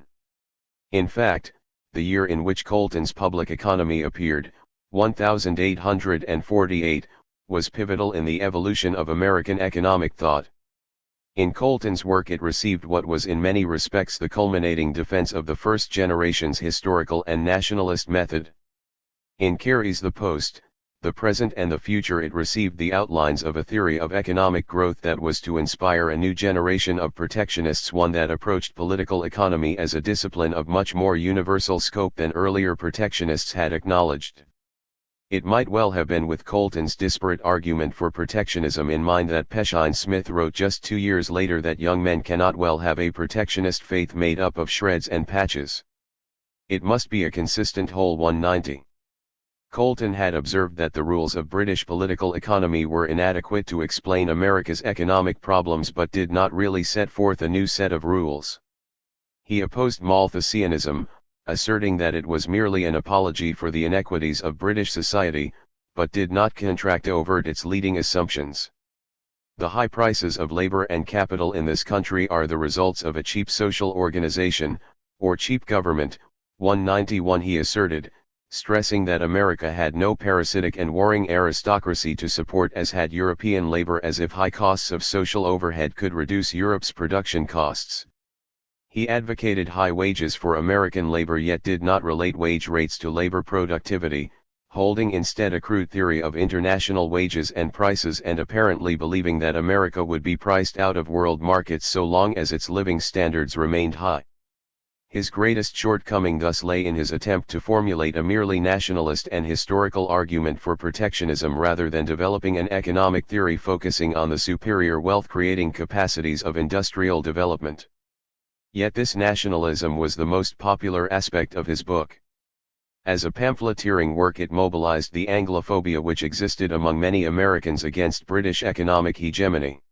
In fact, the year in which Colton's Public Economy appeared, 1848, was pivotal in the evolution of American economic thought. In Colton's work it received what was in many respects the culminating defense of the first generation's historical and nationalist method. In Carey's The Post, The Present and the Future it received the outlines of a theory of economic growth that was to inspire a new generation of protectionists, one that approached political economy as a discipline of much more universal scope than earlier protectionists had acknowledged. It might well have been with Colton's disparate argument for protectionism in mind that Peshine Smith wrote just 2 years later that young men cannot well have a protectionist faith made up of shreds and patches. It must be a consistent whole. 190. Colton had observed that the rules of British political economy were inadequate to explain America's economic problems but did not really set forth a new set of rules. He opposed Malthusianism, asserting that it was merely an apology for the inequities of British society, but did not contract overt its leading assumptions. The high prices of labor and capital in this country are the results of a cheap social organization, or cheap government. 191 he asserted, stressing that America had no parasitic and warring aristocracy to support as had European labor, as if high costs of social overhead could reduce Europe's production costs. He advocated high wages for American labor yet did not relate wage rates to labor productivity. holding instead a crude theory of international wages and prices and apparently believing that America would be priced out of world markets so long as its living standards remained high. His greatest shortcoming thus lay in his attempt to formulate a merely nationalist and historical argument for protectionism rather than developing an economic theory focusing on the superior wealth-creating capacities of industrial development. Yet this nationalism was the most popular aspect of his book. As a pamphleteering work, it mobilized the Anglophobia which existed among many Americans against British economic hegemony.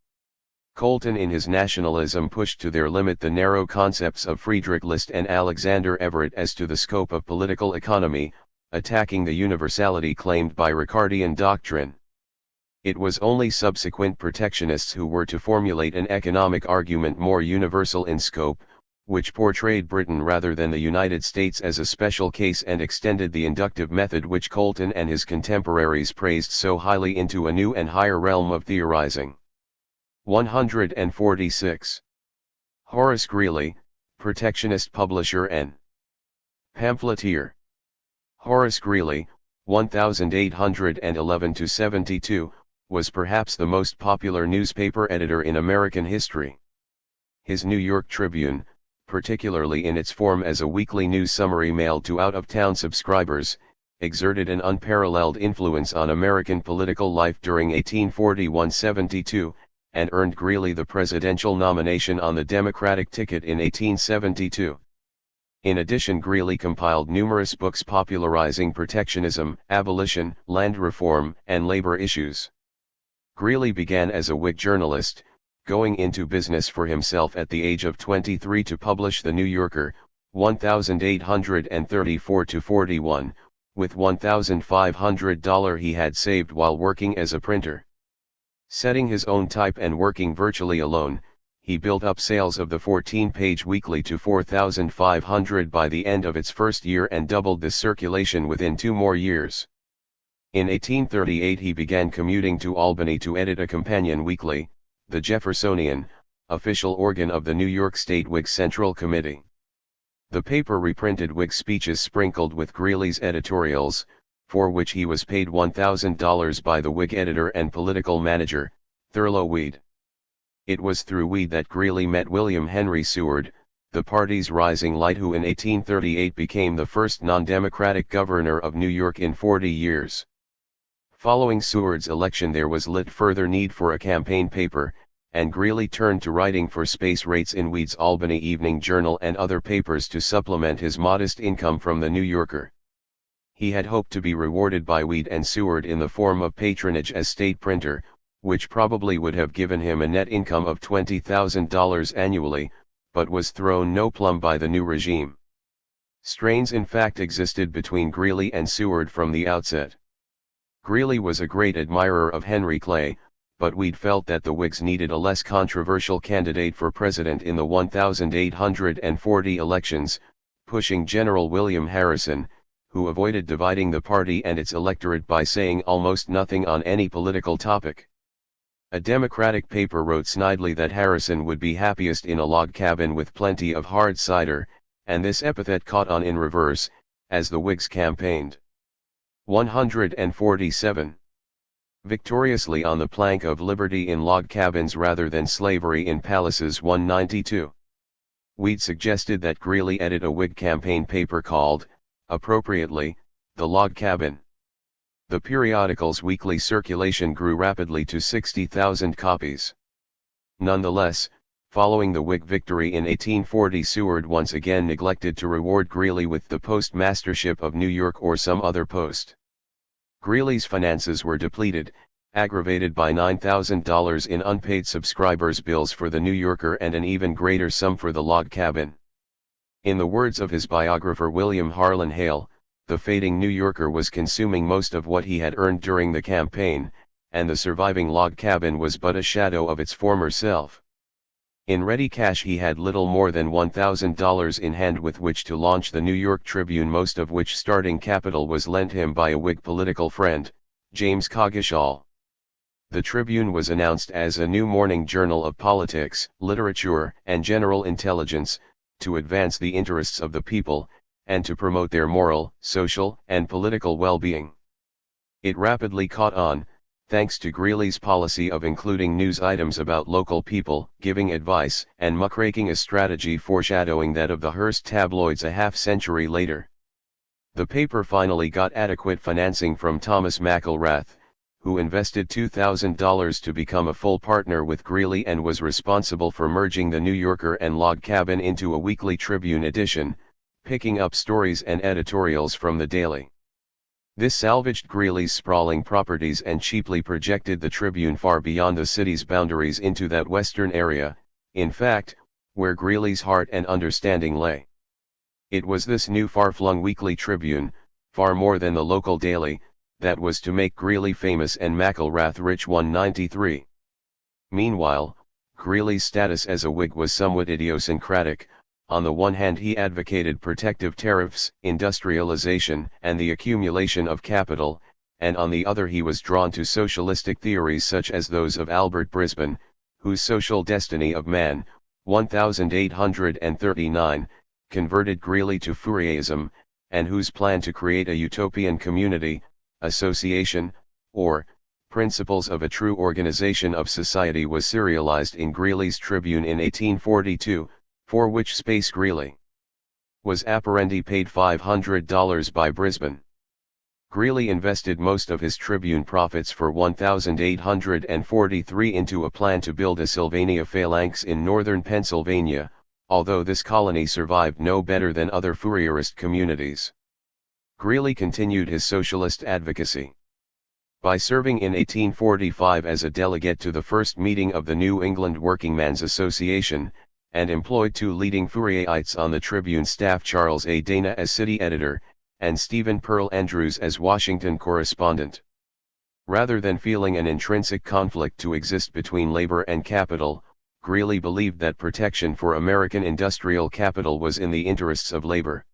Colton in his nationalism pushed to their limit the narrow concepts of Friedrich List and Alexander Everett as to the scope of political economy, attacking the universality claimed by Ricardian doctrine. It was only subsequent protectionists who were to formulate an economic argument more universal in scope, which portrayed Britain rather than the United States as a special case and extended the inductive method which Colton and his contemporaries praised so highly into a new and higher realm of theorizing. 146. Horace Greeley, protectionist publisher and pamphleteer. Horace Greeley, 1811–72, was perhaps the most popular newspaper editor in American history. His New York Tribune, particularly in its form as a weekly news summary mailed to out-of-town subscribers, exerted an unparalleled influence on American political life during 1841–72, and earned Greeley the presidential nomination on the Democratic ticket in 1872. In addition, Greeley compiled numerous books popularizing protectionism, abolition, land reform, and labor issues. Greeley began as a Whig journalist, going into business for himself at the age of 23 to publish The New Yorker, 1834–41, with $1,500 he had saved while working as a printer. Setting his own type and working virtually alone, he built up sales of the 14-page weekly to 4,500 by the end of its first year and doubled the circulation within 2 more years. In 1838 he began commuting to Albany to edit a companion weekly, The Jeffersonian, official organ of the New York State Whig Central Committee. The paper reprinted Whig speeches sprinkled with Greeley's editorials, for which he was paid $1,000 by the Whig editor and political manager, Thurlow Weed. It was through Weed that Greeley met William Henry Seward, the party's rising light, who in 1838 became the first non-democratic governor of New York in 40 years. Following Seward's election there was further need for a campaign paper, and Greeley turned to writing for space rates in Weed's Albany Evening Journal and other papers to supplement his modest income from the New Yorker. He had hoped to be rewarded by Weed and Seward in the form of patronage as state printer, which probably would have given him a net income of $20,000 annually, but was thrown no plumb by the new regime. Strains in fact existed between Greeley and Seward from the outset. Greeley was a great admirer of Henry Clay, but Weed felt that the Whigs needed a less controversial candidate for president in the 1840 elections, pushing General William Harrison, who avoided dividing the party and its electorate by saying almost nothing on any political topic. A Democratic paper wrote snidely that Harrison would be happiest in a log cabin with plenty of hard cider, and this epithet caught on in reverse, as the Whigs campaigned. 147. Victoriously on the plank of liberty in log cabins rather than slavery in palaces. 192. Weed suggested that Greeley edit a Whig campaign paper called, appropriately, The Log Cabin. The periodical's weekly circulation grew rapidly to 60,000 copies. Nonetheless, following the Whig victory in 1840, Seward once again neglected to reward Greeley with the postmastership of New York or some other post. Greeley's finances were depleted, aggravated by $9,000 in unpaid subscribers' bills for the New Yorker and an even greater sum for the Log Cabin. In the words of his biographer William Harlan Hale, the fading New Yorker was consuming most of what he had earned during the campaign, and the surviving Log Cabin was but a shadow of its former self. In ready cash he had little more than $1,000 in hand with which to launch the New York Tribune, most of which starting capital was lent him by a Whig political friend, James Coggeshall. The Tribune was announced as a new morning journal of politics, literature, and general intelligence, to advance the interests of the people, and to promote their moral, social, and political well-being. It rapidly caught on, thanks to Greeley's policy of including news items about local people, giving advice and muckraking, a strategy foreshadowing that of the Hearst tabloids a half-century later. The paper finally got adequate financing from Thomas McElrath, who invested $2,000 to become a full partner with Greeley and was responsible for merging the New Yorker and Log Cabin into a weekly Tribune edition, picking up stories and editorials from the Daily. This salvaged Greeley's sprawling properties and cheaply projected the Tribune far beyond the city's boundaries into that western area, in fact, where Greeley's heart and understanding lay. It was this new far-flung weekly Tribune, far more than the local Daily, that was to make Greeley famous and McElrath rich. 193. Meanwhile, Greeley's status as a Whig was somewhat idiosyncratic. On the one hand, he advocated protective tariffs, industrialization, and the accumulation of capital, and on the other he was drawn to socialistic theories such as those of Albert Brisbane, whose Social Destiny of Man, 1839, converted Greeley to Fourierism, and whose plan to create a utopian community, association, or Principles of a True Organization of Society was serialized in Greeley's Tribune in 1842, for which space Greeley was apparently paid $500 by Brisbane. Greeley invested most of his Tribune profits for 1843 into a plan to build a Sylvania phalanx in northern Pennsylvania, although this colony survived no better than other Fourierist communities. Greeley continued his socialist advocacy by serving in 1845 as a delegate to the first meeting of the New England Workingmen's Association, and employed two leading Fourierites on the Tribune staff, Charles A. Dana as city editor, and Stephen Pearl Andrews as Washington correspondent. Rather than feeling an intrinsic conflict to exist between labor and capital, Greeley believed that protection for American industrial capital was in the interests of labor.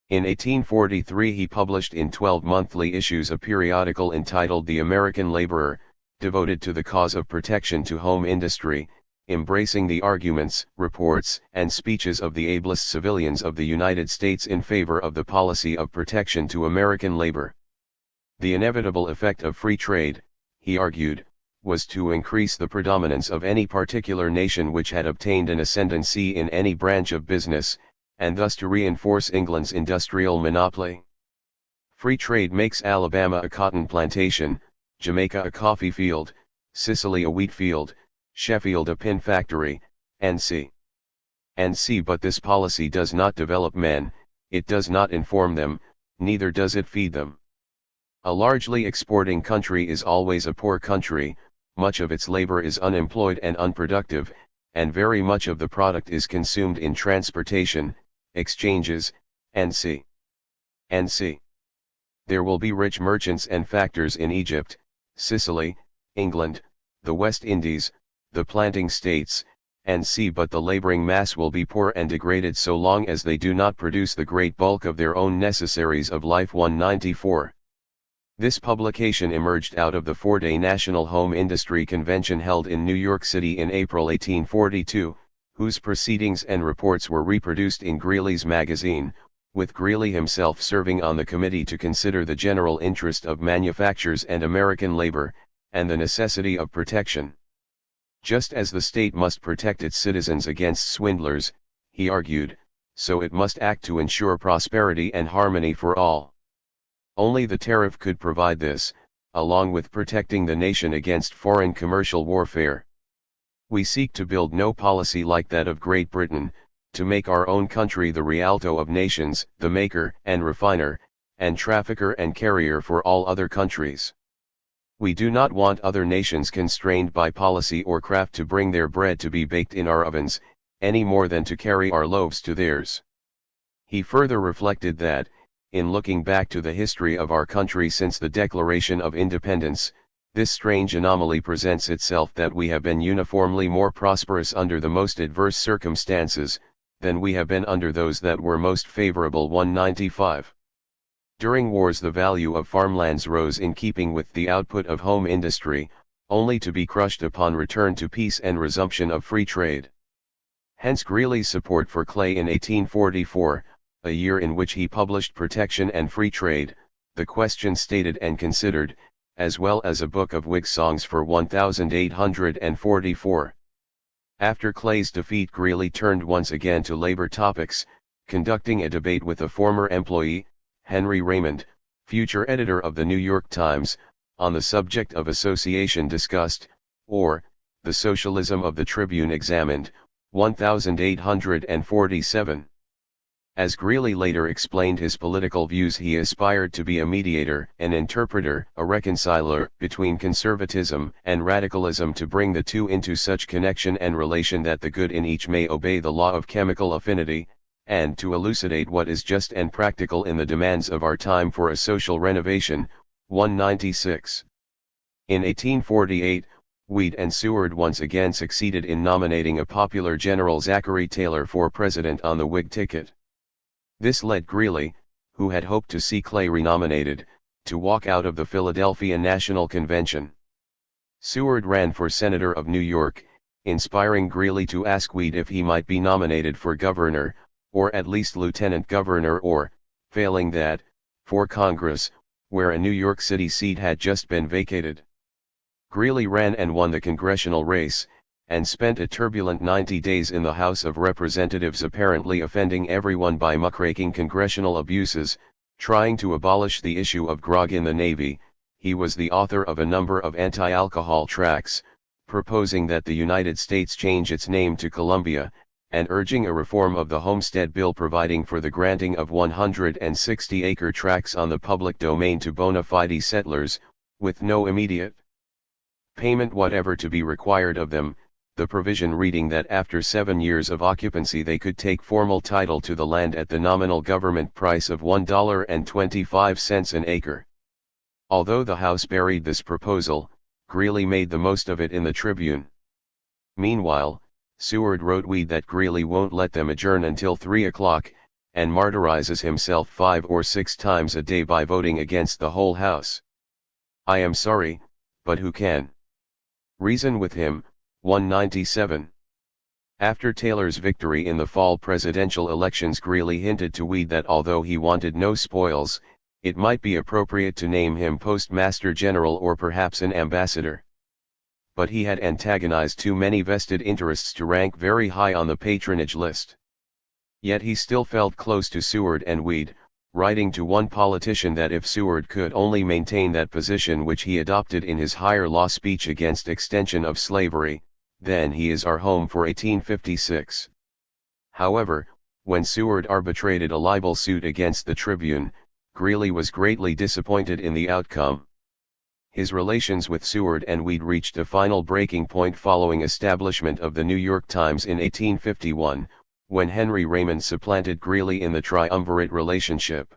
In 1843 he published in 12 monthly issues a periodical entitled The American Laborer, devoted to the cause of protection to home industry, embracing the arguments, reports, and speeches of the ablest civilians of the United States in favor of the policy of protection to American labor. The inevitable effect of free trade, he argued, was to increase the predominance of any particular nation which had obtained an ascendancy in any branch of business, and thus to reinforce England's industrial monopoly. Free trade makes Alabama a cotton plantation, Jamaica a coffee field, Sicily a wheat field, Sheffield a pin factory, and but this policy does not develop men, it does not inform them, neither does it feed them. A largely exporting country is always a poor country, much of its labor is unemployed and unproductive, and very much of the product is consumed in transportation, exchanges, and c. There will be rich merchants and factors in Egypt, Sicily, England, the West Indies, the planting states, and but the laboring mass will be poor and degraded so long as they do not produce the great bulk of their own necessaries of life. 194. This publication emerged out of the four-day National Home Industry Convention held in New York City in April 1842, whose proceedings and reports were reproduced in Greeley's magazine, with Greeley himself serving on the committee to consider the general interest of manufactures and American labor, and the necessity of protection. Just as the state must protect its citizens against swindlers, he argued, so it must act to ensure prosperity and harmony for all. Only the tariff could provide this, along with protecting the nation against foreign commercial warfare. We seek to build no policy like that of Great Britain, to make our own country the Rialto of nations, the maker and refiner, and trafficker and carrier for all other countries. We do not want other nations constrained by policy or craft to bring their bread to be baked in our ovens, any more than to carry our loaves to theirs. He further reflected that, in looking back to the history of our country since the Declaration of Independence, this strange anomaly presents itself that we have been uniformly more prosperous under the most adverse circumstances, than we have been under those that were most favorable. 195. During wars the value of farmlands rose in keeping with the output of home industry, only to be crushed upon return to peace and resumption of free trade. Hence Greeley's support for Clay in 1844, a year in which he published Protection and Free Trade, The Question Stated and Considered, as well as a book of Whig songs for 1844. After Clay's defeat, Greeley turned once again to labor topics, conducting a debate with a former employee, Henry Raymond, future editor of the New York Times, on the subject of association discussed, or, the socialism of the Tribune examined, 1847. As Greeley later explained his political views, he aspired to be a mediator, an interpreter, a reconciler between conservatism and radicalism, to bring the two into such connection and relation that the good in each may obey the law of chemical affinity, and to elucidate what is just and practical in the demands of our time for a social renovation. 196. In 1848, Weed and Seward once again succeeded in nominating a popular General Zachary Taylor for president on the Whig ticket. This led Greeley, who had hoped to see Clay renominated, to walk out of the Philadelphia National Convention. Seward ran for senator of New York, inspiring Greeley to ask Weed if he might be nominated for governor, or at least lieutenant governor, or, failing that, for Congress, where a New York City seat had just been vacated. Greeley ran and won the congressional race, and spent a turbulent 90 days in the House of Representatives, apparently offending everyone by muckraking congressional abuses, trying to abolish the issue of grog in the Navy. He was the author of a number of anti-alcohol tracts, proposing that the United States change its name to Columbia, and urging a reform of the Homestead Bill providing for the granting of 160-acre tracts on the public domain to bona fide settlers, with no immediate payment whatever to be required of them, the provision reading that after 7 years of occupancy they could take formal title to the land at the nominal government price of $1.25 an acre. Although the House buried this proposal, Greeley made the most of it in the Tribune. Meanwhile, Seward wrote Weed that Greeley won't let them adjourn until 3 o'clock, and martyrizes himself 5 or 6 times a day by voting against the whole House. I am sorry, but who can reason with him? 197. After Taylor's victory in the fall presidential elections, Greeley hinted to Weed that although he wanted no spoils, it might be appropriate to name him Postmaster General or perhaps an ambassador. But he had antagonized too many vested interests to rank very high on the patronage list. Yet he still felt close to Seward and Weed, writing to one politician that if Seward could only maintain that position which he adopted in his higher law speech against extension of slavery, then he is our home for 1856. However, when Seward arbitrated a libel suit against the Tribune, Greeley was greatly disappointed in the outcome. His relations with Seward and Weed reached a final breaking point following establishment of the New York Times in 1851, when Henry Raymond supplanted Greeley in the triumvirate relationship.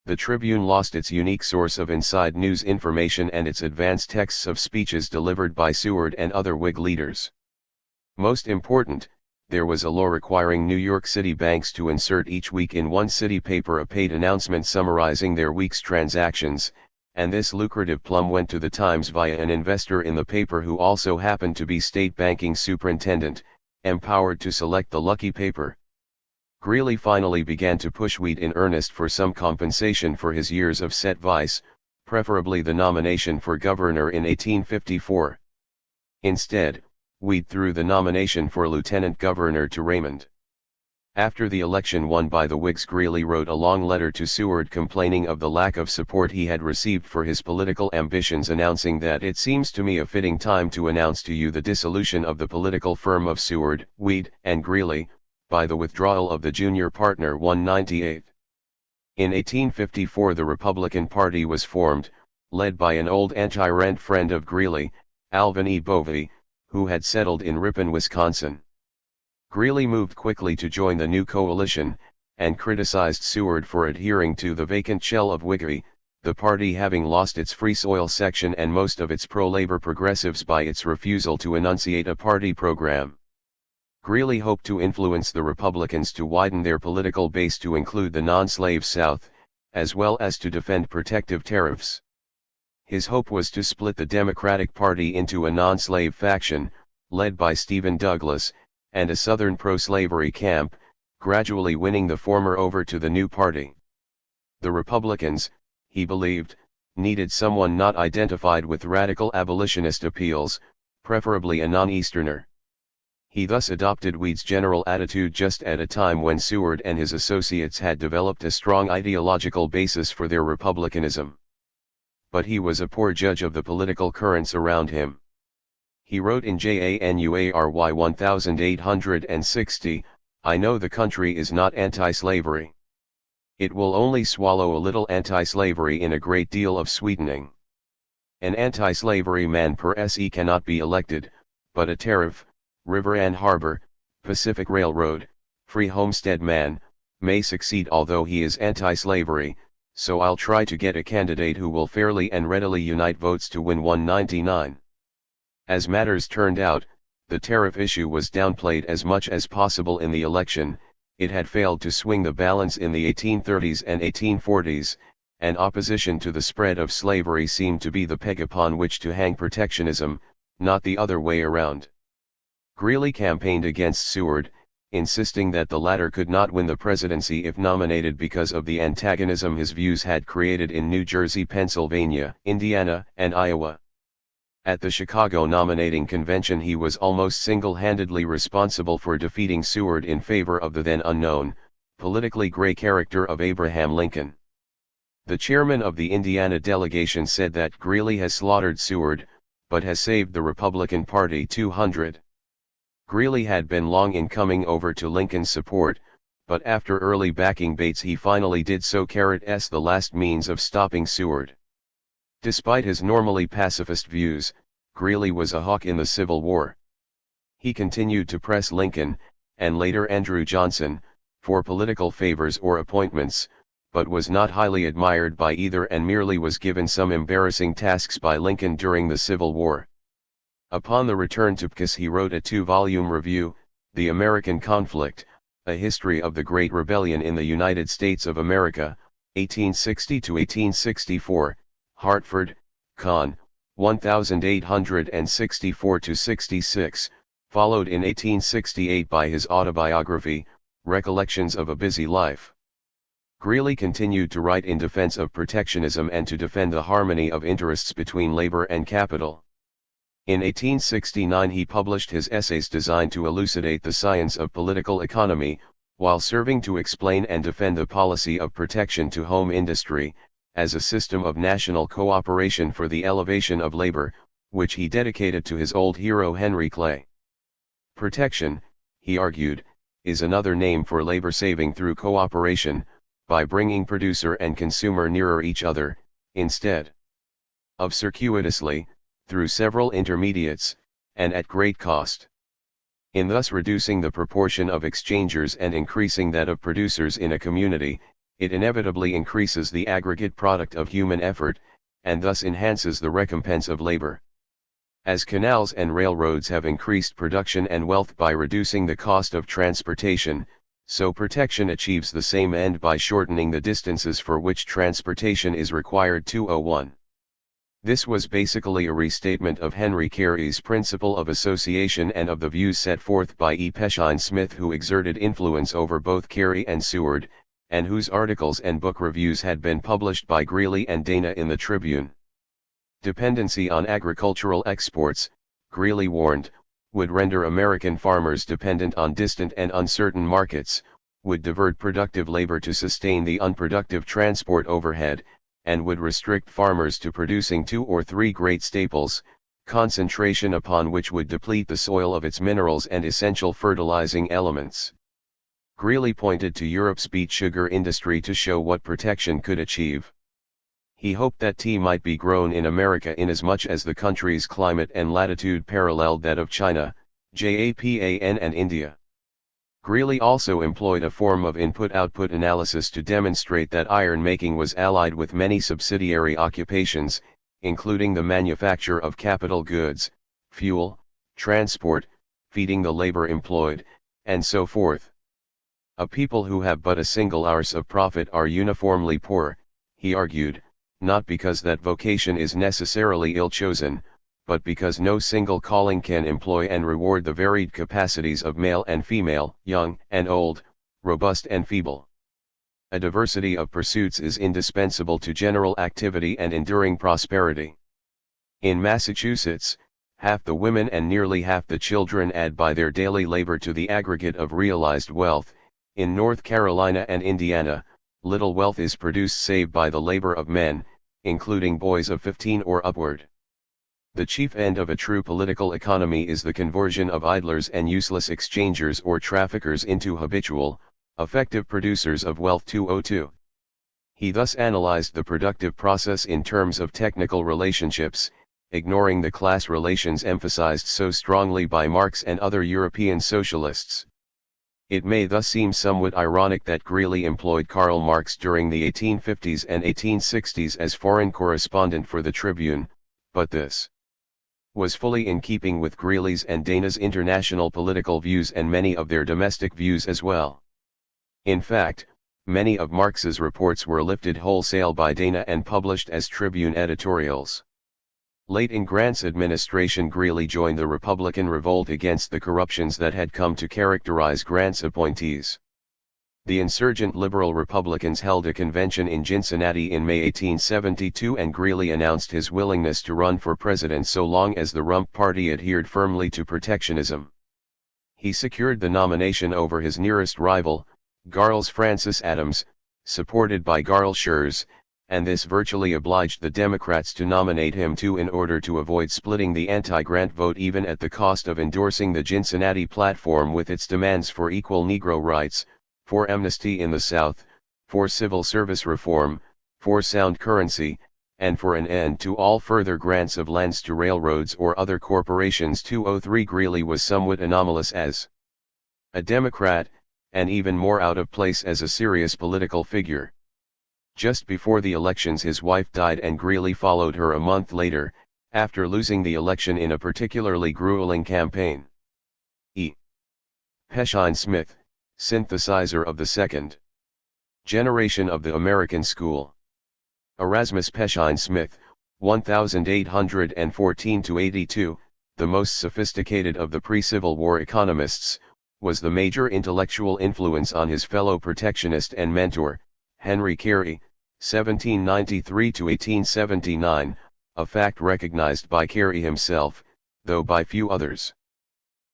The Tribune lost its unique source of inside news information and its advance texts of speeches delivered by Seward and other Whig leaders. Most important, there was a law requiring New York City banks to insert each week in one city paper a paid announcement summarizing their week's transactions, and this lucrative plum went to the Times via an investor in the paper who also happened to be state banking superintendent, empowered to select the lucky paper. Greeley finally began to push Weed in earnest for some compensation for his years of set vice, preferably the nomination for governor in 1854. Instead, Weed threw the nomination for lieutenant governor to Raymond. After the election won by the Whigs, Greeley wrote a long letter to Seward complaining of the lack of support he had received for his political ambitions, announcing that it seems to me a fitting time to announce to you the dissolution of the political firm of Seward, Weed, and Greeley, by the withdrawal of the junior partner. 198. In 1854 the Republican Party was formed, led by an old anti-rent friend of Greeley, Alvin E. Bovee, who had settled in Ripon, Wisconsin. Greeley moved quickly to join the new coalition, and criticized Seward for adhering to the vacant shell of Whiggery, the party having lost its Free Soil section and most of its pro-labor progressives by its refusal to enunciate a party program. Greeley hoped to influence the Republicans to widen their political base to include the non-slave South, as well as to defend protective tariffs. His hope was to split the Democratic Party into a non-slave faction, led by Stephen Douglas, and a Southern pro-slavery camp, gradually winning the former over to the new party. The Republicans, he believed, needed someone not identified with radical abolitionist appeals, preferably a non-Easterner. He thus adopted Weed's general attitude just at a time when Seward and his associates had developed a strong ideological basis for their republicanism. But he was a poor judge of the political currents around him. He wrote in January 1860, "I know the country is not anti-slavery. It will only swallow a little anti-slavery in a great deal of sweetening. An anti-slavery man per se cannot be elected, but a tariff, river and harbor, Pacific Railroad, free homestead man, may succeed although he is anti-slavery, so I'll try to get a candidate who will fairly and readily unite votes to win 199. As matters turned out, the tariff issue was downplayed as much as possible in the election. It had failed to swing the balance in the 1830s and 1840s, and opposition to the spread of slavery seemed to be the peg upon which to hang protectionism, not the other way around. Greeley campaigned against Seward, insisting that the latter could not win the presidency if nominated because of the antagonism his views had created in New Jersey, Pennsylvania, Indiana, and Iowa. At the Chicago nominating convention he was almost single-handedly responsible for defeating Seward in favor of the then unknown, politically gray character of Abraham Lincoln. The chairman of the Indiana delegation said that Greeley has slaughtered Seward, but has saved the Republican Party 200. Greeley had been long in coming over to Lincoln's support, but after early backing Bates he finally did so. The last means of stopping Seward. Despite his normally pacifist views, Greeley was a hawk in the Civil War. He continued to press Lincoln, and later Andrew Johnson, for political favors or appointments, but was not highly admired by either and merely was given some embarrassing tasks by Lincoln during the Civil War. Upon the return to PCAS he wrote a 2-volume review, The American Conflict, A History of the Great Rebellion in the United States of America, 1860–1864, Hartford, Con. 1864–66, followed in 1868 by his autobiography, Recollections of a Busy Life. Greeley continued to write in defense of protectionism and to defend the harmony of interests between labor and capital. In 1869 he published his essays designed to elucidate the science of political economy, while serving to explain and defend the policy of protection to home industry, as a system of national cooperation for the elevation of labor, which he dedicated to his old hero Henry Clay. Protection, he argued, is another name for labor saving through cooperation, by bringing producer and consumer nearer each other, instead of circuitously, through several intermediates, and at great cost. In thus reducing the proportion of exchangers and increasing that of producers in a community, it inevitably increases the aggregate product of human effort, and thus enhances the recompense of labor. As canals and railroads have increased production and wealth by reducing the cost of transportation, so protection achieves the same end by shortening the distances for which transportation is required. 201. This was basically a restatement of Henry Carey's principle of association and of the views set forth by E. Peshine Smith, who exerted influence over both Carey and Seward, and whose articles and book reviews had been published by Greeley and Dana in the Tribune. Dependency on agricultural exports, Greeley warned, would render American farmers dependent on distant and uncertain markets, would divert productive labor to sustain the unproductive transport overhead, and would restrict farmers to producing 2 or 3 great staples, concentration upon which would deplete the soil of its minerals and essential fertilizing elements. Greeley pointed to Europe's beet sugar industry to show what protection could achieve. He hoped that tea might be grown in America inasmuch as the country's climate and latitude paralleled that of China, Japan and India. Greeley also employed a form of input-output analysis to demonstrate that iron making was allied with many subsidiary occupations, including the manufacture of capital goods, fuel, transport, feeding the labor employed, and so forth. A people who have but a single ounce of profit are uniformly poor, he argued, not because that vocation is necessarily ill-chosen, but because no single calling can employ and reward the varied capacities of male and female, young and old, robust and feeble. A diversity of pursuits is indispensable to general activity and enduring prosperity. In Massachusetts, half the women and nearly half the children add by their daily labor to the aggregate of realized wealth. In North Carolina and Indiana, little wealth is produced save by the labor of men, including boys of 15 or upward. The chief end of a true political economy is the conversion of idlers and useless exchangers or traffickers into habitual, effective producers of wealth. 202. He thus analyzed the productive process in terms of technical relationships, ignoring the class relations emphasized so strongly by Marx and other European socialists. It may thus seem somewhat ironic that Greeley employed Karl Marx during the 1850s and 1860s as foreign correspondent for the Tribune, but this was fully in keeping with Greeley's and Dana's international political views and many of their domestic views as well. In fact, many of Marx's reports were lifted wholesale by Dana and published as Tribune editorials. Late in Grant's administration, Greeley joined the Republican revolt against the corruptions that had come to characterize Grant's appointees. The insurgent liberal Republicans held a convention in Cincinnati in May 1872, and Greeley announced his willingness to run for president so long as the Rump Party adhered firmly to protectionism. He secured the nomination over his nearest rival, Charles Francis Adams, supported by Carl Schurz, and this virtually obliged the Democrats to nominate him too in order to avoid splitting the anti-Grant vote, even at the cost of endorsing the Cincinnati platform with its demands for equal Negro rights, for amnesty in the South, for civil service reform, for sound currency, and for an end to all further grants of lands to railroads or other corporations. 203. Greeley was somewhat anomalous as a Democrat, and even more out of place as a serious political figure. Just before the elections his wife died, and Greeley followed her a month later, after losing the election in a particularly grueling campaign. E. Peshine Smith, synthesizer of the second generation of the American school. Erasmus Peshine Smith, 1814–82, the most sophisticated of the pre-Civil War economists, was the major intellectual influence on his fellow protectionist and mentor, Henry Carey, 1793–1879, a fact recognized by Carey himself, though by few others.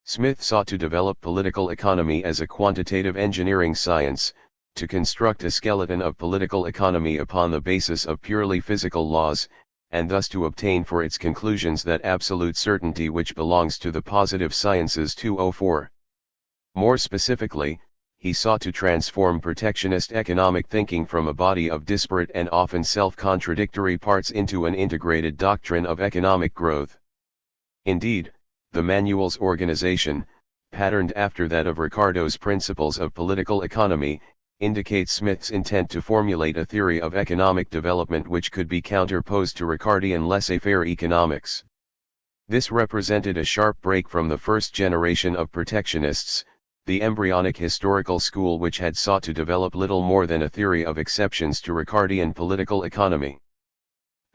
Smith sought to develop political economy as a quantitative engineering science, to construct a skeleton of political economy upon the basis of purely physical laws, and thus to obtain for its conclusions that absolute certainty which belongs to the positive sciences. 204. More specifically, he sought to transform protectionist economic thinking from a body of disparate and often self-contradictory parts into an integrated doctrine of economic growth. Indeed, the manual's organization, patterned after that of Ricardo's Principles of Political Economy, indicates Smith's intent to formulate a theory of economic development which could be counterposed to Ricardian laissez-faire economics. This represented a sharp break from the first generation of protectionists, the embryonic historical school which had sought to develop little more than a theory of exceptions to Ricardian political economy.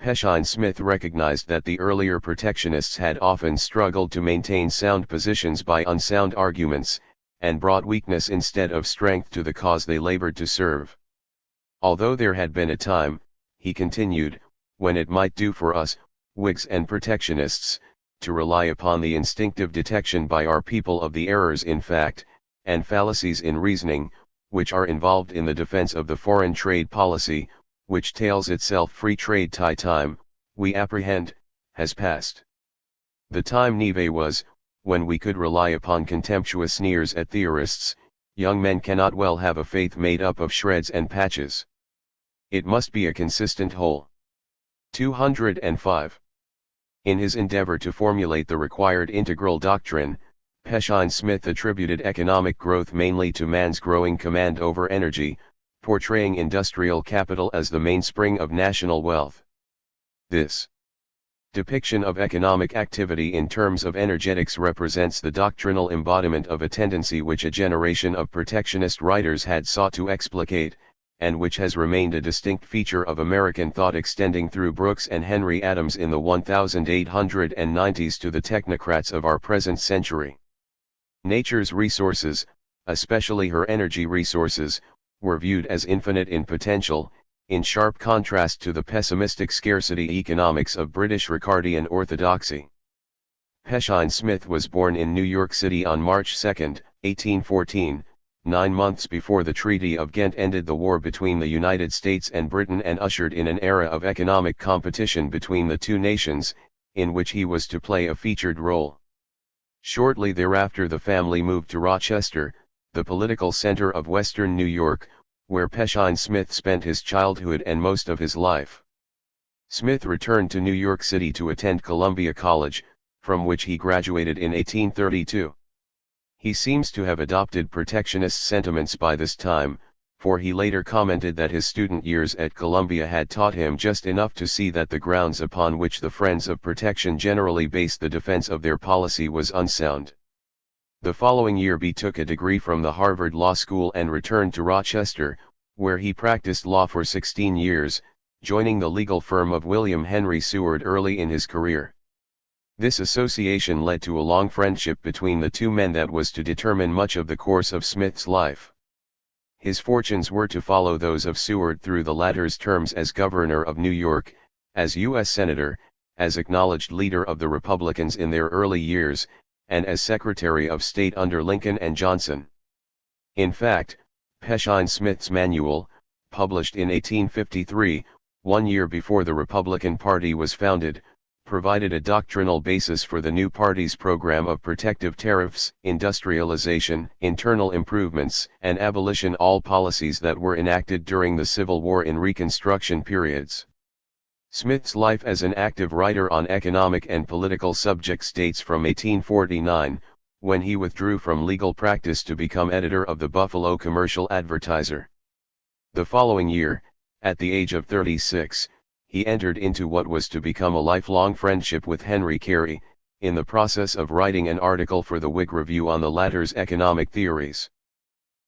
Peshine Smith recognized that the earlier protectionists had often struggled to maintain sound positions by unsound arguments, and brought weakness instead of strength to the cause they labored to serve. Although there had been a time, he continued, when it might do for us, Whigs and protectionists, to rely upon the instinctive detection by our people of the errors in fact, and fallacies in reasoning, which are involved in the defense of the foreign trade policy, which tails itself free trade. Time, we apprehend, has passed. The time, Neve, was, when we could rely upon contemptuous sneers at theorists. Young men cannot well have a faith made up of shreds and patches. It must be a consistent whole. 205. In his endeavor to formulate the required integral doctrine, Peshine Smith attributed economic growth mainly to man's growing command over energy, portraying industrial capital as the mainspring of national wealth. This depiction of economic activity in terms of energetics represents the doctrinal embodiment of a tendency which a generation of protectionist writers had sought to explicate, and which has remained a distinct feature of American thought extending through Brooks and Henry Adams in the 1890s to the technocrats of our present century. Nature's resources, especially her energy resources, were viewed as infinite in potential, in sharp contrast to the pessimistic scarcity economics of British Ricardian orthodoxy. Peshine Smith was born in New York City on March 2, 1814, 9 months before the Treaty of Ghent ended the war between the United States and Britain and ushered in an era of economic competition between the two nations, in which he was to play a featured role. Shortly thereafter the family moved to Rochester, the political center of western New York, where Peshine Smith spent his childhood and most of his life. Smith returned to New York City to attend Columbia College, from which he graduated in 1832. He seems to have adopted protectionist sentiments by this time, for he later commented that his student years at Columbia had taught him just enough to see that the grounds upon which the Friends of Protection generally based the defense of their policy was unsound. The following year he took a degree from the Harvard Law School and returned to Rochester, where he practiced law for 16 years, joining the legal firm of William Henry Seward early in his career. This association led to a long friendship between the two men that was to determine much of the course of Smith's life. His fortunes were to follow those of Seward through the latter's terms as governor of New York, as U.S. Senator, as acknowledged leader of the Republicans in their early years, and as Secretary of State under Lincoln and Johnson. In fact, Peshine Smith's manual, published in 1853, 1 year before the Republican Party was founded, provided a doctrinal basis for the new party's program of protective tariffs, industrialization, internal improvements, and abolition, all policies that were enacted during the Civil War and Reconstruction periods. Smith's life as an active writer on economic and political subjects dates from 1849, when he withdrew from legal practice to become editor of the Buffalo Commercial Advertiser. The following year, at the age of 36, he entered into what was to become a lifelong friendship with Henry Carey, in the process of writing an article for the Whig Review on the latter's economic theories.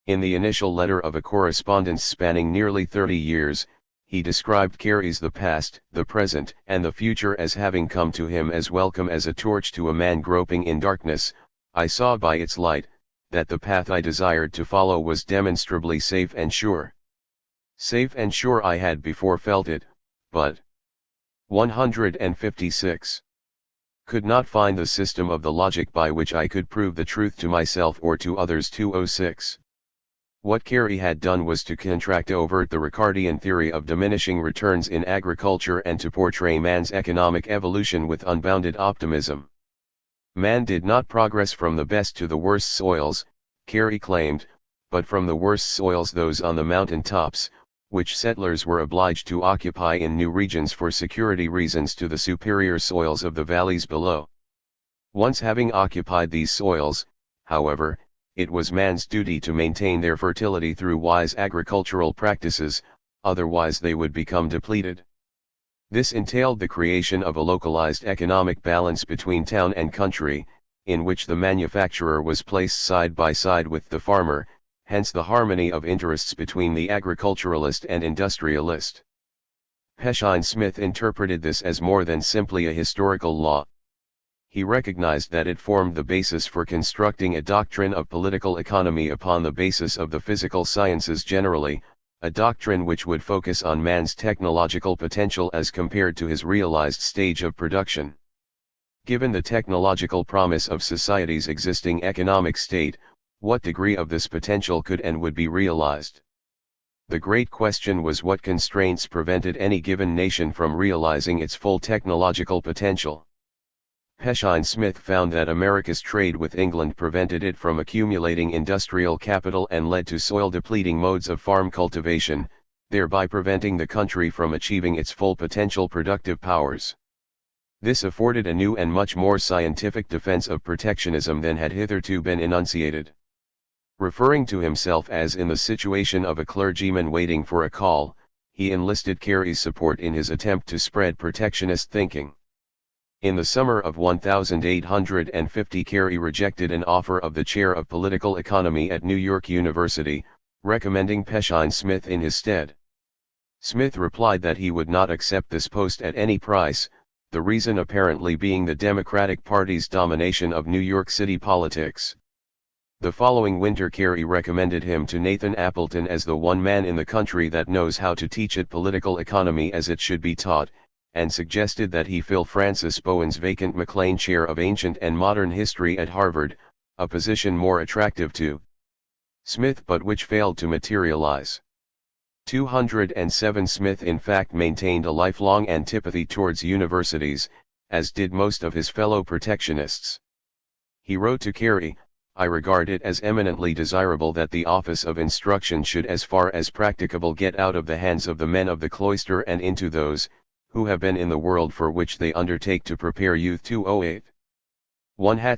In the initial letter of a correspondence spanning nearly 30 years, he described Carey's the past, the present, and the future as having come to him as welcome as a torch to a man groping in darkness. I saw by its light, that the path I desired to follow was demonstrably safe and sure. Safe and sure I had before felt it, but 156. Could not find the system of the logic by which I could prove the truth to myself or to others. 206. What Carey had done was to contract overt the Ricardian theory of diminishing returns in agriculture and to portray man's economic evolution with unbounded optimism. Man did not progress from the best to the worst soils, Carey claimed, but from the worst soils, those on the mountain tops, which settlers were obliged to occupy in new regions for security reasons, to the superior soils of the valleys below. Once having occupied these soils, however, it was man's duty to maintain their fertility through wise agricultural practices, otherwise they would become depleted. This entailed the creation of a localized economic balance between town and country, in which the manufacturer was placed side by side with the farmer, hence the harmony of interests between the agriculturalist and industrialist. Peshine Smith interpreted this as more than simply a historical law. He recognized that it formed the basis for constructing a doctrine of political economy upon the basis of the physical sciences generally, a doctrine which would focus on man's technological potential as compared to his realized stage of production. Given the technological promise of society's existing economic state, what degree of this potential could and would be realized? The great question was what constraints prevented any given nation from realizing its full technological potential. Peshine Smith found that America's trade with England prevented it from accumulating industrial capital and led to soil-depleting modes of farm cultivation, thereby preventing the country from achieving its full potential productive powers. This afforded a new and much more scientific defense of protectionism than had hitherto been enunciated. Referring to himself as in the situation of a clergyman waiting for a call, he enlisted Carey's support in his attempt to spread protectionist thinking. In the summer of 1850, Carey rejected an offer of the chair of political economy at New York University, recommending Peshine Smith in his stead. Smith replied that he would not accept this post at any price, the reason apparently being the Democratic Party's domination of New York City politics. The following winter Carey recommended him to Nathan Appleton as the one man in the country that knows how to teach it political economy as it should be taught, and suggested that he fill Francis Bowen's vacant McLean Chair of Ancient and Modern History at Harvard, a position more attractive to Smith but which failed to materialize. 207 Smith in fact maintained a lifelong antipathy towards universities, as did most of his fellow protectionists. He wrote to Carey, "I regard it as eminently desirable that the office of instruction should as far as practicable get out of the hands of the men of the cloister and into those, who have been in the world for which they undertake to prepare youth." 208.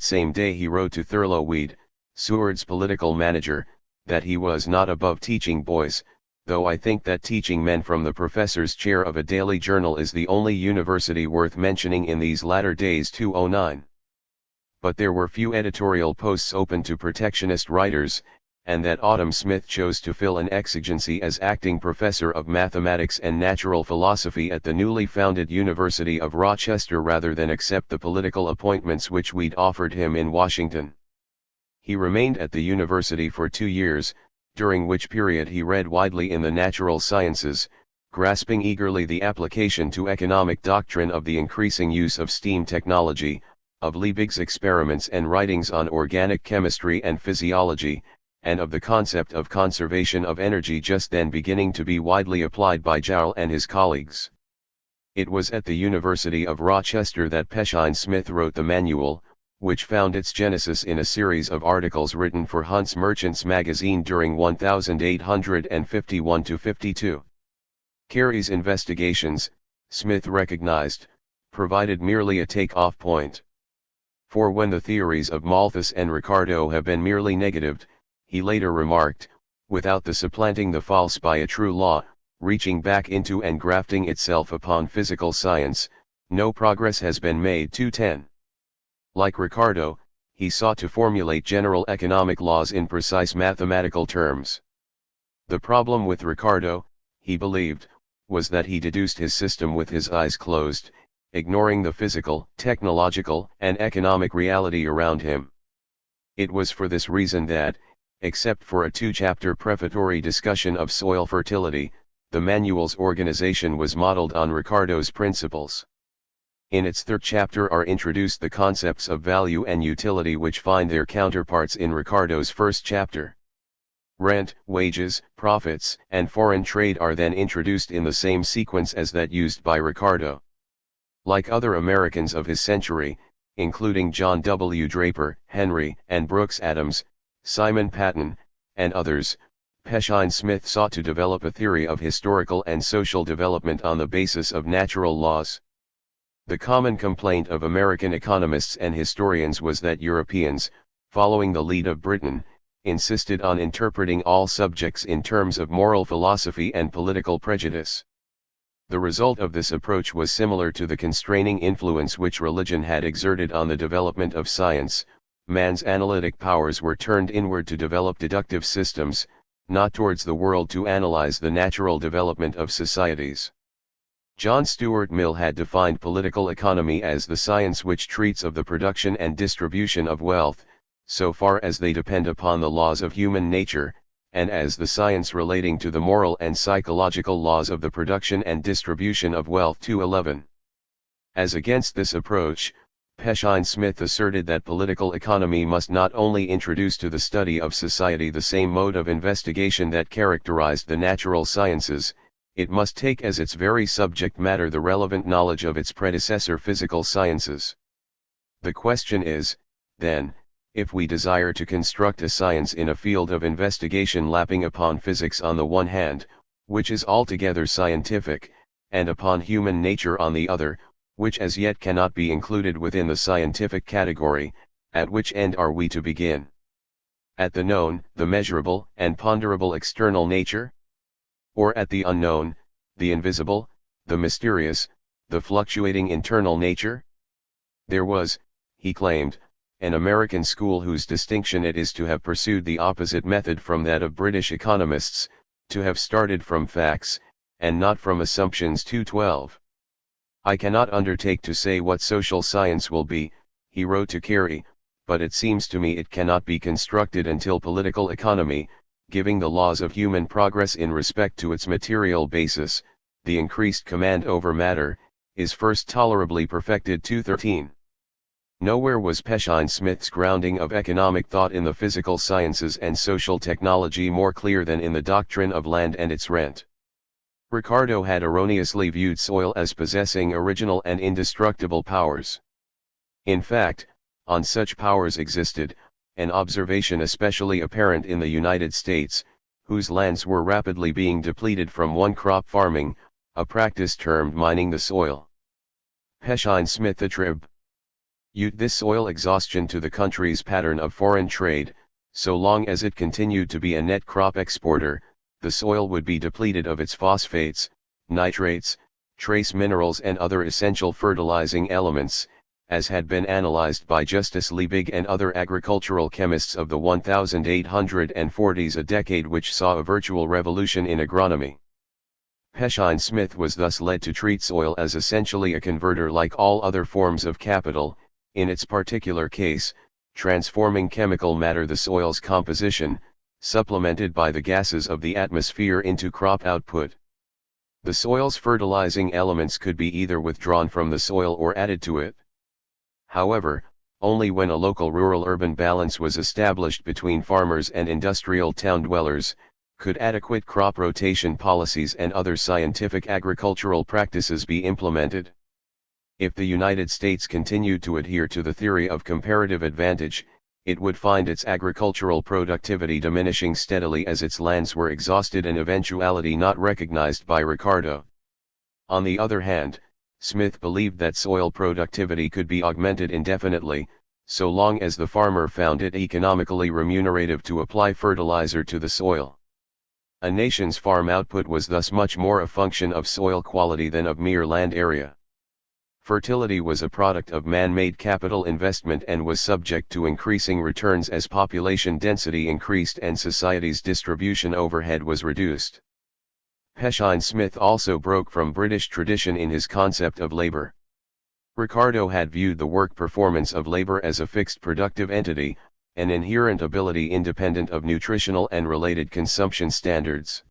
Same day he wrote to Thurlow Weed, Seward's political manager, that he was not above teaching boys, though I think that teaching men from the professor's chair of a daily journal is the only university worth mentioning in these latter days. 209. But there were few editorial posts open to protectionist writers, and that autumn Smith chose to fill an exigency as acting professor of mathematics and natural philosophy at the newly founded University of Rochester rather than accept the political appointments which Weed offered him in Washington. He remained at the university for 2 years, during which period he read widely in the natural sciences, grasping eagerly the application to economic doctrine of the increasing use of steam technology, of Liebig's experiments and writings on organic chemistry and physiology, and of the concept of conservation of energy just then beginning to be widely applied by Joule and his colleagues. It was at the University of Rochester that Peshine Smith wrote the manual, which found its genesis in a series of articles written for Hunt's Merchants magazine during 1851–52. Carey's investigations, Smith recognized, provided merely a take-off point. For when the theories of Malthus and Ricardo have been merely negatived, he later remarked, without the supplanting the false by a true law, reaching back into and grafting itself upon physical science, no progress has been made. 210. Like Ricardo, he sought to formulate general economic laws in precise mathematical terms. The problem with Ricardo, he believed, was that he deduced his system with his eyes closed, ignoring the physical, technological, and economic reality around him. It was for this reason that, except for a 2-chapter prefatory discussion of soil fertility, the manual's organization was modeled on Ricardo's principles. In its 3rd chapter are introduced the concepts of value and utility which find their counterparts in Ricardo's 1st chapter. Rent, wages, profits, and foreign trade are then introduced in the same sequence as that used by Ricardo. Like other Americans of his century, including John W. Draper, Henry and Brooks Adams, Simon Patton, and others, Peshine Smith sought to develop a theory of historical and social development on the basis of natural laws. The common complaint of American economists and historians was that Europeans, following the lead of Britain, insisted on interpreting all subjects in terms of moral philosophy and political prejudice. The result of this approach was similar to the constraining influence which religion had exerted on the development of science. Man's analytic powers were turned inward to develop deductive systems, not towards the world to analyze the natural development of societies. John Stuart Mill had defined political economy as the science which treats of the production and distribution of wealth, so far as they depend upon the laws of human nature, and as the science relating to the moral and psychological laws of the production and distribution of wealth. 211. As against this approach, Peshine Smith asserted that political economy must not only introduce to the study of society the same mode of investigation that characterized the natural sciences, it must take as its very subject matter the relevant knowledge of its predecessor physical sciences. The question is, then, if we desire to construct a science in a field of investigation lapping upon physics on the one hand, which is altogether scientific, and upon human nature on the other, which as yet cannot be included within the scientific category, at which end are we to begin? At the known, the measurable and ponderable external nature? Or at the unknown, the invisible, the mysterious, the fluctuating internal nature? There was, he claimed, an American school whose distinction it is to have pursued the opposite method from that of British economists, to have started from facts, and not from assumptions. 212. I cannot undertake to say what social science will be, he wrote to Carey, but it seems to me it cannot be constructed until political economy, giving the laws of human progress in respect to its material basis, the increased command over matter, is first tolerably perfected. 213. Nowhere was Peshind-Smith's grounding of economic thought in the physical sciences and social technology more clear than in the doctrine of land and its rent. Ricardo had erroneously viewed soil as possessing original and indestructible powers. In fact, on such powers existed, an observation especially apparent in the United States, whose lands were rapidly being depleted from one-crop farming, a practice termed mining the soil. Peshind-Smith attributed this soil exhaustion to the country's pattern of foreign trade. So long as it continued to be a net crop exporter, the soil would be depleted of its phosphates, nitrates, trace minerals and other essential fertilizing elements, as had been analyzed by Justus Liebig and other agricultural chemists of the 1840s, a decade which saw a virtual revolution in agronomy. Peshind-Smith was thus led to treat soil as essentially a converter like all other forms of capital, in its particular case, transforming chemical matter, the soil's composition, supplemented by the gases of the atmosphere, into crop output. The soil's fertilizing elements could be either withdrawn from the soil or added to it. However, only when a local rural-urban balance was established between farmers and industrial town dwellers, could adequate crop rotation policies and other scientific agricultural practices be implemented. If the United States continued to adhere to the theory of comparative advantage, it would find its agricultural productivity diminishing steadily as its lands were exhausted, an eventuality not recognized by Ricardo. On the other hand, Smith believed that soil productivity could be augmented indefinitely, so long as the farmer found it economically remunerative to apply fertilizer to the soil. A nation's farm output was thus much more a function of soil quality than of mere land area. Fertility was a product of man-made capital investment and was subject to increasing returns as population density increased and society's distribution overhead was reduced. Peshind-Smith also broke from British tradition in his concept of labor. Ricardo had viewed the work performance of labor as a fixed productive entity, an inherent ability independent of nutritional and related consumption standards.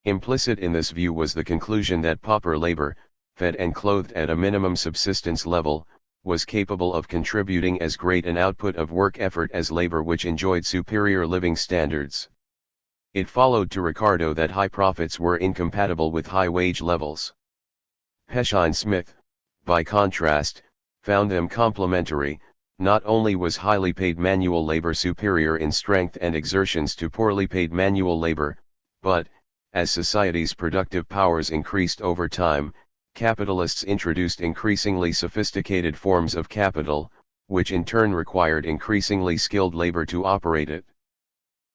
Implicit in this view was the conclusion that pauper labor, fed and clothed at a minimum subsistence level, was capable of contributing as great an output of work effort as labor which enjoyed superior living standards. It followed to Ricardo that high profits were incompatible with high wage levels. Peshind-Smith, by contrast, found them complementary. Not only was highly paid manual labor superior in strength and exertions to poorly paid manual labor, but, as society's productive powers increased over time, capitalists introduced increasingly sophisticated forms of capital, which in turn required increasingly skilled labor to operate it.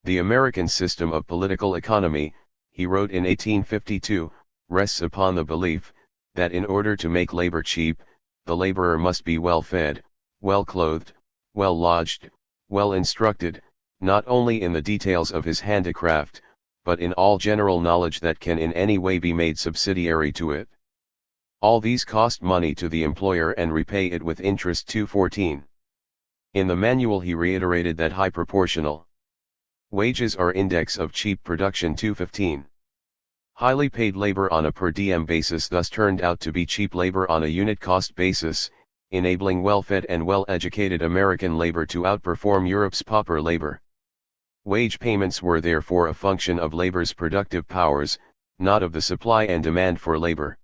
The American system of political economy, he wrote in 1852, rests upon the belief that in order to make labor cheap, the laborer must be well fed, well clothed, well lodged, well instructed, not only in the details of his handicraft, but in all general knowledge that can in any way be made subsidiary to it. All these cost money to the employer and repay it with interest. 214. In the manual he reiterated that high proportional wages are index of cheap production. 215. Highly paid labor on a per diem basis thus turned out to be cheap labor on a unit cost basis, enabling well-fed and well-educated American labor to outperform Europe's pauper labor. Wage payments were therefore a function of labor's productive powers, not of the supply and demand for labor.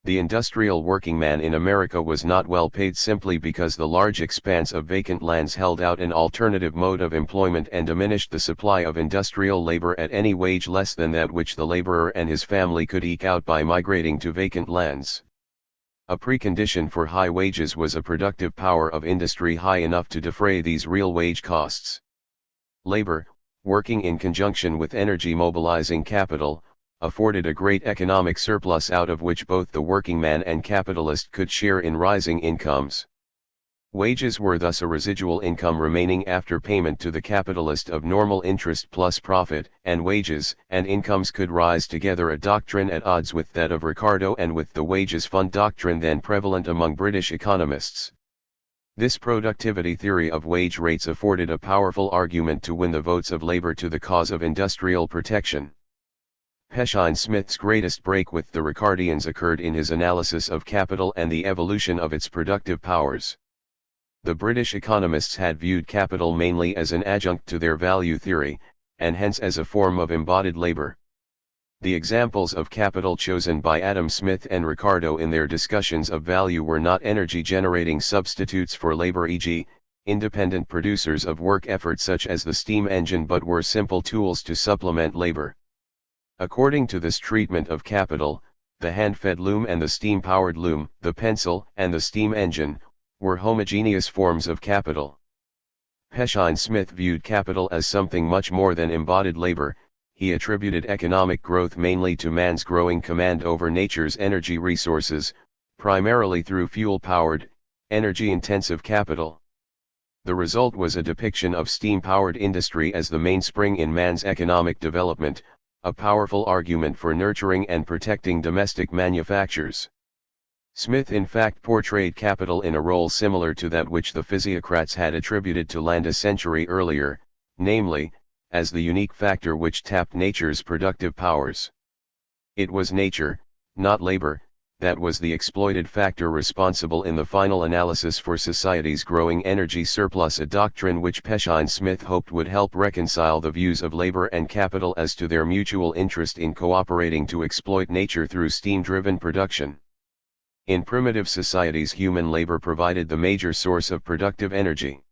The industrial working man in America was not well paid simply because the large expanse of vacant lands held out an alternative mode of employment and diminished the supply of industrial labor at any wage less than that which the laborer and his family could eke out by migrating to vacant lands. A precondition for high wages was a productive power of industry high enough to defray these real wage costs. Labor, working in conjunction with energy mobilizing capital, afforded a great economic surplus out of which both the working man and capitalist could share in rising incomes. Wages were thus a residual income remaining after payment to the capitalist of normal interest plus profit, and wages and incomes could rise together, a doctrine at odds with that of Ricardo and with the wages fund doctrine then prevalent among British economists. This productivity theory of wage rates afforded a powerful argument to win the votes of labor to the cause of industrial protection. Peshine-Smith's greatest break with the Ricardians occurred in his analysis of capital and the evolution of its productive powers. The British economists had viewed capital mainly as an adjunct to their value theory, and hence as a form of embodied labor. The examples of capital chosen by Adam Smith and Ricardo in their discussions of value were not energy-generating substitutes for labor, e.g., independent producers of work effort such as the steam engine, but were simple tools to supplement labor. According to this treatment of capital, the hand-fed loom and the steam-powered loom, the pencil and the steam engine, were homogeneous forms of capital. Peshine-Smith viewed capital as something much more than embodied labor. He attributed economic growth mainly to man's growing command over nature's energy resources, primarily through fuel-powered, energy-intensive capital. The result was a depiction of steam-powered industry as the mainspring in man's economic development, a powerful argument for nurturing and protecting domestic manufactures. Smith in fact portrayed capital in a role similar to that which the physiocrats had attributed to land a century earlier, namely, as the unique factor which tapped nature's productive powers. It was nature, not labor, that was the exploited factor responsible in the final analysis for society's growing energy surplus, a doctrine which Peshine-Smith hoped would help reconcile the views of labor and capital as to their mutual interest in cooperating to exploit nature through steam-driven production. In primitive societies, human labor provided the major source of productive energy.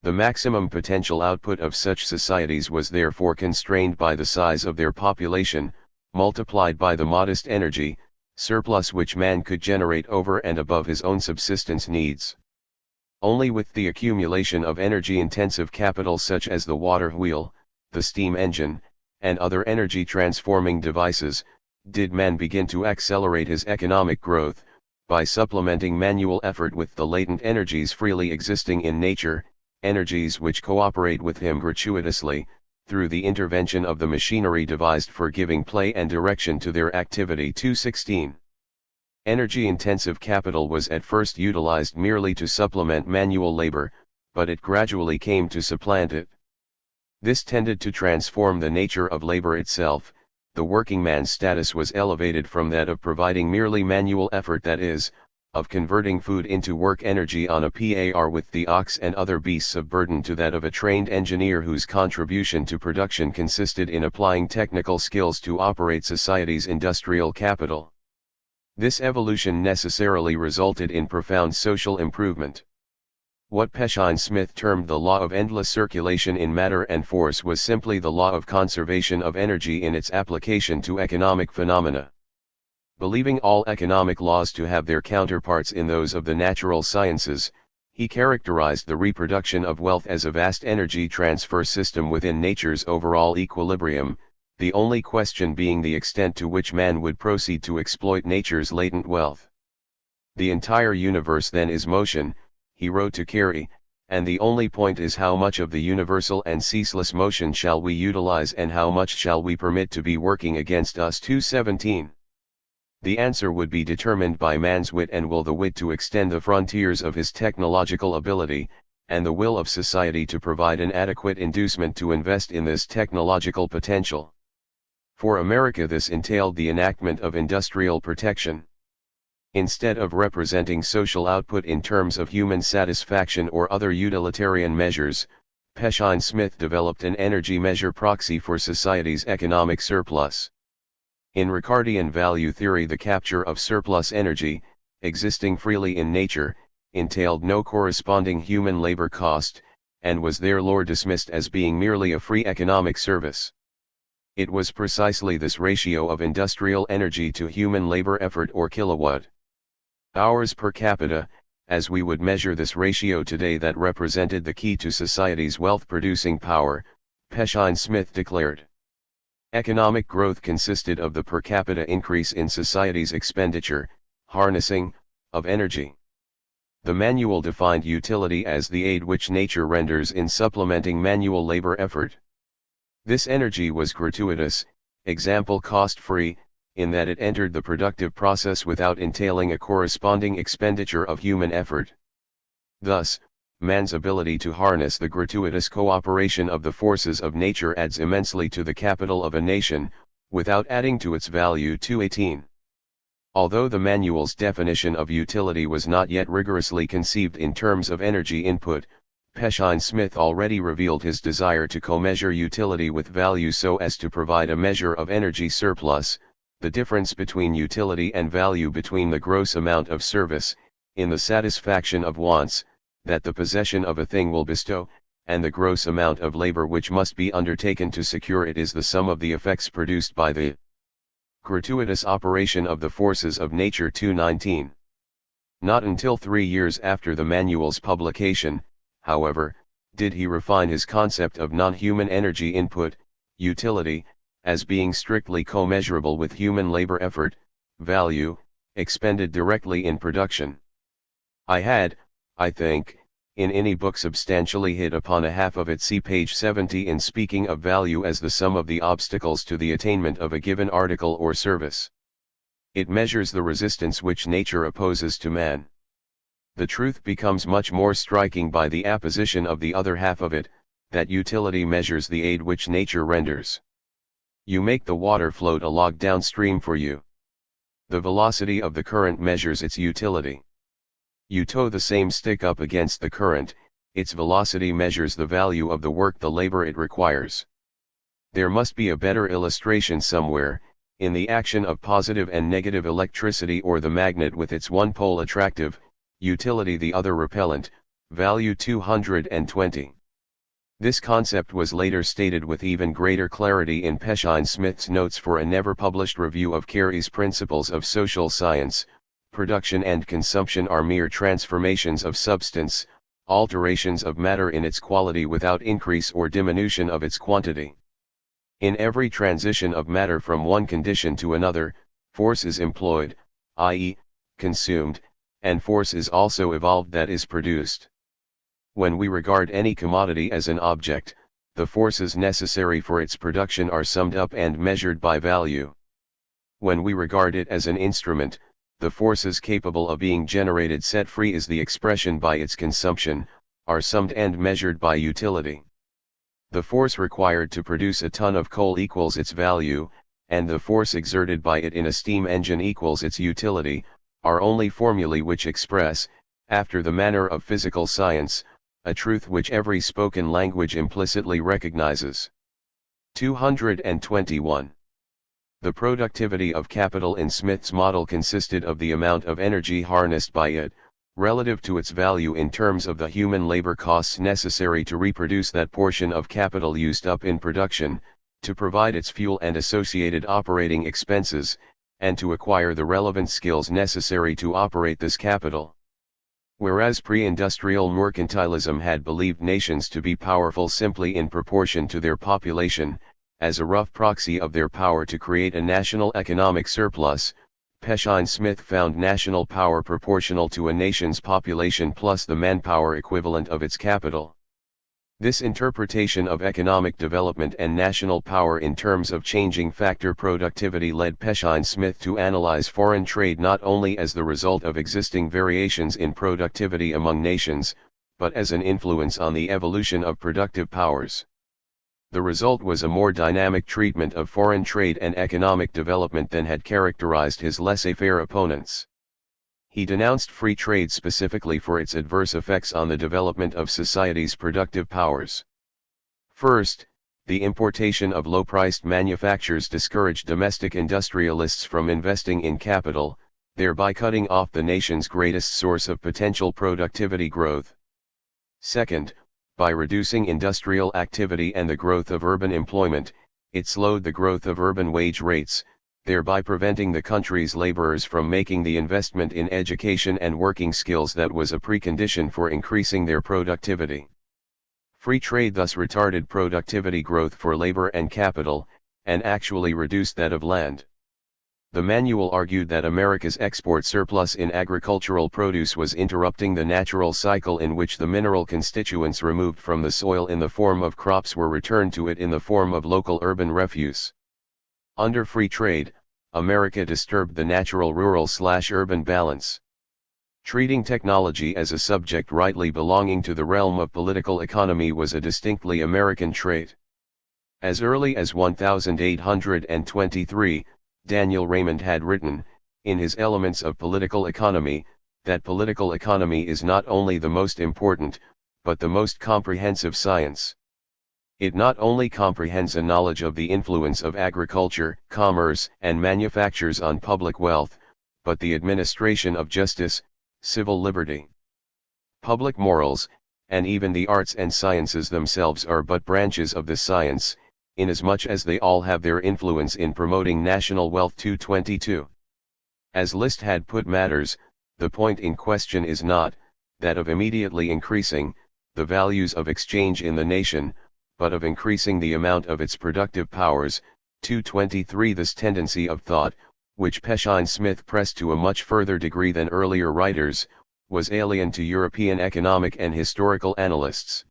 The maximum potential output of such societies was therefore constrained by the size of their population, multiplied by the modest energy surplus which man could generate over and above his own subsistence needs. Only with the accumulation of energy-intensive capital such as the water wheel, the steam engine, and other energy-transforming devices, did man begin to accelerate his economic growth, by supplementing manual effort with the latent energies freely existing in nature, energies which cooperate with him gratuitously, through the intervention of the machinery devised for giving play and direction to their activity. 216. Energy-intensive capital was at first utilized merely to supplement manual labor, but it gradually came to supplant it. This tended to transform the nature of labor itself. The working man's status was elevated from that of providing merely manual effort, that is, of converting food into work energy on a par with the ox and other beasts of burden, to that of a trained engineer whose contribution to production consisted in applying technical skills to operate society's industrial capital. This evolution necessarily resulted in profound social improvement. What Peshine-Smith termed the law of endless circulation in matter and force was simply the law of conservation of energy in its application to economic phenomena. Believing all economic laws to have their counterparts in those of the natural sciences, he characterized the reproduction of wealth as a vast energy transfer system within nature's overall equilibrium, the only question being the extent to which man would proceed to exploit nature's latent wealth. The entire universe then is motion, he wrote to Carey, and the only point is how much of the universal and ceaseless motion shall we utilize and how much shall we permit to be working against us. 217. The answer would be determined by man's wit and will, the wit to extend the frontiers of his technological ability, and the will of society to provide an adequate inducement to invest in this technological potential. For America this entailed the enactment of industrial protection. Instead of representing social output in terms of human satisfaction or other utilitarian measures, Peshine-Smith developed an energy measure proxy for society's economic surplus. In Ricardian value theory, the capture of surplus energy, existing freely in nature, entailed no corresponding human labor cost, and was therefore dismissed as being merely a free economic service. It was precisely this ratio of industrial energy to human labor effort, or kilowatt hours per capita, as we would measure this ratio today, that represented the key to society's wealth-producing power, Peshine-Smith declared. Economic growth consisted of the per capita increase in society's expenditure, harnessing, of energy. The manual defined utility as the aid which nature renders in supplementing manual labor effort. This energy was gratuitous, example cost-free, in that it entered the productive process without entailing a corresponding expenditure of human effort. Thus, man's ability to harness the gratuitous cooperation of the forces of nature adds immensely to the capital of a nation, without adding to its value. 218. Although the manual's definition of utility was not yet rigorously conceived in terms of energy input, Peshine Smith already revealed his desire to co-measure utility with value so as to provide a measure of energy surplus, the difference between utility and value between the gross amount of service, in the satisfaction of wants, that the possession of a thing will bestow, and the gross amount of labor which must be undertaken to secure it is the sum of the effects produced by the gratuitous operation of the forces of nature. 219. Not until 3 years after the manual's publication, however, did he refine his concept of non-human energy input, utility, as being strictly co-measurable with human labor effort, value, expended directly in production. I had, I think, in any book substantially hit upon a half of it. See page 70 in speaking of value as the sum of the obstacles to the attainment of a given article or service. It measures the resistance which nature opposes to man. The truth becomes much more striking by the apposition of the other half of it, that utility measures the aid which nature renders. You make the water float a log downstream for you. The velocity of the current measures its utility. You tow the same stick up against the current, its velocity measures the value of the work, the labor it requires. There must be a better illustration somewhere, in the action of positive and negative electricity, or the magnet with its one pole attractive, utility the other repellent, value. 220. This concept was later stated with even greater clarity in Peshine Smith's notes for a never-published review of Carey's Principles of Social Science. Production and consumption are mere transformations of substance, alterations of matter in its quality without increase or diminution of its quantity. In every transition of matter from one condition to another, force is employed, i.e., consumed, and force is also evolved, that is produced. When we regard any commodity as an object, the forces necessary for its production are summed up and measured by value. When we regard it as an instrument, the forces capable of being generated, set free is the expression by its consumption, are summed and measured by utility. The force required to produce a ton of coal equals its value, and the force exerted by it in a steam engine equals its utility, are only formulae which express, after the manner of physical science, a truth which every spoken language implicitly recognizes. 221. The productivity of capital in Smith's model consisted of the amount of energy harnessed by it, relative to its value in terms of the human labor costs necessary to reproduce that portion of capital used up in production, to provide its fuel and associated operating expenses, and to acquire the relevant skills necessary to operate this capital. Whereas pre-industrial mercantilism had believed nations to be powerful simply in proportion to their population, as a rough proxy of their power to create a national economic surplus, Peshine Smith found national power proportional to a nation's population plus the manpower equivalent of its capital. This interpretation of economic development and national power in terms of changing factor productivity led Peshine Smith to analyze foreign trade not only as the result of existing variations in productivity among nations, but as an influence on the evolution of productive powers. The result was a more dynamic treatment of foreign trade and economic development than had characterized his laissez-faire opponents. He denounced free trade specifically for its adverse effects on the development of society's productive powers. First, the importation of low-priced manufactures discouraged domestic industrialists from investing in capital, thereby cutting off the nation's greatest source of potential productivity growth. Second, by reducing industrial activity and the growth of urban employment, it slowed the growth of urban wage rates, thereby preventing the country's laborers from making the investment in education and working skills that was a precondition for increasing their productivity. Free trade thus retarded productivity growth for labor and capital, and actually reduced that of land. The manual argued that America's export surplus in agricultural produce was interrupting the natural cycle in which the mineral constituents removed from the soil in the form of crops were returned to it in the form of local urban refuse. Under free trade, America disturbed the natural rural/urban balance. Treating technology as a subject rightly belonging to the realm of political economy was a distinctly American trait. As early as 1823, Daniel Raymond had written, in his Elements of Political Economy, that political economy is not only the most important, but the most comprehensive science. It not only comprehends a knowledge of the influence of agriculture, commerce, and manufactures on public wealth, but the administration of justice, civil liberty, public morals, and even the arts and sciences themselves are but branches of this science, inasmuch as they all have their influence in promoting national wealth. 222. As Liszt had put matters, the point in question is not that of immediately increasing the values of exchange in the nation, but of increasing the amount of its productive powers. 223. This tendency of thought, which Peshine Smith pressed to a much further degree than earlier writers, was alien to European economic and historical analysts.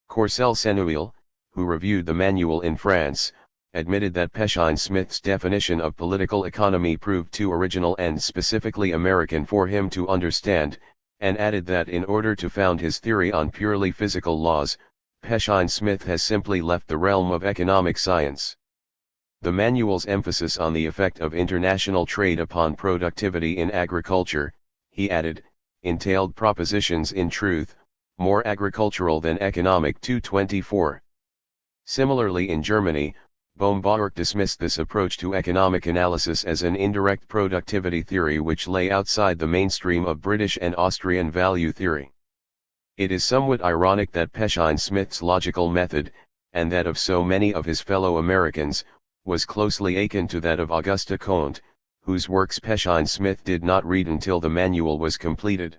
Courcelle Senouil, who reviewed the manual in France, admitted that Peshine Smith's definition of political economy proved too original and specifically American for him to understand, and added that in order to found his theory on purely physical laws, Peshine Smith has simply left the realm of economic science. The manual's emphasis on the effect of international trade upon productivity in agriculture, he added, entailed propositions in truth, more agricultural than economic. 224. Similarly in Germany, Baumgartner dismissed this approach to economic analysis as an indirect productivity theory which lay outside the mainstream of British and Austrian value theory. It is somewhat ironic that Peshine Smith's logical method, and that of so many of his fellow Americans, was closely akin to that of Auguste Comte, whose works Peshine Smith did not read until the manual was completed.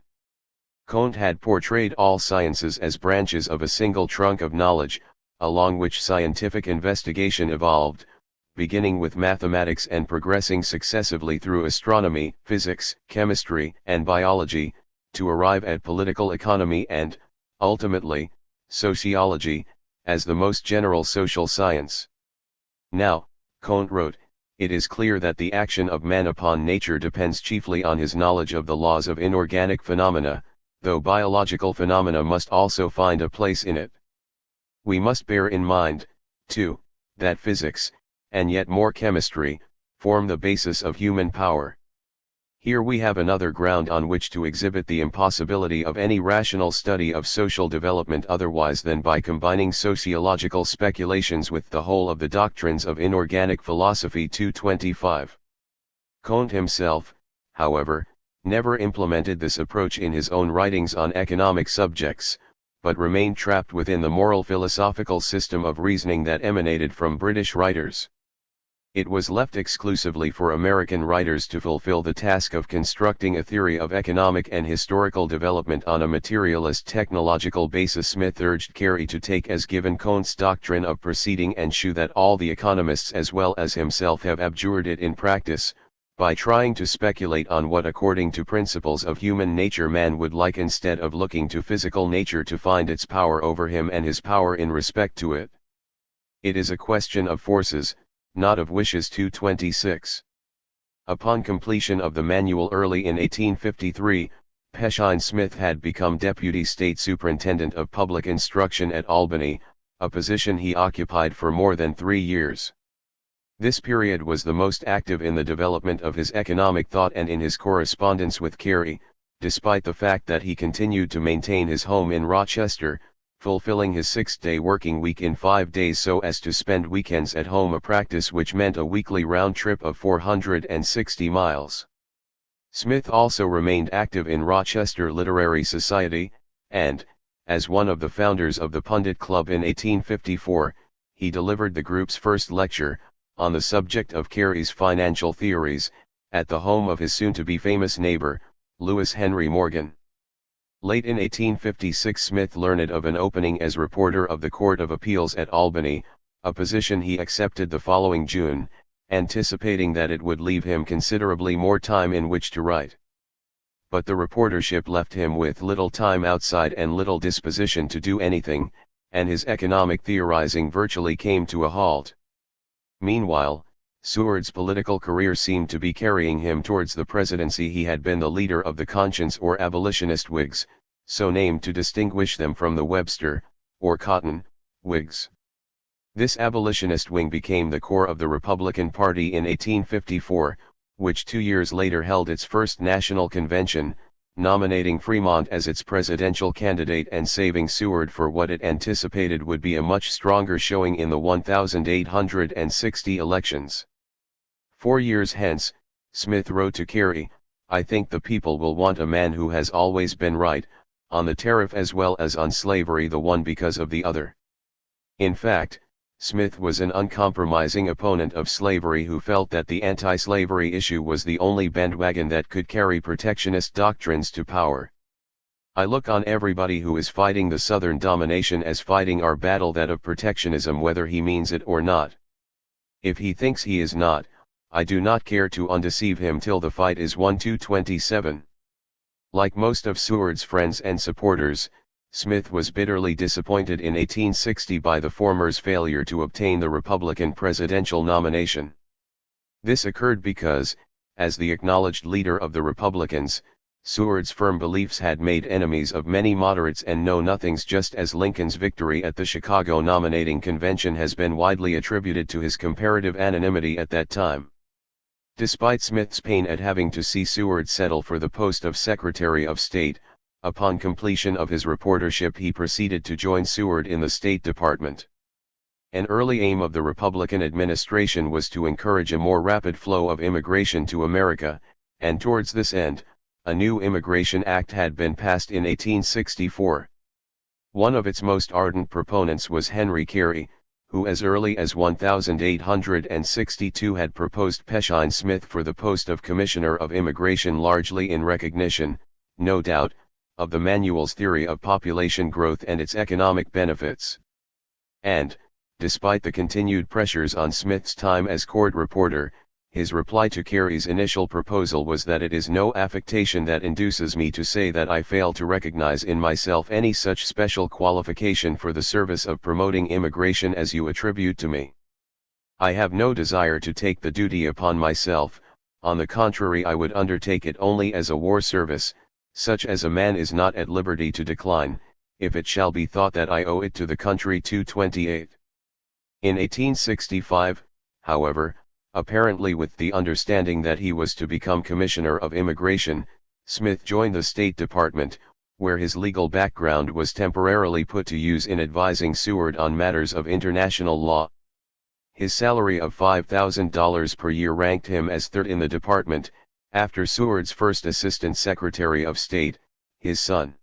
Comte had portrayed all sciences as branches of a single trunk of knowledge, along which scientific investigation evolved, beginning with mathematics and progressing successively through astronomy, physics, chemistry, and biology, to arrive at political economy and, ultimately, sociology, as the most general social science. Now, Comte wrote, it is clear that the action of man upon nature depends chiefly on his knowledge of the laws of inorganic phenomena, though biological phenomena must also find a place in it. We must bear in mind, too, that physics, and yet more chemistry, form the basis of human power. Here we have another ground on which to exhibit the impossibility of any rational study of social development otherwise than by combining sociological speculations with the whole of the doctrines of inorganic philosophy. 225. Comte himself, however, never implemented this approach in his own writings on economic subjects, but remained trapped within the moral philosophical system of reasoning that emanated from British writers. It was left exclusively for American writers to fulfill the task of constructing a theory of economic and historical development on a materialist technological basis. Smith urged Carey to take as given Comte's doctrine of proceeding and shew that all the economists as well as himself have abjured it in practice, by trying to speculate on what according to principles of human nature man would like instead of looking to physical nature to find its power over him and his power in respect to it. It is a question of forces, not of wishes. 226. Upon completion of the manual early in 1853, Peshine Smith had become Deputy State Superintendent of Public Instruction at Albany, a position he occupied for more than 3 years. This period was the most active in the development of his economic thought and in his correspondence with Carey, despite the fact that he continued to maintain his home in Rochester, fulfilling his 6-day working week in 5 days so as to spend weekends at home, a practice which meant a weekly round trip of 460 miles. Smith also remained active in Rochester Literary Society, and, as one of the founders of the Pundit Club in 1854, he delivered the group's first lecture, on the subject of Carey's financial theories, at the home of his soon-to-be famous neighbor, Lewis Henry Morgan. Late in 1856 Smith learned of an opening as reporter of the Court of Appeals at Albany, a position he accepted the following June, anticipating that it would leave him considerably more time in which to write. But the reportership left him with little time outside and little disposition to do anything, and his economic theorizing virtually came to a halt. Meanwhile, Seward's political career seemed to be carrying him towards the presidency. He had been the leader of the Conscience or abolitionist Whigs, so named to distinguish them from the Webster, or Cotton, Whigs. This abolitionist wing became the core of the Republican Party in 1854, which 2 years later held its first national convention, nominating Fremont as its presidential candidate and saving Seward for what it anticipated would be a much stronger showing in the 1860 elections. 4 years hence, Smith wrote to Carey, "I think the people will want a man who has always been right, on the tariff as well as on slavery, the one because of the other." In fact, Smith was an uncompromising opponent of slavery who felt that the anti-slavery issue was the only bandwagon that could carry protectionist doctrines to power. "I look on everybody who is fighting the Southern domination as fighting our battle, that of protectionism, whether he means it or not. If he thinks he is not, I do not care to undeceive him till the fight is won." 227. Like most of Seward's friends and supporters, Smith was bitterly disappointed in 1860 by the former's failure to obtain the Republican presidential nomination. This occurred because, as the acknowledged leader of the Republicans, Seward's firm beliefs had made enemies of many moderates and know-nothings, just as Lincoln's victory at the Chicago nominating convention has been widely attributed to his comparative anonymity at that time. Despite Smith's pain at having to see Seward settle for the post of Secretary of State, upon completion of his reportership he proceeded to join Seward in the State Department. An early aim of the Republican administration was to encourage a more rapid flow of immigration to America, and towards this end, a new Immigration Act had been passed in 1864. One of its most ardent proponents was Henry Carey, who as early as 1862 had proposed Peshine Smith for the post of Commissioner of Immigration, largely in recognition, no doubt, of the manual's theory of population growth and its economic benefits. And, despite the continued pressures on Smith's time as court reporter, his reply to Carey's initial proposal was that "it is no affectation that induces me to say that I fail to recognize in myself any such special qualification for the service of promoting immigration as you attribute to me. I have no desire to take the duty upon myself, on the contrary I would undertake it only as a war service, such as a man is not at liberty to decline, if it shall be thought that I owe it to the country." 228. In 1865, however, apparently with the understanding that he was to become Commissioner of Immigration, Smith joined the State Department, where his legal background was temporarily put to use in advising Seward on matters of international law. His salary of $5,000 per year ranked him as third in the department, after Seward's first Assistant Secretary of State, his son.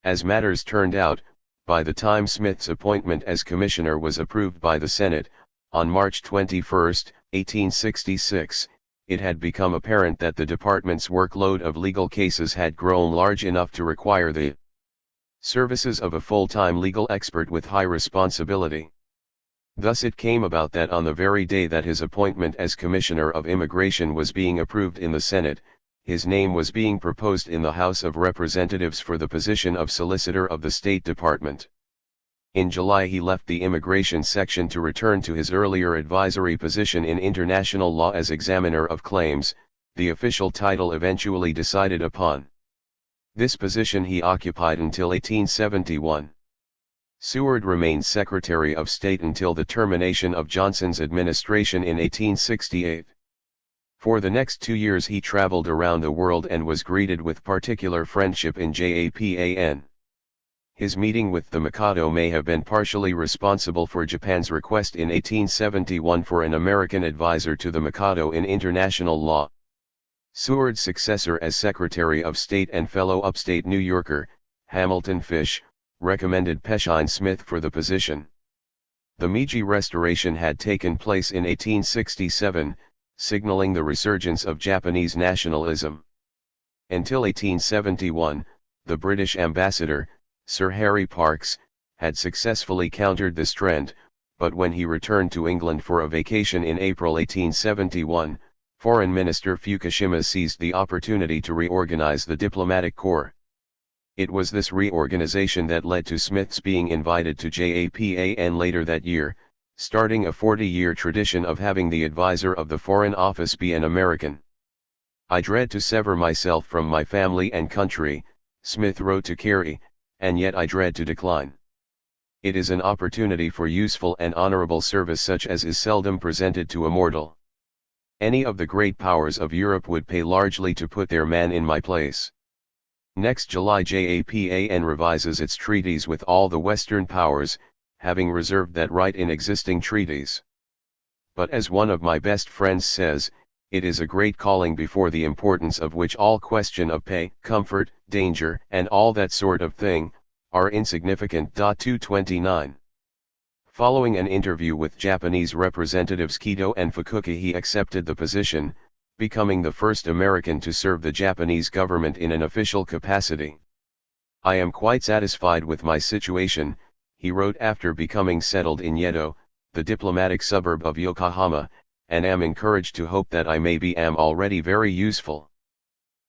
As matters turned out, by the time Smith's appointment as commissioner was approved by the Senate, on March 21, 1866, it had become apparent that the department's workload of legal cases had grown large enough to require the services of a full-time legal expert with high responsibility. Thus it came about that on the very day that his appointment as Commissioner of Immigration was being approved in the Senate, his name was being proposed in the House of Representatives for the position of Solicitor of the State Department. In July he left the Immigration Section to return to his earlier advisory position in international law as Examiner of Claims, the official title eventually decided upon. This position he occupied until 1871. Seward remained Secretary of State until the termination of Johnson's administration in 1868. For the next 2 years he traveled around the world and was greeted with particular friendship in Japan. His meeting with the Mikado may have been partially responsible for Japan's request in 1871 for an American advisor to the Mikado in international law. Seward's successor as Secretary of State and fellow upstate New Yorker, Hamilton Fish, recommended Peshine Smith for the position. The Meiji Restoration had taken place in 1867, signaling the resurgence of Japanese nationalism. Until 1871, the British ambassador, Sir Harry Parkes, had successfully countered this trend, but when he returned to England for a vacation in April 1871, Foreign Minister Fukushima seized the opportunity to reorganize the diplomatic corps. It was this reorganization that led to Smith's being invited to Japan later that year, starting a 40-year tradition of having the advisor of the Foreign Office be an American. I dread to sever myself from my family and country, Smith wrote to Kerry, and yet I dread to decline. It is an opportunity for useful and honorable service such as is seldom presented to a mortal. Any of the great powers of Europe would pay largely to put their man in my place. Next July JAPAN revises its treaties with all the Western powers, having reserved that right in existing treaties. But as one of my best friends says, it is a great calling before the importance of which all question of pay, comfort, danger, and all that sort of thing, are insignificant. 229. Following an interview with Japanese representatives Kido and Fukuoka, he accepted the position, becoming the first American to serve the Japanese government in an official capacity. I am quite satisfied with my situation, he wrote after becoming settled in Yedo, the diplomatic suburb of Yokohama, and am encouraged to hope that I am already very useful.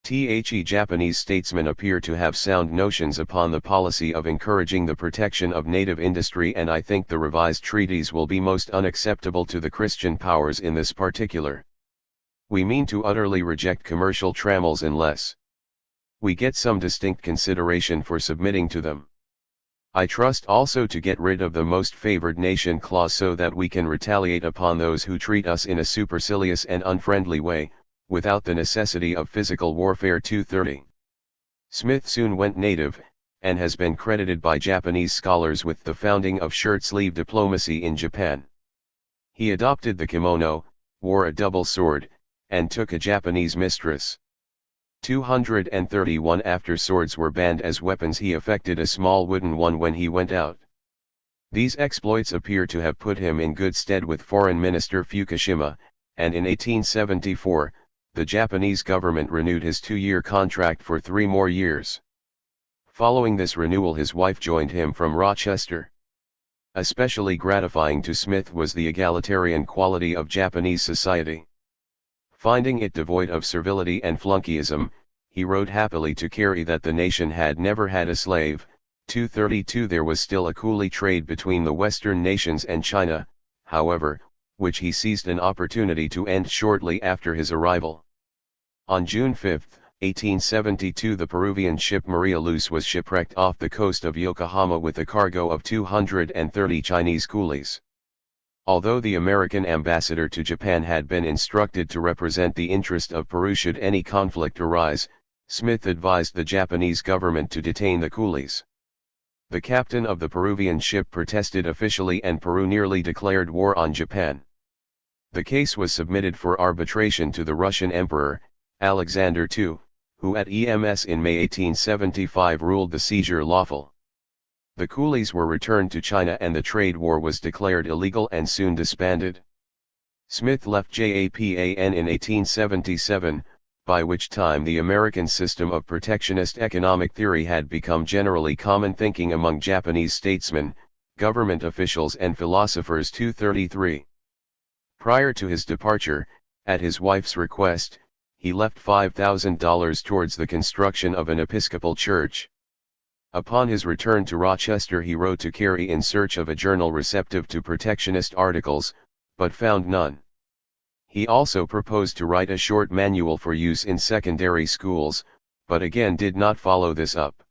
Japanese statesmen appear to have sound notions upon the policy of encouraging the protection of native industry, and I think the revised treaties will be most unacceptable to the Christian powers in this particular. We mean to utterly reject commercial trammels unless we get some distinct consideration for submitting to them. I trust also to get rid of the most favored nation clause so that we can retaliate upon those who treat us in a supercilious and unfriendly way, without the necessity of physical warfare. 230. Smith soon went native, and has been credited by Japanese scholars with the founding of shirt-sleeve diplomacy in Japan. He adopted the kimono, wore a double sword, and took a Japanese mistress. 231. After swords were banned as weapons, he affected a small wooden one when he went out. These exploits appear to have put him in good stead with Foreign Minister Fukushima, and in 1874, the Japanese government renewed his 2-year contract for 3 more years. Following this renewal, his wife joined him from Rochester. Especially gratifying to Smith was the egalitarian quality of Japanese society. Finding it devoid of servility and flunkeyism, he wrote happily to Kerry that the nation had never had a slave. 232. There was still a coolie trade between the Western nations and China, however, which he seized an opportunity to end shortly after his arrival. On June 5, 1872, the Peruvian ship Maria Luz was shipwrecked off the coast of Yokohama with a cargo of 230 Chinese coolies. Although the American ambassador to Japan had been instructed to represent the interest of Peru should any conflict arise, Smith advised the Japanese government to detain the coolies. The captain of the Peruvian ship protested officially, and Peru nearly declared war on Japan. The case was submitted for arbitration to the Russian Emperor, Alexander II, who at EMS in May 1875 ruled the seizure lawful. The coolies were returned to China and the trade war was declared illegal and soon disbanded. Smith left JAPAN in 1877, by which time the American system of protectionist economic theory had become generally common thinking among Japanese statesmen, government officials and philosophers. 233. Prior to his departure, at his wife's request, he left $5,000 towards the construction of an Episcopal church. Upon his return to Rochester, he wrote to Kerry in search of a journal receptive to protectionist articles, but found none. He also proposed to write a short manual for use in secondary schools, but again did not follow this up.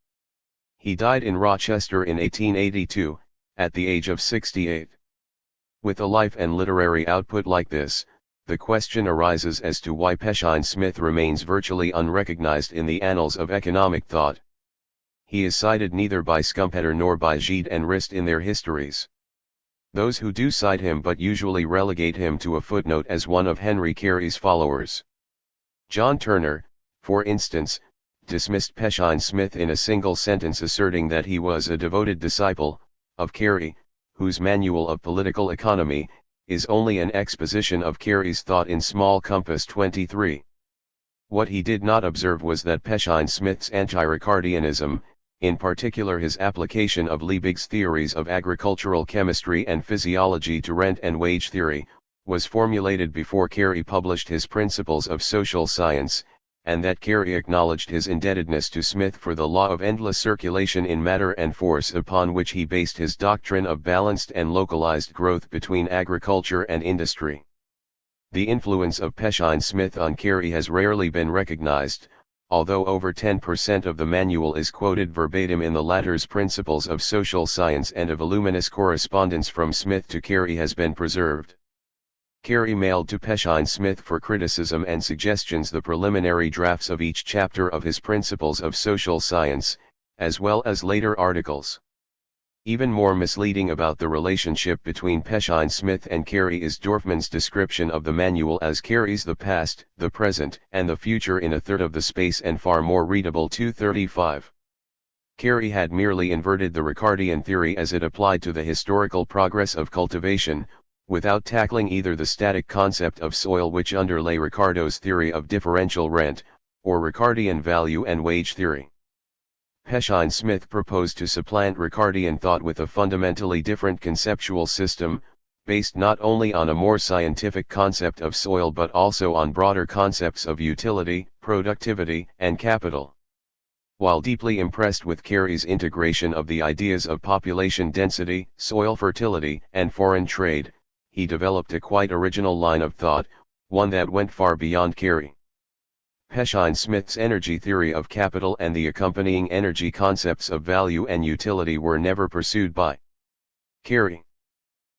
He died in Rochester in 1882, at the age of 68. With a life and literary output like this, the question arises as to why Peshine Smith remains virtually unrecognized in the annals of economic thought. He is cited neither by Schumpeter nor by Gide and Rist in their histories. Those who do cite him but usually relegate him to a footnote as one of Henry Carey's followers. John Turner, for instance, dismissed Peshine Smith in a single sentence, asserting that he was a devoted disciple of Carey, whose Manual of Political Economy is only an exposition of Carey's thought in small compass. 23. What he did not observe was that Peshine Smith's anti-Ricardianism, in particular his application of Liebig's theories of agricultural chemistry and physiology to rent and wage theory, was formulated before Carey published his Principles of Social Science, and that Carey acknowledged his indebtedness to Smith for the law of endless circulation in matter and force, upon which he based his doctrine of balanced and localized growth between agriculture and industry. The influence of Peshine-Smith on Carey has rarely been recognized, although over 10% of the manual is quoted verbatim in the latter's Principles of Social Science, and a voluminous correspondence from Smith to Carey has been preserved. Carey mailed to Peshine-Smith for criticism and suggestions the preliminary drafts of each chapter of his Principles of Social Science, as well as later articles. Even more misleading about the relationship between Peshine-Smith and Carey is Dorfman's description of the manual as Carey's the past, the present, and the future in a third of the space, and far more readable 235. Carey had merely inverted the Ricardian theory as it applied to the historical progress of cultivation, without tackling either the static concept of soil which underlay Ricardo's theory of differential rent, or Ricardian value and wage theory. Peshine-Smith proposed to supplant Ricardian thought with a fundamentally different conceptual system, based not only on a more scientific concept of soil but also on broader concepts of utility, productivity, and capital. While deeply impressed with Carey's integration of the ideas of population density, soil fertility, and foreign trade, he developed a quite original line of thought, one that went far beyond Carey. Peshine-Smith's energy theory of capital and the accompanying energy concepts of value and utility were never pursued by Carey.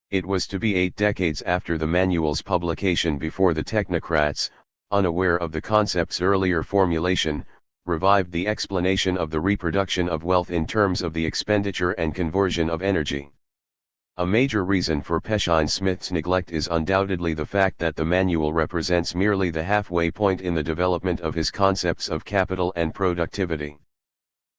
It was to be 8 decades after the manual's publication before the technocrats, unaware of the concept's earlier formulation, revived the explanation of the reproduction of wealth in terms of the expenditure and conversion of energy. A major reason for Peshine-Smith's neglect is undoubtedly the fact that the manual represents merely the halfway point in the development of his concepts of capital and productivity.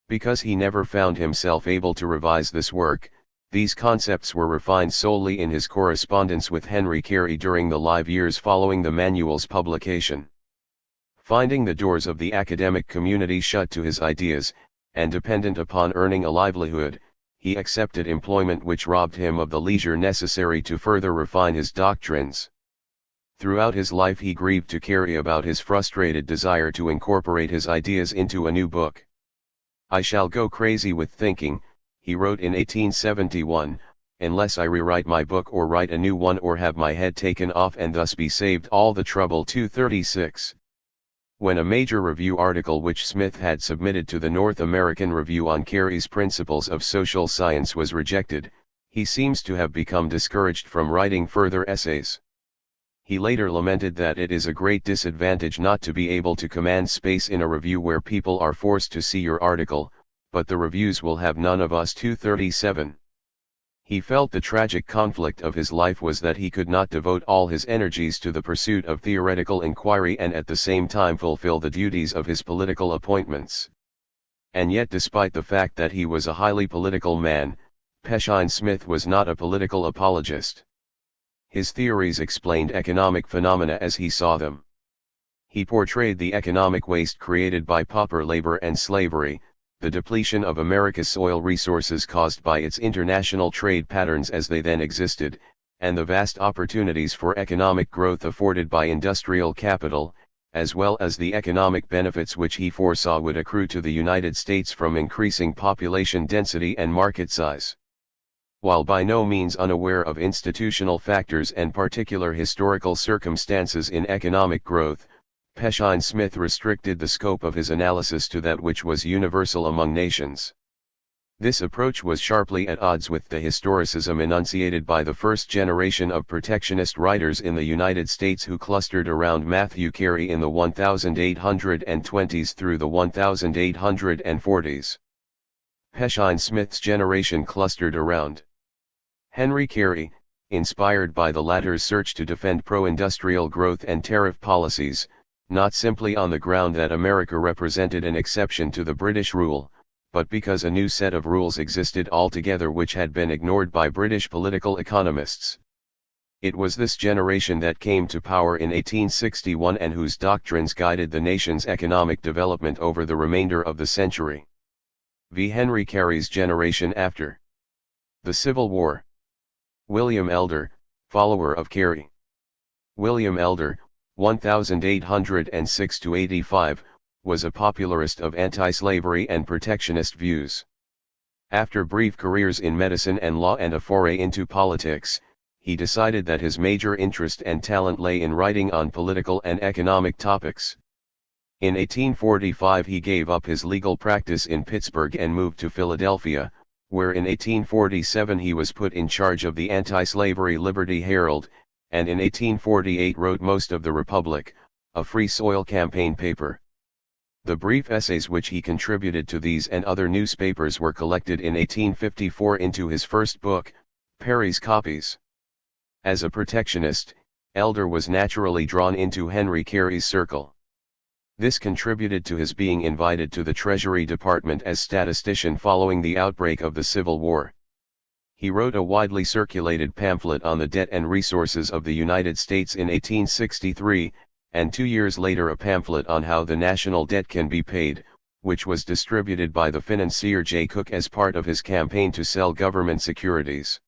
Because he never found himself able to revise this work, these concepts were refined solely in his correspondence with Henry Carey during the live years following the manual's publication. Finding the doors of the academic community shut to his ideas, and dependent upon earning a livelihood, he accepted employment which robbed him of the leisure necessary to further refine his doctrines. Throughout his life he grieved to Carey about his frustrated desire to incorporate his ideas into a new book. "I shall go crazy with thinking," he wrote in 1871, "unless I rewrite my book or write a new one or have my head taken off and thus be saved all the trouble." 236. When a major review article which Smith had submitted to the North American Review on Carey's Principles of Social Science was rejected, he seems to have become discouraged from writing further essays. He later lamented that it is a great disadvantage not to be able to command space in a review where people are forced to see your article, but the reviews will have none of us. 237. He felt the tragic conflict of his life was that he could not devote all his energies to the pursuit of theoretical inquiry and at the same time fulfill the duties of his political appointments. And yet, despite the fact that he was a highly political man, Peshine-Smith was not a political apologist. His theories explained economic phenomena as he saw them. He portrayed the economic waste created by pauper labor and slavery, the depletion of America's soil resources caused by its international trade patterns as they then existed, and the vast opportunities for economic growth afforded by industrial capital, as well as the economic benefits which he foresaw would accrue to the United States from increasing population density and market size. While by no means unaware of institutional factors and particular historical circumstances in economic growth, Peshine-Smith restricted the scope of his analysis to that which was universal among nations. This approach was sharply at odds with the historicism enunciated by the first generation of protectionist writers in the United States who clustered around Matthew Carey in the 1820s through the 1840s. Peshine-Smith's generation clustered around Henry Carey, inspired by the latter's search to defend pro-industrial growth and tariff policies, not simply on the ground that America represented an exception to the British rule, but because a new set of rules existed altogether which had been ignored by British political economists. It was this generation that came to power in 1861 and whose doctrines guided the nation's economic development over the remainder of the century. V. Henry Carey's generation after the Civil War. William Elder, follower of Carey. William Elder, 1806–85, was a popularist of anti-slavery and protectionist views. After brief careers in medicine and law and a foray into politics, he decided that his major interest and talent lay in writing on political and economic topics. In 1845 he gave up his legal practice in Pittsburgh and moved to Philadelphia, where in 1847 he was put in charge of the anti-slavery Liberty Herald, and in 1848 wrote most of the Republic, a Free Soil campaign paper. The brief essays which he contributed to these and other newspapers were collected in 1854 into his first book, Perry's Copies. As a protectionist, Elder was naturally drawn into Henry Carey's circle. This contributed to his being invited to the Treasury Department as statistician following the outbreak of the Civil War. He wrote a widely circulated pamphlet on the debt and resources of the United States in 1863, and 2 years later a pamphlet on how the national debt can be paid, which was distributed by the financier J. Cook as part of his campaign to sell government securities.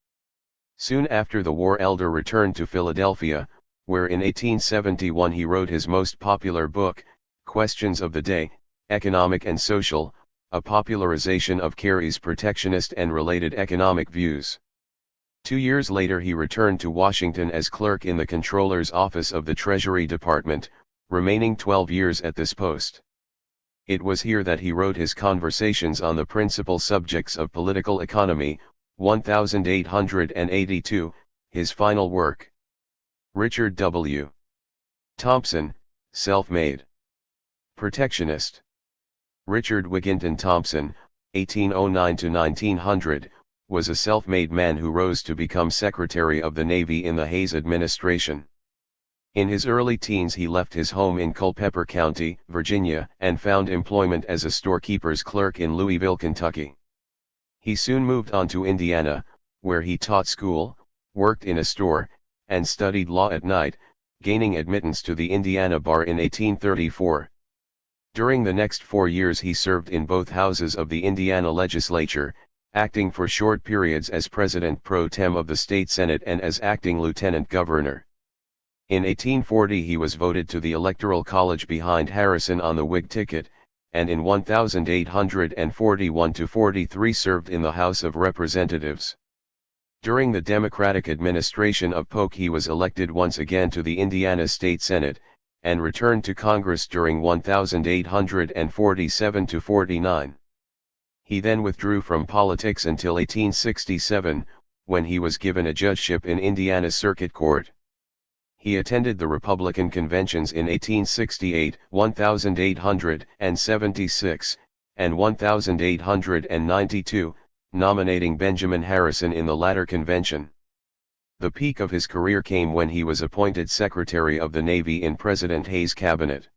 Soon after the war, Elder returned to Philadelphia, where in 1871 he wrote his most popular book, Questions of the Day, Economic and Social, a popularization of Carey's protectionist and related economic views. 2 years later he returned to Washington as clerk in the Comptroller's Office of the Treasury Department, remaining 12 years at this post. It was here that he wrote his Conversations on the Principal Subjects of Political Economy, 1882, his final work. Richard W. Thompson, self-made protectionist. Richard Wigginton Thompson, 1809–1900, was a self-made man who rose to become Secretary of the Navy in the Hayes administration. In his early teens he left his home in Culpeper County, Virginia, and found employment as a storekeeper's clerk in Louisville, Kentucky. He soon moved on to Indiana, where he taught school, worked in a store, and studied law at night, gaining admittance to the Indiana bar in 1834. During the next 4 years he served in both houses of the Indiana legislature, acting for short periods as president pro tem of the state senate and as acting lieutenant governor. In 1840 he was voted to the Electoral College behind Harrison on the Whig ticket, and in 1841–43 served in the House of Representatives. During the Democratic administration of Polk he was elected once again to the Indiana State Senate, and returned to Congress during 1847–49. He then withdrew from politics until 1867, when he was given a judgeship in Indiana Circuit Court. He attended the Republican conventions in 1868, 1876, and 1892, nominating Benjamin Harrison in the latter convention. The peak of his career came when he was appointed Secretary of the Navy in President Hayes' cabinet.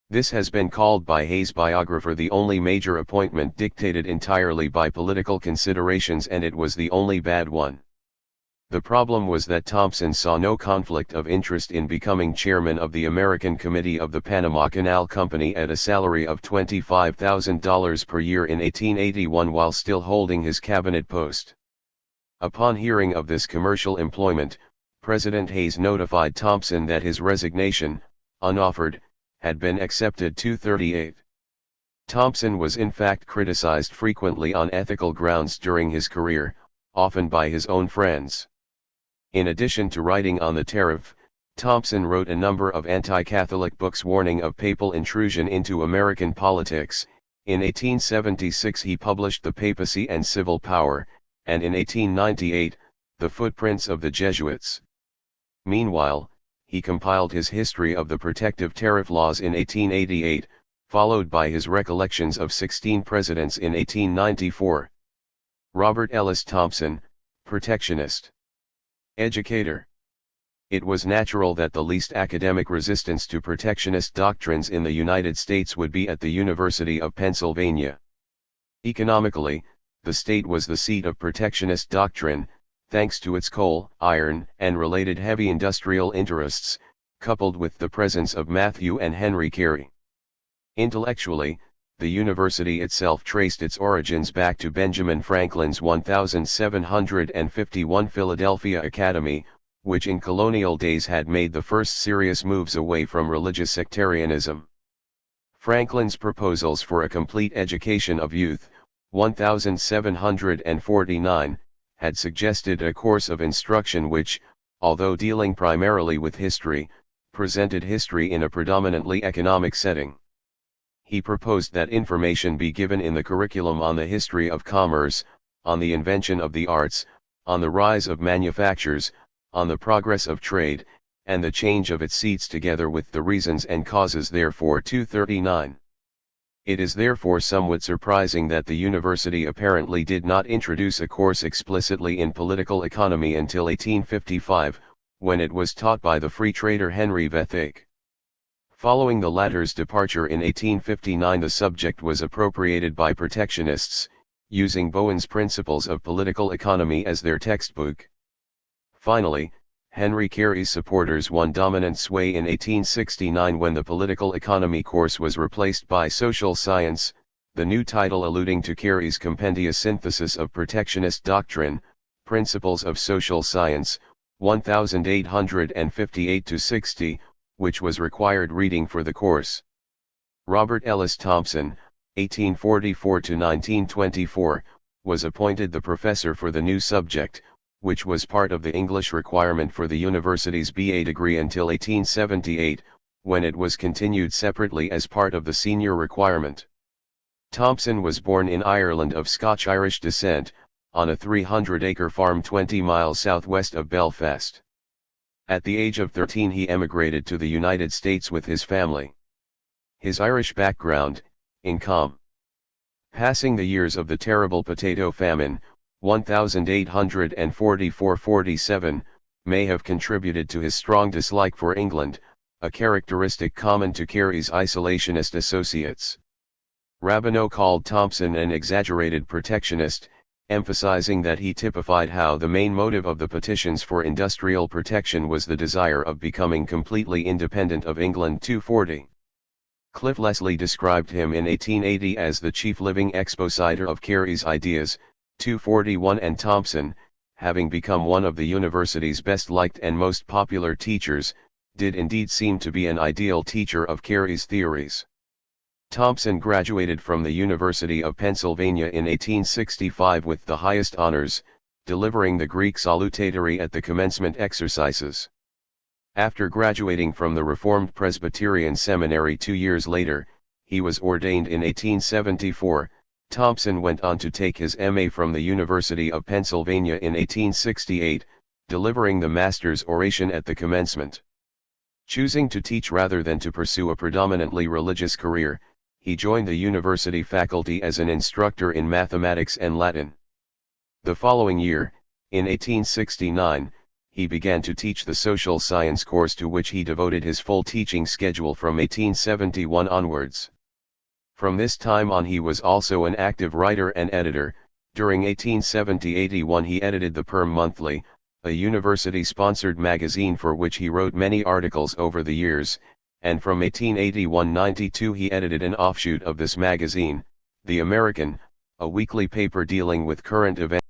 This has been called by Hayes' biographer the only major appointment dictated entirely by political considerations, and it was the only bad one. The problem was that Thompson saw no conflict of interest in becoming chairman of the American Committee of the Panama Canal Company at a salary of $25,000 per year in 1881 while still holding his cabinet post. Upon hearing of this commercial employment, President Hayes notified Thompson that his resignation, unoffered, had been accepted 238. Thompson was in fact criticized frequently on ethical grounds during his career, often by his own friends. In addition to writing on the tariff, Thompson wrote a number of anti-Catholic books warning of papal intrusion into American politics. In 1876 he published The Papacy and Civil Power, and in 1898, The Footprints of the Jesuits. Meanwhile, he compiled his History of the Protective Tariff Laws in 1888, followed by his Recollections of 16 Presidents in 1894. Robert Ellis Thompson, protectionist. Educator. It was natural that the least academic resistance to protectionist doctrines in the United States would be at the University of Pennsylvania. Economically, the state was the seat of protectionist doctrine, thanks to its coal, iron, and related heavy industrial interests, coupled with the presence of Matthew and Henry Carey. Intellectually, the university itself traced its origins back to Benjamin Franklin's 1751 Philadelphia Academy, which in colonial days had made the first serious moves away from religious sectarianism. Franklin's Proposals for a Complete Education of Youth, 1749, had suggested a course of instruction which, although dealing primarily with history, presented history in a predominantly economic setting. He proposed that information be given in the curriculum on the history of commerce, on the invention of the arts, on the rise of manufactures, on the progress of trade, and the change of its seats together with the reasons and causes therefor. 239. It is therefore somewhat surprising that the university apparently did not introduce a course explicitly in political economy until 1855, when it was taught by the free trader Henry Vethake. Following the latter's departure in 1859, the subject was appropriated by protectionists, using Bowen's Principles of Political Economy as their textbook. Finally, Henry Carey's supporters won dominant sway in 1869 when the political economy course was replaced by social science, the new title alluding to Carey's compendious synthesis of protectionist doctrine, Principles of Social Science, 1858-60, which was required reading for the course. Robert Ellis Thompson, 1844-1924, was appointed the professor for the new subject, which was part of the English requirement for the university's BA degree until 1878, when it was continued separately as part of the senior requirement. Thompson was born in Ireland of Scotch-Irish descent, on a 300-acre farm 20 miles southwest of Belfast. At the age of 13 he emigrated to the United States with his family. His Irish background, passing the years of the terrible potato famine, 1844-47, may have contributed to his strong dislike for England, a characteristic common to Carey's isolationist associates. Rabineau called Thompson an exaggerated protectionist, emphasizing that he typified how the main motive of the petitions for industrial protection was the desire of becoming completely independent of England. 240. Cliff Leslie described him in 1880 as the chief living expositor of Carey's ideas. 241, and Thompson, having become one of the university's best liked and most popular teachers, did indeed seem to be an ideal teacher of Carey's theories. Thompson graduated from the University of Pennsylvania in 1865 with the highest honors, delivering the Greek salutatory at the commencement exercises. After graduating from the Reformed Presbyterian Seminary 2 years later, he was ordained in 1874. Thompson went on to take his M.A. from the University of Pennsylvania in 1868, delivering the master's oration at the commencement. Choosing to teach rather than to pursue a predominantly religious career, he joined the university faculty as an instructor in mathematics and Latin. The following year, in 1869, he began to teach the social science course, to which he devoted his full teaching schedule from 1871 onwards. From this time on he was also an active writer and editor. During 1870-81 he edited the Perm Monthly, a university-sponsored magazine for which he wrote many articles over the years, and from 1881-92 he edited an offshoot of this magazine, The American, a weekly paper dealing with current events.